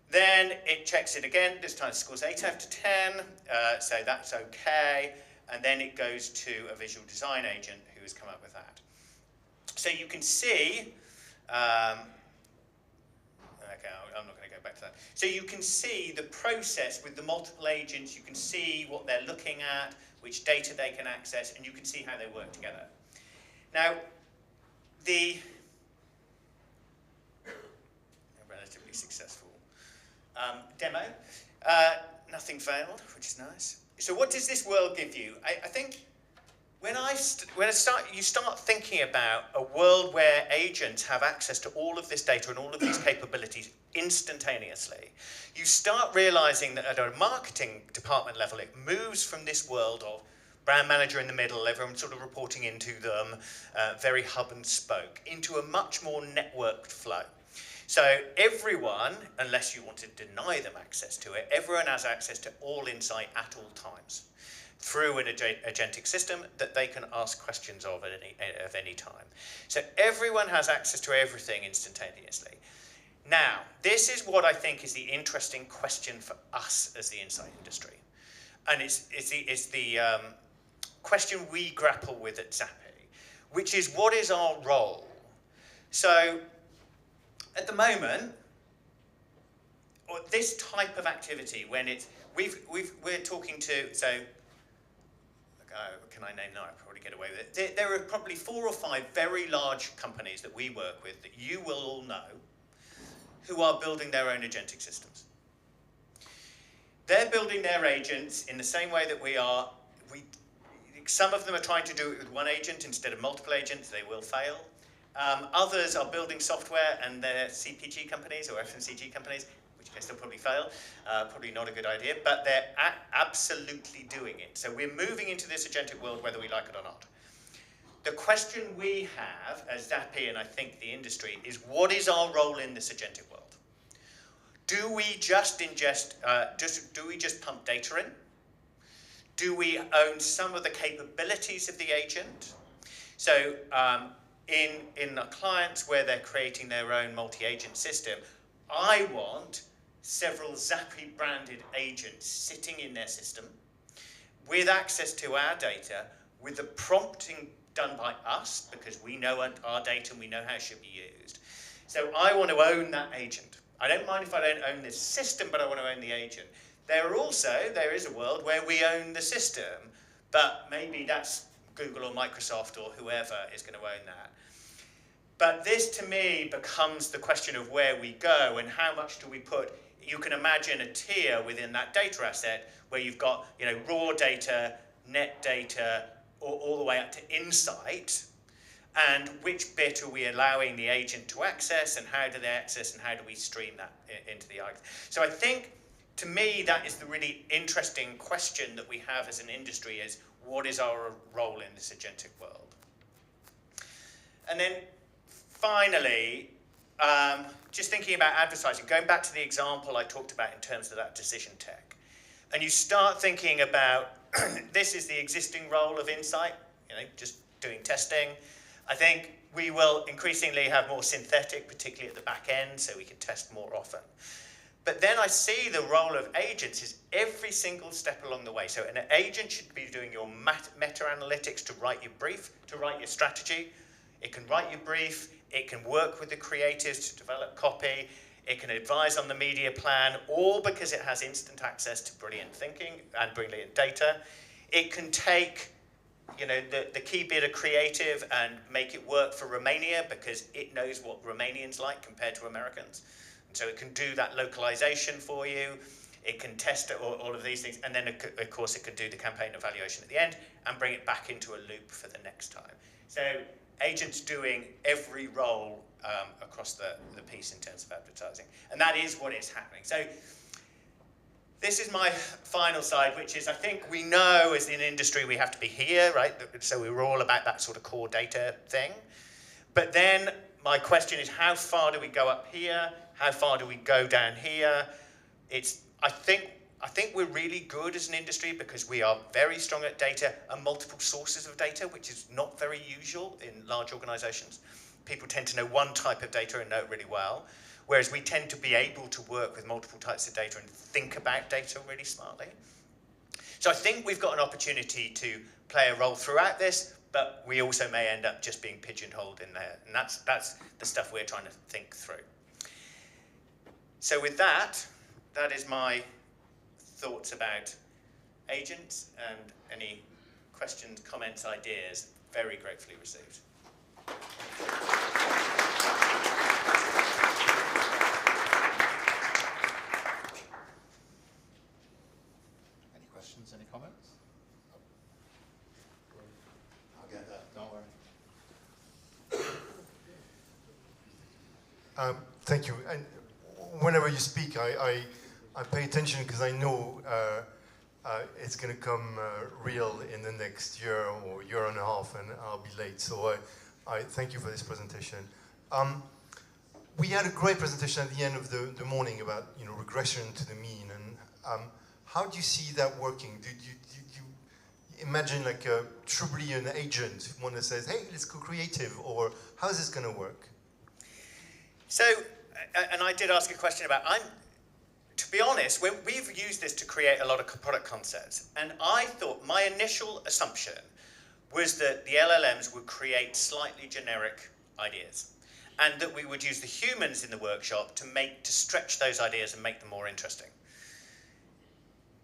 Then it checks it again. This time it scores 8 out of 10, so that's okay. And then it goes to a visual design agent who has come up with that. So you can see... Okay, I'm not going to go back to that. So you can see the process with the multiple agents. You can see what they're looking at, which data they can access, and you can see how they work together. Now, the relatively successful demo, nothing failed, which is nice. So what does this world give you? I think you start thinking about a world where agents have access to all of this data and all of these capabilities instantaneously, you start realizing that at a marketing department level, it moves from this world of brand manager in the middle, everyone sort of reporting into them, very hub and spoke, into a much more networked flow. So everyone, unless you want to deny them access to it, everyone has access to all insight at all times, through an agentic system that they can ask questions of at any time. So everyone has access to everything instantaneously. Now, this is what I think is the interesting question for us as the insight industry. And it's the question we grapple with at Zappy, which is, what is our role? So at the moment, or this type of activity, when it's, we're talking to, so, can I name now? I'll probably get away with it. There are probably 4 or 5 very large companies that we work with that you will all know who are building their own agentic systems. They're building their agents in the same way that we are. Some of them are trying to do it with one agent instead of multiple agents. They will fail. Others are building software and they're CPG companies or FMCG companies, in which case they'll probably fail. Probably not a good idea, but they're absolutely doing it. So we're moving into this agentic world whether we like it or not. The question we have as Zappy, and I think the industry, is what is our role in this agentic world? Do we just ingest, do we just pump data in? Do we own some of the capabilities of the agent? So in the clients where they're creating their own multi-agent system, I want several Zappy branded agents sitting in their system with access to our data, with the prompting done by us, because we know our data and we know how it should be used. So I want to own that agent. I don't mind if I don't own this system, but I want to own the agent. There is a world where we own the system, but maybe that's Google or Microsoft or whoever is going to own that. But this, to me, becomes the question of where we go and how much do we put. You can imagine a tier within that data asset where you've got, you know, raw data, net data, all the way up to insight. And which bit are we allowing the agent to access, and how do they access, and how do we stream that into the archive? So I think, to me, that is the really interesting question that we have as an industry, is what is our role in this agentic world? And then finally, just thinking about advertising, going back to the example I talked about in terms of that decision tech, and you start thinking about, this is the existing role of insight, you know, just doing testing. I think we will increasingly have more synthetic, particularly at the back end, so we can test more often. But then I see the role of agents is every single step along the way. So an agent should be doing your meta-analytics to write your brief, to write your strategy. It can write your brief. It can work with the creatives to develop copy. It can advise on the media plan, all because it has instant access to brilliant thinking and brilliant data. It can take, you know, the key bit of creative and make it work for Romania because it knows what Romanians like compared to Americans. And so it can do that localization for you. It can test all of these things. And then, of course, it can do the campaign evaluation at the end and bring it back into a loop for the next time. So agents doing every role across the piece in terms of advertising. And that is what is happening. So this is my final slide, which is, I think we know as an industry we have to be here, right? So we were all about that sort of core data thing. But then my question is, how far do we go up here? How far do we go down here? I think we're really good as an industry because we are very strong at data and multiple sources of data, which is not very usual in large organizations. People tend to know one type of data and know it really well. Whereas we tend to be able to work with multiple types of data and think about data really smartly. So I think we've got an opportunity to play a role throughout this, but we also may end up just being pigeonholed in there. And that's the stuff we're trying to think through. So with that is my thoughts about agents, and any questions, comments, ideas, very gratefully received. Any comments? I'll get that, don't worry. Thank you. And whenever you speak, I pay attention because I know it's going to come real in the next year or year and a half, and I'll be late. So I thank you for this presentation. We had a great presentation at the end of the morning about, you know, regression to the mean, and how do you see that working? Do you imagine like a truly an agent, one that says, hey, let's go creative, or how is this going to work? So, and I did ask a question about, to be honest, we've used this to create a lot of product concepts, and I thought my initial assumption was that the LLMs would create slightly generic ideas, and that we would use the humans in the workshop to stretch those ideas and make them more interesting.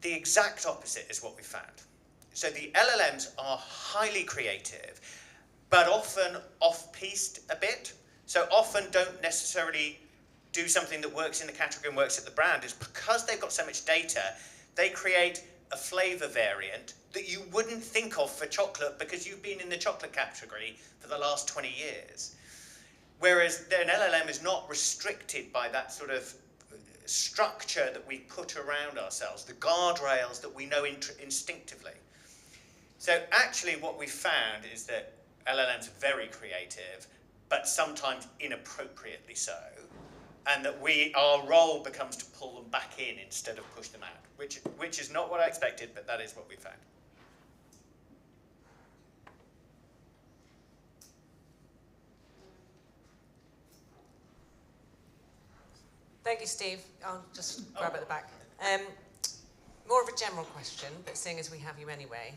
The exact opposite is what we found. So the LLMs are highly creative, but often off-piste a bit. So often don't necessarily do something that works in the category and works at the brand. Is because they've got so much data, they create a flavor variant that you wouldn't think of for chocolate because you've been in the chocolate category for the last 20 years. Whereas an LLM is not restricted by that sort of structure that we put around ourselves, the guardrails that we know instinctively. So actually what we found is that LLMs are very creative, but sometimes inappropriately so, and that our role becomes to pull them back in instead of push them out, which is not what I expected, but that is what we found. Thank you, Steve. I'll just grab at the back. More of a general question, but seeing as we have you anyway.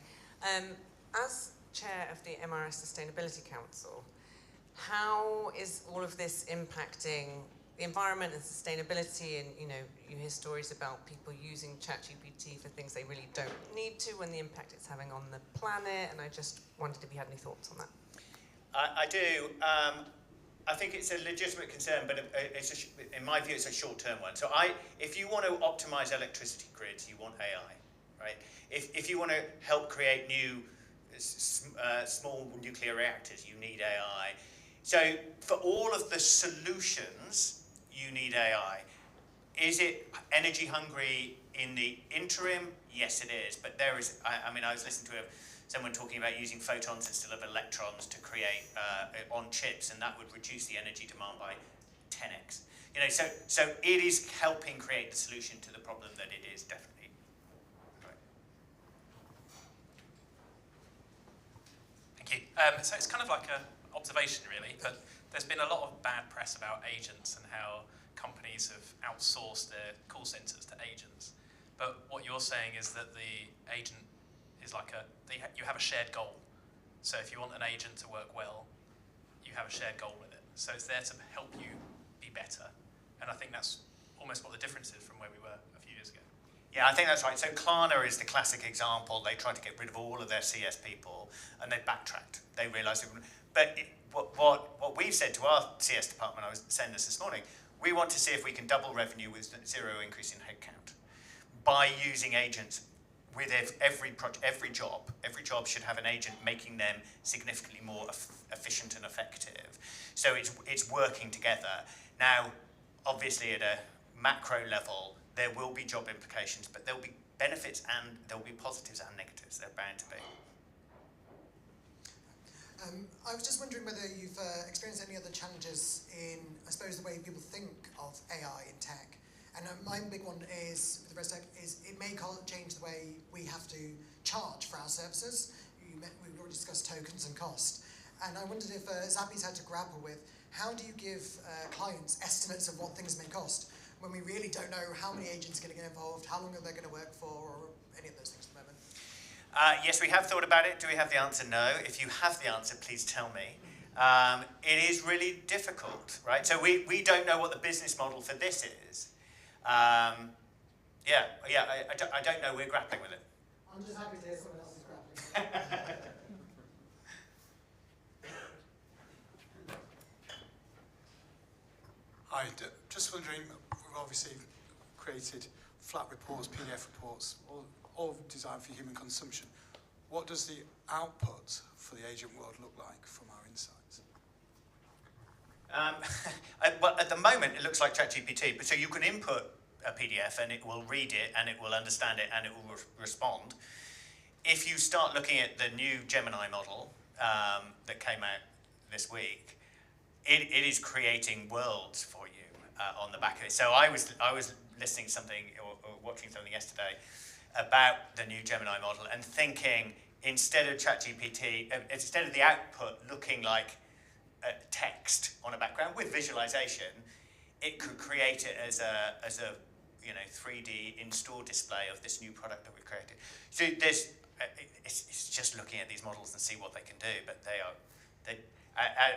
As chair of the MRS Sustainability Council, how is all of this impacting the environment and sustainability? And you hear stories about people using ChatGPT for things they really don't need to, and the impact it's having on the planet. And I just wondered if you had any thoughts on that. I do. I think it's a legitimate concern, but in my view, it's a short-term one. So if you want to optimize electricity grids, you want AI, right? If you want to help create new small nuclear reactors, you need AI. So for all of the solutions, you need AI. Is it energy hungry in the interim? Yes, it is. But there is, I mean, I was listening to someone talking about using photons instead of electrons to create on chips, and that would reduce the energy demand by 10x. You know, so it is helping create the solution to the problem that it is, definitely. Thank you. So it's kind of like an observation, really, but there's been a lot of bad press about agents and how companies have outsourced their call centers to agents. But what you're saying is that the agent is like you have a shared goal. So if you want an agent to work well, you have a shared goal with it. So it's there to help you be better. And I think that's almost what the difference is from where we were a few years ago. Yeah, I think that's right. So Klarna is the classic example. They tried to get rid of all of their CS people, and they backtracked. They realised, but what we've said to our CS department, I was saying this morning, we want to see if we can double revenue with zero increase in headcount by using agents with every job. Every job should have an agent making them significantly more efficient and effective. So it's working together. Now, obviously at a macro level, there will be job implications, but there will be benefits and there will be positives and negatives. They're bound to be. I was just wondering whether you've experienced any other challenges in, I suppose, the way people think of AI in tech. And my big one is, with the rest of tech, is it may change the way we have to charge for our services. We've already discussed tokens and cost. And I wondered if Zappy's had to grapple with, how do you give clients estimates of what things may cost when we really don't know how many agents are going to get involved, how long are they going to work for, or any of those things at the moment? Yes, we have thought about it. Do we have the answer? No. If you have the answer, please tell me. It is really difficult, right? So we don't know what the business model for this is. I don't know. We're grappling with it. I'm just happy to hear someone else is grappling. Hi, just wondering, we've obviously created flat reports, PDF reports, all designed for human consumption. What does the output for the agent world look like from our insights? Well, at the moment, it looks like ChatGPT. So you can input a PDF and it will read it and it will understand it and it will respond. If you start looking at the new Gemini model that came out this week, it is creating worlds for you on the back of it. So I was listening to something or watching something yesterday about the new Gemini model and thinking, instead of ChatGPT, instead of the output looking like text on a background with visualization, it could create it as a 3D in-store display of this new product that we've created. So it's just looking at these models and see what they can do, but they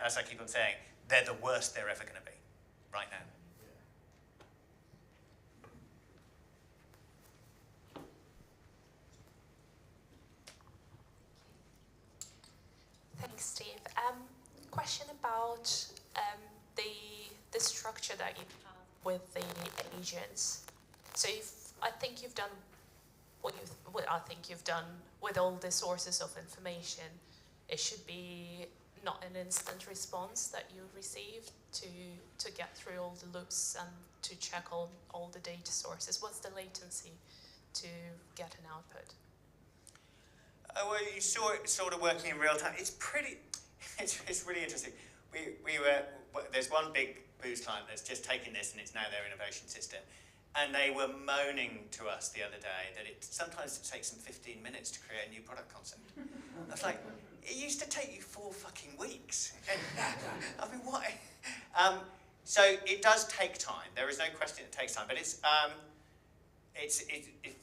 as I keep on saying, they're the worst they're ever going to be right now. Thanks, Steve. Question about the structure that you have with the agents. So I think you've done what you've done with all the sources of information. It should be not an instant response that you receive to get through all the loops and to check all the data sources. What's the latency to get an output? Well, you saw it sort of working in real time. It's really interesting. There's one big booze client that's just taken this and it's now their innovation system. And they were moaning to us the other day that sometimes it takes them 15 minutes to create a new product concept. I was like, it used to take you 4 fucking weeks. I mean, why? So it does take time. There is no question it takes time, but it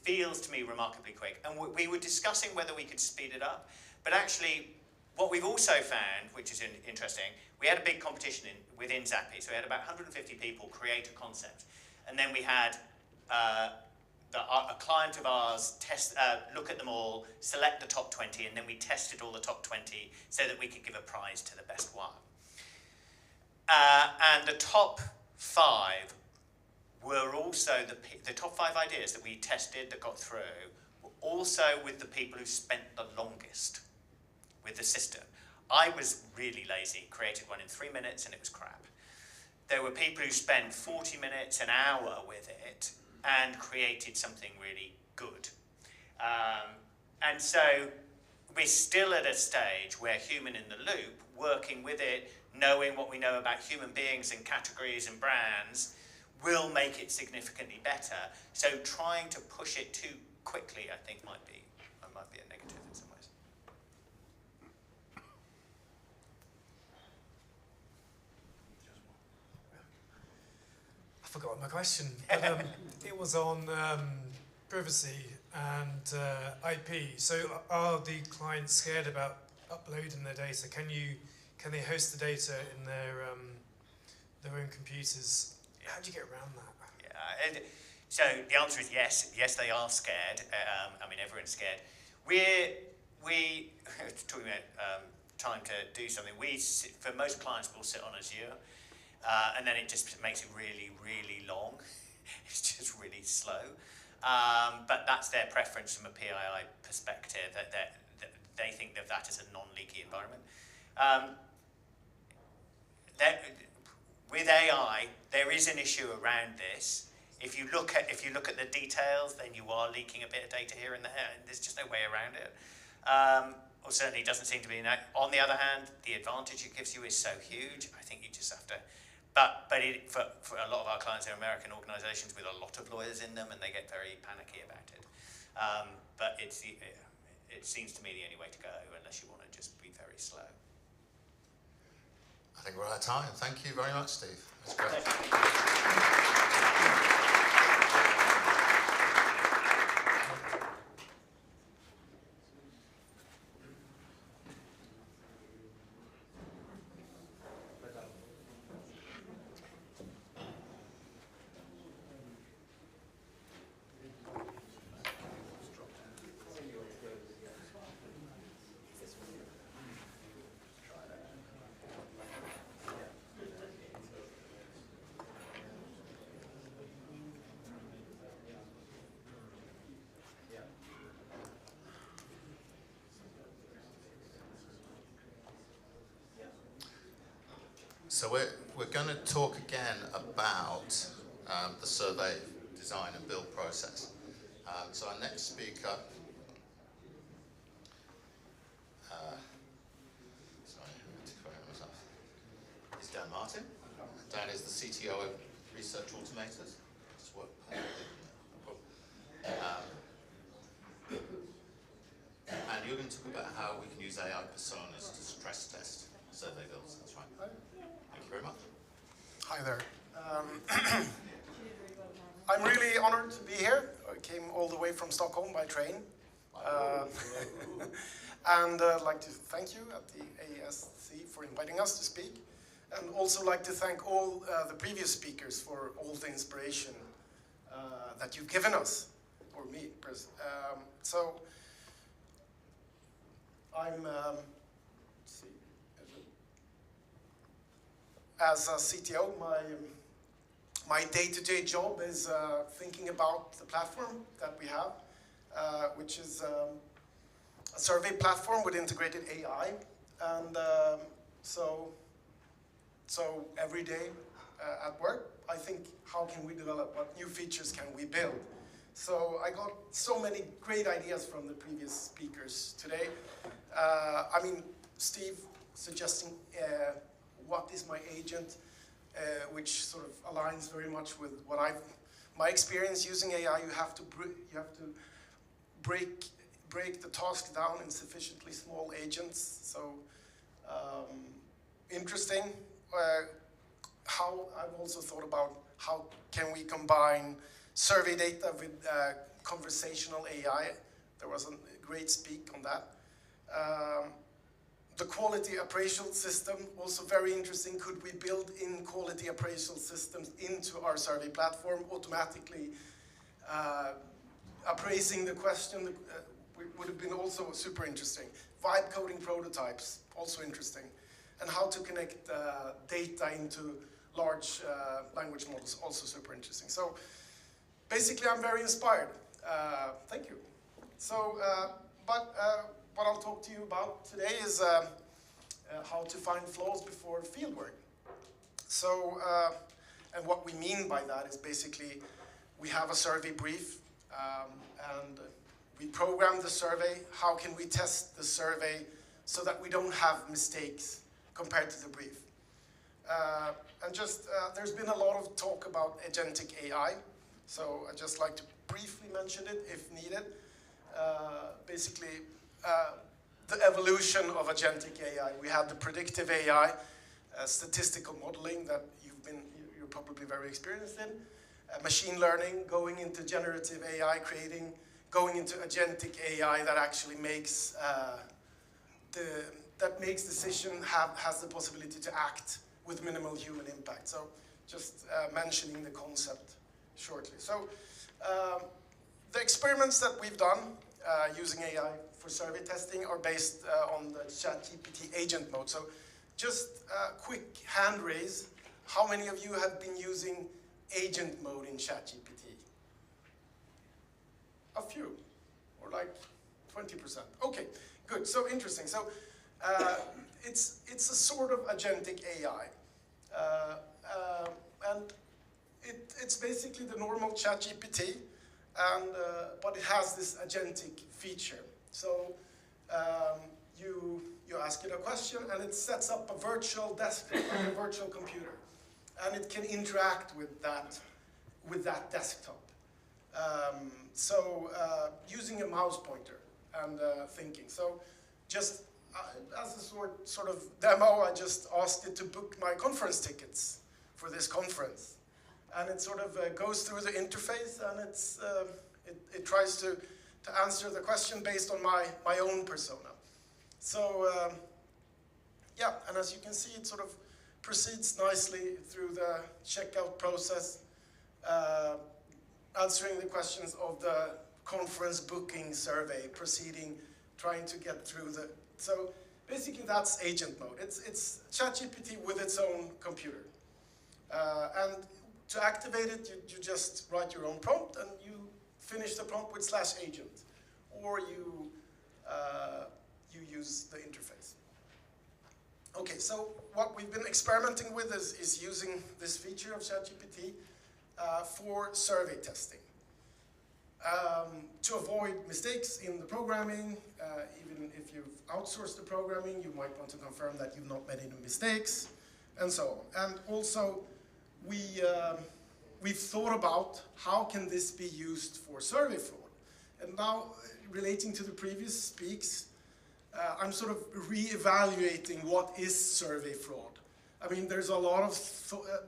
feels to me remarkably quick. And we were discussing whether we could speed it up, but actually, what we've also found, which is interesting, we had a big competition within Zappy. So we had about 150 people create a concept. And then we had a client of ours look at them all, select the top 20, and then we tested all the top 20 so that we could give a prize to the best one. And the top 5 were also the top 5 ideas that we tested that got through were also with the people who spent the longest with the system. I was really lazy, created one in 3 minutes and it was crap. There were people who spent 40 minutes, an hour with it and created something really good. And so we're still at a stage where human in the loop, working with it, knowing what we know about human beings and categories and brands, will make it significantly better. So trying to push it too quickly, I think, might be a negative in some ways. I forgot my question, but it was on privacy and IP. So are the clients scared about uploading their data? Can they host the data in their own computers? How do you get around that? Yeah, so the answer is yes. Yes, they are scared. I mean, everyone's scared. We talking about time to do something. For most clients, we'll sit on Azure, and then it just makes it really, really long. It's just really slow. But that's their preference from a PII perspective. That they think of that as a non-leaky environment. With AI, there is an issue around this. If you look at the details, then you are leaking a bit of data here and there, and there's just no way around it. Or certainly doesn't seem to be. On the other hand, the advantage it gives you is so huge. I think you just have to. But for a lot of our clients, they're American organisations with a lot of lawyers in them, and they get very panicky about it. But it seems to me the only way to go, unless you want to just be very slow. I think we're out of time. Thank you very much, Steve. That's great. So we're going to talk again about the survey design and build process. So our next speaker, is Dan Martin. Dan is the CTO of Research Automators. Just work. And you're going to talk about how we can use AI personas to stress test survey builds. That's right. Thank you very much. Hi there. I'm really honored to be here. I came all the way from Stockholm by train. And I'd like to thank you at the ASC for inviting us to speak. And also like to thank all the previous speakers for all the inspiration that you've given us, or me. So I'm, as a CTO, my day-to-day job is thinking about the platform that we have, which is a survey platform with integrated AI. And so every day at work, I think, how can we develop, what new features can we build? So I got so many great ideas from the previous speakers today. I mean, Steve suggesting what is my agent, which sort of aligns very much with what my experience using AI. You have to break the task down in sufficiently small agents. So interesting. How I've also thought about how can we combine survey data with conversational AI. There was a great speak on that. The quality appraisal system, also very interesting. Could we build in quality appraisal systems into our survey platform, automatically appraising the question? Would have been also super interesting. Vibe coding prototypes, also interesting. and how to connect data into large language models, also super interesting. So basically, I'm very inspired. Thank you. So, what I'll talk to you about today is how to find flaws before fieldwork. So, and what we mean by that is basically we have a survey brief, and we program the survey. How can we test the survey so that we don't have mistakes compared to the brief? And just, there's been a lot of talk about agentic AI, so I'd just like to briefly mention it if needed. Basically, the evolution of agentic AI. We have the predictive AI, statistical modeling that you're probably very experienced in, machine learning, going into generative AI, going into agentic AI that actually makes has the possibility to act with minimal human impact. So just mentioning the concept shortly. So the experiments that we've done using AI for survey testing are based on the ChatGPT agent mode. So just a quick hand raise, how many of you have been using agent mode in ChatGPT? A few, or like 20%. Okay, good, so interesting. So it's a sort of agentic AI. And it's basically the normal ChatGPT, but it has this agentic feature. So you ask it a question, and it sets up a virtual desktop, like a virtual computer, and it can interact with that desktop. Using a mouse pointer and thinking. So just as a sort of demo, I just asked it to book my conference tickets for this conference. And it sort of goes through the interface, and it tries to answer the question based on my own persona. So yeah, and as you can see, it sort of proceeds nicely through the checkout process, answering the questions of the conference booking survey, trying to get through the. So basically, that's agent mode. It's ChatGPT with its own computer, and to activate it, you just write your own prompt, and you finish the prompt with /agent, or you use the interface. Okay, so what we've been experimenting with is using this feature of ChatGPT for survey testing. To avoid mistakes in the programming, even if you've outsourced the programming, you might want to confirm that you've not made any mistakes, and so on. And also, we've thought about how can this be used for survey fraud. And now, relating to the previous speaks, I'm sort of re-evaluating what is survey fraud. I mean, there's a lot of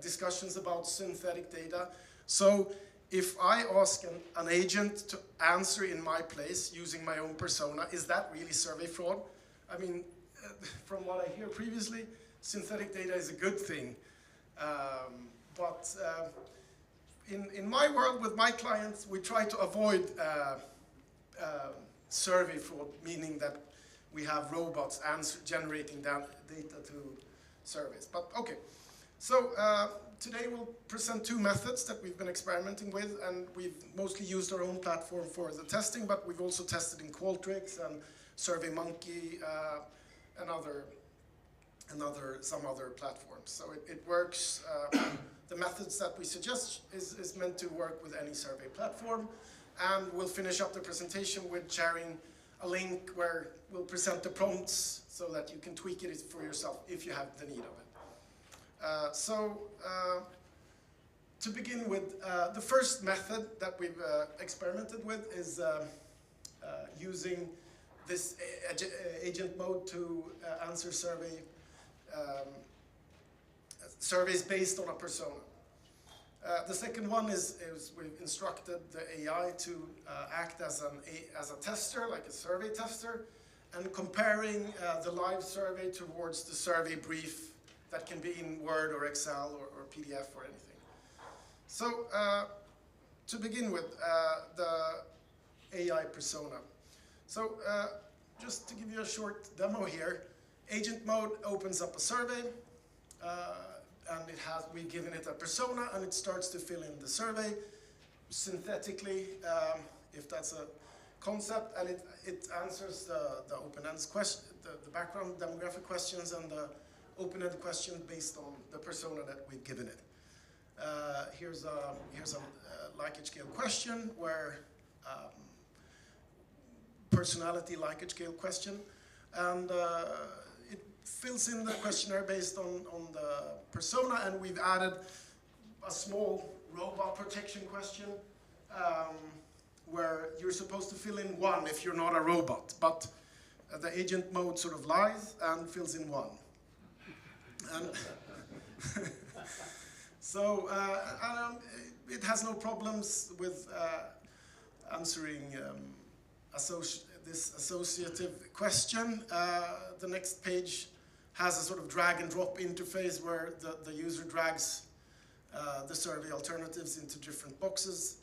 discussions about synthetic data. So if I ask an agent to answer in my place using my own persona, is that really survey fraud? I mean, from what I hear previously, synthetic data is a good thing. But in my world, with my clients, we try to avoid survey fraud, meaning that we have robots generating data to surveys. But okay, so today we'll present two methods that we've been experimenting with, and we've mostly used our own platform for the testing, but we've also tested in Qualtrics and SurveyMonkey and some other platforms. So it works. The methods that we suggest is meant to work with any survey platform, and we'll finish up the presentation with sharing a link where we'll present the prompts so that you can tweak it for yourself if you have the need of it. To begin with, the first method that we've experimented with is using this agent mode to answer surveys based on a persona. The second one is we've instructed the AI to act as a tester, like a survey tester, and comparing the live survey towards the survey brief that can be in Word or Excel or PDF or anything. So to begin with, the AI persona. So just to give you a short demo here, Agent mode opens up a survey, and we've given it a persona, and it starts to fill in the survey synthetically, if that's a concept, and it answers the open-ended question, the background demographic questions, and the open-ended question based on the persona that we've given it. Here's a Likert scale question where personality Likert scale question, and it fills in the questionnaire based on the persona, and we've added a small robot protection question where you're supposed to fill in 1 if you're not a robot, but the agent mode sort of lies and fills in 1. And so it has no problems with answering this associative question. The next page has a sort of drag and drop interface where the user drags the survey alternatives into different boxes.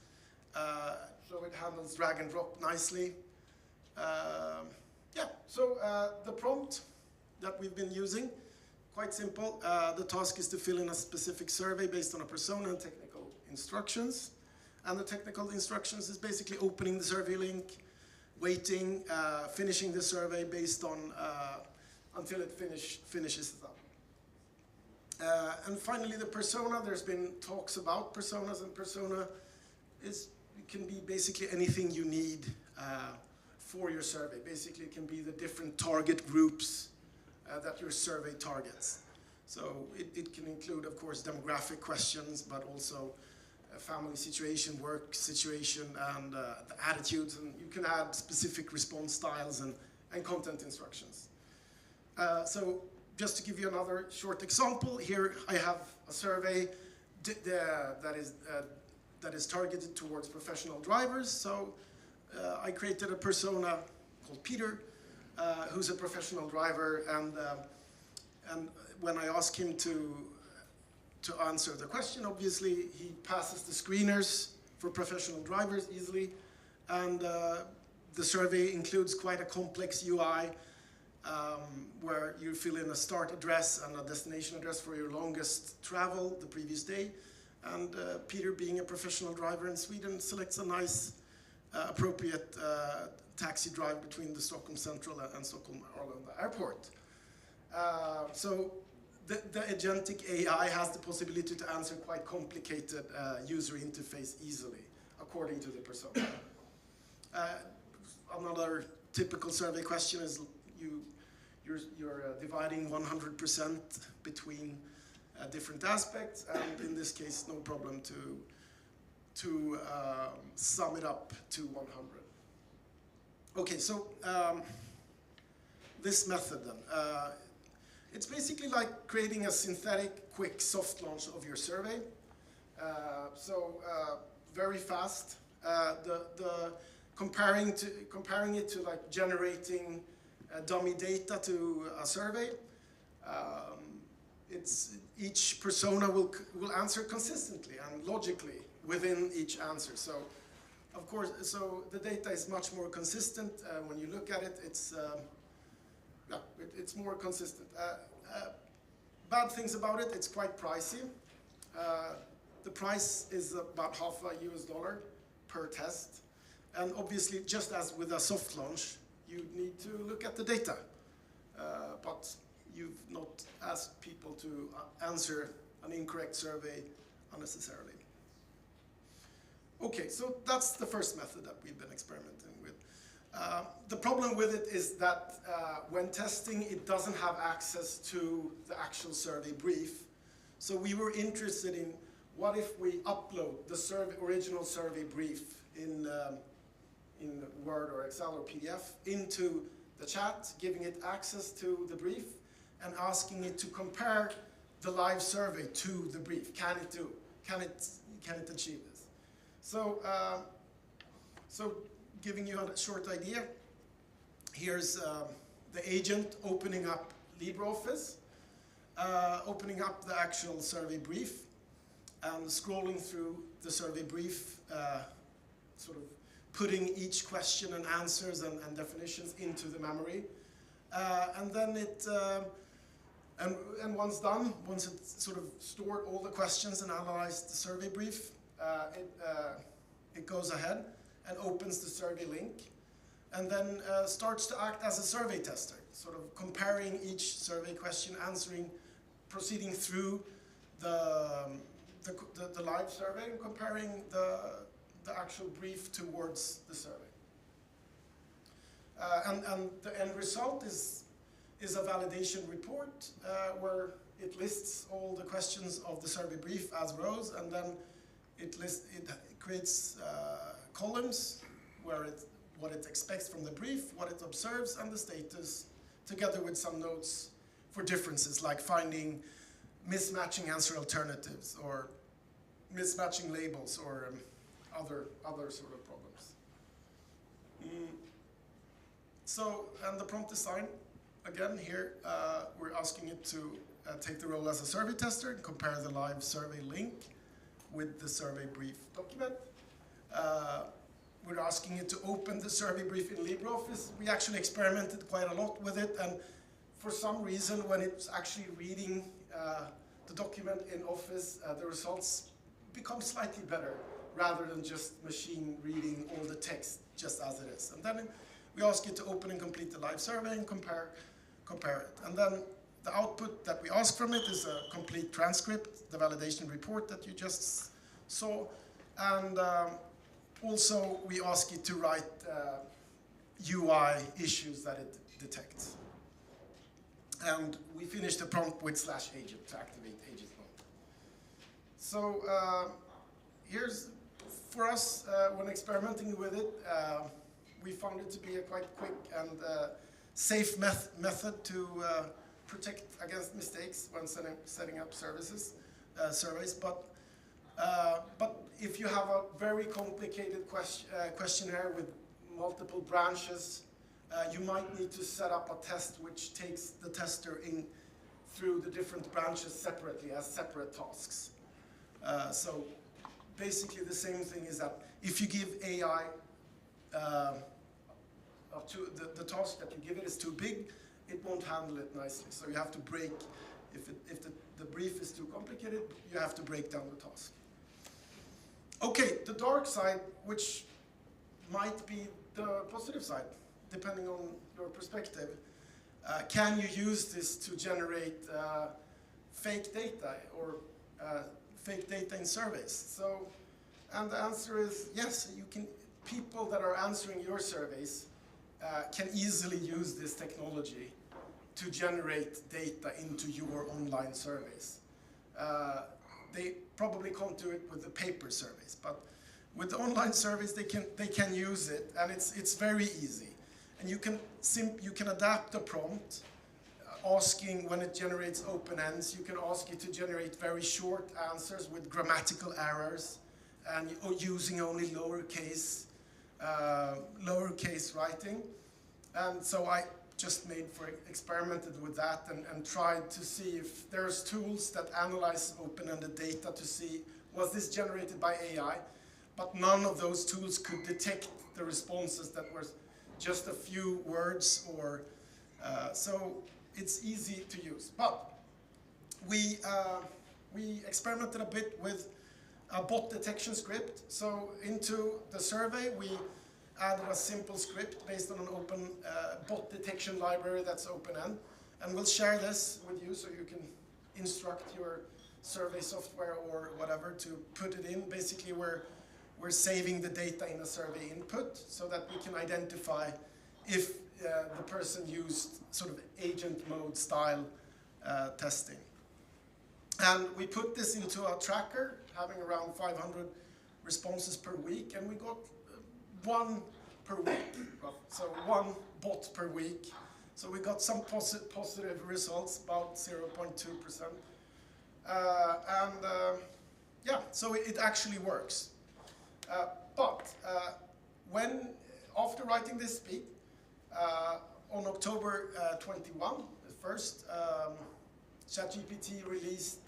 So it handles drag and drop nicely. Yeah, so the prompt that we've been using, quite simple. The task is to fill in a specific survey based on a persona and technical instructions. And the technical instructions is basically opening the survey link, waiting, finishing the survey based on until it finishes it up. And finally, the persona. There's been talks about personas, and persona can be basically anything you need for your survey. Basically, it can be the different target groups that your survey targets. So it can include, of course, demographic questions, but also family situation, work situation, and the attitudes. And you can add specific response styles and content instructions. So just to give you another short example, here I have a survey that is targeted towards professional drivers. So I created a persona called Peter, who's a professional driver, and when I ask him to answer the question, obviously he passes the screeners for professional drivers easily, and the survey includes quite a complex UI where you fill in a start address and a destination address for your longest travel the previous day, and Peter, being a professional driver in Sweden, selects a nice appropriate taxi drive between the Stockholm Central and Stockholm Arlanda Airport. So the agentic AI has the possibility to answer quite complicated user interface easily, according to the persona. Another typical survey question is you're dividing 100% between different aspects, and in this case, no problem to sum it up to 100. Okay, so this method then. It's basically like creating a synthetic, quick, soft launch of your survey. Very fast. Comparing it to like generating dummy data to a survey. Each persona will answer consistently and logically within each answer. So, of course, the data is much more consistent. When you look at it, it's more consistent. Bad things about it, it's quite pricey. The price is about $50 per test. And obviously, just as with a soft launch, you need to look at the data. But you've not asked people to answer an incorrect survey unnecessarily. Okay, so that's the first method that we've been experimenting with. The problem with it is that when testing, it doesn't have access to the actual survey brief. So we were interested in what if we upload the original survey brief in Word or Excel or PDF into the chat, giving it access to the brief, and asking it to compare the live survey to the brief. Can it achieve this? So, giving you a short idea, here's the agent opening up LibreOffice, opening up the actual survey brief, and scrolling through the survey brief, sort of putting each question and answers and definitions into the memory. And then it, and once done, once it sort of stored all the questions and analyzed the survey brief, it goes ahead and opens the survey link, and then starts to act as a survey tester, sort of comparing each survey question, proceeding through the live survey and comparing the actual brief towards the survey. And the end result is a validation report where it lists all the questions of the survey brief as rows, and then it creates columns where what it expects from the brief, what it observes, and the status, together with some notes for differences, like finding mismatching answer alternatives or mismatching labels or other sort of problems. So, and the prompt design, again here, we're asking it to take the role as a survey tester and compare the live survey link with the survey brief document. We're asking it to open the survey brief in LibreOffice. We actually experimented quite a lot with it, and for some reason, when it's actually reading the document in Office, the results become slightly better, rather than just machine reading all the text just as it is. And then we ask it to open and complete the live survey and compare it. And then the output that we ask from it is a complete transcript, the validation report that you just saw, and also we ask it to write UI issues that it detects. And we finish the prompt with /agent to activate agent mode. So here's, for us, when experimenting with it, we found it to be a quite quick and safe method to protect against mistakes when setting up surveys. But if you have a very complicated questionnaire with multiple branches, you might need to set up a test which takes the tester in through the different branches separately as separate tasks. So basically the same thing is that if you give AI the task that you give it is too big, it won't handle it nicely. So you have to break, if the brief is too complicated, you have to break down the task. Okay, the dark side, which might be the positive side, depending on your perspective. Can you use this to generate fake data or fake data in surveys? So, and the answer is yes, you can. People that are answering your surveys can easily use this technology to generate data into your online surveys. They probably can't do it with the paper surveys, but with the online surveys they can use it, and it's very easy. And you can adapt the prompt, asking when it generates open ends. You can ask it to generate very short answers with grammatical errors, and using only lowercase writing. And so I just experimented with that and tried to see if there's tools that analyze open-ended data to see, was this generated by AI? But none of those tools could detect the responses that were just a few words, or so it's easy to use. But we experimented a bit with a bot detection script. So into the survey, we added a simple script based on an open bot detection library that's open-end. And we'll share this with you so you can instruct your survey software or whatever to put it in. Basically, we're saving the data in a survey input so that we can identify if the person used sort of agent mode style testing. And we put this into a tracker, having around 500 responses per week, and we got one per week, so one bot per week. So we got some positive results, about 0.2%. Yeah, so it actually works. But after writing this speak, on October 21, the first, ChatGPT released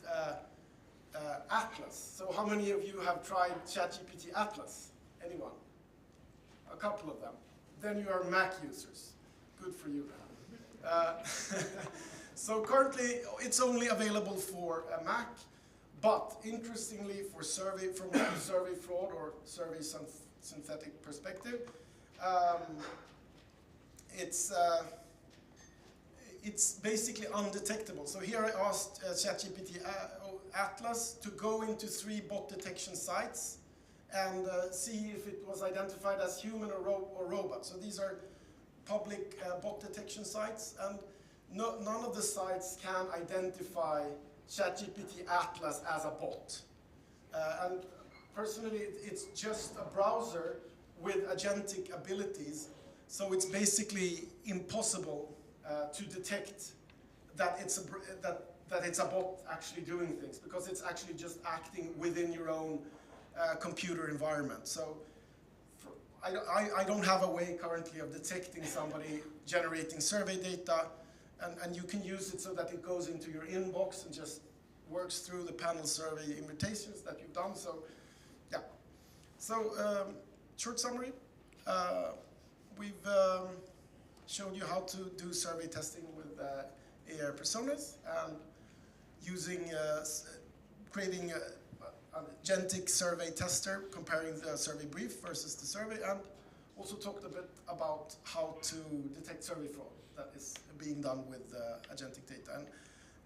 Atlas. So how many of you have tried ChatGPT Atlas? Anyone? A couple of them. Then you are Mac users. Good for you. So currently, it's only available for a Mac, but interestingly, for survey, from a survey fraud or survey synthetic perspective, it's basically undetectable. So here I asked ChatGPT Atlas to go into 3 bot detection sites and see if it was identified as human or robot. So these are public bot detection sites, and none of the sites can identify ChatGPT Atlas as a bot. And personally, it's just a browser with agentic abilities, so it's basically impossible to detect that it's a bot actually doing things, because it's actually just acting within your own computer environment. So I don't have a way currently of detecting somebody generating survey data, and you can use it so that it goes into your inbox and just works through the panel survey invitations that you've done. So yeah. So short summary, we've showed you how to do survey testing with AI personas, and using creating an agentic survey tester, comparing the survey brief versus the survey, and also talked a bit about how to detect survey fraud that is being done with agentic data.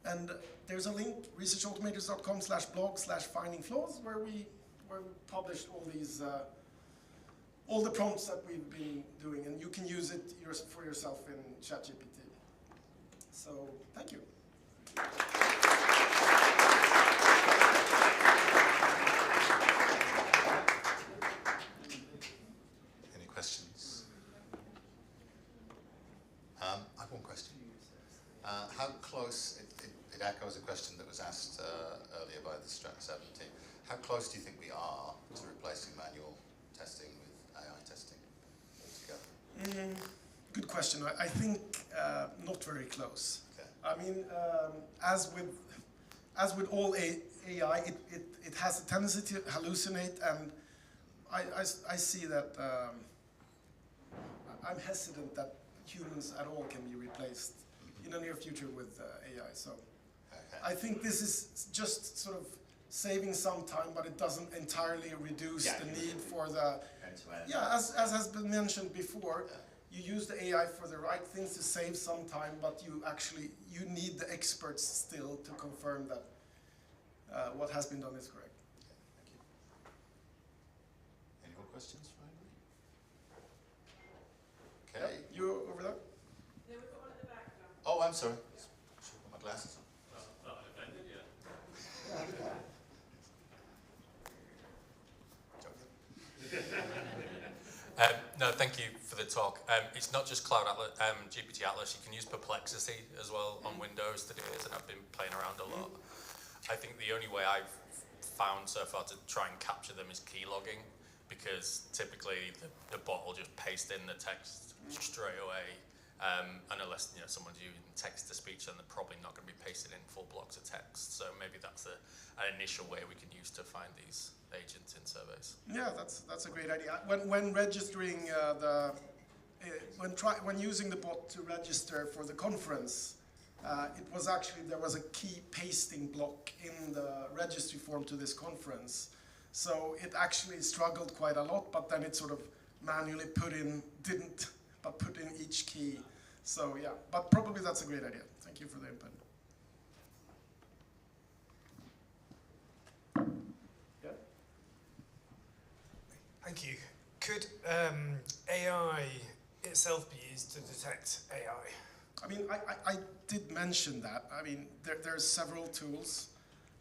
And there's a link, researchautomators.com/blog/finding flaws, where we published all these all the prompts that we've been doing, and you can use it for yourself in ChatGPT. So thank you. Any questions? I have one question. How close, it echoes a question that was asked earlier by the Strat 7 team. How close do you think we are to replacing manual testing with AI testing altogether? Good question. I think not very close. Okay. I mean, as with all AI, it has a tendency to hallucinate, and I see that I'm hesitant that humans at all can be replaced in the near future with AI. So I think this is just sort of saving some time, but it doesn't entirely reduce the need for the end-to-end. Yeah, as has been mentioned before, you use the AI for the right things to save some time, but you need the experts still to confirm that what has been done is correct. Thank you. Any more questions for anybody? Okay. Yep. You over there? No, we've got one at the back now. Oh, I'm sorry. Should put my glasses on. Not offended yet. No, thank you for the talk. It's not just Cloud Atlas, GPT Atlas. You can use Perplexity as well on Windows to do this, and I've been playing around a lot. I think the only way I've found so far to try and capture them is keylogging, because typically the bot will just paste in the text straight away, and unless someone's using text-to-speech, then they're probably not going to be pasting in full blocks of text. So maybe that's an initial way we can use to find these agents in surveys. Yeah, that's a great idea. When registering when using the bot to register for the conference, there was a key pasting block in the registry form to this conference. So it actually struggled quite a lot, but then it sort of manually put in each key. So yeah, but probably that's a great idea. Thank you for the input. Yeah. Thank you. Could AI itself be used to detect AI? I mean, I did mention that. I mean, there's several tools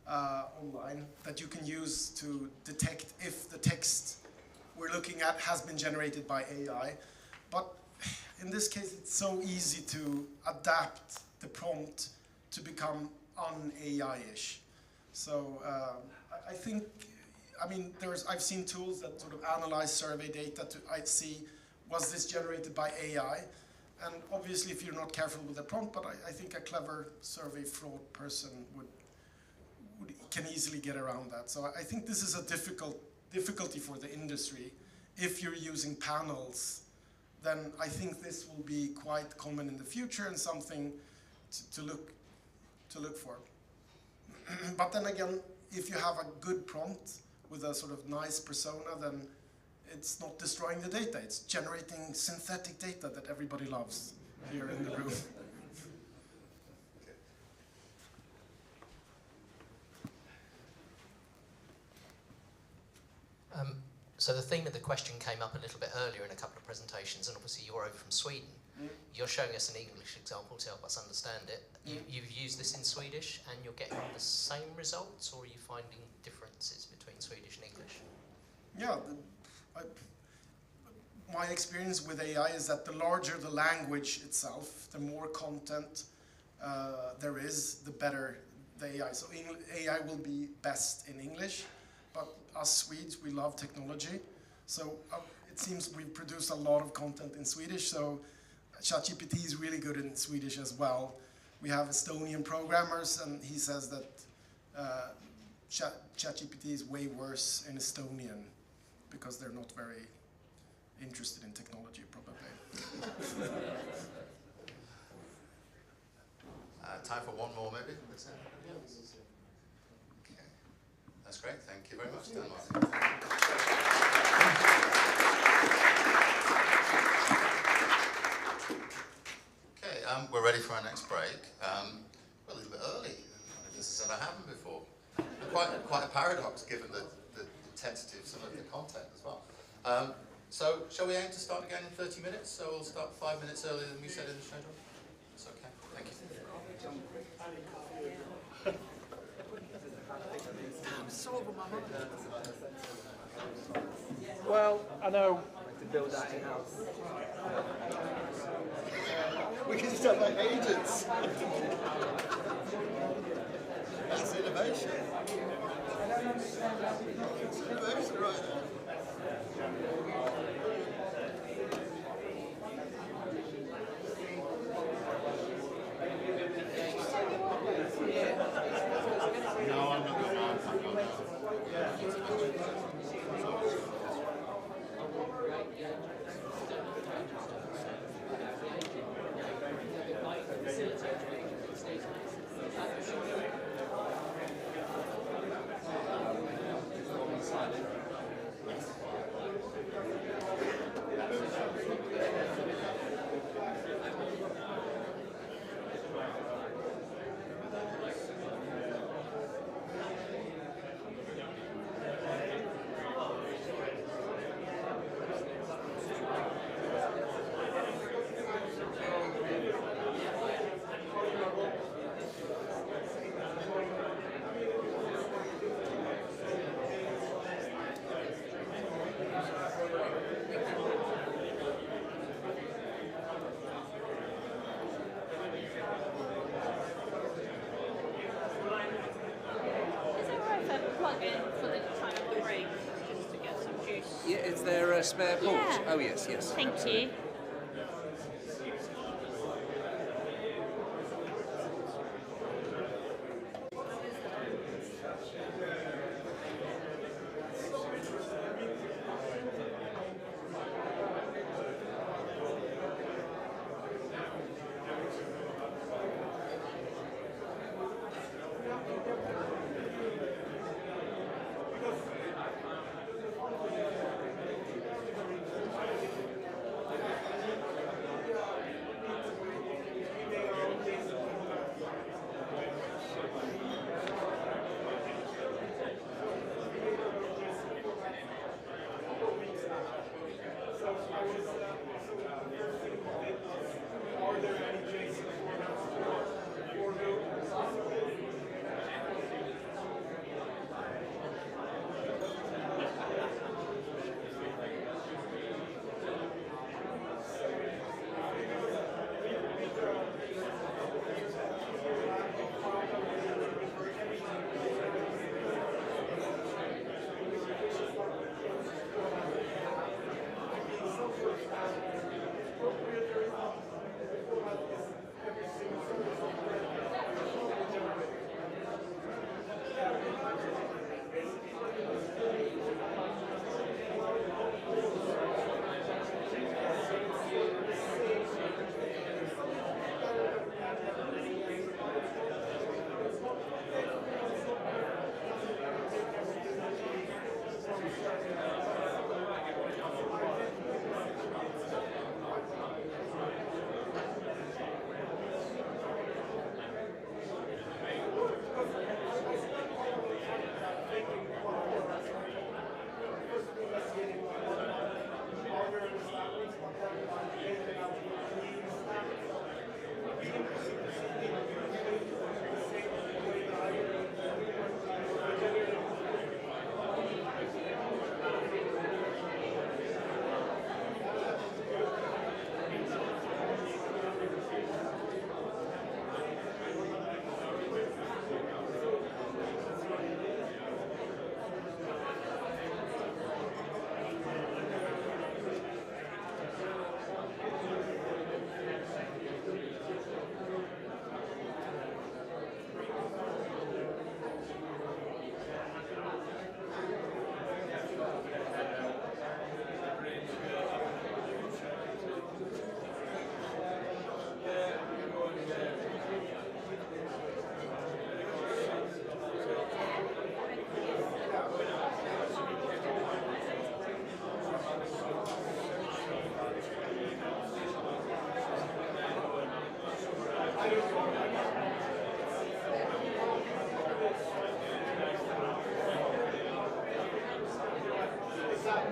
online that you can use to detect if the text we're looking at has been generated by AI. But in this case, it's so easy to adapt the prompt to become un-AI-ish. So I think, I've seen tools that sort of analyze survey data to see, was this generated by AI? And obviously, if you're not careful with the prompt, but I think a clever survey fraud person can easily get around that. So I think this is a difficulty for the industry if you're using panels then I think this will be quite common in the future and something to look for. But then again, if you have a good prompt with a sort of nice persona, then it's not destroying the data. It's generating synthetic data that everybody loves here in the room. So the theme of the question came up a little bit earlier in a couple of presentations, and obviously you're over from Sweden. You're showing us an English example to help us understand it. You've used this in Swedish, and you're getting the same results, or are you finding differences between Swedish and English? Yeah, my experience with AI is that the larger the language itself, the more content there is, the better the AI. So AI will be best in English, but us Swedes, we love technology. So it seems we produce a lot of content in Swedish, so ChatGPT is really good in Swedish as well. We have Estonian programmers, and he says that ChatGPT is way worse in Estonian because they're not very interested in technology, probably. Time for one more, maybe? Okay. That's great. Thank you very much, Dan. Okay, we're ready for our next break. We're a little bit early. This has never happened before. Quite a paradox, given the intensity of some of the content as well. So, shall we aim to start again in 30 minutes? So we'll start 5 minutes earlier than we said in the schedule. It's okay. Thank you. Well, I know. To build that in-house. We can just have like agents. That's innovation. It's innovation right there. No, I'm not going to. Yeah, is there a spare port? Yeah. Oh yes, yes. Thank you.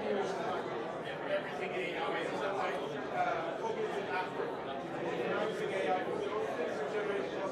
everything AI is like cognitive atrophy. Using AI for generative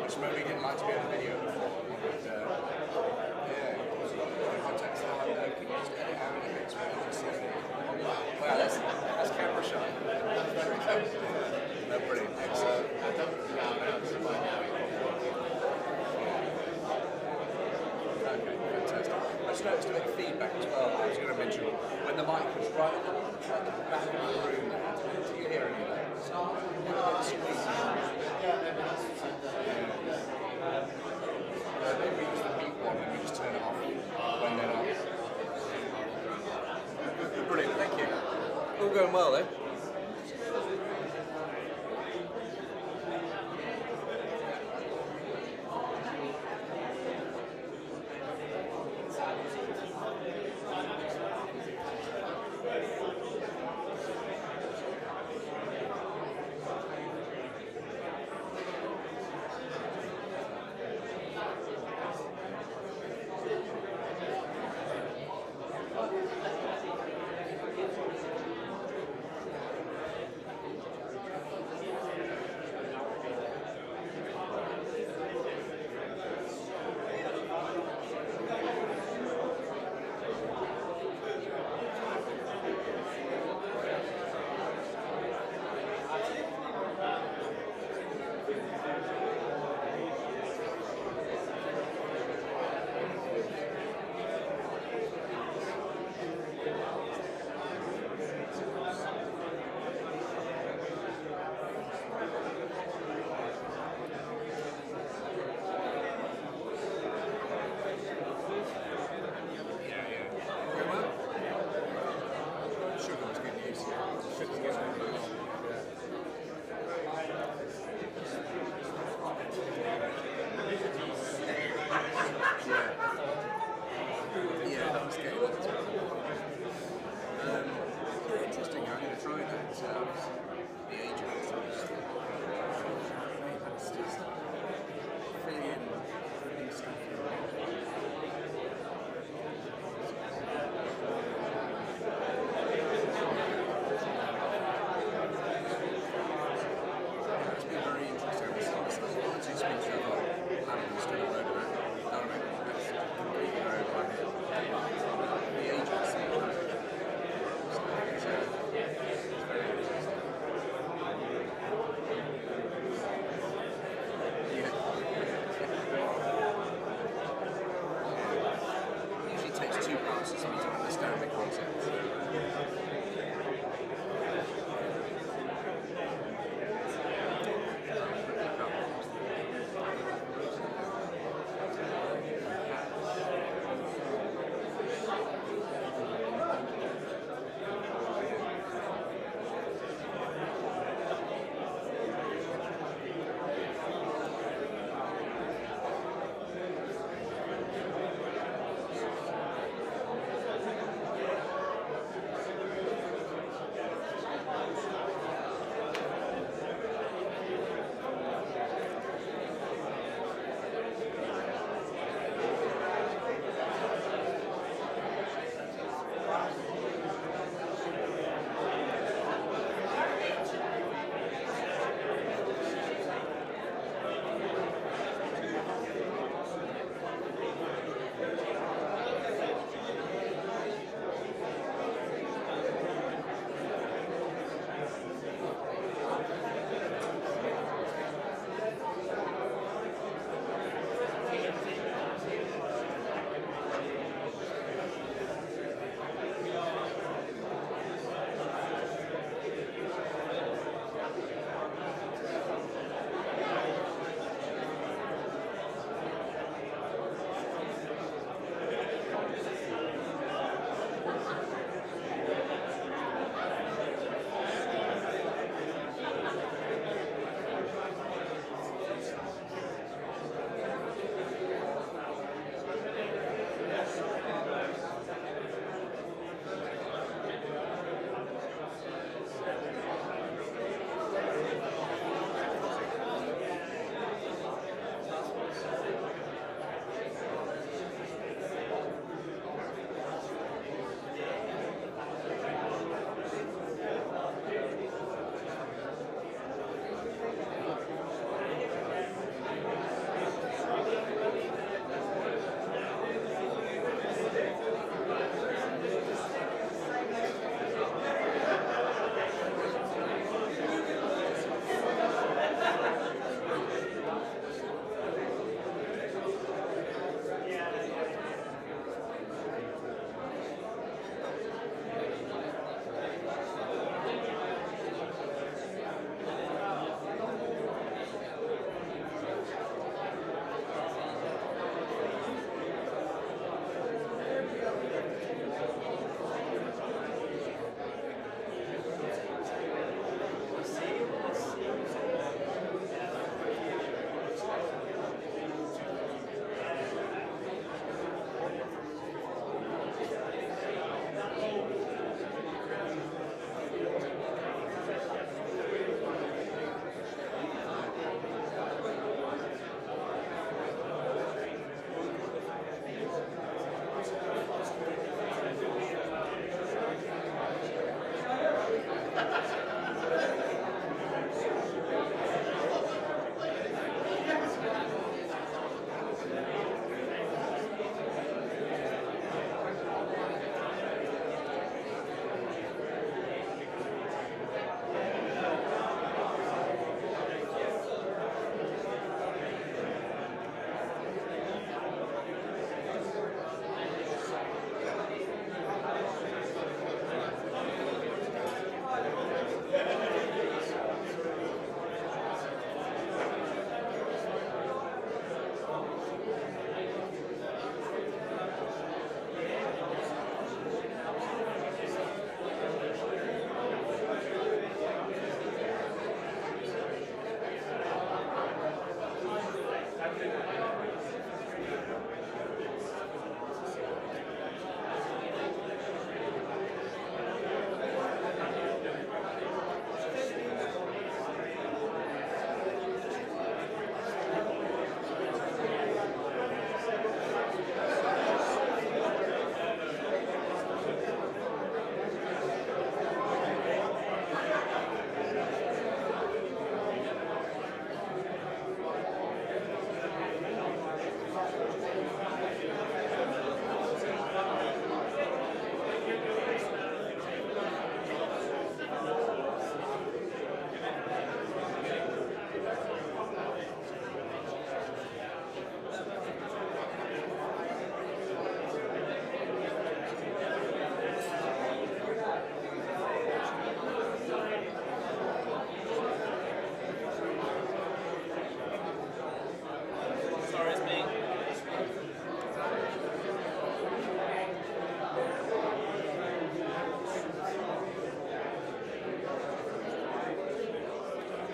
just remember he didn't like to be on the video before. Context how can you just edit out of it? Wow, that's camera shy. No, brilliant. Excellent. I don't think I'll announce it by now. Okay, fantastic. I just noticed a bit of feedback as well. I was going to mention when the mic was right at the back of the room there. Do you hear any of that? Maybe use the mute one and we just turn it off when they're not. Brilliant, thank you. All going well, eh?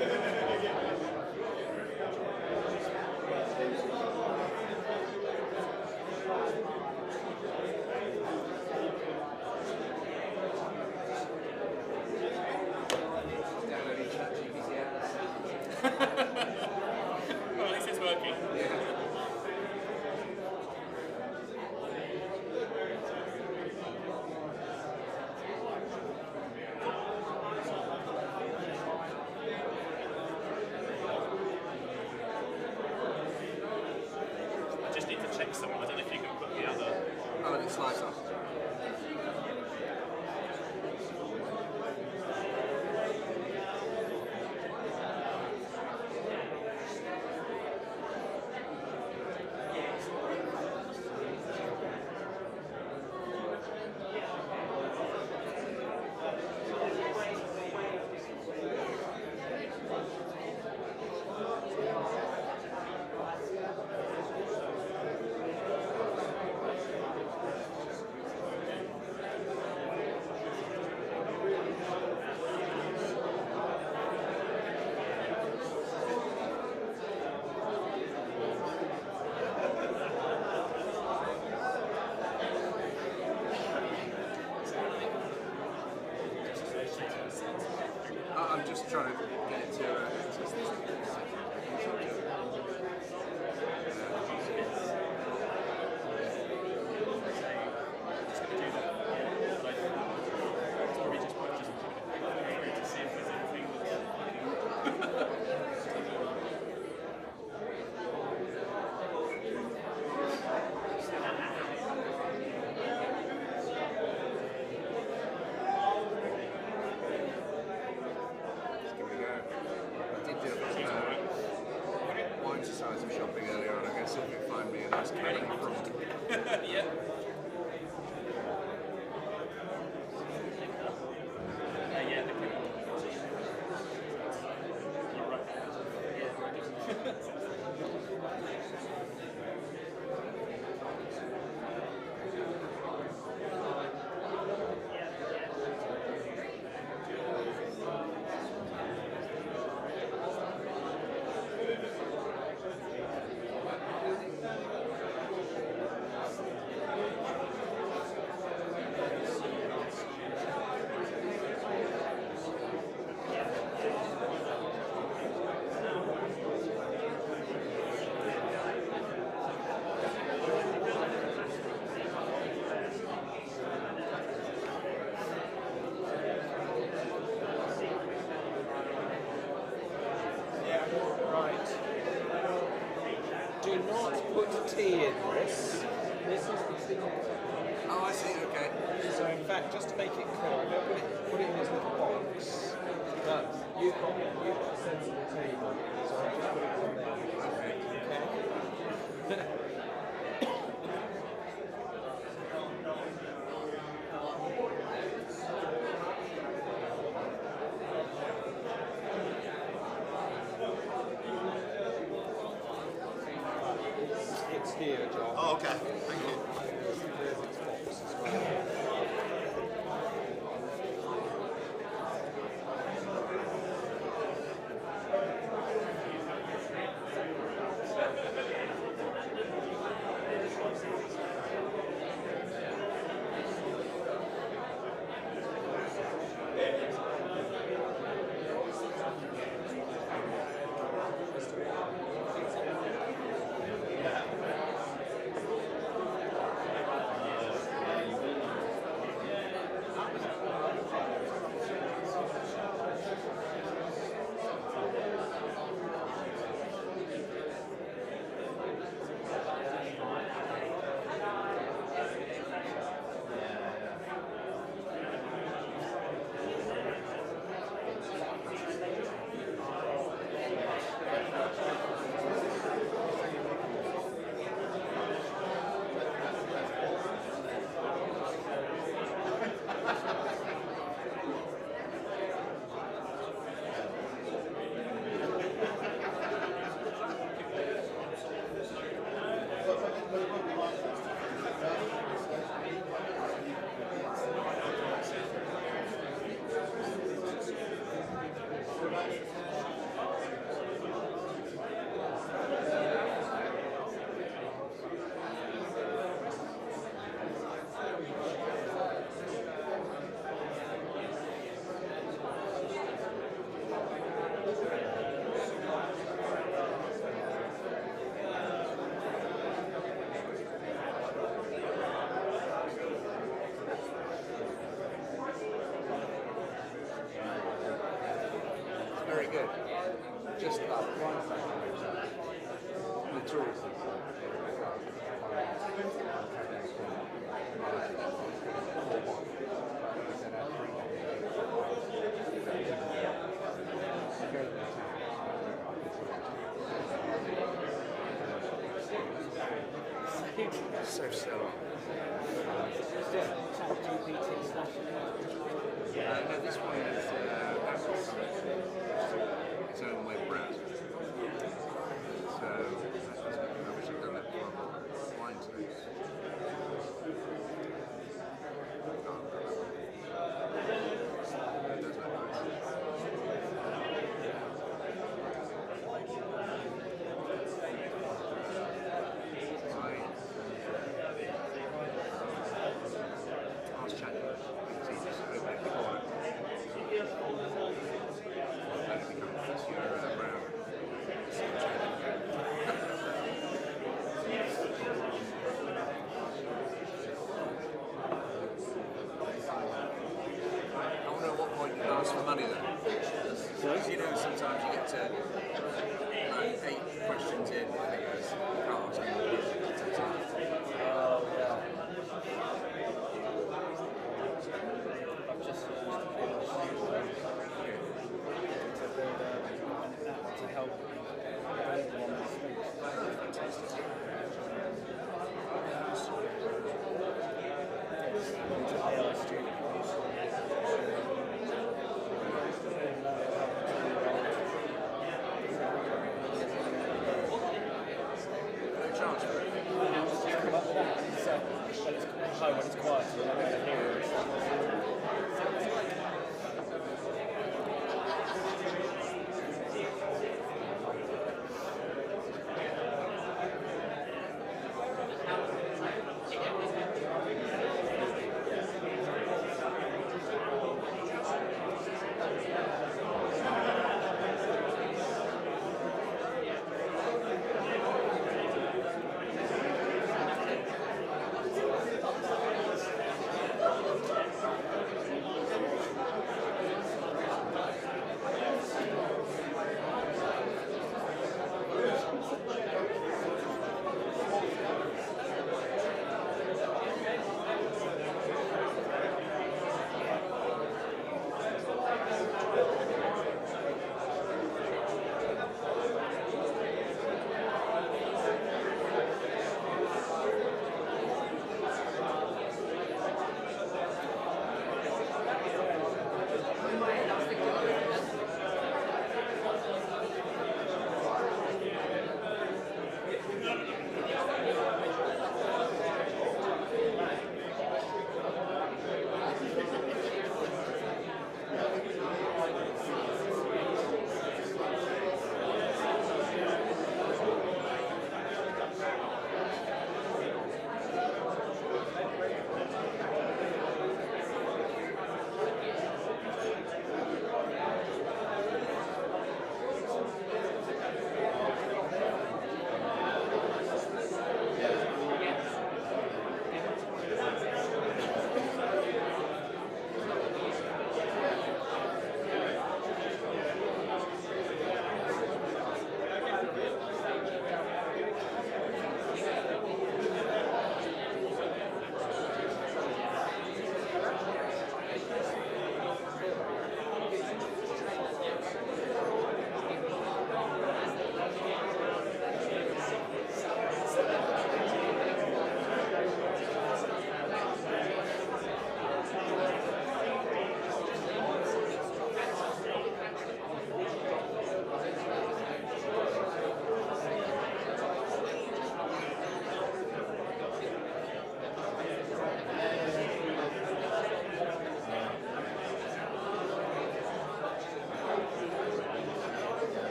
Well, at least it's working. I just need to check someone. I don't know if you can put the other. Oh, and it slides off. I'm just trying to get it to exercise of shopping earlier on. I guess if you find me a nice cabin front. Yeah. Yeah, Do not put tea in this. This is the thing. Oh, I see, okay. So in fact, just to make it clear, I'm going to put it in this little box. But you've got a sensible table, so I'll just put it on there. Okay? It's here, John. Oh, okay. Thank you. There's its box as well. Very good. Just about one second. Notoriously so. So long. No, this one is its own web browser. So I wish I'd done that before I got blind to this. Ask for money then. Because you know sometimes you get to 8 questions in and it goes, you can't ask any more. Oh, yeah. I've just to build an app to help everyone with speech. Fantastic. Into AI student. No chance for it.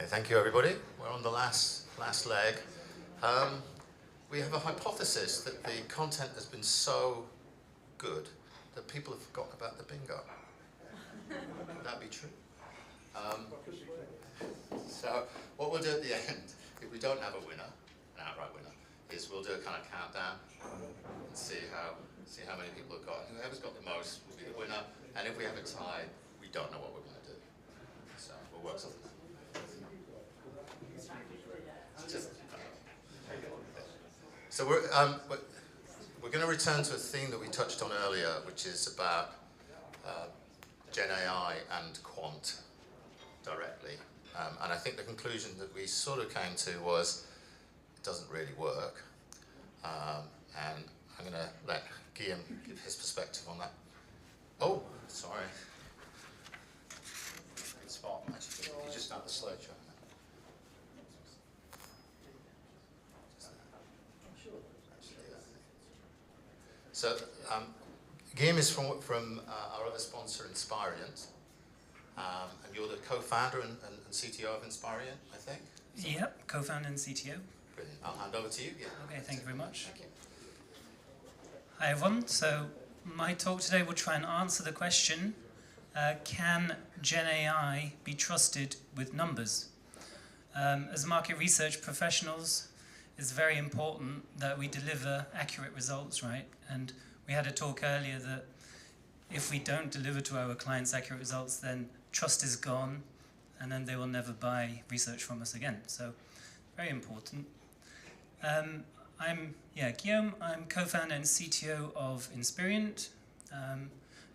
Okay, thank you, everybody. We're on the last leg. We have a hypothesis that the content has been so good that people have forgotten about the bingo. Would that be true? So what we'll do at the end, if we don't have a winner, an outright winner, is we'll do a kind of countdown and see how many people have got. And whoever's got the most will be the winner. And if we have a tie, we don't know what we're going to do. So we'll work something out. So we're going to return to a theme that we touched on earlier, which is about GenAI and quant directly. And I think the conclusion that we sort of came to was it doesn't really work. And I'm going to let Guillaume give his perspective on that. Oh, sorry. Good spot, actually. You just start the slideshow. So, Guillaume is from our other sponsor, Inspirient. And you're the co-founder and CTO of Inspirient, I think? Yep, co-founder and CTO. Brilliant. I'll hand over to you. Yeah. Okay, thank you very much. Thank you. Hi everyone. So my talk today will try and answer the question, can GenAI be trusted with numbers? As market research professionals, it's very important that we deliver accurate results, right? And we had a talk earlier that if we don't deliver to our clients accurate results, then trust is gone, and then they will never buy research from us again. So, very important. I'm Guillaume. I'm co-founder and CTO of Inspirient.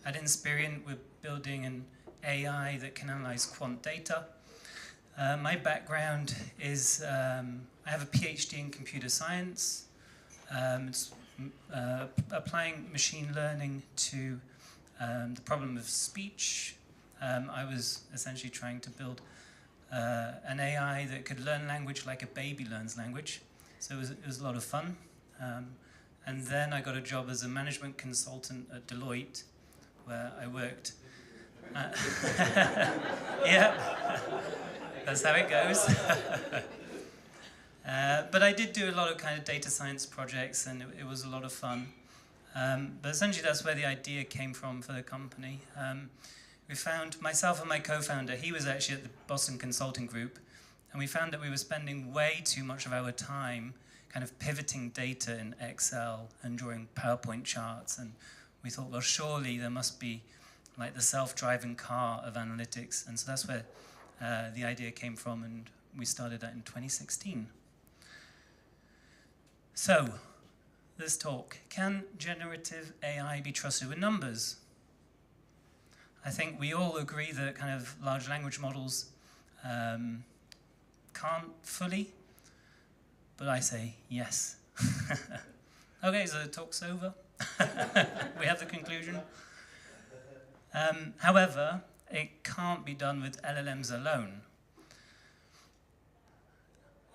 At Inspirient, we're building an AI that can analyze quant data. My background is I have a PhD in computer science. It's applying machine learning to the problem of speech. I was essentially trying to build an AI that could learn language like a baby learns language. So it was a lot of fun. And then I got a job as a management consultant at Deloitte, where I worked. Yeah, that's how it goes. But I did do a lot of kind of data science projects, and it was a lot of fun. But essentially that's where the idea came from for the company. We found, myself and my co-founder, he was actually at the Boston Consulting Group, and we found that we were spending way too much of our time kind of pivoting data in Excel and drawing PowerPoint charts, and we thought, well, surely there must be like the self-driving car of analytics, and so that's where the idea came from, and we started that in 2016. So, this talk, can generative AI be trusted with numbers? I think we all agree that kind of large language models can't fully, but I say yes. Okay, so the talk's over. We have the conclusion. However, it can't be done with LLMs alone.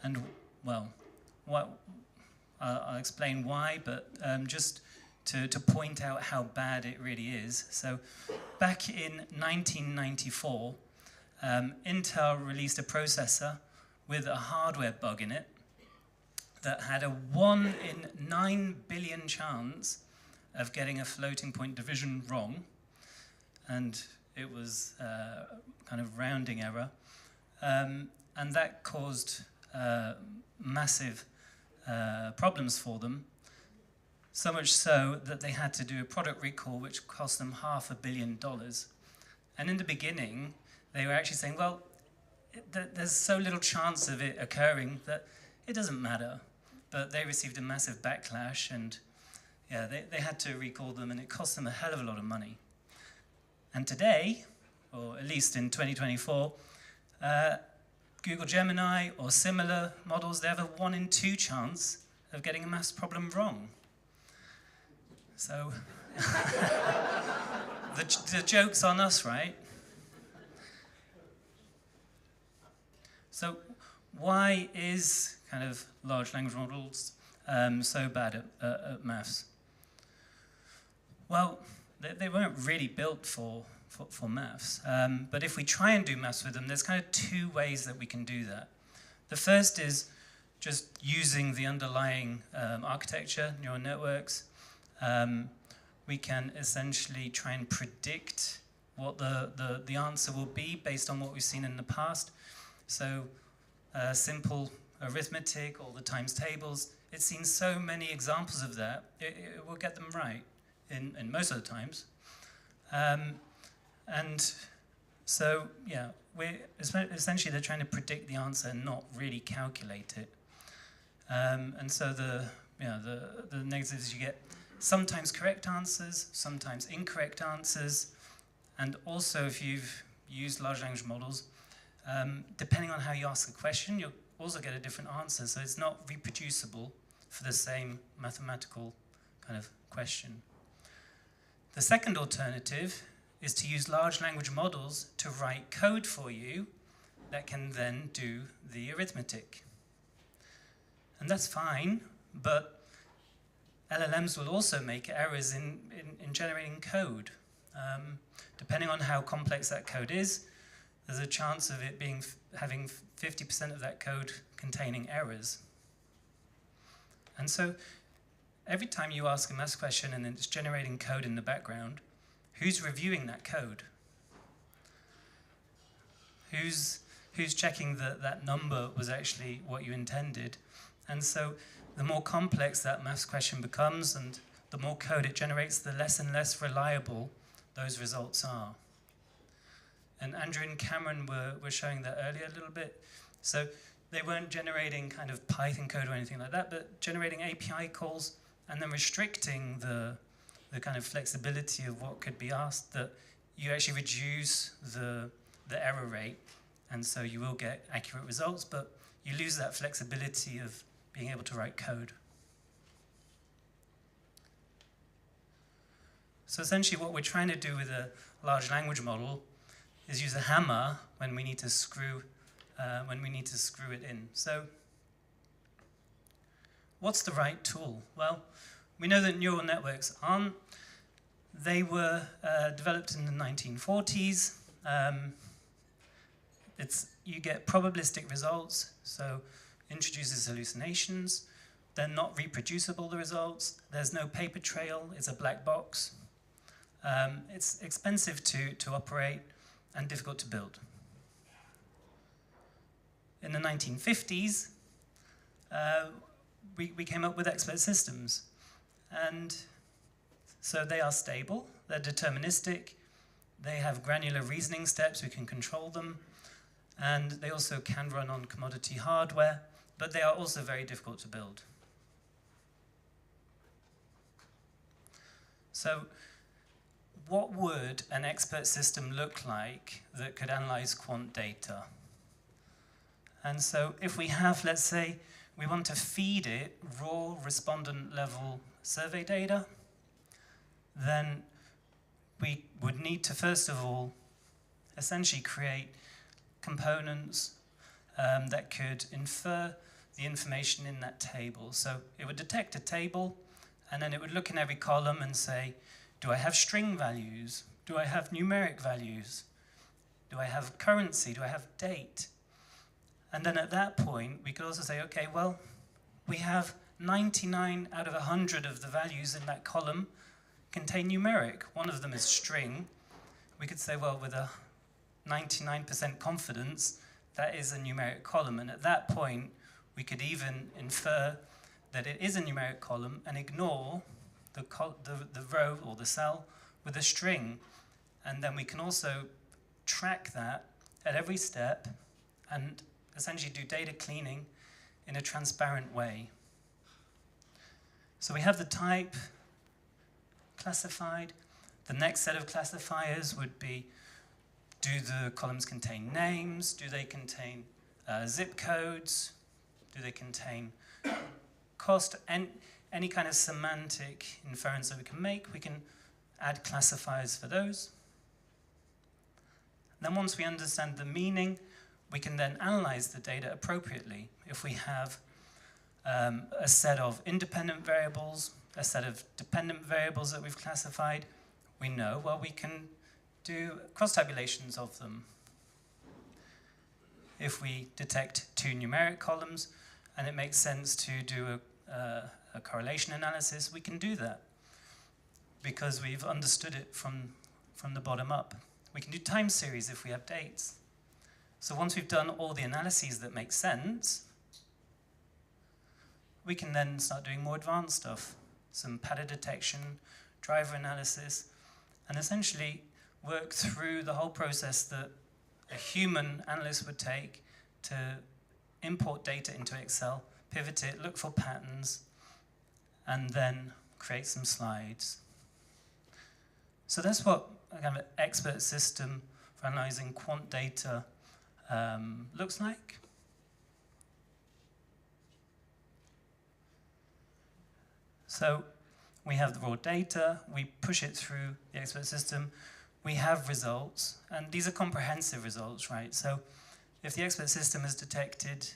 And, well, I'll explain why, but just to point out how bad it really is. So back in 1994, Intel released a processor with a hardware bug in it that had a 1 in 9 billion chance of getting a floating point division wrong. And it was kind of rounding error. And that caused massive problems for them. So much so that they had to do a product recall which cost them $500 million. And in the beginning, they were actually saying, well, there's so little chance of it occurring that it doesn't matter. But they received a massive backlash, and yeah, they had to recall them, and it cost them a hell of a lot of money. And today, or at least in 2024, Google Gemini or similar models, they have a 1 in 2 chance of getting a math problem wrong. So, the joke's on us, right? So, why is kind of large language models so bad at maths? Well, they weren't really built for for maths. But if we try and do maths with them, there's kind of two ways that we can do that. The first is just using the underlying architecture, neural networks. We can essentially try and predict what the answer will be based on what we've seen in the past. So simple arithmetic, all the times tables, it's seen so many examples of that, it will get them right in most of the times. And so, yeah, essentially they're trying to predict the answer and not really calculate it. And so the negatives, you get sometimes correct answers, sometimes incorrect answers, and also if you've used large language models, depending on how you ask the question, you'll also get a different answer, so it's not reproducible for the same mathematical kind of question. The second alternative is to use large language models to write code for you that can then do the arithmetic. And that's fine, but LLMs will also make errors in generating code. Depending on how complex that code is, there's a chance of it having 50% of that code containing errors. And so every time you ask a maths question and it's generating code in the background, who's reviewing that code? Who's checking that that number was actually what you intended? And so the more complex that maths question becomes and the more code it generates, the less and less reliable those results are. And Andrew and Cameron were showing that earlier a little bit. So they weren't generating kind of Python code or anything like that, but generating API calls and then restricting the kind of flexibility of what could be asked, that you actually reduce the error rate, and so you will get accurate results, but you lose that flexibility of being able to write code. So essentially what we're trying to do with a large language model is use a hammer when we need to screw it in. So what's the right tool? Well, we know that neural networks they were developed in the 1940s. You get probabilistic results, so introduces hallucinations. They're not reproducible, the results. There's no paper trail, it's a black box. It's expensive to operate and difficult to build. In the 1950s, we came up with expert systems. And so they are stable, they're deterministic, they have granular reasoning steps, we can control them, and they also can run on commodity hardware, but they are also very difficult to build. So what would an expert system look like that could analyze quant data? And so if we have, let's say, we want to feed it raw respondent level survey data, then we would need to, first of all, essentially create components that could infer the information in that table. So it would detect a table, and then it would look in every column and say, do I have string values? Do I have numeric values? Do I have currency? Do I have date? And then at that point, we could also say, okay, well, we have 99 out of 100 of the values in that column contain numeric. One of them is string. We could say, well, with a 99% confidence, that is a numeric column. And at that point, we could even infer that it is a numeric column and ignore the row or the cell with a string. And then we can also track that at every step and essentially do data cleaning in a transparent way. So we have the type classified. The next set of classifiers would be, do the columns contain names? Do they contain zip codes? Do they contain cost? And any kind of semantic inference that we can make, we can add classifiers for those. Then once we understand the meaning, we can then analyze the data appropriately. If we have a set of independent variables, a set of dependent variables that we've classified, we know, well, we can do cross-tabulations of them. If we detect two numeric columns and it makes sense to do a correlation analysis, we can do that because we've understood it from the bottom up. We can do time series if we have dates. So once we've done all the analyses that make sense, we can then start doing more advanced stuff, some pattern detection, driver analysis, and essentially work through the whole process that a human analyst would take to import data into Excel, pivot it, look for patterns, and then create some slides. So that's what a kind of expert system for analyzing quant data looks like. So we have the raw data, we push it through the expert system, we have results, and these are comprehensive results, right? So if the expert system has detected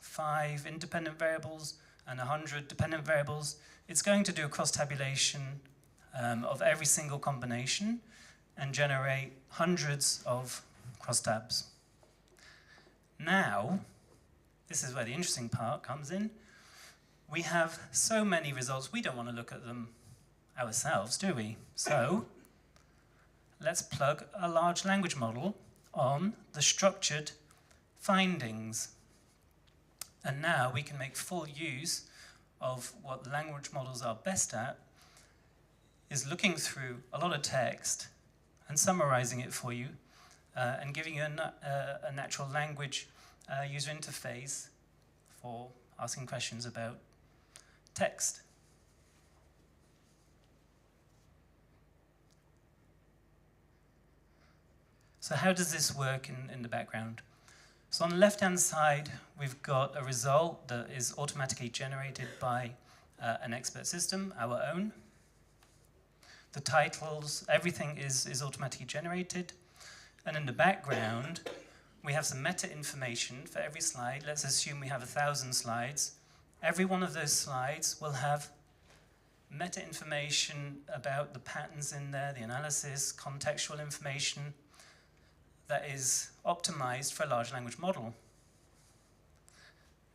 5 independent variables and 100 dependent variables, it's going to do a cross-tabulation of every single combination and generate hundreds of cross-tabs. Now, this is where the interesting part comes in. We have so many results, we don't want to look at them ourselves, do we? So let's plug a large language model on the structured findings. And now we can make full use of what the language models are best at, is looking through a lot of text and summarizing it for you and giving you a natural language user interface for asking questions about text. So how does this work in the background? So on the left-hand side, we've got a result that is automatically generated by an expert system, our own. The titles, everything is automatically generated. And in the background, we have some meta information for every slide. Let's assume we have 1,000 slides. Every one of those slides will have meta information about the patterns in there, the analysis, contextual information that is optimized for a large language model.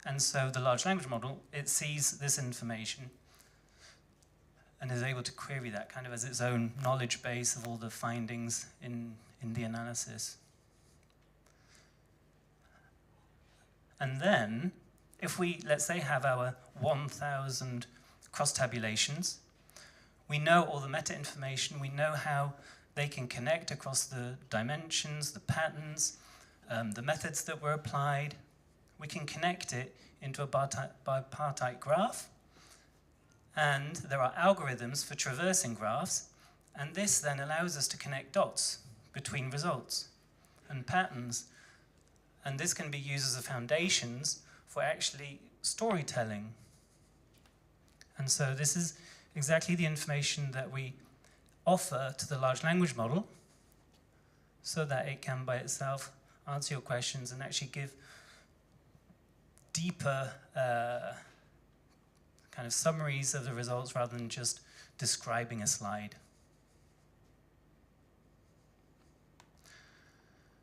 And so the large language model, it sees this information and is able to query that kind of as its own knowledge base of all the findings in the analysis. And then, if we, let's say, have our 1,000 cross-tabulations, we know all the meta information, we know how they can connect across the dimensions, the patterns, the methods that were applied. We can connect it into a bipartite graph. And there are algorithms for traversing graphs. And this then allows us to connect dots between results and patterns. And this can be used as a foundations for actually storytelling. And so this is exactly the information that we offer to the large language model so that it can by itself answer your questions and actually give deeper kind of summaries of the results rather than just describing a slide.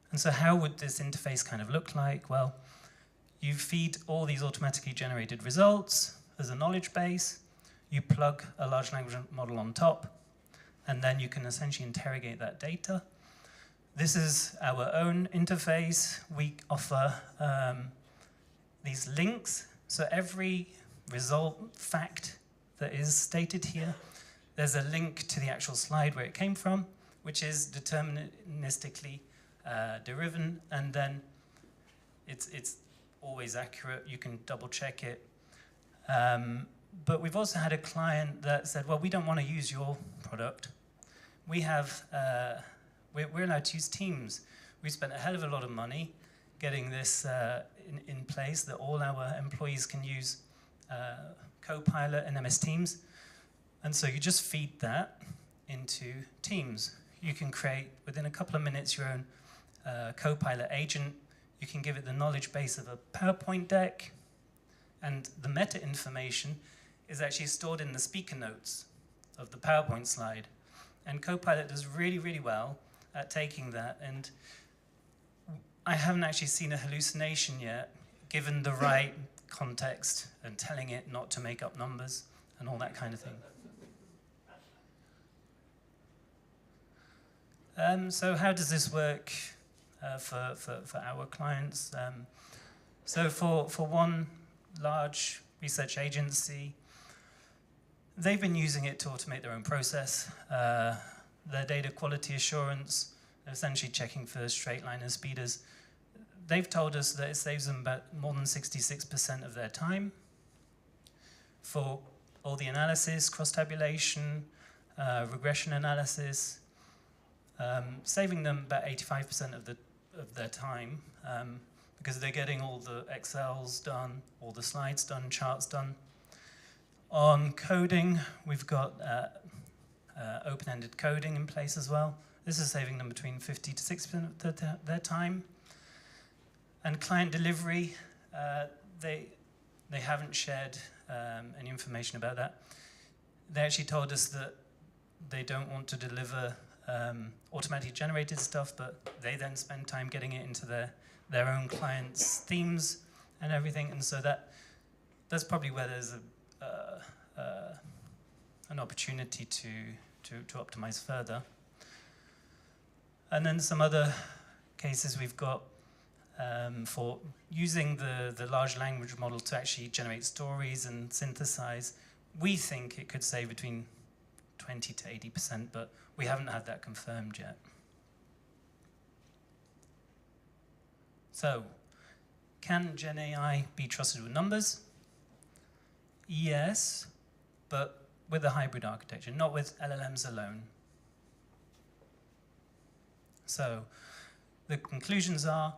And so how would this interface kind of look like? Well, you feed all these automatically generated results as a knowledge base, you plug a large language model on top, and then you can essentially interrogate that data. This is our own interface. We offer these links. So every result fact that is stated here, there's a link to the actual slide where it came from, which is deterministically driven, and then it's always accurate. You can double check it. But we've also had a client that said, well, we don't want to use your product. We have, we're allowed to use Teams. We spent a hell of a lot of money getting this in place that all our employees can use Copilot and MS Teams. And so you just feed that into Teams. You can create, within a couple of minutes, your own Copilot agent. You can give it the knowledge base of a PowerPoint deck. And the meta information is actually stored in the speaker notes of the PowerPoint slide. And Copilot does really, really well at taking that, and I haven't actually seen a hallucination yet, given the right context and telling it not to make up numbers and all that kind of thing. So how does this work for our clients? So for one large research agency, they've been using it to automate their own process. Their data quality assurance, essentially checking for straight line and speeders. They've told us that it saves them about more than 66% of their time. For all the analysis, cross-tabulation, regression analysis, saving them about 85% of their time, because they're getting all the Excels done, all the slides done, charts done. On coding, we've got open-ended coding in place as well. This is saving them between 50 to 60% of their time. And client delivery, they haven't shared any information about that. They actually told us that they don't want to deliver automatically generated stuff, but they then spend time getting it into their own clients' themes and everything. And so that's probably where there's an opportunity to optimize further. And then some other cases we've got for using the large language model to actually generate stories and synthesize. We think it could save between 20 to 80%, but we haven't had that confirmed yet. So, can GenAI be trusted with numbers? Yes, but with a hybrid architecture, not with LLMs alone. So, the conclusions are,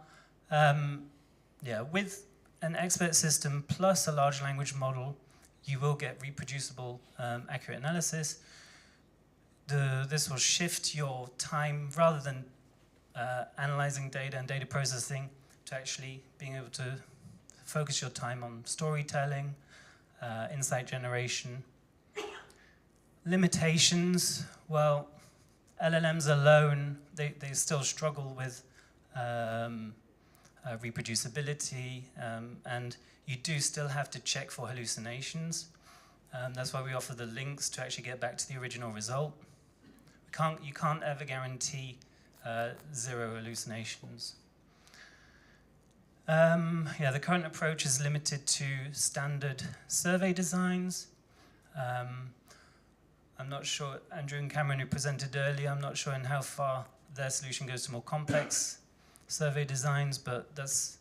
with an expert system plus a large language model, you will get reproducible, accurate analysis. This will shift your time, rather than analyzing data and data processing, to actually being able to focus your time on storytelling, insight generation. Limitations, well, LLMs alone, they still struggle with reproducibility, and you do still have to check for hallucinations. That's why we offer the links to actually get back to the original result. You can't ever guarantee 0 hallucinations. The current approach is limited to standard survey designs. I'm not sure, Andrew and Cameron, who presented earlier, I'm not sure in how far their solution goes to more complex survey designs, but that's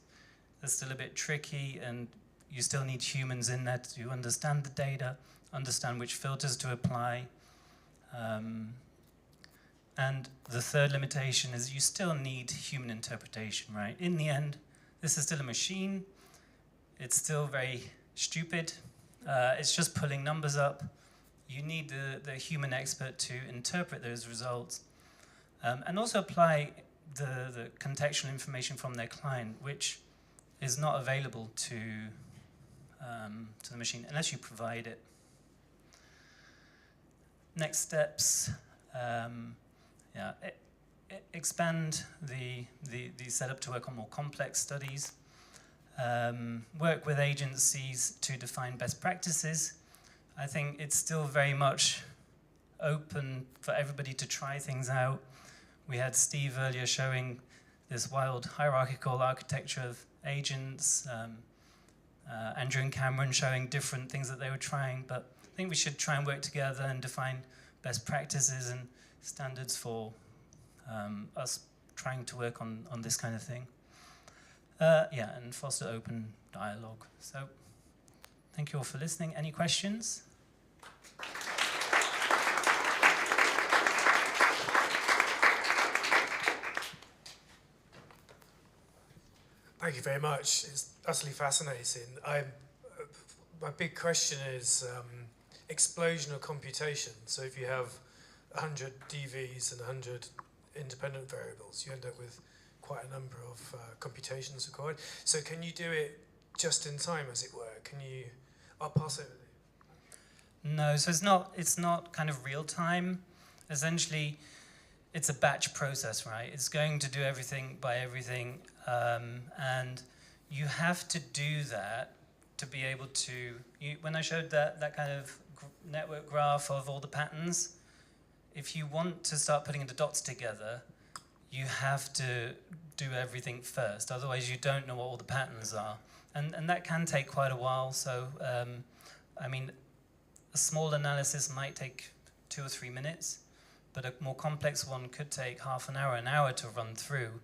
still a bit tricky, and you still need humans in there to understand the data, understand which filters to apply. And the third limitation is you still need human interpretation, right? In the end, this is still a machine. It's still very stupid. It's just pulling numbers up. You need the human expert to interpret those results, and also apply the contextual information from their client, which is not available to the machine unless you provide it. Next steps, expand the setup to work on more complex studies, work with agencies to define best practices. I think it's still very much open for everybody to try things out. We had Steve earlier showing this wild hierarchical architecture of agents, Andrew and Cameron showing different things that they were trying, but I think we should try and work together and define best practices and standards for us trying to work on this kind of thing. And foster open dialogue. So, thank you all for listening. Any questions? Thank you very much. It's utterly fascinating. My big question is explosion of computation. So if you have 100 DVs and 100 independent variables, you end up with quite a number of computations required. So can you do it just in time, as it were? I'll pass over. No, so it's not kind of real time. Essentially, it's a batch process, right? It's going to do everything by everything, and you have to do that to be able to, when I showed that kind of network graph of all the patterns, if you want to start putting the dots together, you have to do everything first. Otherwise, you don't know what all the patterns are. And that can take quite a while. So, I mean, a small analysis might take 2 or 3 minutes, but a more complex one could take half an hour to run through.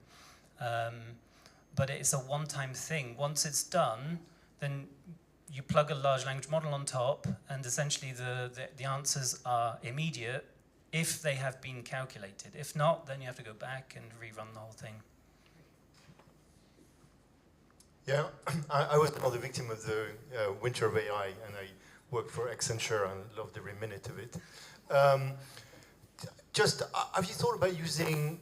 But it's a one-time thing. Once it's done, then you plug a large language model on top, and essentially the answers are immediate if they have been calculated. If not, then you have to go back and rerun the whole thing. Yeah, I was another victim of the winter of AI, and I worked for Accenture and loved every minute of it. Just, have you thought about using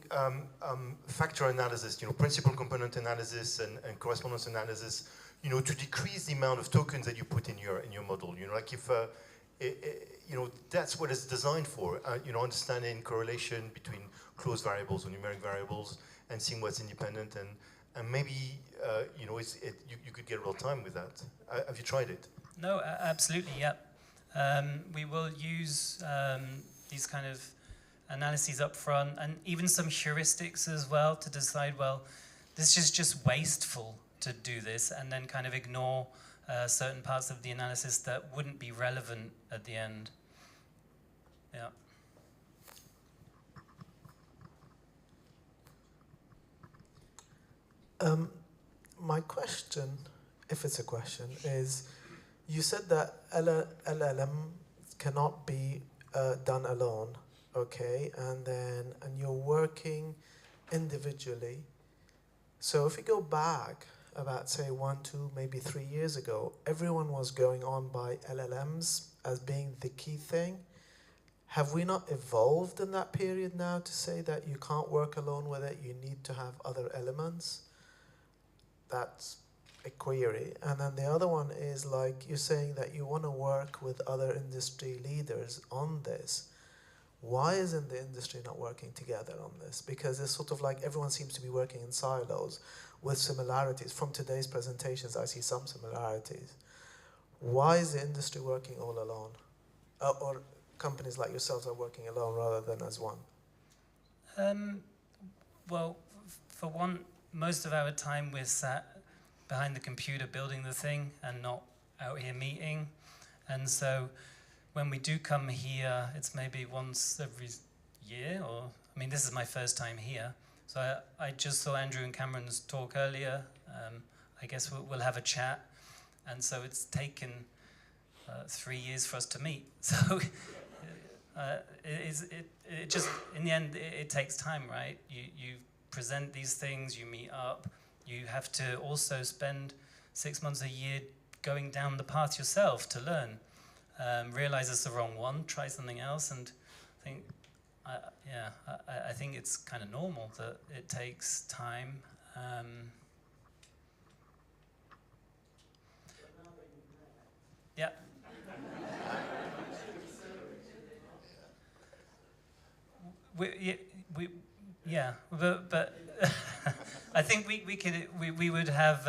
factor analysis, principal component analysis and correspondence analysis, to decrease the amount of tokens that you put in your model? Like if, that's what it's designed for. Understanding correlation between closed variables or numeric variables and seeing what's independent, and maybe you could get real time with that. Have you tried it? No, absolutely, yeah. We will use these kind of analyses up front, and even some heuristics as well to decide, well, this is just wasteful to do this, and then kind of ignore certain parts of the analysis that wouldn't be relevant at the end. Yeah. My question, if it's a question, is you said that LLM cannot be done alone, okay, and you're working individually. So if you go back about, say, 1, 2, maybe 3 years ago, everyone was going on by LLMs as being the key thing. Have we not evolved in that period now to say that you can't work alone with it, you need to have other elements? That's a query. And then the other one is, like, you're saying that you want to work with other industry leaders on this. Why isn't the industry not working together on this? Because it's sort of like everyone seems to be working in silos with similarities. From today's presentations, I see some similarities. Why is the industry working all alone? Or companies like yourselves are working alone rather than as one? Well, for one, most of our time we're sat behind the computer building the thing and not out here meeting. And so when we do come here, it's maybe once every year, or, I mean, this is my first time here. So I just saw Andrew and Cameron's talk earlier. I guess we'll have a chat. And so it's taken 3 years for us to meet. So it just, in the end, it takes time, right? You present these things, you meet up. You have to also spend 6 months, a year going down the path yourself to learn. Realize it's the wrong one, try something else, and think, I think it's kind of normal that it takes time. Yeah. But I think we would have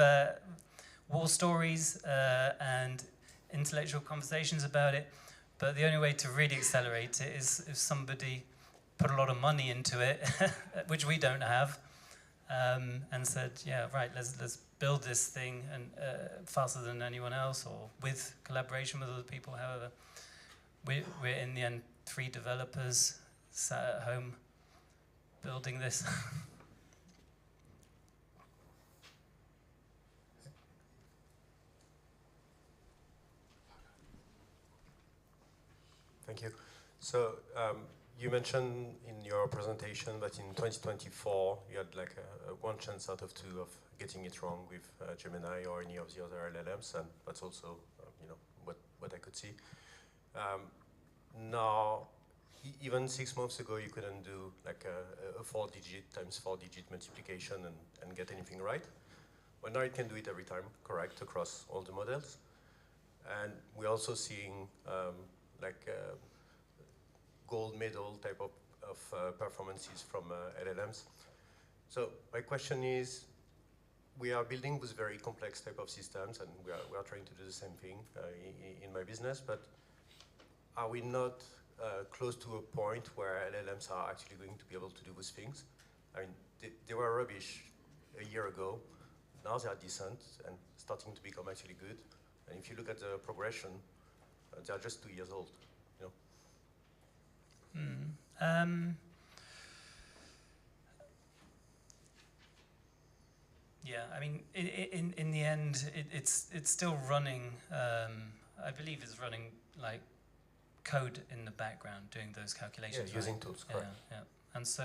war stories and intellectual conversations about it, but the only way to really accelerate it is if somebody put a lot of money into it, which we don't have, and said, yeah, right, let's build this thing and faster than anyone else, or with collaboration with other people. However, we're in the end 3 developers sat at home building this. Thank you. So you mentioned in your presentation that in 2024 you had like a 1 chance out of 2 of getting it wrong with Gemini or any of the other LLMs, and that's also what I could see. Now, even 6 months ago, you couldn't do like a 4-digit times 4-digit multiplication and get anything right. But now it can do it every time, correct, across all the models. And we're also seeing gold medal type of of performances from LLMs. So my question is, we are building these very complex type of systems, and we are trying to do the same thing in my business, but are we not close to a point where LLMs are actually going to be able to do those things? I mean, they were rubbish a year ago. Now they are decent and starting to become actually good. And if you look at the progression, they are just 2 years old, you know? Yeah, I mean, in the end, it's still running. I believe it's running like code in the background doing those calculations. Yeah, using tools, correct. Yeah. And so,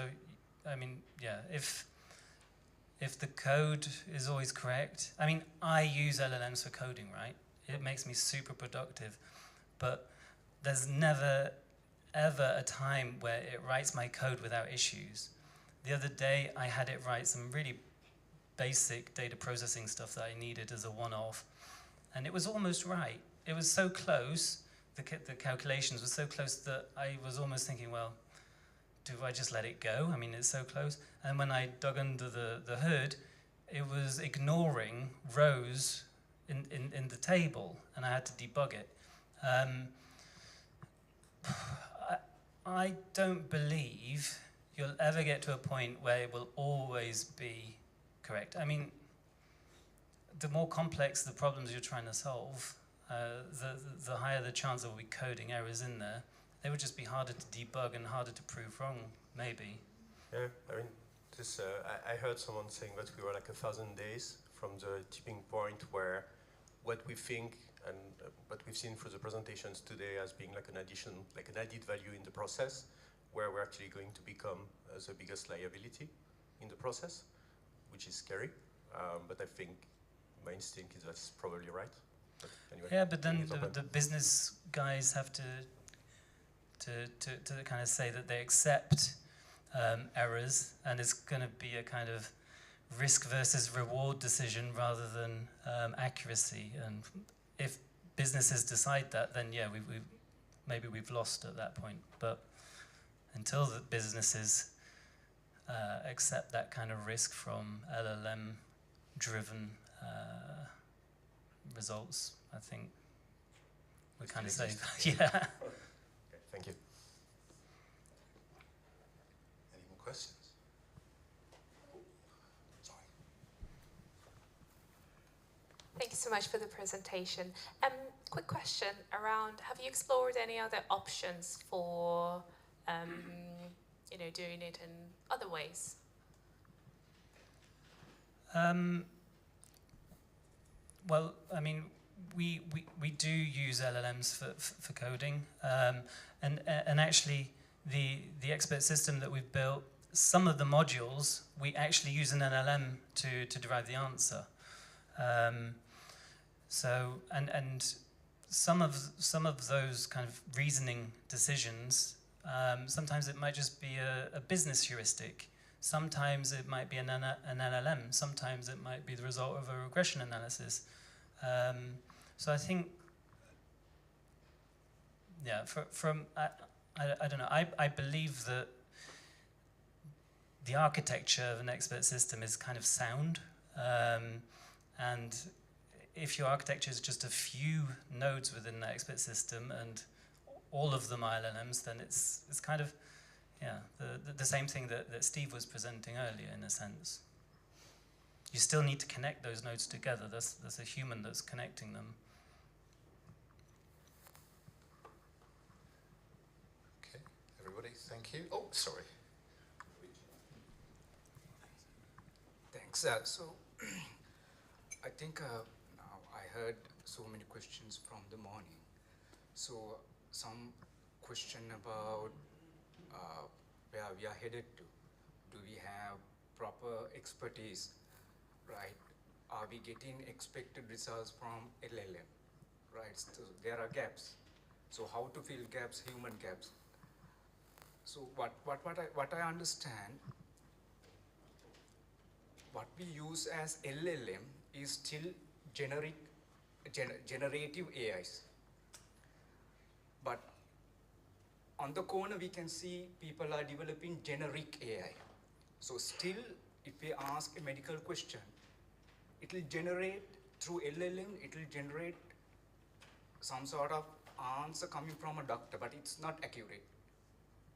I mean, yeah, if the code is always correct, I mean, I use LLMs for coding, right? It makes me super productive, but there's never ever a time where it writes my code without issues. The other day, I had it write some really basic data processing stuff that I needed as a one-off, and it was almost right. It was so close, the calculations were so close that I was almost thinking, well, do I just let it go? I mean, it's so close. And when I dug under the hood, it was ignoring rows in the table, and I had to debug it. I don't believe you'll ever get to a point where it will always be correct. I mean, the more complex the problems you're trying to solve, the higher the chance there will be coding errors in there. They would just be harder to debug and harder to prove wrong, maybe. Yeah, I mean, this, I heard someone saying that we were like 1,000 days from the tipping point where what we think and what we've seen through the presentations today as being like an addition, like an added value in the process, where we're actually going to become the biggest liability in the process, which is scary. But I think my instinct is that's probably right. But anyway, yeah, but then the business guys have to kind of say that they accept errors, and it's going to be a kind of risk versus reward decision rather than accuracy. And if businesses decide that, then yeah, maybe we've lost at that point. But until the businesses accept that kind of risk from LLM-driven results, I think we're kind of safe. Yeah. Okay, thank you. Any more questions? Sorry. Thank you so much for the presentation. Quick question around, have you explored any other options for doing it in other ways? Well, I mean, we do use LLMs for coding, and actually the expert system that we've built, some of the modules we actually use an LLM to derive the answer. So some of those kind of reasoning decisions, sometimes it might just be a business heuristic. Sometimes it might be an LLM. Sometimes it might be the result of a regression analysis. So I think, yeah, I don't know. I believe that the architecture of an expert system is kind of sound, and if your architecture is just a few nodes within that expert system and all of them are LLMs, then it's kind of, yeah, the same thing that Steve was presenting earlier in a sense. You still need to connect those nodes together. There's a human that's connecting them. Okay, everybody, thank you. Oh, sorry. Thanks. So I think now I heard so many questions from the morning. So some question about where we are headed to. Do we have proper expertise, right? Are we getting expected results from LLM, right? So there are gaps. So how to fill gaps, human gaps? So what I understand, what we use as LLM is still generative AIs. But on the corner we can see people are developing generic AI. So still, if we ask a medical question, it will generate through LLM, it will generate some sort of answer coming from a doctor, but it's not accurate.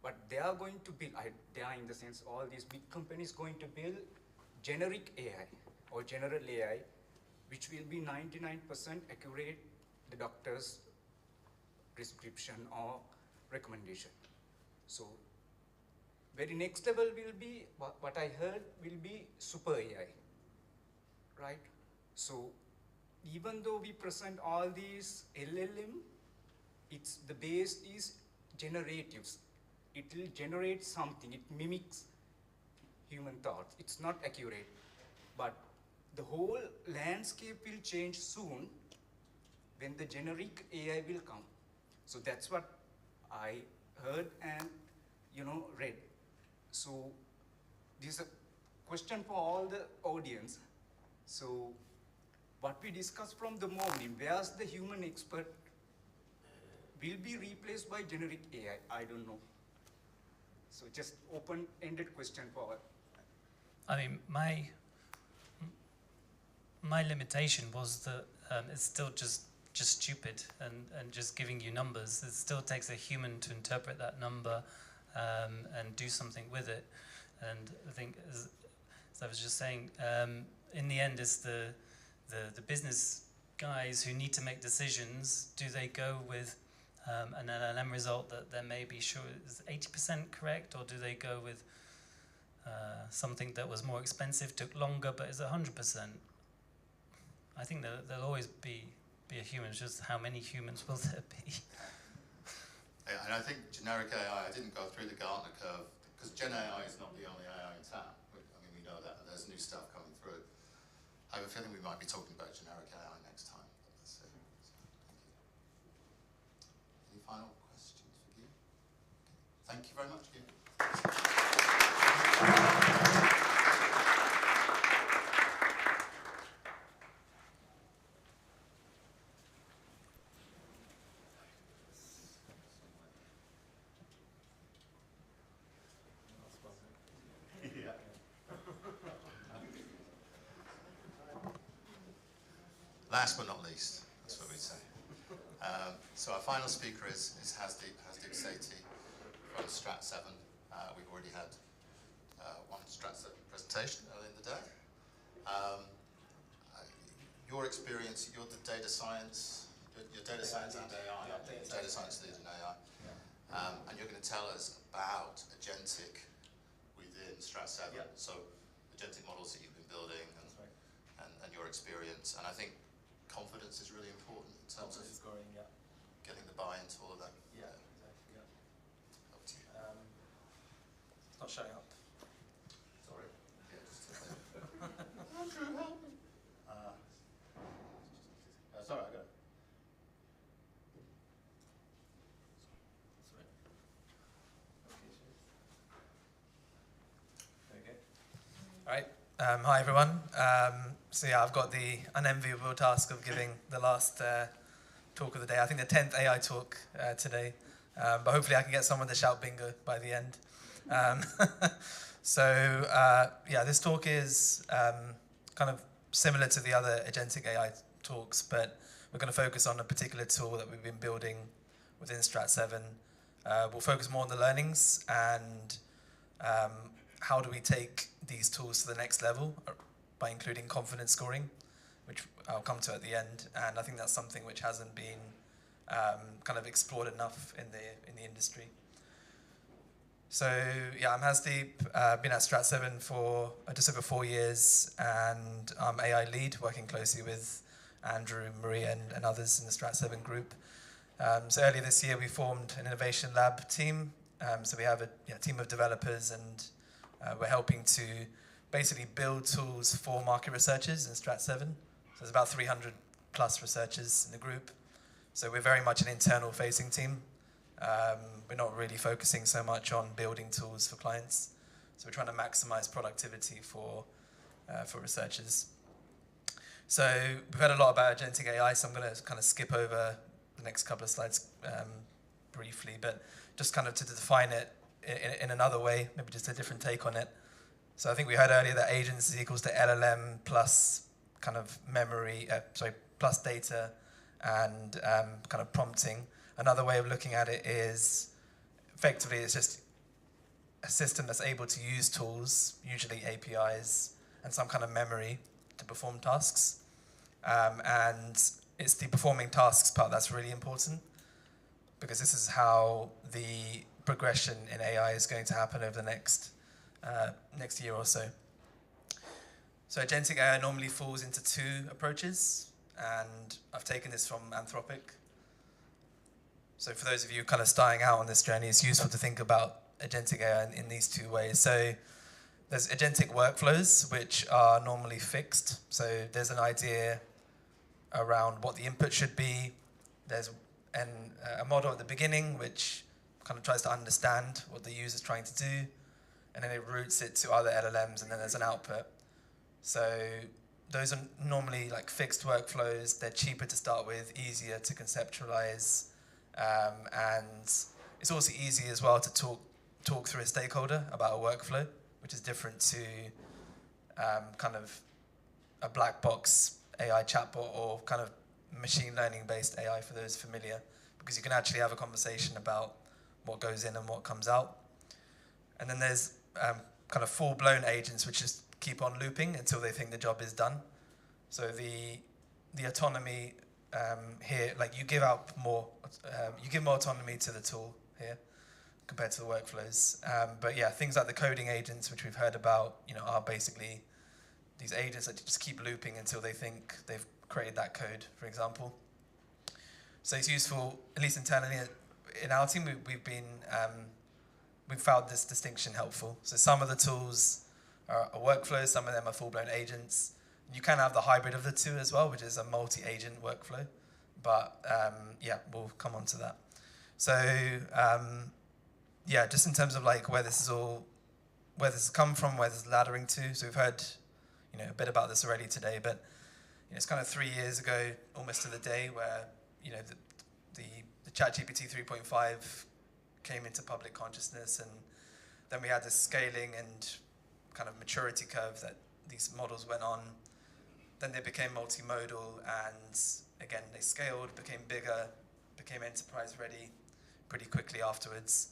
But they are going to build, they are in the sense all these big companies going to build generic AI or general AI, which will be 99% accurate the doctor's prescription or recommendation. So very next level will be, what I heard will be super AI, right? So even though we present all these LLM, the base is generatives. It will generate something, it mimics human thoughts. It's not accurate, but the whole landscape will change soon when the generic AI will come. So that's what I heard and read. So this is a question for all the audience. So what we discussed from the morning, where's the human expert will be replaced by generic AI? I don't know. So just open-ended question for. I mean, my limitation was that it's still just stupid and just giving you numbers. It still takes a human to interpret that number and do something with it. And I think, as I was just saying, in the end, it's the business guys who need to make decisions. Do they go with an LLM result that they may be sure is 80% correct, or do they go with something that was more expensive, took longer, but is 100%? I think there'll always be a human. It's just how many humans will there be? Yeah, and I think generic AI, I didn't go through the Gartner curve, because GenAI is not the only AI in town. I mean, we know that, and there's new stuff coming through. I have a feeling we might be talking about generic AI next time. But let's see. So, thank you. Any final questions for Guy? Thank you very much, Guy. Last but not least, that's what we say. So our final speaker is Hasdeep Sethi from Strat 7. We've already had one Strat 7 presentation earlier in the day. Your experience, you're the data science, you're data science and AI, data science lead in AI. And you're going to tell us about agentic within Strat 7. Yeah. So agentic models that you've been building and your experience. And I think confidence is really important in terms of getting the buy-in to all of that. Yeah, exactly. Yeah. Up to you. It's not showing up. Sorry. Yeah, just Andrew, help me. Sorry, I got it. All right. Hi, everyone. So yeah, I've got the unenviable task of giving the last talk of the day. I think the 10th AI talk today, but hopefully I can get someone to shout bingo by the end. Yeah, this talk is kind of similar to the other agentic AI talks, but we're going to focus on a particular tool that we've been building within Strat 7. We'll focus more on the learnings and how do we take these tools to the next level by including confidence scoring, which I'll come to at the end. And I think that's something which hasn't been kind of explored enough in the industry. So yeah, I'm Hasdeep, been at Strat 7 for just over 4 years, and I'm AI lead, working closely with Andrew, Maria, and others in the Strat 7 group. So earlier this year, we formed an innovation lab team. So we have a team of developers, and we're helping to basically build tools for market researchers in Strat 7. So there's about 300 plus researchers in the group. So we're very much an internal facing team. We're not really focusing so much on building tools for clients. So we're trying to maximize productivity for researchers. So we've heard a lot about agentic AI, so I'm going to kind of skip over the next couple of slides briefly, but just kind of to define it in another way, maybe just a different take on it. So I think we heard earlier that agents is equals to LLM plus kind of memory, plus data and kind of prompting. Another way of looking at it is effectively it's just a system that's able to use tools, usually APIs, and some kind of memory to perform tasks. And it's the performing tasks part that's really important, because this is how the progression in AI is going to happen over the next year or so. So agentic AI normally falls into two approaches, and I've taken this from Anthropic. So for those of you kind of starting out on this journey, it's useful to think about agentic AI in these two ways. So there's agentic workflows, which are normally fixed. So there's an idea around what the input should be. There's a model at the beginning, which kind of tries to understand what the user's trying to do, and then it routes it to other LLMs, and then there's an output. So those are normally like fixed workflows. They're cheaper to start with, easier to conceptualize, and it's also easy as well to talk through a stakeholder about a workflow, which is different to kind of a black box AI chatbot or kind of machine learning based AI for those familiar, because you can actually have a conversation about what goes in and what comes out. And then there's kind of full-blown agents which just keep on looping until they think the job is done. So the autonomy here, like you give more autonomy to the tool here compared to the workflows. But yeah, things like the coding agents, which we've heard about, are basically these agents that just keep looping until they think they've created that code, for example. So it's useful, at least internally in our team, we've found this distinction helpful. So some of the tools are workflows, some of them are full-blown agents. You can have the hybrid of the two as well, which is a multi-agent workflow. But yeah, we'll come on to that. So yeah, just in terms of like where this has come from, where this is laddering to. So we've heard a bit about this already today, but it's kind of 3 years ago, almost to the day, where the ChatGPT 3.5 came into public consciousness, and then we had this scaling and kind of maturity curve that these models went on. Then they became multimodal, and again they scaled, became bigger, became enterprise ready pretty quickly afterwards.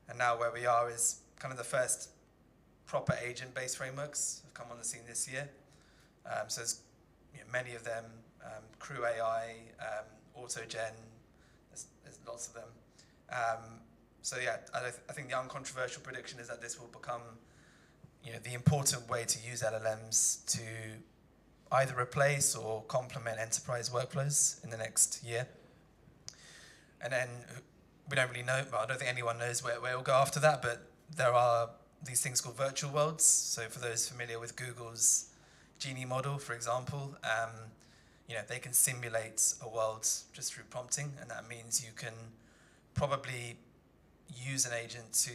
And now where we are is kind of the first proper agent-based frameworks have come on the scene this year. So there's many of them, Crew AI, AutoGen, there's lots of them. So yeah, I think the uncontroversial prediction is that this will become the important way to use LLMs to either replace or complement enterprise workflows in the next year. And then we don't really know, well, I don't think anyone knows where it'll go after that, but there are these things called virtual worlds. So for those familiar with Google's Genie model, for example, they can simulate a world just through prompting, and that means you can probably use an agent to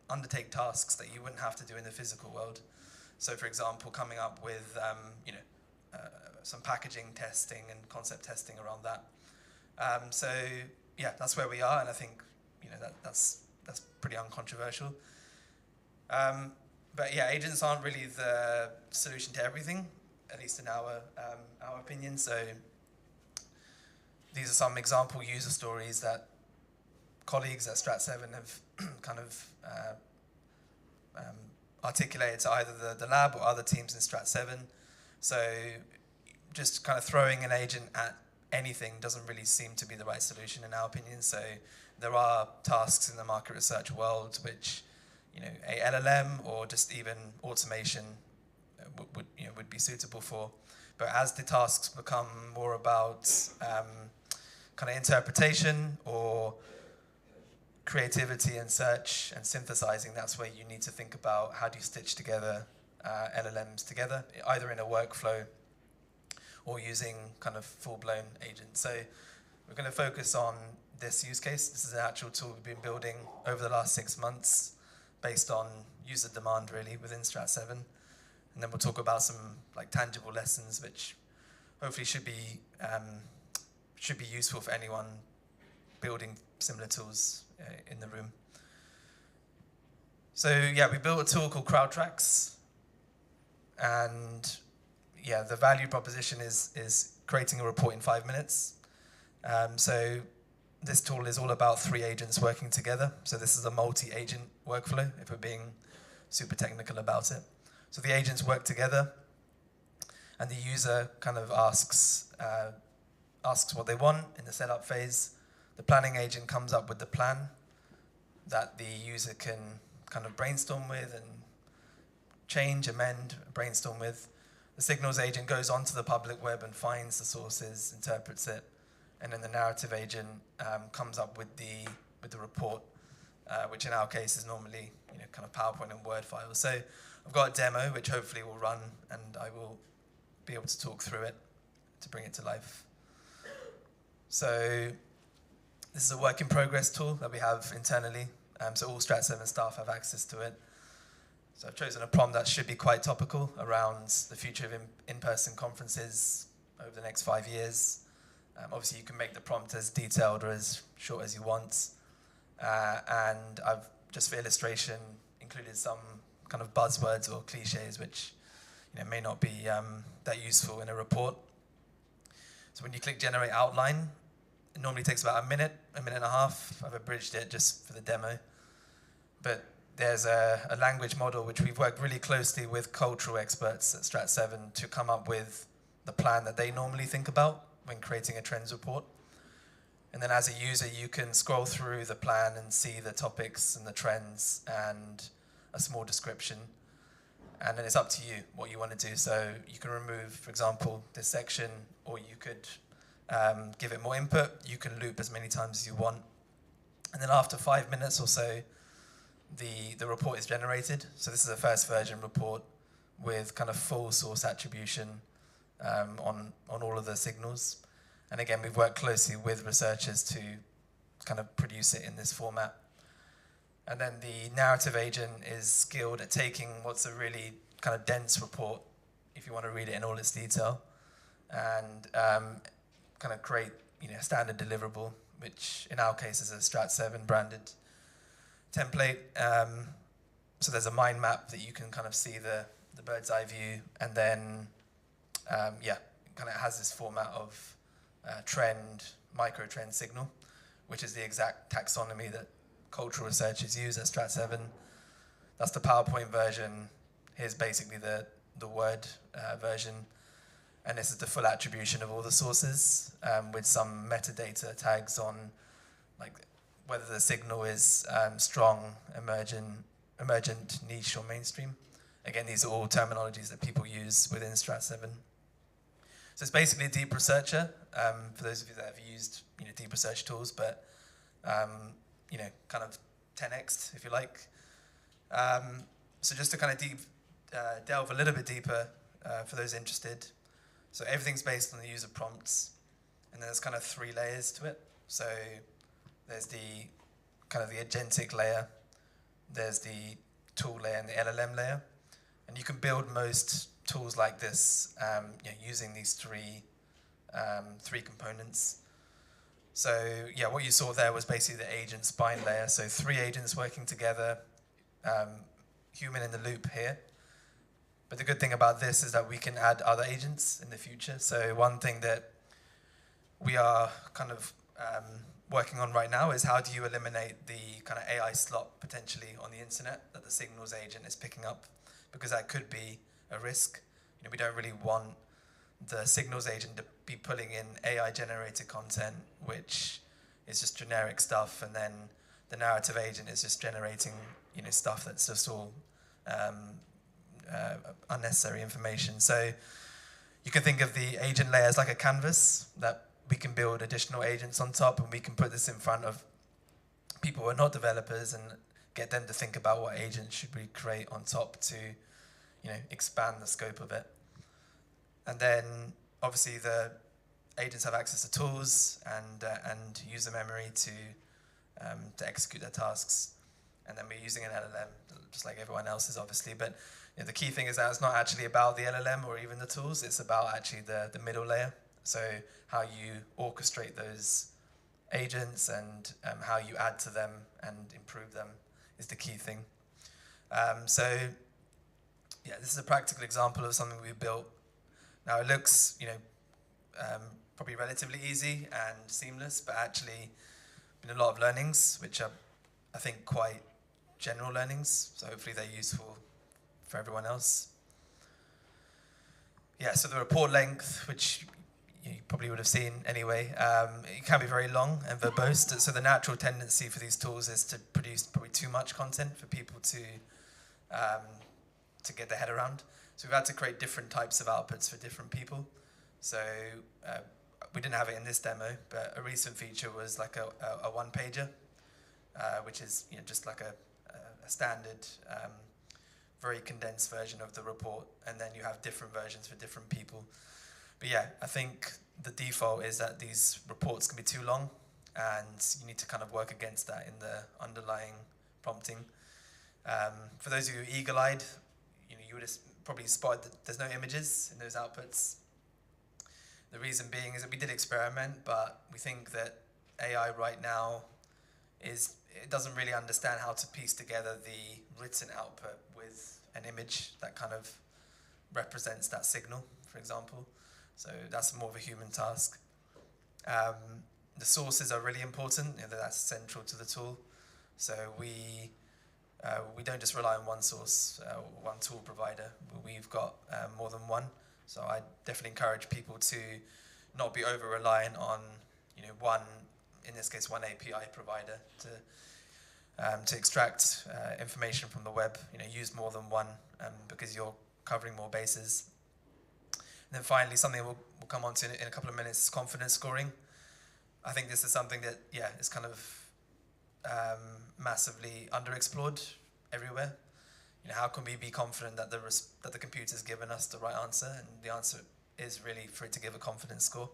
undertake tasks that you wouldn't have to do in the physical world. So for example, coming up with some packaging testing and concept testing around that. So yeah, that's where we are, and I think that's pretty uncontroversial. But yeah, agents aren't really the solution to everything, at least in our opinion. So these are some example user stories that colleagues at Strat7 have kind of articulated to either the lab or other teams in Strat7. So just kind of throwing an agent at anything doesn't really seem to be the right solution in our opinion. So there are tasks in the market research world which a LLM or just even automation would be suitable for. But as the tasks become more about kind of interpretation or creativity and search and synthesizing, that's where you need to think about how do you stitch together LLMs together, either in a workflow or using kind of full-blown agents. So we're going to focus on this use case. This is an actual tool we've been building over the last 6 months based on user demand really within Strat7. And then we'll talk about some like tangible lessons which hopefully should be useful for anyone building similar tools in the room. So yeah, we built a tool called CrowdTracks, and yeah, the value proposition is creating a report in 5 minutes. So this tool is all about 3 agents working together. So this is a multi-agent workflow, if we're being super technical about it. So the agents work together, and the user kind of asks what they want in the setup phase. The planning agent comes up with the plan that the user can kind of brainstorm with and change, amend, brainstorm with. The signals agent goes onto the public web and finds the sources, interprets it, and then the narrative agent comes up with the report, which in our case is normally kind of PowerPoint and Word files. So I've got a demo which hopefully will run, and I will be able to talk through it to bring it to life. So this is a work in progress tool that we have internally. So all Strat 7 staff have access to it. So I've chosen a prompt that should be quite topical around the future of in-person conferences over the next 5 years. Obviously, you can make the prompt as detailed or as short as you want. And I've, just for illustration, included some kind of buzzwords or cliches which may not be that useful in a report. So when you click Generate Outline, it normally takes about a minute and a half. I've abridged it just for the demo. But there's a language model which we've worked really closely with cultural experts at Strat 7 to come up with the plan that they normally think about when creating a trends report. And then as a user, you can scroll through the plan and see the topics and the trends and a small description. And then it's up to you what you want to do. So you can remove, for example, this section, or you could give it more input. You can loop as many times as you want. And then after 5 minutes or so, the report is generated. So this is a first version report with kind of full source attribution on all of the signals. And again, we've worked closely with researchers to kind of produce it in this format. And then the narrative agent is skilled at taking what's a really kind of dense report, if you want to read it in all its detail, and kind of create a standard deliverable, which in our case is a Strat 7 branded template. So there's a mind map that you can kind of see the bird's eye view, and then it kind of has this format of trend, micro-trend signal, which is the exact taxonomy that cultural researchers use at Strat 7. That's the PowerPoint version. Here's basically the Word version. And this is the full attribution of all the sources with some metadata tags on like whether the signal is strong, emergent, niche, or mainstream. Again, these are all terminologies that people use within Strat 7. So it's basically a deep researcher, for those of you that have used deep research tools, but kind of 10x'd, if you like. So just to kind of delve a little bit deeper for those interested. So everything's based on the user prompts, and then there's kind of 3 layers to it. So there's the kind of the agentic layer, there's the tool layer, and the LLM layer. And you can build most tools like this using these three components. So yeah, what you saw there was basically the agent spine layer. So 3 agents working together, human in the loop here. But the good thing about this is that we can add other agents in the future. So one thing that we are kind of working on right now is how do you eliminate the kind of AI slop potentially on the internet that the signals agent is picking up, because that could be a risk. We don't really want the signals agent to be pulling in AI generated content, which is just generic stuff, and then the narrative agent is just generating stuff that's just all unnecessary information. So you can think of the agent layer as like a canvas that we can build additional agents on top, and we can put this in front of people who are not developers and get them to think about what agents should we create on top to expand the scope of it. And then obviously the agents have access to tools and user memory to execute their tasks. And then we're using an LLM, just like everyone else is obviously. But the key thing is that it's not actually about the LLM or even the tools, it's about actually the middle layer. So how you orchestrate those agents and how you add to them and improve them is the key thing. So yeah, this is a practical example of something we built. Now it looks, probably relatively easy and seamless, but actually been a lot of learnings, which are, I think, quite general learnings. So hopefully they're useful for everyone else. Yeah, so the report length, which you probably would have seen anyway, it can be very long and verbose. So the natural tendency for these tools is to produce probably too much content for people to get their head around. So we've had to create different types of outputs for different people. So we didn't have it in this demo, but a recent feature was like a one-pager, which is just like a standard, very condensed version of the report, and then you have different versions for different people. But yeah, I think the default is that these reports can be too long, and you need to kind of work against that in the underlying prompting. For those of you eagle-eyed, you would have probably spotted that there's no images in those outputs. The reason being is that we did experiment, but we think that AI right now it doesn't really understand how to piece together the written output with an image that kind of represents that signal, for example. So that's more of a human task. The sources are really important, that's central to the tool. So we don't just rely on one source, one tool provider. We've got more than one. So I definitely encourage people to not be over-reliant on, one, in this case, one API provider to extract information from the web. Use more than one because you're covering more bases. And then finally, something we'll come on to in a couple of minutes is confidence scoring. I think this is something that, is kind of massively underexplored everywhere. How can we be confident that the computer's given us the right answer? And the answer is really for it to give a confidence score.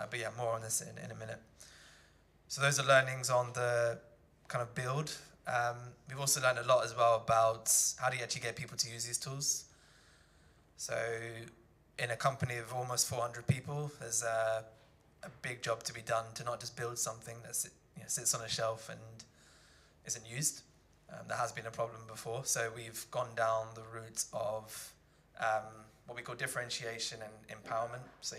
But yeah, more on this in a minute. So those are learnings on the kind of build. We've also learned a lot as well about how do you actually get people to use these tools. So in a company of almost 400 people, there's a big job to be done to not just build something that sits on a shelf and isn't used. That has been a problem before. So we've gone down the route of what we call differentiation and empowerment. So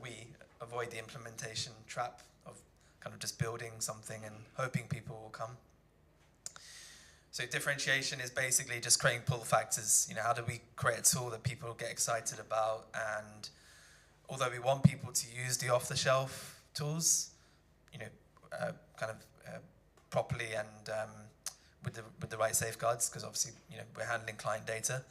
we avoid the implementation trap of kind of just building something and hoping people will come. So differentiation is basically just creating pull factors. How do we create a tool that people get excited about? And although we want people to use the off-the-shelf tools, properly and with the right safeguards, because obviously we're handling client data.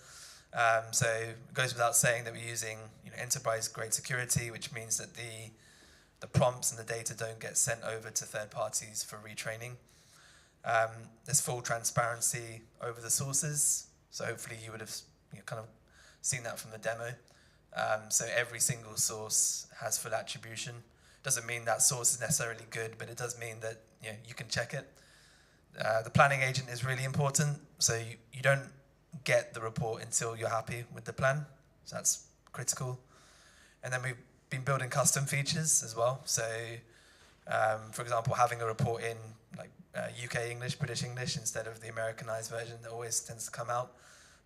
So it goes without saying that we're using enterprise-grade security, which means that the prompts and the data don't get sent over to third parties for retraining. There's full transparency over the sources, so hopefully you would have kind of seen that from the demo. So every single source has full attribution. Doesn't mean that source is necessarily good, but it does mean that you can check it. The planning agent is really important, so you don't get the report until you're happy with the plan, so that's critical. And then we've been building custom features as well. So, for example, having a report in like UK English, British English instead of the Americanized version that always tends to come out.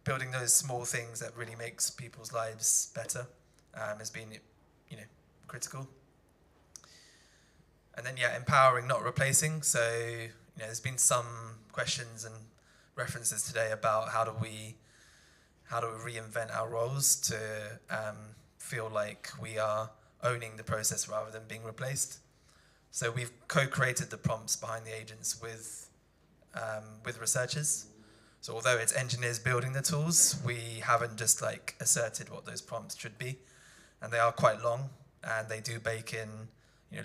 Building those small things that really makes people's lives better has been, critical. And then, empowering, not replacing. So, there's been some questions and references today about how do we reinvent our roles to feel like we are owning the process rather than being replaced. So we've co-created the prompts behind the agents with researchers. So although it's engineers building the tools, we haven't just asserted what those prompts should be, and they are quite long, and they do bake in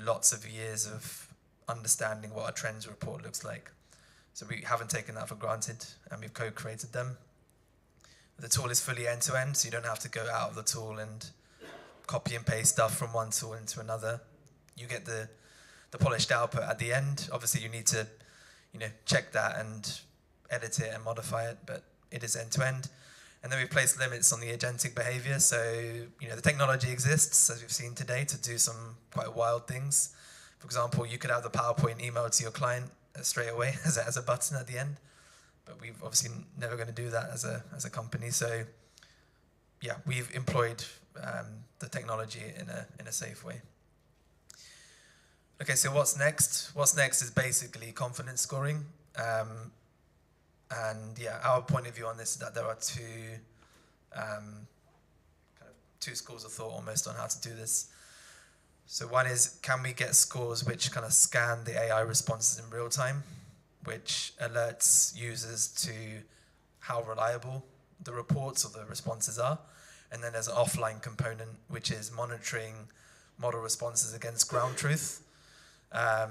lots of years of understanding what a trends report looks like. So we haven't taken that for granted, and we've co-created them. The tool is fully end-to-end, so you don't have to go out of the tool and copy and paste stuff from one tool into another. You get the polished output at the end. Obviously, you need to check that and edit it and modify it, but it is end-to-end. And then we've placed limits on the agentic behavior. So the technology exists, as we've seen today, to do some quite wild things. For example, you could have the PowerPoint emailed to your client straight away as a button at the end, but we've obviously never going to do that as a company. So yeah, we've employed the technology in a safe way. Okay, so what's next? What's next is basically confidence scoring. And yeah, our point of view on this is that there are two schools of thought almost on how to do this. So one is, can we get scores which kind of scan the AI responses in real time, which alerts users to how reliable the reports or the responses are? And then there's an offline component, which is monitoring model responses against ground truth.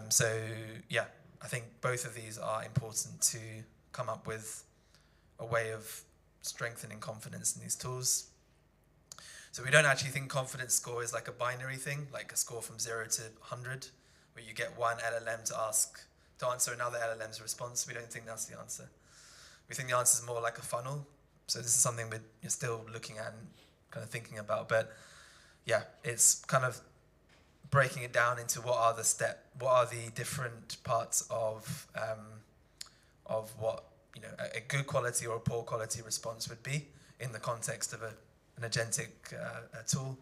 So yeah, I think both of these are important to come up with a way of strengthening confidence in these tools. So we don't actually think confidence score is like a binary thing, like a score from 0 to 100, where you get one LLM to answer another LLM's response. We don't think that's the answer. We think the answer is more like a funnel. So this is something we're still looking at and kind of thinking about. But yeah, it's kind of breaking it down into what are the different parts of what a good quality or a poor quality response would be in the context of an agentic tool.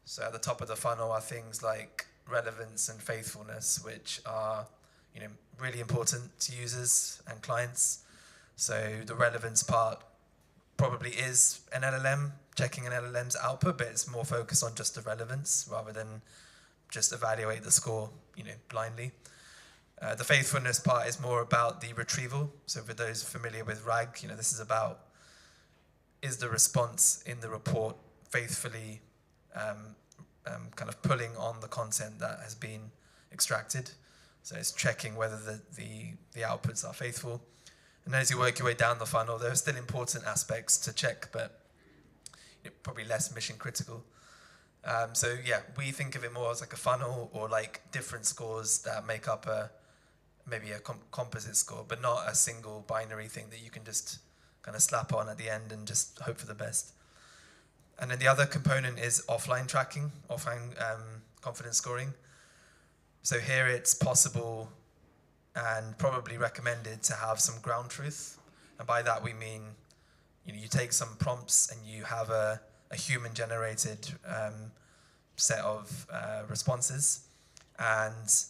So at the top of the funnel are things like relevance and faithfulness, which are really important to users and clients. So the relevance part probably is an LLM, checking an LLM's output, but it's more focused on just the relevance rather than just evaluate the score blindly. The faithfulness part is more about the retrieval. So for those familiar with RAG, this is about, is the response in the report faithfully kind of pulling on the content that has been extracted. So it's checking whether the outputs are faithful. And as you work your way down the funnel, there are still important aspects to check, but probably less mission critical. So yeah, we think of it more as like a funnel or like different scores that make up maybe a composite score, but not a single binary thing that you can just kind of slap on at the end and just hope for the best. And then the other component is offline tracking, offline confidence scoring. So here it's possible and probably recommended to have some ground truth. And by that we mean, you take some prompts and you have a human-generated set of responses. And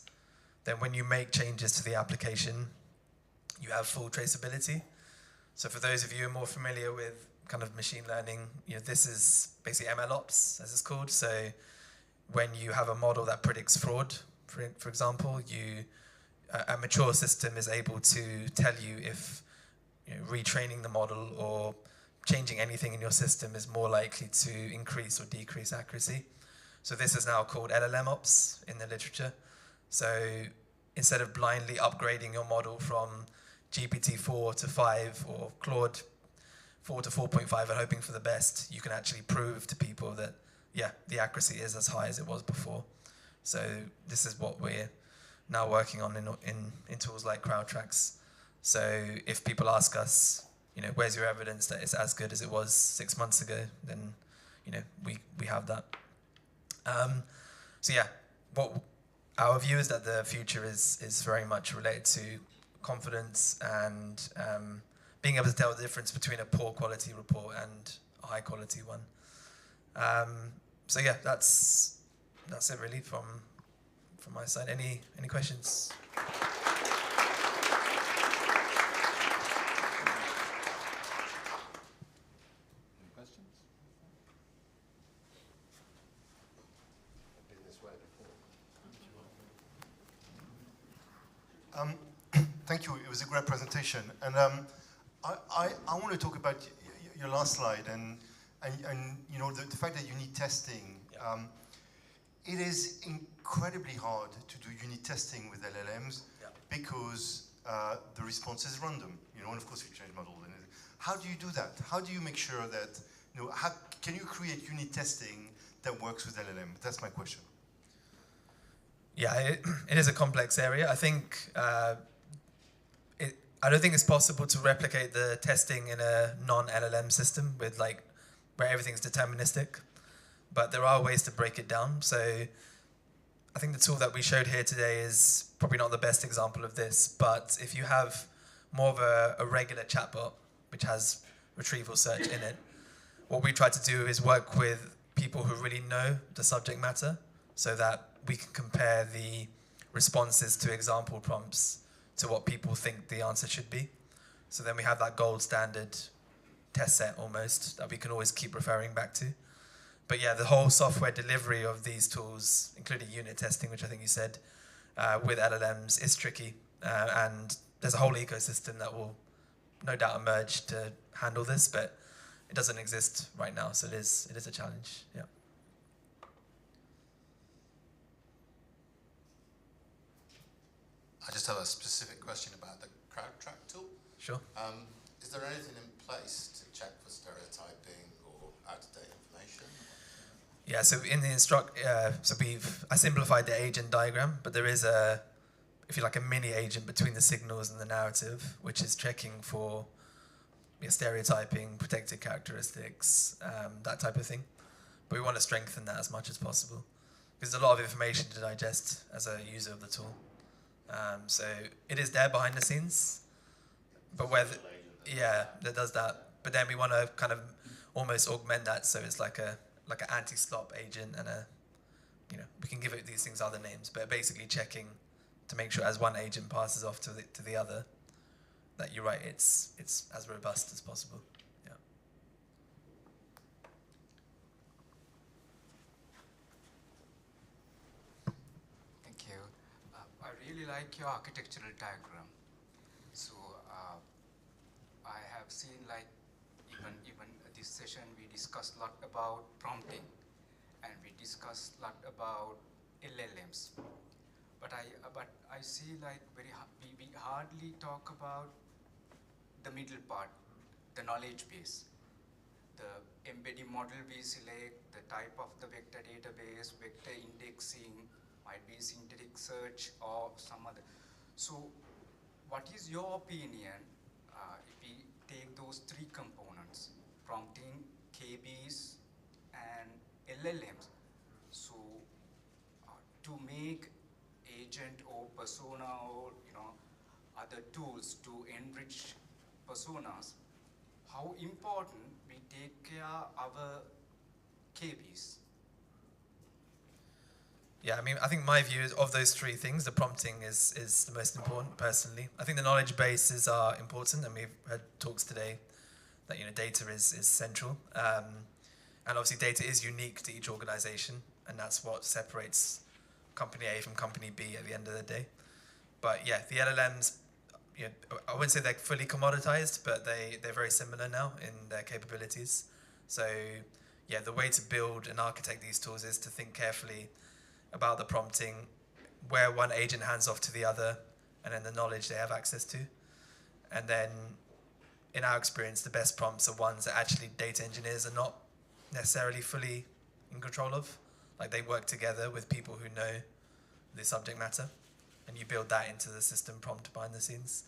then when you make changes to the application, you have full traceability. So for those of you who are more familiar with kind of machine learning, this is basically MLOps, as it's called. So when you have a model that predicts fraud, for example, a mature system is able to tell you if retraining the model or changing anything in your system is more likely to increase or decrease accuracy. So this is now called LLM ops in the literature. So instead of blindly upgrading your model from GPT-4 to 5 or Claude 4 to 4.5 and hoping for the best, you can actually prove to people that, yeah, the accuracy is as high as it was before. So this is what we're now working on in tools like CrowdTrax. So if people ask us, where's your evidence that it's as good as it was 6 months ago, then, we have that. So yeah, what our view is that the future is very much related to confidence and being able to tell the difference between a poor quality report and a high quality one. So yeah, that's it really from my side. Any questions? Thank you. It was a great presentation, and I want to talk about your last slide and the fact that you need testing. It is incredibly hard to do unit testing with LLMs because the response is random. And of course you change models. How do you do that? How do you make sure that how can you create unit testing that works with LLM? That's my question. Yeah, it is a complex area. I think I don't think it's possible to replicate the testing in a non-LLM system with where everything's deterministic. But there are ways to break it down. So I think the tool that we showed here today is probably not the best example of this, but if you have more of a regular chatbot, which has retrieval search in it, what we try to do is work with people who really know the subject matter so that we can compare the responses to example prompts to what people think the answer should be. So then we have that gold standard test set almost that we can always keep referring back to. But yeah, the whole software delivery of these tools, including unit testing, which I think you said, with LLMs is tricky. And there's a whole ecosystem that will no doubt emerge to handle this, but it doesn't exist right now, so it is a challenge, yeah. I just have a specific question about the CrowdTrack tool. Sure. Is there anything in place to check for stereotyping or out-of-date information? Yeah, so in the I simplified the agent diagram, but there is if you like, a mini agent between the signals and the narrative, which is checking for stereotyping, protected characteristics, that type of thing. But we want to strengthen that as much as possible, because there's a lot of information to digest as a user of the tool. So it is there behind the scenes, but that does that. But then we want to kind of almost augment that, so it's like an anti-slop agent, and we can give it these things other names, but basically checking to make sure as one agent passes off to the other, that you're right, it's as robust as possible. Yeah. Thank you. I really like your architectural diagram. So I have seen, like, even this session we discussed a lot about prompting, and we discussed a lot about LLMs. But I see, like, we hardly talk about the middle part, the knowledge base, the embedding model we select, the type of the vector database, vector indexing, might be synthetic search or some other. So what is your opinion if we take those three components, prompting, KBs, and LLMs, so to make agent or persona or other tools to enrich personas, how important we take care our KBs? Yeah, I mean, I think my view is of those three things, the prompting is the most important, personally. I think the knowledge bases are important, and we've had talks today that data is central. And obviously data is unique to each organization, and that's what separates company A from company B at the end of the day. But yeah, the LLMs, I wouldn't say they're fully commoditized, but they're very similar now in their capabilities. So yeah, the way to build and architect these tools is to think carefully about the prompting, where one agent hands off to the other, and then the knowledge they have access to. And then, in our experience, the best prompts are ones that actually data engineers are not necessarily fully in control of. Like, they work together with people who know the subject matter, and you build that into the system prompt behind the scenes.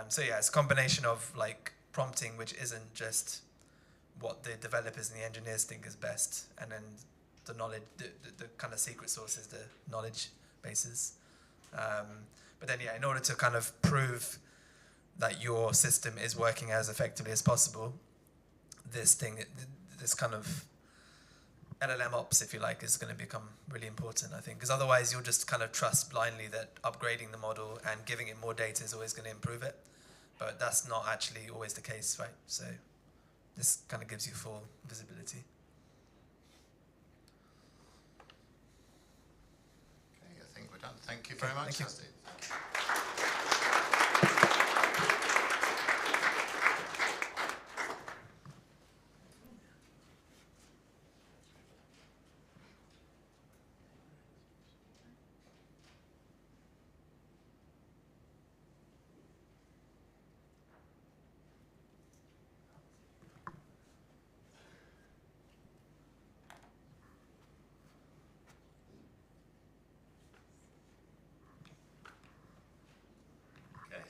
So yeah, it's a combination of like prompting, which isn't just what the developers and the engineers think is best, and then the knowledge, the kind of secret sources, the knowledge bases. But then yeah, in order to kind of prove that your system is working as effectively as possible, this kind of LLM ops, if you like, is going to become really important, I think, because otherwise you'll just kind of trust blindly that upgrading the model and giving it more data is always going to improve it. But that's not actually always the case, right? So this kind of gives you full visibility. Okay, I think we're done. Thank you very much, Steve.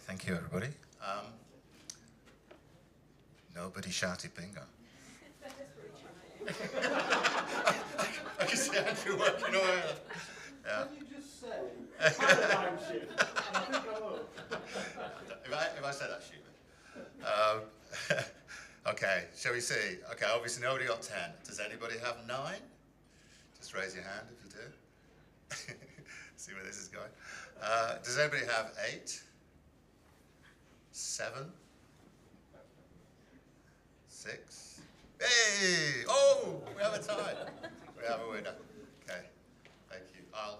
Thank you, everybody. Nobody shouted bingo. I can see Andrew working away. Yeah. Paradigm shift. And I think I will. If I say that, shoot me. Okay, shall we see? Okay, obviously nobody got 10. Does anybody have 9? Just raise your hand if you do. See where this is going. Does anybody have 8? 7? 6? Hey! Oh, we have a tie. We have a winner. Okay, thank you. I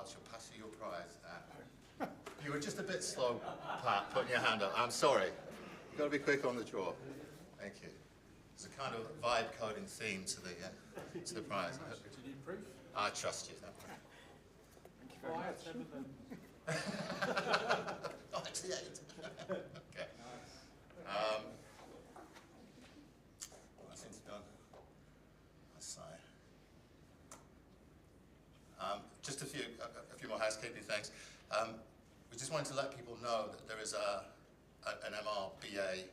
shall pass you your prize. You were just a bit slow, Pat, putting your hand up. I'm sorry. You've got to be quick on the draw. Thank you. There's a kind of vibe coding theme to the prize. Do you need proof? I trust you. Thank you very much. 7 then. Oh, actually 8. Okay. I think it's done. I sigh. Just a few more housekeeping things. We just wanted to let people know that there is an MRBA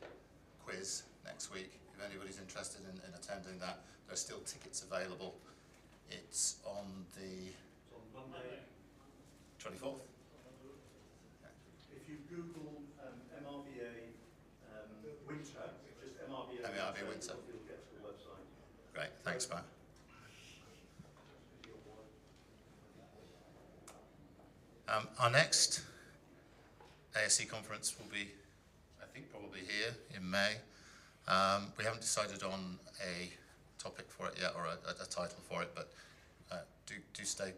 quiz next week. If anybody's interested in attending that, there's still tickets available. It's on the Monday. 24th. If you Google MRBA winter, just MRBA winter. You'll get to the website. Great, thanks, Matt. Our next ASC conference will be, I think, probably here in May. We haven't decided on a topic for it yet, or a title for it, but do stay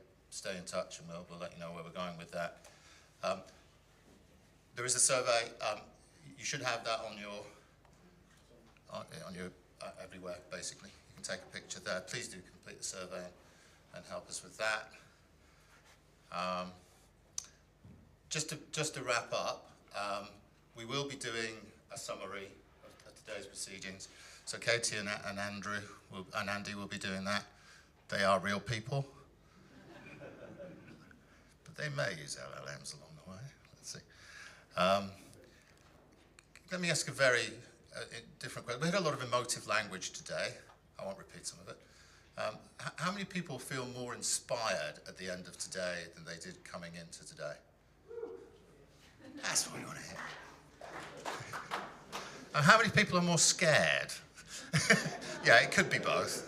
in touch, and we'll let you know where we're going with that. There is a survey. You should have that on your everywhere, basically. You can take a picture there. Please do complete the survey and help us with that. Just to wrap up, we will be doing a summary of today's proceedings. So Katie and Andrew and Andy will be doing that. They are real people, but they may use LLMs along the way. Let's see. Let me ask a very different question. We had a lot of emotive language today. I won't repeat some of it. How many people feel more inspired at the end of today than they did coming into today? That's what we want to hear. And how many people are more scared? Yeah, it could be both.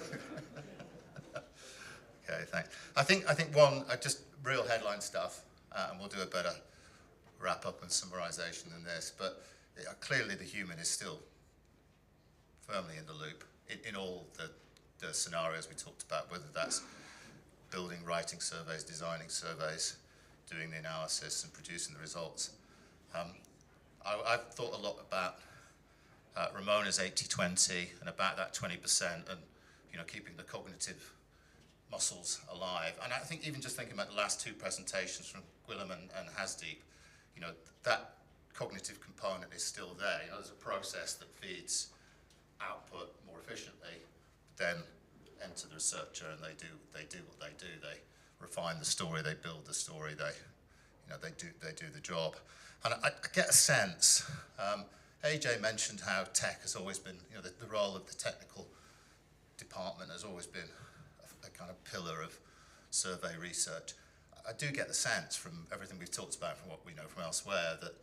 Okay, thanks. I think one, just real headline stuff, and we'll do a better wrap up and summarization than this, but clearly the human is still firmly in the loop in all the scenarios we talked about, whether that's building, writing surveys, designing surveys, doing the analysis and producing the results. I've thought a lot about Ramona's 80-20 and about that 20% and keeping the cognitive muscles alive. And I think even just thinking about the last two presentations from Gwilym and Hasdeep, that cognitive component is still there. There's a process that feeds output more efficiently, then enter the researcher and they do what they do. They refine the story, they build the story, they do the job. And I get a sense, AJ mentioned how tech has always been, the role of the technical department has always been a kind of pillar of survey research. I do get the sense from everything we've talked about, from what we know from elsewhere, that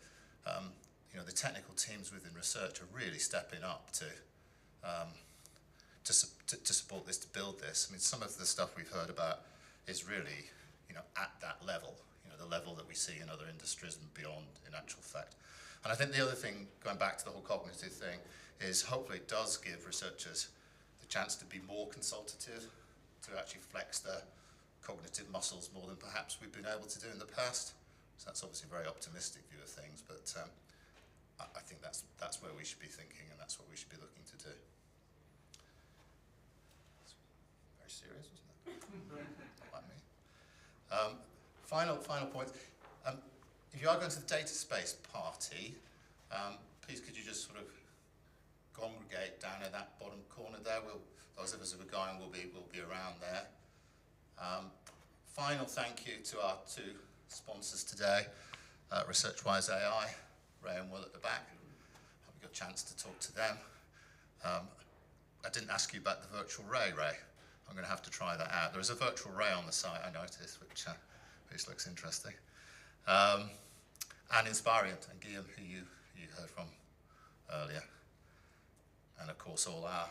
the technical teams within research are really stepping up to support this, to build this. I mean, some of the stuff we've heard about is really, at that level, the level that we see in other industries and beyond, in actual fact. And I think the other thing, going back to the whole cognitive thing, is hopefully it does give researchers the chance to be more consultative, to actually flex their cognitive muscles more than perhaps we've been able to do in the past. So that's obviously a very optimistic view of things, but I think that's where we should be thinking, and that's what we should be looking to do. Very serious, wasn't it? Not like me. Final point. If you are going to the data space party, please could you just sort of congregate down in that bottom corner there. Those of us who are going will be around there. Final thank you to our two sponsors today, ResearchWise AI, Ray and Will at the back. I've got a chance to talk to them. I didn't ask you about the virtual Ray. I'm going to have to try that out. There is a virtual Ray on the site, I noticed, which which looks interesting. And Inspirient, and Guillaume, who you heard from earlier. And of course, all our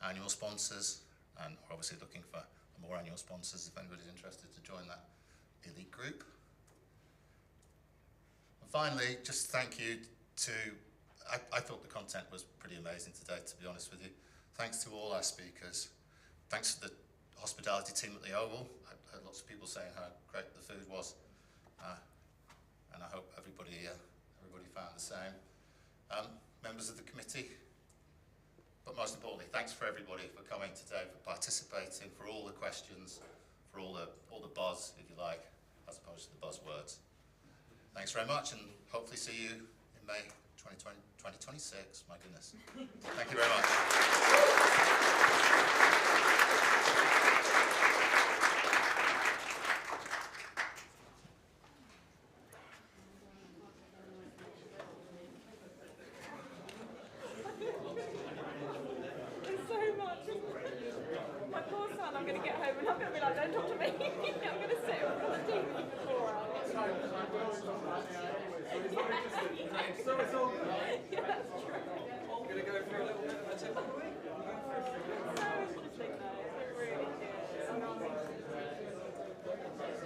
annual sponsors, and we're obviously looking for more annual sponsors if anybody's interested to join that elite group. And finally, just thank you to, I thought the content was pretty amazing today, to be honest with you. Thanks to all our speakers. Thanks to the hospitality team at the Oval. I heard lots of people saying how great the food was. And I hope everybody found the same. Members of the committee, but most importantly, thanks for everybody for coming today, for participating, for all the questions, for all the buzz, if you like, as opposed to the buzzwords. Thanks very much, and hopefully see you in May 2026. My goodness. Thank you very much. Yeah, that's true. I'm going to go for a little bit of a tip.